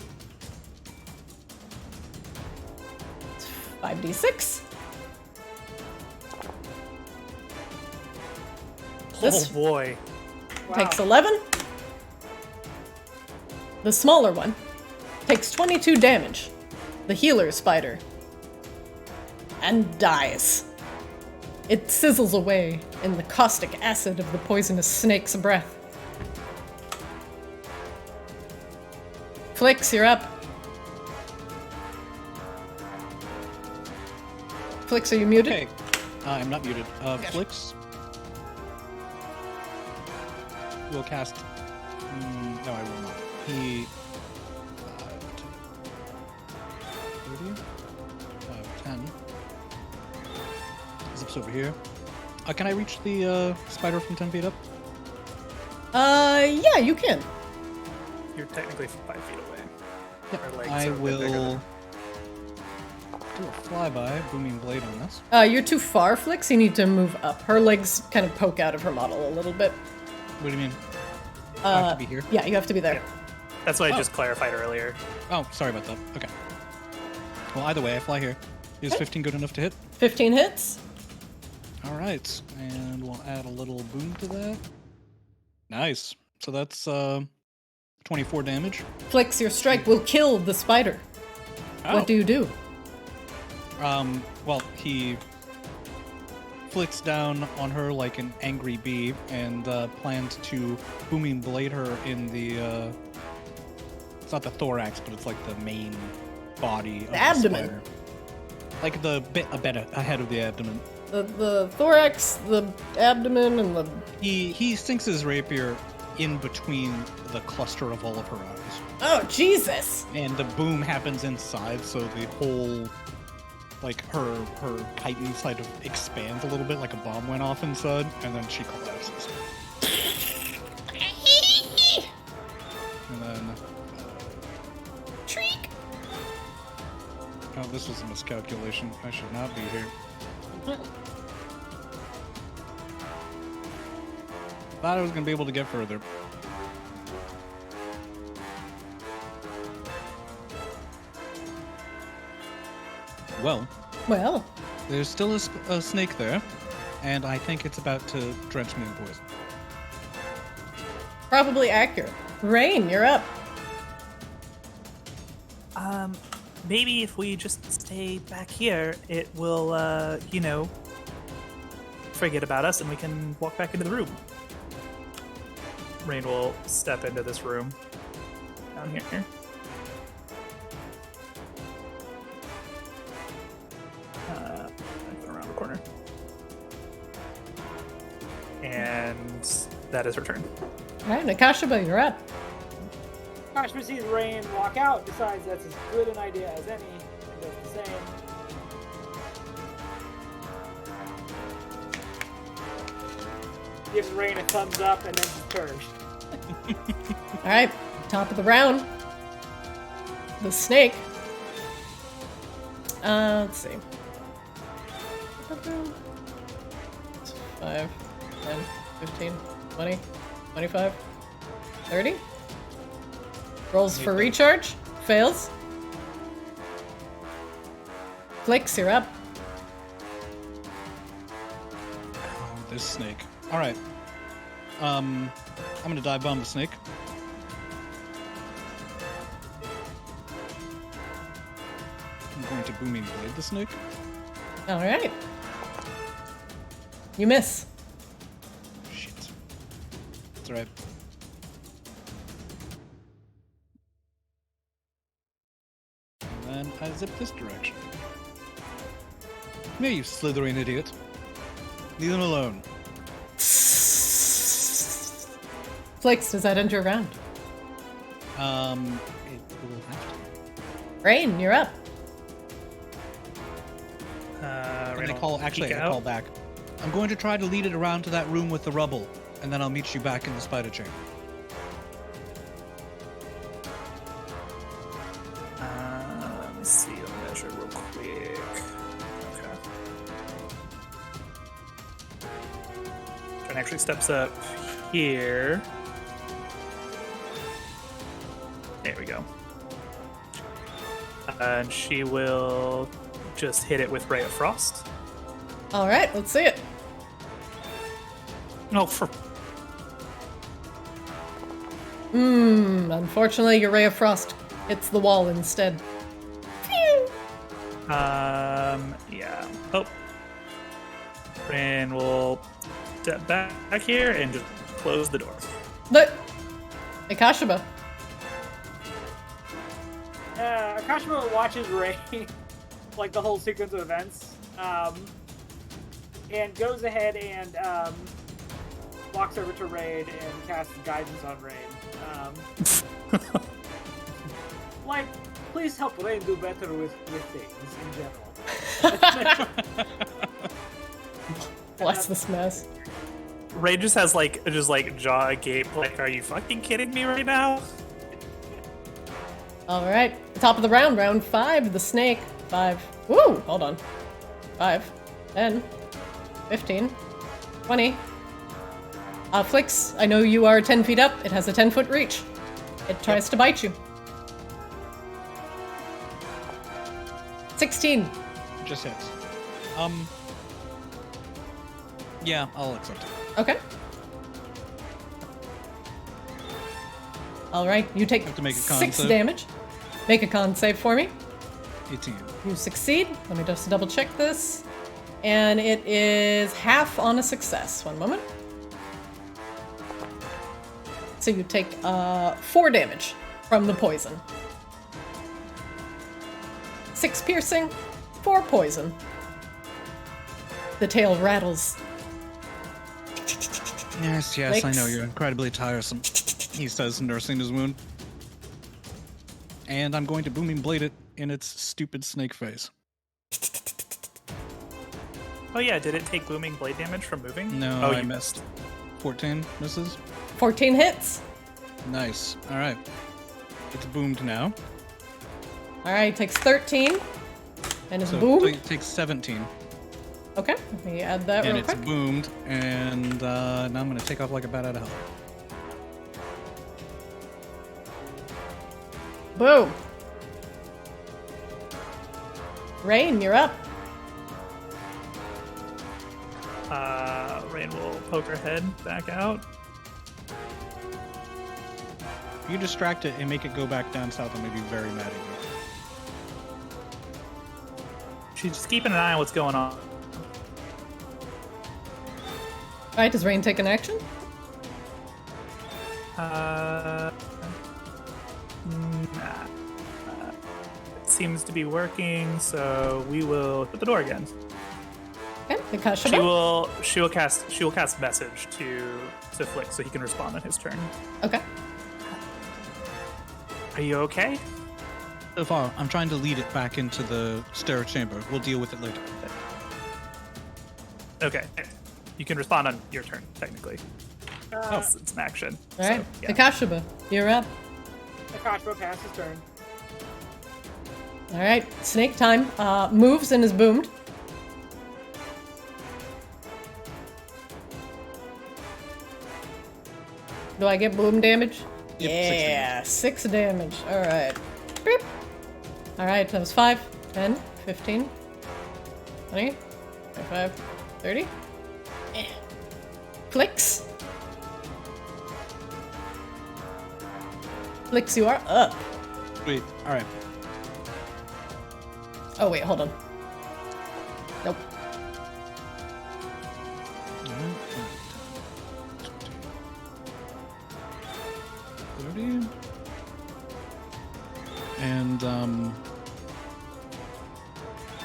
It's 5d6. This Oh boy. takes 11. The smaller one takes 22 damage. The healer spider. And dies. It sizzles away in the caustic acid of the poisonous snake's breath. Flix, you're up. Flix, are you muted? Okay. I'm not muted. Flix will cast... no, I will not. He... 30? 10. Zips over here. Can I reach the spider from 10 feet up? Yeah, you can. You're technically 5 feet away. Yep. Our legs I are a bit bigger will than- do a flyby, booming blade on this. You're too far, Flix. You need to move up. Her legs kind of poke out of her model a little bit. What do you mean? I have to be here? Yeah, you have to be there. Yeah. That's what I Oh. just clarified earlier. Oh, sorry about that. Okay. Well, either way, I fly here. Is 15 good enough to hit? 15 hits. All right, and we'll add a little boom to that. Nice. So that's 24 damage. Flix, your strike will kill the spider. Oh. What do you do? Well, he flicks down on her like an angry bee and plans to booming blade her in the, it's not the thorax, but it's like the main body of the abdomen. spider. Like the bit ahead of the abdomen. The thorax, the abdomen, and the... He sinks his rapier in between the cluster of all of her eyes. Oh, Jesus! And the boom happens inside, so the whole, like, her heightened side of expands a little bit, like a bomb went off inside, and then she collapses. And then... Treek! Oh, this was a miscalculation. I should not be here. Thought I was going to be able to get further. Well, there's still a snake there, and I think it's about to drench me in poison. Probably accurate. Rain, you're up. Maybe if we just stay back here, it will, forget about us and we can walk back into the room. Rain will step into this room down here. Around the corner. And that is her turn. All right, Nakashaba, you're up. Kashmir sees Rain walk out, decides that's as good an idea as any, and does the same. Gives Rain a thumbs up and then just turns. All right, top of the round. The snake. Let's see. 5, 10, 15, 20, 25, 30. Rolls for recharge. Fails. Flicks, you're up. Oh, this snake. All right. I'm gonna dive bomb the snake. I'm going to booming blade the snake. All right. You miss. Shit. That's all right. And then I zip this direction. Come here, you slithering idiot. Leave them alone. Flicks, does that end your round? It will have to. Rain, you're up. And I call back. I'm going to try to lead it around to that room with the rubble, and then I'll meet you back in the spider chamber. Let me see. I'll measure real quick. Okay. Jen actually steps up here. There we go. And she will just hit it with Ray of Frost. All right, let's see it. No, for Unfortunately, your ray of frost hits the wall instead. yeah. Oh. And we'll step back here and just close the door. Look, Akashima. Kashima watches Ray, like the whole sequence of events, and goes ahead and walks over to Raid and casts guidance on Raid. Like, please help Rain do better with things in general. Bless this mess. Ray just has just jaw agape, like, are you fucking kidding me right now? All right, top of the round, round 5, the snake. 5. Woo, hold on. 5, 10, 15, 20. Flicks, I know you are 10 feet up. It has a 10-foot reach. It tries to bite you. 16. Just hits. Yeah, I'll accept it. Okay. All right, you take Have to make a con 6 save. damage. Make a con save for me. 18. You succeed. Let me just double check this. And it is half on a success. One moment. So you take 4 damage from the poison. 6 piercing, 4 poison. The tail rattles. Yes, I know. Makes- You're incredibly tiresome. He says, nursing his wound. And I'm going to booming blade it in its stupid snake face. Oh yeah, did it take booming blade damage from moving? No, oh, I you missed. 14 misses. 14 hits. Nice. All right. It's boomed now. All right, takes 13. And it's So boomed. it takes 17. Okay, let me add that And real it's quick. boomed. And now I'm going to take off like a bat out of hell. Boom. Rain, you're up. Rain will poke her head back out. If you distract it and make it go back down south, I'm going to be very mad at you. She's just keeping an eye on what's going on. All right, does Rain take an action? Nah. It seems to be working, so we will hit the door again. Okay, Akashima. She will cast message to Flick so he can respond on his turn. Okay. Are you okay? So far, I'm trying to lead it back into the stair chamber. We'll deal with it later. Okay. You can respond on your turn, technically. It's an action. All right, So, yeah. Akashiba, you're up. Akashiba passed his turn. All right, snake time. Moves and is boomed. Do I get boom damage? Yep, Yeah, 6 damage. All right. Beep. All right, that was 5, 10, 15, 20, 25, 30. Eh. Flicks. Flicks, you are up. Wait, alright. Oh, wait, hold on. Nope.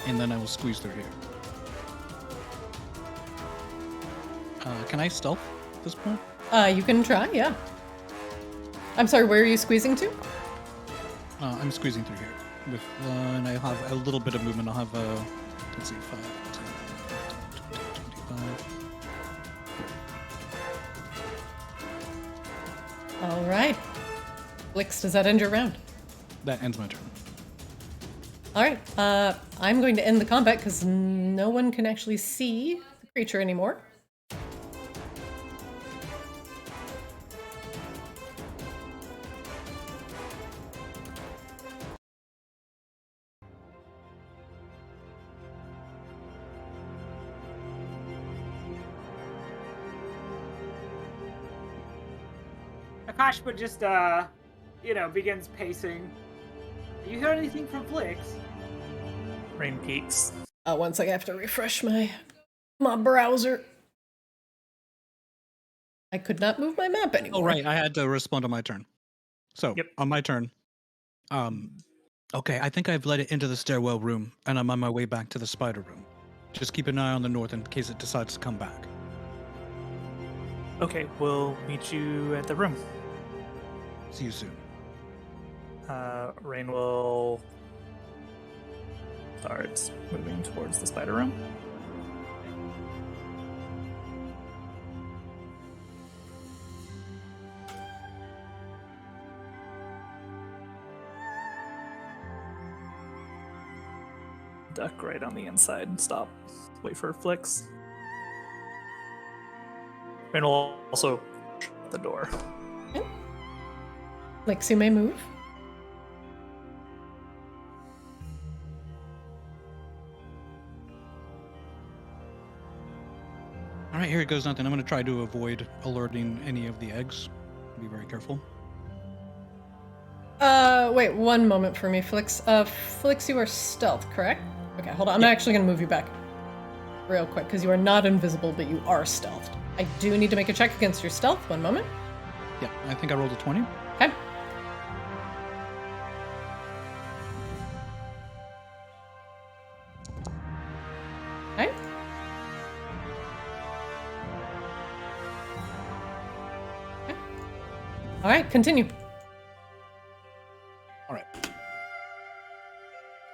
And then I will squeeze through here. Can I stealth at this point? You can try, yeah. I'm sorry, where are you squeezing to? I'm squeezing through here. With and I have a little bit of movement. I'll have let's see, 5, 10, 25. All right. Blix, does that end your round? That ends my turn. All right. I'm going to end the combat because no one can actually see the creature anymore. Akashiba just, begins pacing. You hear anything from Flix? Rain peaks. One second, I have to refresh my browser. I could not move my map anymore. Oh, right. I had to respond on my turn. So, Yep. on my turn, okay, I think I've led it into the stairwell room, and I'm on my way back to the spider room. Just keep an eye on the north in case it decides to come back. Okay, we'll meet you at the room. See you soon. Rain will start moving towards the spider room. Duck right on the inside and stop. Wait for Flicks. Rain will also shut the door. Okay. Flix, you may move. All right, here it goes. Nothing. I'm going to try to avoid alerting any of the eggs. Be very careful. Wait, one moment for me, Flix. Flix, you are stealth, correct? Okay, hold on. I'm actually going to move you back real quick because you are not invisible, but you are stealthed. I do need to make a check against your stealth. One moment. Yeah, I think I rolled a 20. Okay. Okay. Okay. All right, continue. All right.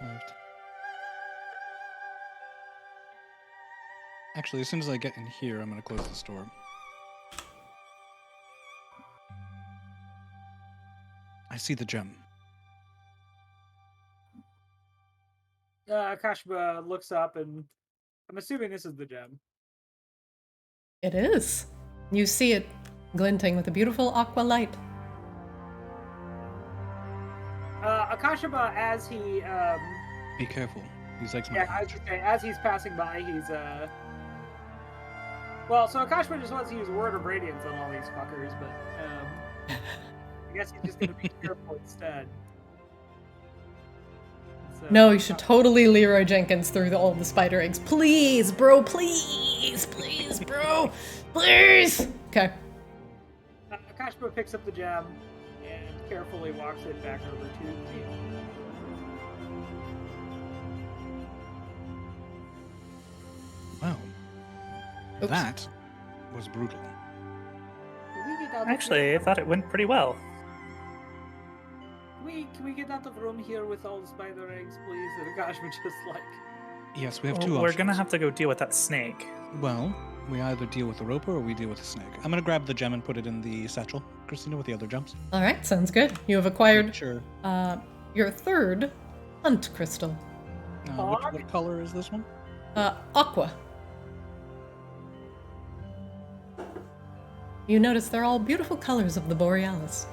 Left. Actually, as soon as I get in here, I'm going to close this door. I see the gem. Akashiba looks up, and I'm assuming this is the gem. It is. You see it glinting with a beautiful aqua light. Akashiba, as he, Be careful. These eggs might yeah, hatch. as he's passing by, he's, well, so Akashiba just wants to use Word of Radiance on all these fuckers, but, I guess he's just gonna be careful instead. So, No, you should totally Leroy Jenkins through all the spider eggs. Please, bro, please, please, bro, please. Okay. Akashiba picks up the gem and carefully walks it back over to Tia. Wow. Oops. That was brutal. Can we get down Actually, I thought it went pretty well. Can we can we get out of room here with all the spider eggs, please? And Akash would just like. Yes, we have Well, two we're options. gonna have to go deal with that snake. Well, we either deal with the roper or we deal with the snake. I'm gonna grab the gem and put it in the satchel, Christina, with the other gems. All right, sounds good. You have acquired Sure. your third hunt crystal. What color is this one? Aqua. You notice they're all beautiful colors of the borealis.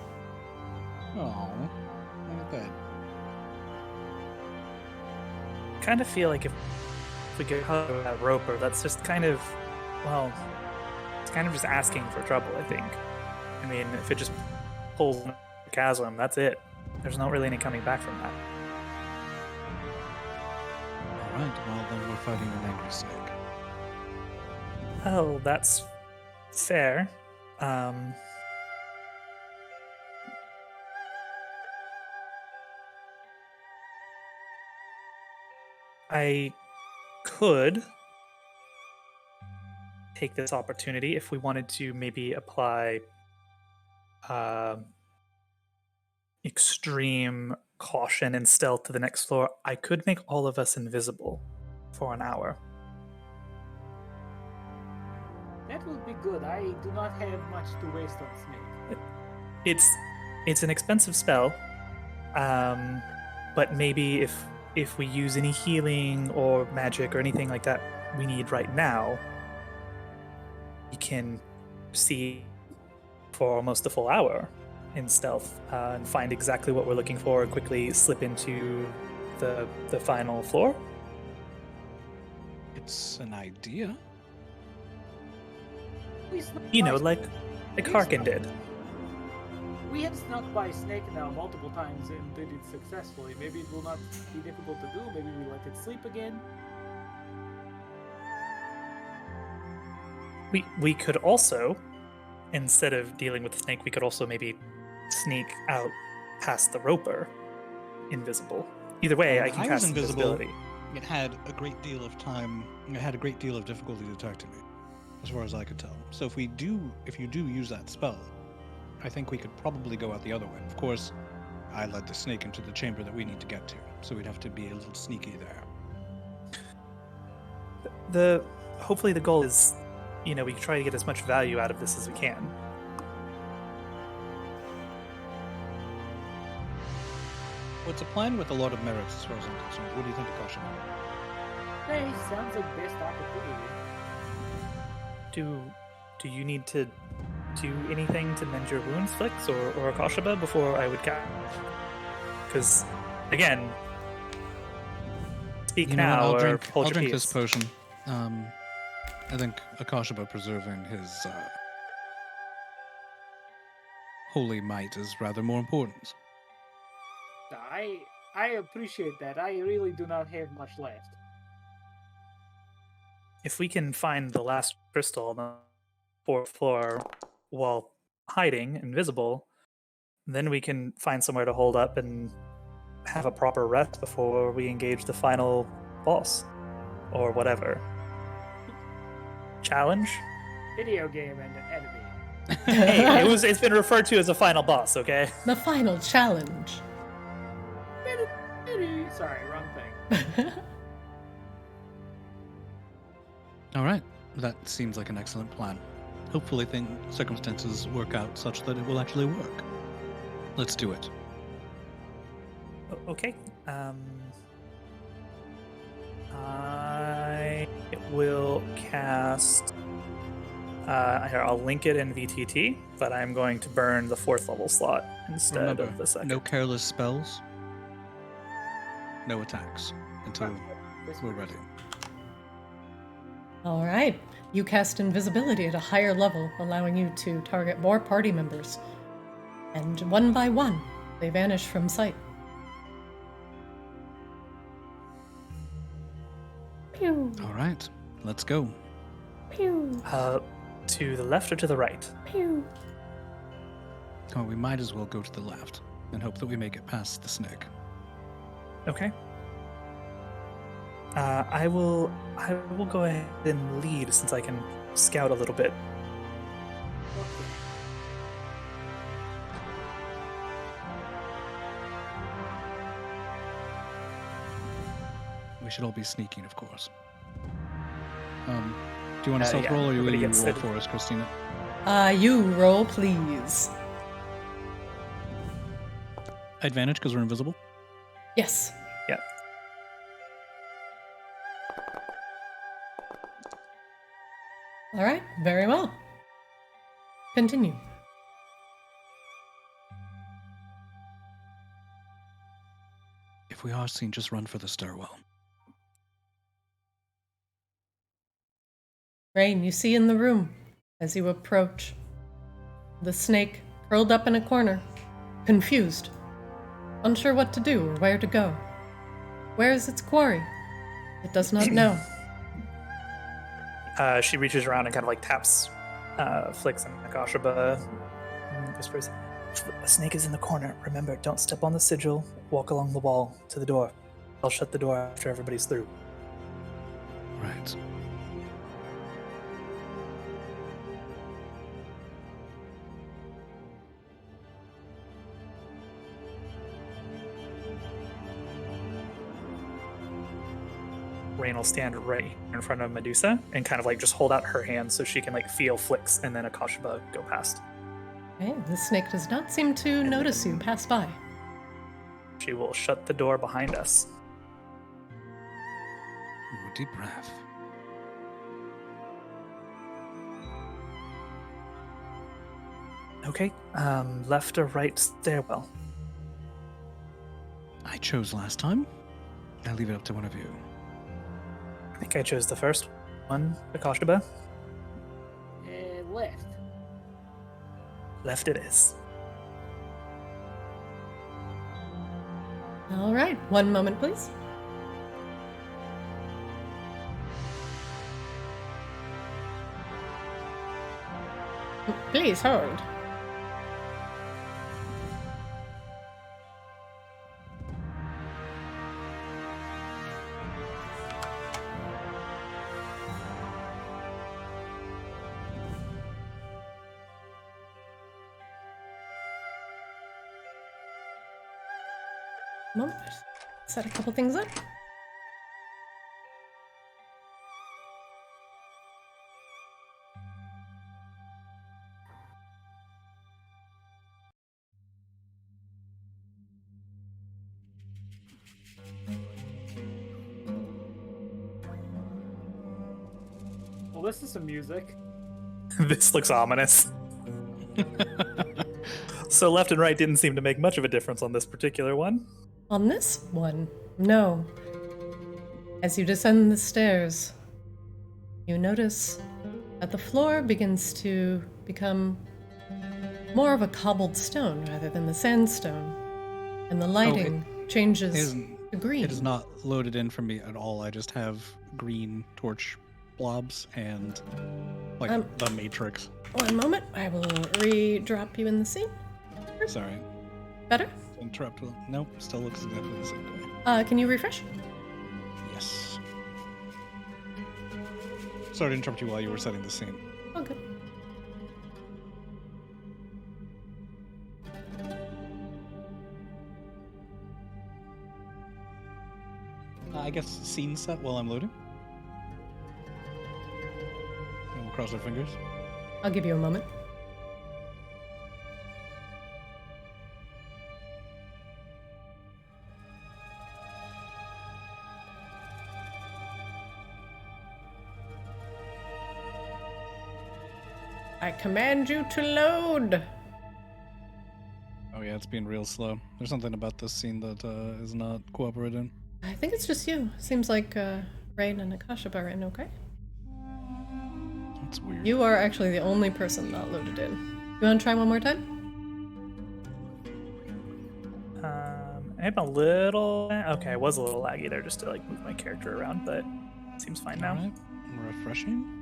Oh, look at that. Kind of feel like if we get that roper, that's just kind of, well, it's kind of just asking for trouble, I think. I mean, if it just pulls the chasm, that's it. There's not really any coming back from that. All right, well then we're fighting an angry snake. Oh, that's fair. I could take this opportunity if we wanted to maybe apply extreme caution and stealth to the next floor. I could make all of us invisible for an hour. That would be good. I do not have much to waste on snake. It's an expensive spell, but maybe if we use any healing or magic or anything like that we need right now, we can see for almost a full hour in stealth and find exactly what we're looking for and quickly slip into the final floor. It's an idea. You know, like Harkin did. We have snuck by snake now multiple times and did it successfully. Maybe it will not be difficult to do. Maybe we let it sleep again. We could also, instead of dealing with the snake, we could also maybe sneak out past the roper, invisible. Either way, I can cast invisibility. It had a great deal of time. It had a great deal of difficulty detecting me, as far as I could tell. So if you do use that spell, I think we could probably go out the other way. Of course, I led the snake into the chamber that we need to get to, so we'd have to be a little sneaky there. Hopefully the goal is, we try to get as much value out of this as we can. Well, it's a plan with a lot of merits as far as I'm concerned. What do you think of caution? Hey, sounds like best opportunity. Do you need to do anything to mend your wounds, Flix, or Akashaba before I would cast? Because, again, speak now I'll or drink, hold I'll your drink peace. this potion. I think Akashaba preserving his holy might is rather more important. I appreciate that. I really do not have much left. If we can find the last crystal on the fourth floor while hiding, invisible, then we can find somewhere to hold up and have a proper rest before we engage the final boss. Or whatever. Challenge? Video game and enemy. Hey, it's been referred to as a final boss, okay? The final challenge. Sorry, wrong thing. All right, that seems like an excellent plan. Hopefully, circumstances work out such that it will actually work. Let's do it. Okay. I will cast. Here, I'll link it in VTT, but I'm going to burn the 4th level slot instead of the 2nd. No careless spells, no attacks until we're ready. All right. You cast invisibility at a higher level, allowing you to target more party members. And one by one, they vanish from sight. Pew, All right, let's go. pew, To the left or to the right? pew. Oh, we might as well go to the left and hope that we make it past the snake. Okay. I will go ahead and lead since I can scout a little bit. should all be sneaking, of course. Do you want to stealth yeah, roll, or everybody you gets roll it. for us, Christina? You roll, please. Advantage because we're invisible. Yes. Yeah. All right. Very well. Continue. If we are seen, just run for the stairwell. Rain, you see in the room as you approach the snake curled up in a corner, confused, unsure what to do or where to go. Where is its quarry? It does not know. She reaches around and kind of like taps Flix and Akashaba and whispers, "A snake is in the corner. Remember, don't step on the sigil. Walk along the wall to the door. I'll shut the door after everybody's through." Right. Rain will stand right in front of Medusa and kind of like just hold out her hand so she can like feel Flix and then Akashaba go past. Okay, the snake does not seem to notice you pass by. She will shut the door behind us. Ooh, deep breath. Okay, left or right stairwell? I chose last time. I'll leave it up to one of you. I think I chose the first one, Akashaba. Left. Left it is. All right, one moment, please. Please hold. Moment. Set a couple things up. Well, this is some music. This looks ominous. So left and right didn't seem to make much of a difference on this particular one. On this one, no. As you descend the stairs, you notice that the floor begins to become more of a cobbled stone rather than the sandstone, and the lighting changes to green. It is not loaded in for me at all. I just have green torch blobs and like the Matrix. One moment, I will re-drop you in the scene. Sorry. Better? Interrupt. Nope, still looks exactly the same way. Can you refresh? Yes. Sorry to interrupt you while you were setting the scene. Oh, good. I guess scene set while I'm loading. And we'll cross our fingers. I'll give you a moment. I command you to load. Oh yeah, it's being real slow. There's something about this scene that is not cooperating. I think it's just you. Seems like Rain and Akashaba are in okay. That's weird. You are actually the only person not loaded in. You want to try one more time? I'm a little... Okay, I was a little laggy there just to like move my character around, but it seems fine now. Alright, refreshing.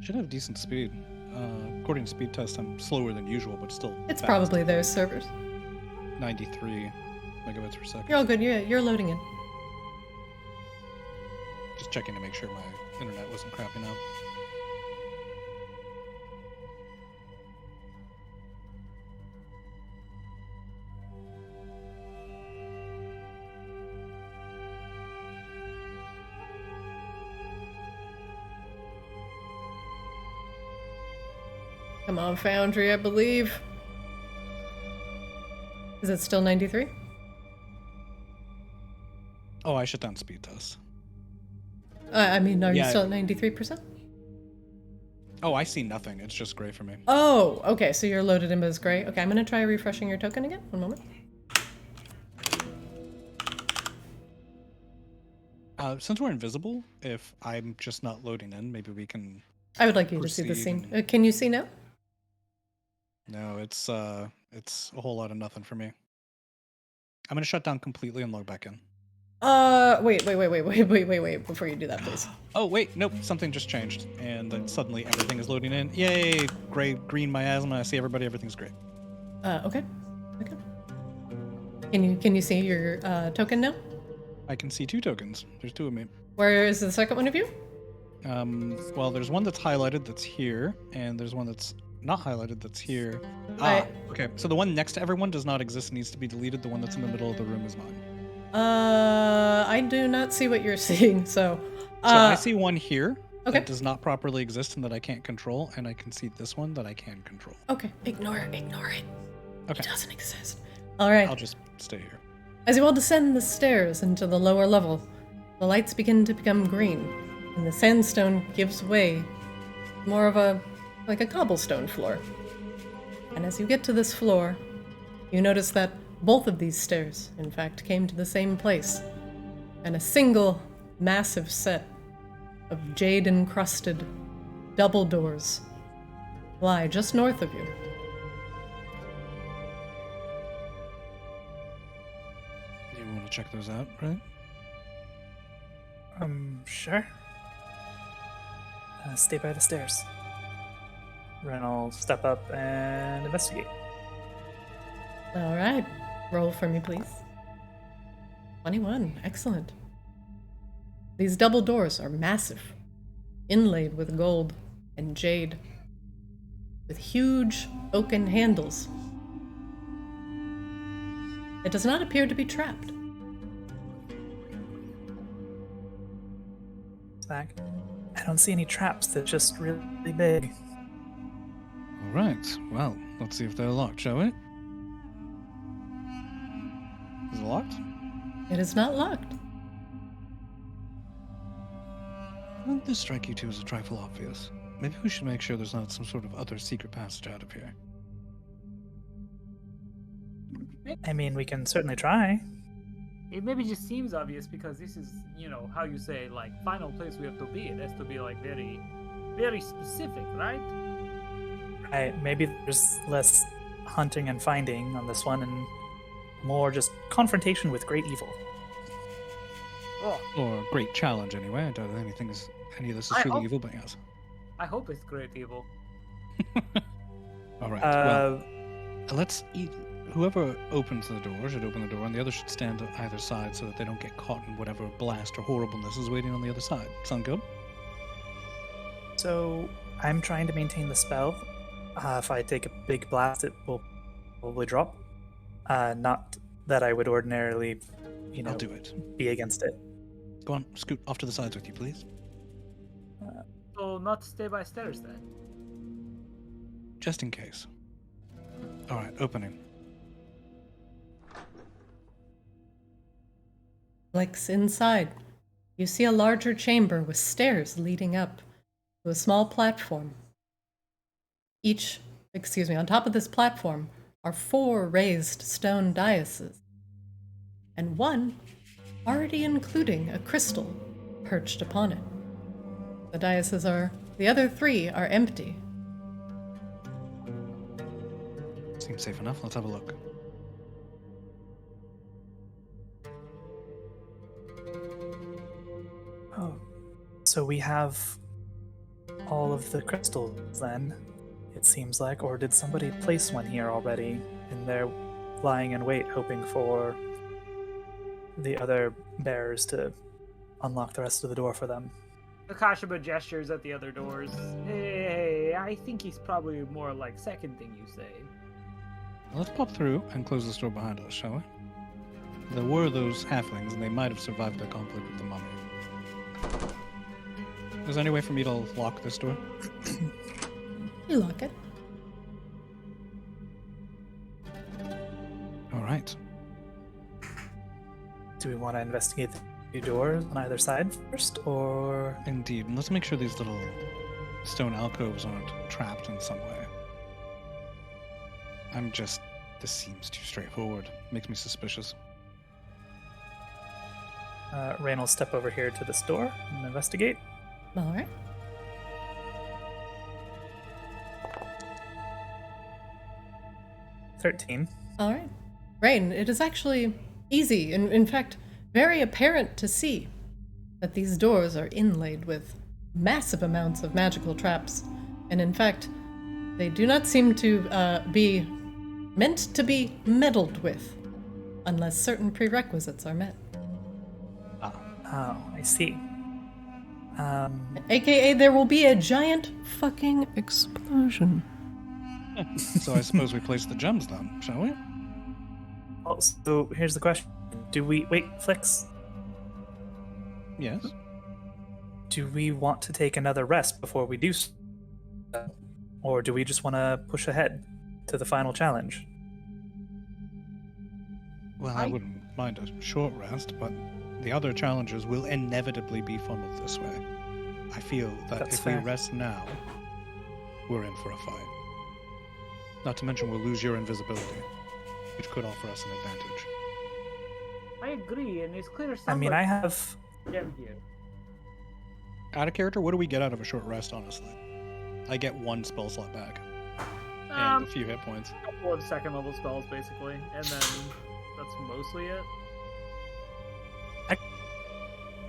Should have decent speed. according to speed test, I'm slower than usual, but still. It's fast. probably those servers. 93 megabits per second. You're all good. You're loading in. Just checking to make sure my internet wasn't crapping out. Come on, Foundry, I believe. Is it still 93? Oh, I shut down speed test. I mean, are you Yeah. still at 93%? Oh, I see nothing. It's just gray for me. Oh, okay, so you're loaded in, but it's gray. Okay, I'm gonna try refreshing your token again. One moment. Since we're invisible, if I'm just not loading in, maybe we can. I would like you to see the Proceed scene. and- Can you see now? No, it's a whole lot of nothing for me. I'm gonna shut down completely and log back in. Wait, before you do that, please. Oh wait, nope, something just changed, and then suddenly everything is loading in. Yay! Gray, green miasma. I see everybody. Everything's great. Okay. Can you see your token now? I can see 2 tokens. There's 2 of me. Where is the second one of you? Well, there's one that's highlighted that's here, and there's one that's not highlighted that's here. Okay. So the one next to everyone does not exist. Needs to be deleted. The one that's in the middle of the room is mine. I do not see what you're seeing. So I see one here okay. that does not properly exist and that I can't control, and I can see this one that I can control. Okay, ignore it. Okay. It doesn't exist. All right. I'll just stay here. As you all descend the stairs into the lower level, the lights begin to become green, and the sandstone gives way, more of a cobblestone floor. And as you get to this floor, you notice that both of these stairs, in fact, came to the same place, and a single massive set of jade-encrusted double doors lie just north of you. You want to check those out, right? Sure. Stay by the stairs. Ren will step up and investigate. All right. Roll for me, please. 21. Excellent. These double doors are massive, inlaid with gold and jade, with huge oaken handles. It does not appear to be trapped. Zach, I don't see any traps. They're just really big. All right. Well, let's see if they're locked, shall we? Is it locked? It is not locked. Doesn't this strike you two as a trifle obvious? Maybe we should make sure there's not some sort of other secret passage out of here. I mean, we can certainly try. It maybe just seems obvious because this is, how you say, like, final place we have to be. It has to be, like, very, very specific, right? Right, maybe there's less hunting and finding on this one and more just confrontation with great evil. Oh, Or a great challenge, anyway. I doubt any of this is I truly hope- evil, but yes. I hope it's great evil. All right. Well, let's eat. Whoever opens the door should open the door, and the other should stand on either side so that they don't get caught in whatever blast or horribleness is waiting on the other side. Sound good? So I'm trying to maintain the spell. If I take a big blast, it will probably drop. Not that I would ordinarily, I'll do it. be against it. Go on, scoot off to the sides with you, please. So not stay by stairs then. Just in case. All right, opening. Clicks inside. You see a larger chamber with stairs leading up to a small platform. On top of this platform are 4 raised stone daises, and one already including a crystal perched upon it. The other 3 are empty. Seems safe enough. Let's have a look. Oh, so we have all of the crystals then. it seems like. Or did somebody place one here already, and they're lying in wait, hoping for the other bearers to unlock the rest of the door for them? Akashaba gestures at the other doors. Hey, I think he's probably more like second thing you say. Let's pop through and close this door behind us, shall we? There were those halflings, and they might have survived their conflict with the mummy. Is there any way for me to lock this door? You lock it. All right. Do we want to investigate the two doors on either side first, or... Indeed. And let's make sure these little stone alcoves aren't trapped in some way. This seems too straightforward. Makes me suspicious. Rain will step over here to this door and investigate. All right. $13. All right. Rain, it is actually easy, and in fact, very apparent to see that these doors are inlaid with massive amounts of magical traps. And in fact, they do not seem to be meant to be meddled with unless certain prerequisites are met. Oh, I see. AKA, there will be a giant fucking explosion. So I suppose we place the gems then, shall we? Oh, so here's the question. Do we... Wait, Flix. Yes. Do we want to take another rest before we do so? Or do we just want to push ahead to the final challenge? Well, I wouldn't mind a short rest, but the other challenges will inevitably be funneled this way. I feel that That's if fair. we rest now, we're in for a fight. Not to mention we'll lose your invisibility, which could offer us an advantage. I agree, and it's clear. I mean, I have... Gem here. Out of character, what do we get out of a short rest, honestly? I get 1 spell slot back. And a few hit points. A couple of second level spells, basically, and then that's mostly it.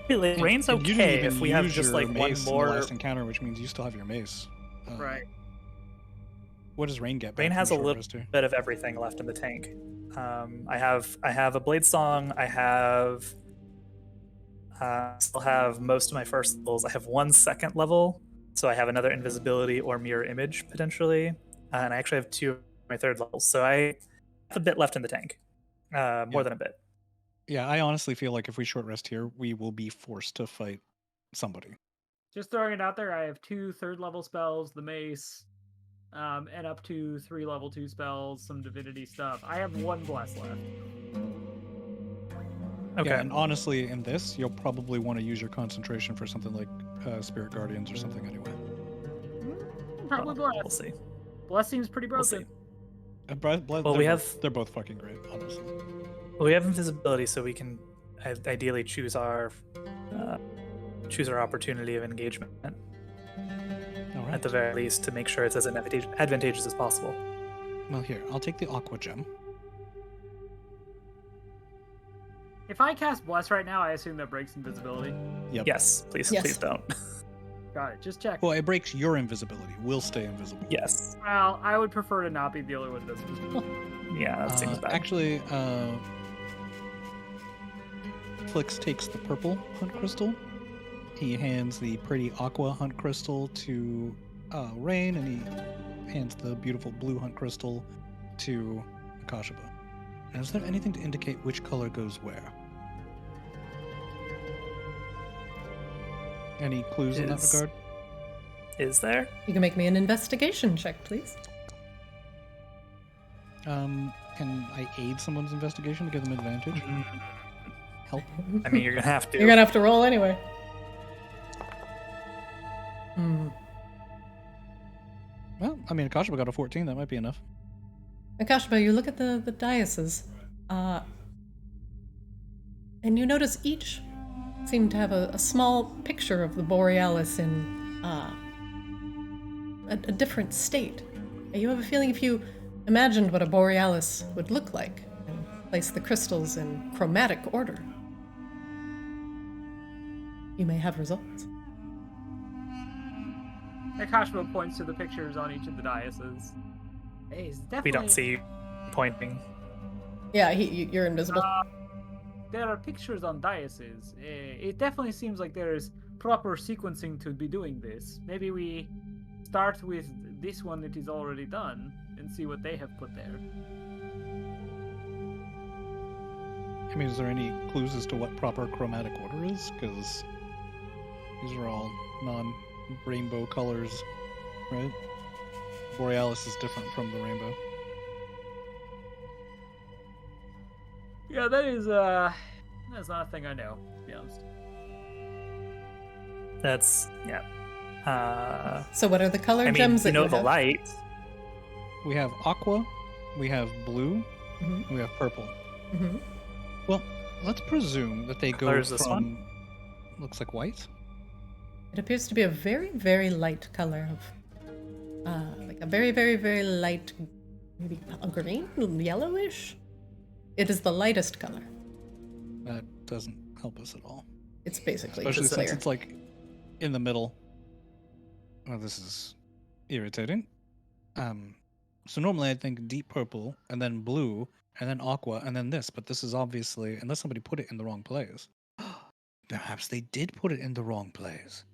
Rain's And you didn't okay even if we have use just your like one mace in the more... last encounter, which means you still have your mace. Right. What does Rain get? Rain back has a from short little rest here? bit of everything left in the tank. I have a blade song. I have still have most of my first levels. I have 1 second level, so I have another invisibility or mirror image potentially, and I actually have 2 of my third levels. So I have a bit left in the tank, more than a bit. Yeah, I honestly feel like if we short rest here, we will be forced to fight somebody. Just throwing it out there, I have 2 third level spells, the mace, and up to 3 level 2 spells, some divinity stuff. I have 1 bless left. Okay. Yeah, and honestly, in this, you'll probably want to use your concentration for something like Spirit Guardians or something anyway. Probably bless. We'll see. Bless seems pretty We'll broken. see. Well, we have- they're both fucking great, honestly. Well, we have invisibility, so we can ideally choose our opportunity of engagement All right. at the very least to make sure it's as advantageous as possible. Well, here, I'll take the Aqua Gem. If I cast bless right now, I assume that breaks invisibility. Yep. Yes, please, Yes. please don't. Got it. Just check. Well, it breaks your invisibility. We'll stay invisible. Yes. Well, I would prefer to not be the only one that's visible. Yeah, that seems bad. Actually, Flix takes the purple hunt crystal. He hands the pretty aqua hunt crystal to Rain, and he hands the beautiful blue hunt crystal to Akashaba. And is there anything to indicate which color goes where? Any clues in that Is- regard? Is there? You can make me an investigation check, please. Can I aid someone's investigation to give them advantage? Help? I mean, you're gonna have to. You're gonna have to roll anyway. Hmm. Well, I mean, Akashaba got a 14. That might be enough. Akashaba, you look at the daises, and you notice each seem to have a small picture of the borealis in a different state. You have a feeling if you imagined what a borealis would look like and place the crystals in chromatic order, you may have results. Akashima points to the pictures on each of the dioceses. Hey, it's definitely... We don't see pointing. Yeah, you're invisible. There are pictures on dioceses. It definitely seems like there's proper sequencing to be doing this. Maybe we start with this one that is already done and see what they have put there. I mean, is there any clues as to what proper chromatic order is? Because these are all non-rainbow colors, right? Borealis is different from the rainbow. Yeah, that's not a thing I know, to be honest. That's, yeah. So what are the color gems that you know you the have? light. We have aqua, we have blue, Mhm. and we have purple. Mm-hmm. Well, let's presume that they go Color is this from... one? Looks like white. It appears to be a very, very light color of, like a very, very, very light, maybe a green, yellowish. It is the lightest color. That doesn't help us at all. It's basically Especially just since clear. it's like in the middle. Oh, this is irritating. So normally I'd think deep purple, and then blue, and then aqua, and then this, but this is obviously, unless somebody put it in the wrong place. Perhaps they did put it in the wrong place.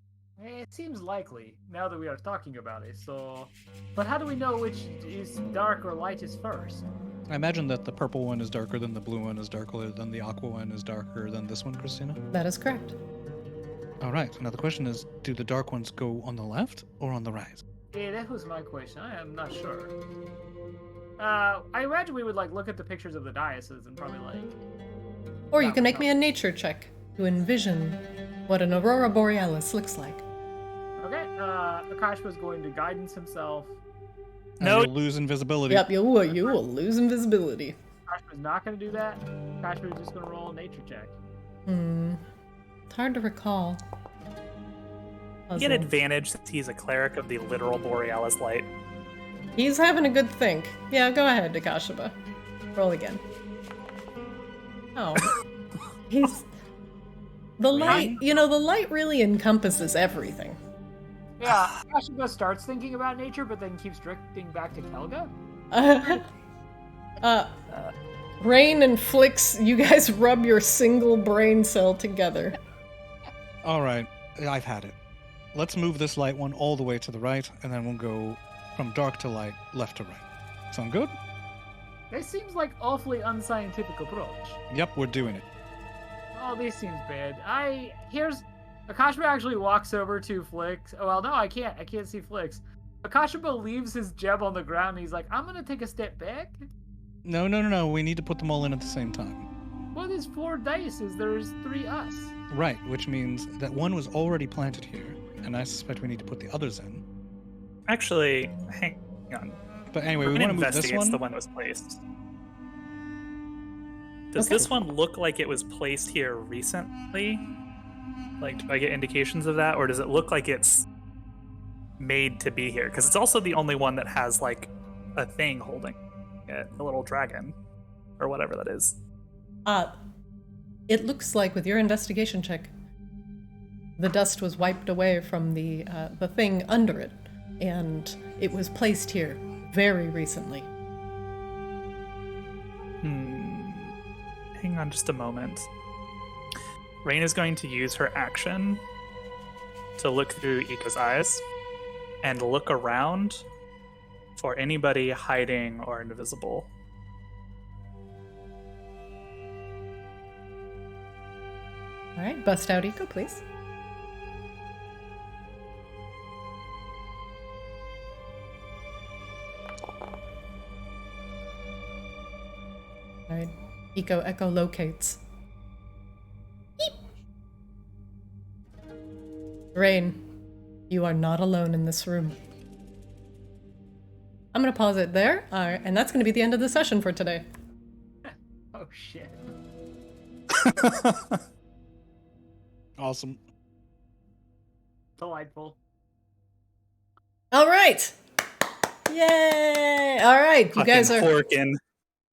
It seems likely, now that we are talking about it, so... But how do we know which is dark or lightest first? I imagine that the purple one is darker than the blue one is darker than the aqua one is darker than this one, Christina. That is correct. All right. Now the question is, do the dark ones go on the left or on the right? Yeah, that was my question. I am not sure. I imagine we would look at the pictures of the dioceses and probably Or you can make me a nature check to envision what an aurora borealis looks like. Okay, Akash was going to guidance himself. And No. you'll lose invisibility. Yep, you will lose invisibility. Akash was not going to do that. Akash was just going to roll a nature check. It's hard to recall. You get advantage since he's a cleric of the literal borealis light. He's having a good think. Yeah, go ahead, Akashima. Roll again. Oh. He's... The light, the light really encompasses everything. Yeah, Akashima starts thinking about nature, but then keeps drifting back to Kelga. Rain and Flix, you guys rub your single brain cell together. All right. I've had it. Let's move this light one all the way to the right, and then we'll go from dark to light, left to right. Sound good? This seems like awfully unscientific approach. Yep, we're doing it. Oh, this seems bad. Akashima actually walks over to Flix. Oh, well, no, I can't see Flix. Akashima leaves his gem on the ground, and he's like, I'm gonna take a step back. No. We need to put them all in at the same time. Well, there's 4 dices. There's 3 us. Right, which means that one was already planted here, and I suspect we need to put the others in. Actually, hang on. But anyway, We're we gonna want to move this investigate one. the one that was placed. Does Okay. this one look like it was placed here recently? Like, do I get indications of that, or does it look like it's made to be here? Because it's also the only one that has like a thing holding it, a little dragon, or whatever that is. It looks like with your investigation check, the dust was wiped away from the thing under it, and it was placed here very recently. Hang on just a moment. Rain is going to use her action to look through Ika's eyes and look around for anybody hiding or invisible. All right, bust out Eco, please. All right, Eco echolocates. Beep. Rain, you are not alone in this room. I'm gonna pause it there, and that's gonna be the end of the session for today. Oh, shit. Awesome. Delightful. All right. Yay! All right, you guys are. Porkin.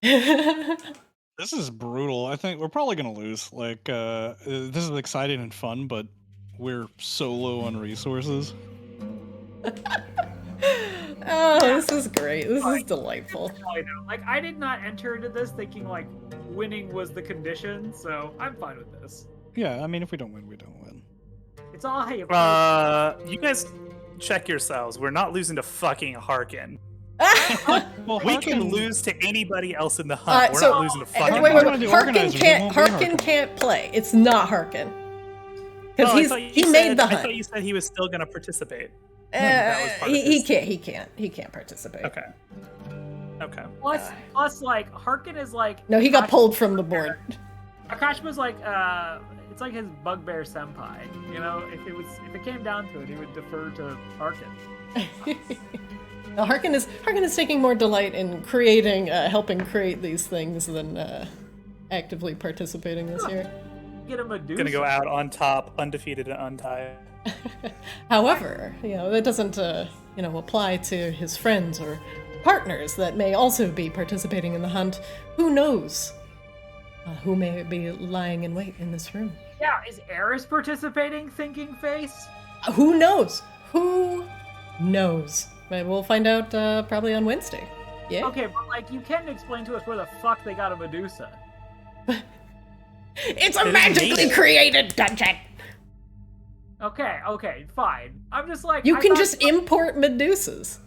This is brutal. I think we're probably gonna lose. Like, this is exciting and fun, but we're so low on resources. Oh, this is great. This is delightful. I know. Like, I did not enter into this thinking, like, winning was the condition, so I'm fine with this. Yeah, I mean, if we don't win, we don't win. It's all hey. You guys check yourselves. We're not losing to fucking Harkin. Well, We can lose to anybody else in the hunt. We're so- not losing to fucking Wait, Harkin. wait, The wait. Harkin organizers, it can't. won't be Harkin Harkin. can't play. It's not Harkin because Oh, I thought you he said- made the I hunt. thought you said he was still going to participate. that was part of He his- can't. He can't participate. Okay. Okay. Plus, like, Harkin is like. No, he got pulled from the board. Akashima's like, it's like his bugbear senpai. You know, if it came down to it, he would defer to Harkin. No, Harkin is taking more delight in creating, helping create these things than actively participating this year. Get a Medusa. Gonna go out on top, undefeated and untied. However, that doesn't, apply to his friends or partners that may also be participating in the hunt. Who knows? Who may be lying in wait in this room? Yeah, is Eris participating? Thinking face. Who knows? Who knows? But we'll find out probably on Wednesday. Yeah. Okay, but like, you can't explain to us where the fuck they got a Medusa. It's a They magically made it. created dungeon. Okay, fine. I'm just like. You I can thought- just import Medusas.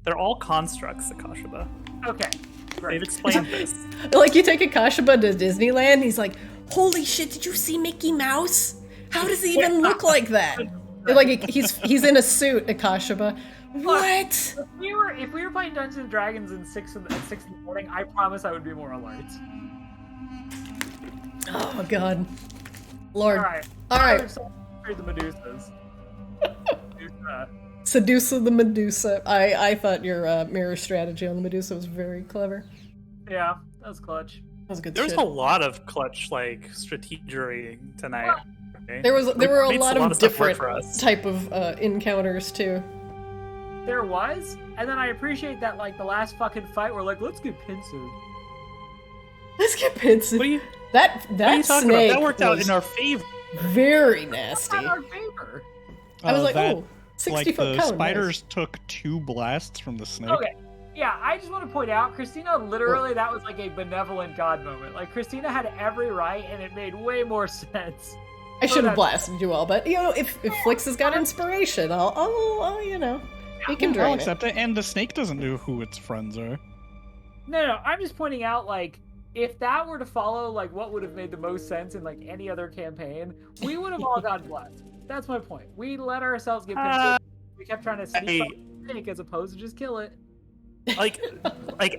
They're all constructs, Akashiba. Okay, They've great. explained this. Like, you take a Kashiba to Disneyland, he's like, holy shit, did you see Mickey Mouse? How does he even look like that? Like, he's in a suit, a Kashiba. What? If we were playing Dungeons and Dragons at 6 in the morning, I promise I would be more alert. Oh, God. Lord. Alright. Alright. The Medusas. Medusa. Sedusa the Medusa. I thought your mirror strategy on the Medusa was very clever. Yeah, that was clutch. That was good There was shit. a lot of clutch, like, strategery tonight. Okay? There were a Made lot of stuff work different for us. type of encounters, too. There was, and then I appreciate that, like, the last fucking fight, we're like, let's get pincered. Let's get Pinson. What are you, That what are you talking about? snake That worked out was in our favor. very That's nasty. not our favor. I was like, that, oh, 60 like foot the cone. spiders took 2 blasts from the snake. Okay. Yeah, I just want to point out, Christina, literally, that was like a benevolent god moment. Like, Christina had every right, and it made way more sense. I should have that- blasted you all, but if Flix has got inspiration, I'll he can I'll drain it. accept it. And the snake doesn't know who its friends are. No, I'm just pointing out, like, if that were to follow, like, what would have made the most sense in, like, any other campaign, we would have all gotten blessed. That's my point. We let ourselves get pincered. We kept trying to sneak up the snake as opposed to just kill it. Like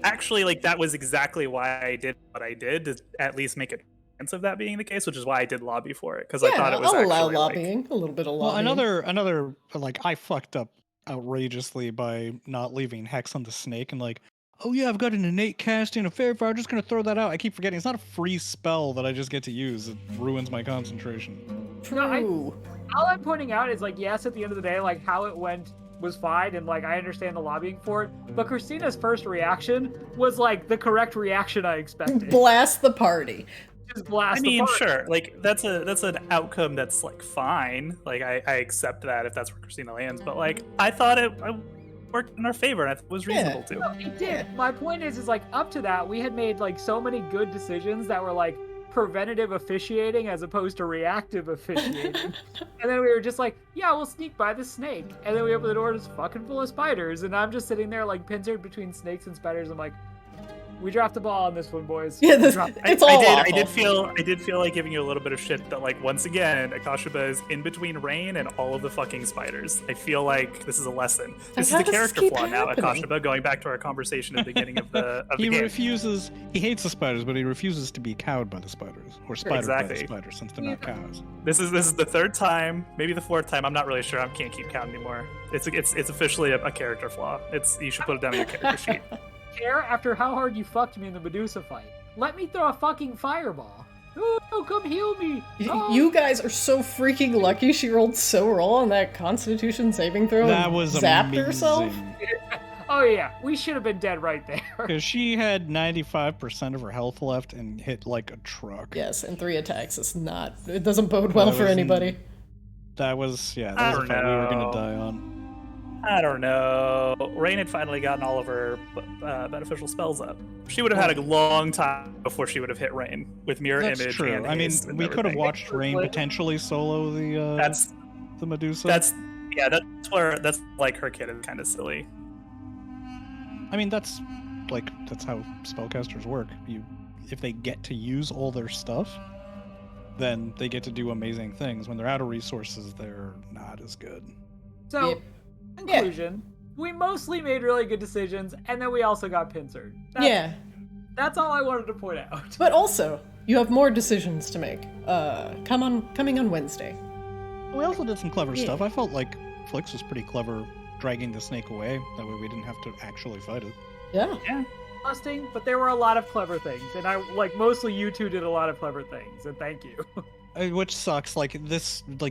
actually, like, that was exactly why I did what I did, to at least make a chance of that being the case, which is why I did lobby for it, because I Yeah, thought it was I'll actually, allow like, lobbying, a little bit of Well, lobbying. another like I fucked up outrageously by not leaving Hex on the snake and like, oh yeah, I've got an innate casting of Fair Fire, I'm just gonna throw that out. I keep forgetting it's not a free spell that I just get to use. It ruins my concentration. True. All I'm pointing out is, like, yes, at the end of the day, like, how it went was fine, and, like, I understand the lobbying for it, but Christina's first reaction was, like, the correct reaction I expected. Blast the party. Just blast I mean, the party. sure, like, that's an outcome that's, like, fine. Like, I accept that if that's where Christina lands, but, like, I thought it worked in our favor, and I thought it was reasonable to. No, it did. My point is like, up to that, we had made, like, so many good decisions that were, like, preventative officiating as opposed to reactive officiating. And then we were just like, yeah, we'll sneak by the snake. And then we open the door, it's fucking full of spiders. And I'm just sitting there, like, pincered between snakes and spiders. I'm like, we dropped the ball on this one, boys. Yeah, We dropped- it's all awful. I did feel like giving you a little bit of shit that, like, once again, Akashiba is in between Rain and all of the fucking spiders. I feel like this is a lesson. This how is a does this character keep flaw now, happening? Akashiba, going back to our conversation at the beginning of the He game. refuses. He hates the spiders, but he refuses to be cowed by the spiders or spidered by the Exactly. spiders, since they're not cows. This is the 3rd time, maybe the 4th time. I'm not really sure. I can't keep count anymore. It's officially a character flaw. You should put it down on your character sheet. Care after how hard you fucked me in the Medusa fight. Let me throw a fucking fireball. Oh, come heal me. Oh. You guys are so freaking lucky she rolled so roll on that Constitution saving throw That and was zapped amazing. herself. Oh, yeah. We should have been dead right there. Because she had 95% of her health left and hit like a truck. Yes, and 3 attacks. It doesn't bode well That for was anybody. That was I a fight we were don't gonna know. die on. I don't know. Rain had finally gotten all of her beneficial spells up. She would have had a long time before she would have hit Rain with mirror That's image. true. And I mean, haste and we could have everything. watched Rain potentially solo the Medusa. That's like her kid is kind of silly. I mean, that's how spellcasters work. If they get to use all their stuff, then they get to do amazing things. When they're out of resources, they're not as good. So, Yep. conclusion, we mostly made really good decisions, and then we also got pincered. That's all I wanted to point out. But also, you have more decisions to make. Coming on Wednesday. We also did some clever Yeah. stuff. I felt like Flix was pretty clever dragging the snake away. That way we didn't have to actually fight it. Yeah. Busting, but there were a lot of clever things, and mostly you two did a lot of clever things, and thank you. Which sucks. Like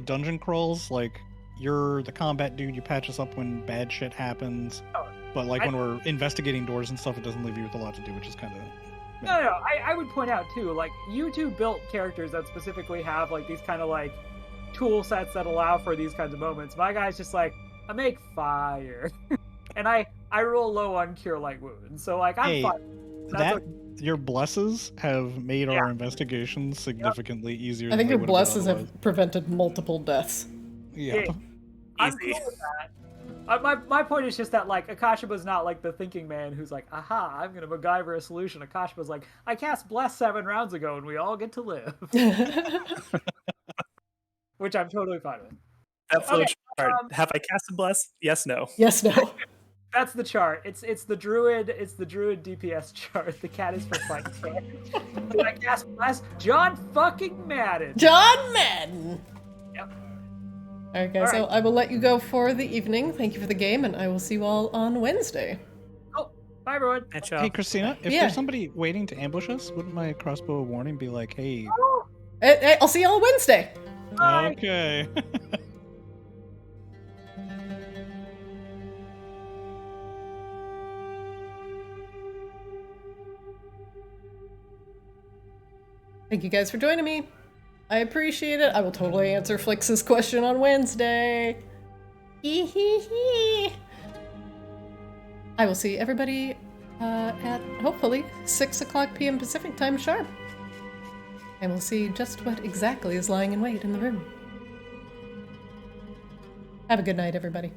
dungeon crawls, like you're the combat dude, you patch us up when bad shit happens. Oh, But when we're investigating doors and stuff, it doesn't leave you with a lot to do, which is kind of... No, I would point out too, you two built characters that specifically have these kind of tool sets that allow for these kinds of moments. My guy's just I make fire, and I roll low on cure light wounds, so I'm Hey, fine. your blesses have made our investigations significantly easier. I than think they your would have blesses been have prevented multiple deaths. otherwise. Yeah. I'm Easy. cool with that. My point is just that Akashiba's not the thinking man who's aha, I'm gonna MacGyver a solution. Akashiba's I cast bless 7 rounds ago and we all get to live, which I'm totally fine with. That flow Okay, chart. Have I cast a bless? Yes, no. Yes, no. That's the chart. It's the druid DPS chart. The cat is for fight. Did I cast bless? John fucking Madden. John Madden! Yep. Alright guys, All so right. I will let you go for the evening. Thank you for the game, and I will see you all on Wednesday. Oh, bye everyone. And ciao. Hey, Christina, if Yeah. there's somebody waiting to ambush us, wouldn't my crossbow warning be hey... Hey, I'll see you all Wednesday! Bye. Okay. Thank you guys for joining me. I appreciate it. I will totally answer Flix's question on Wednesday. Hee hee hee. I will see everybody at hopefully 6:00 p.m. Pacific time sharp. And we'll see just what exactly is lying in wait in the room. Have a good night, everybody.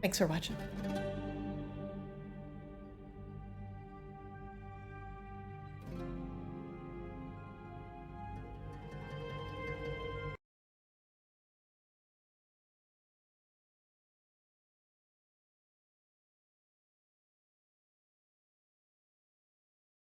Thanks for watching.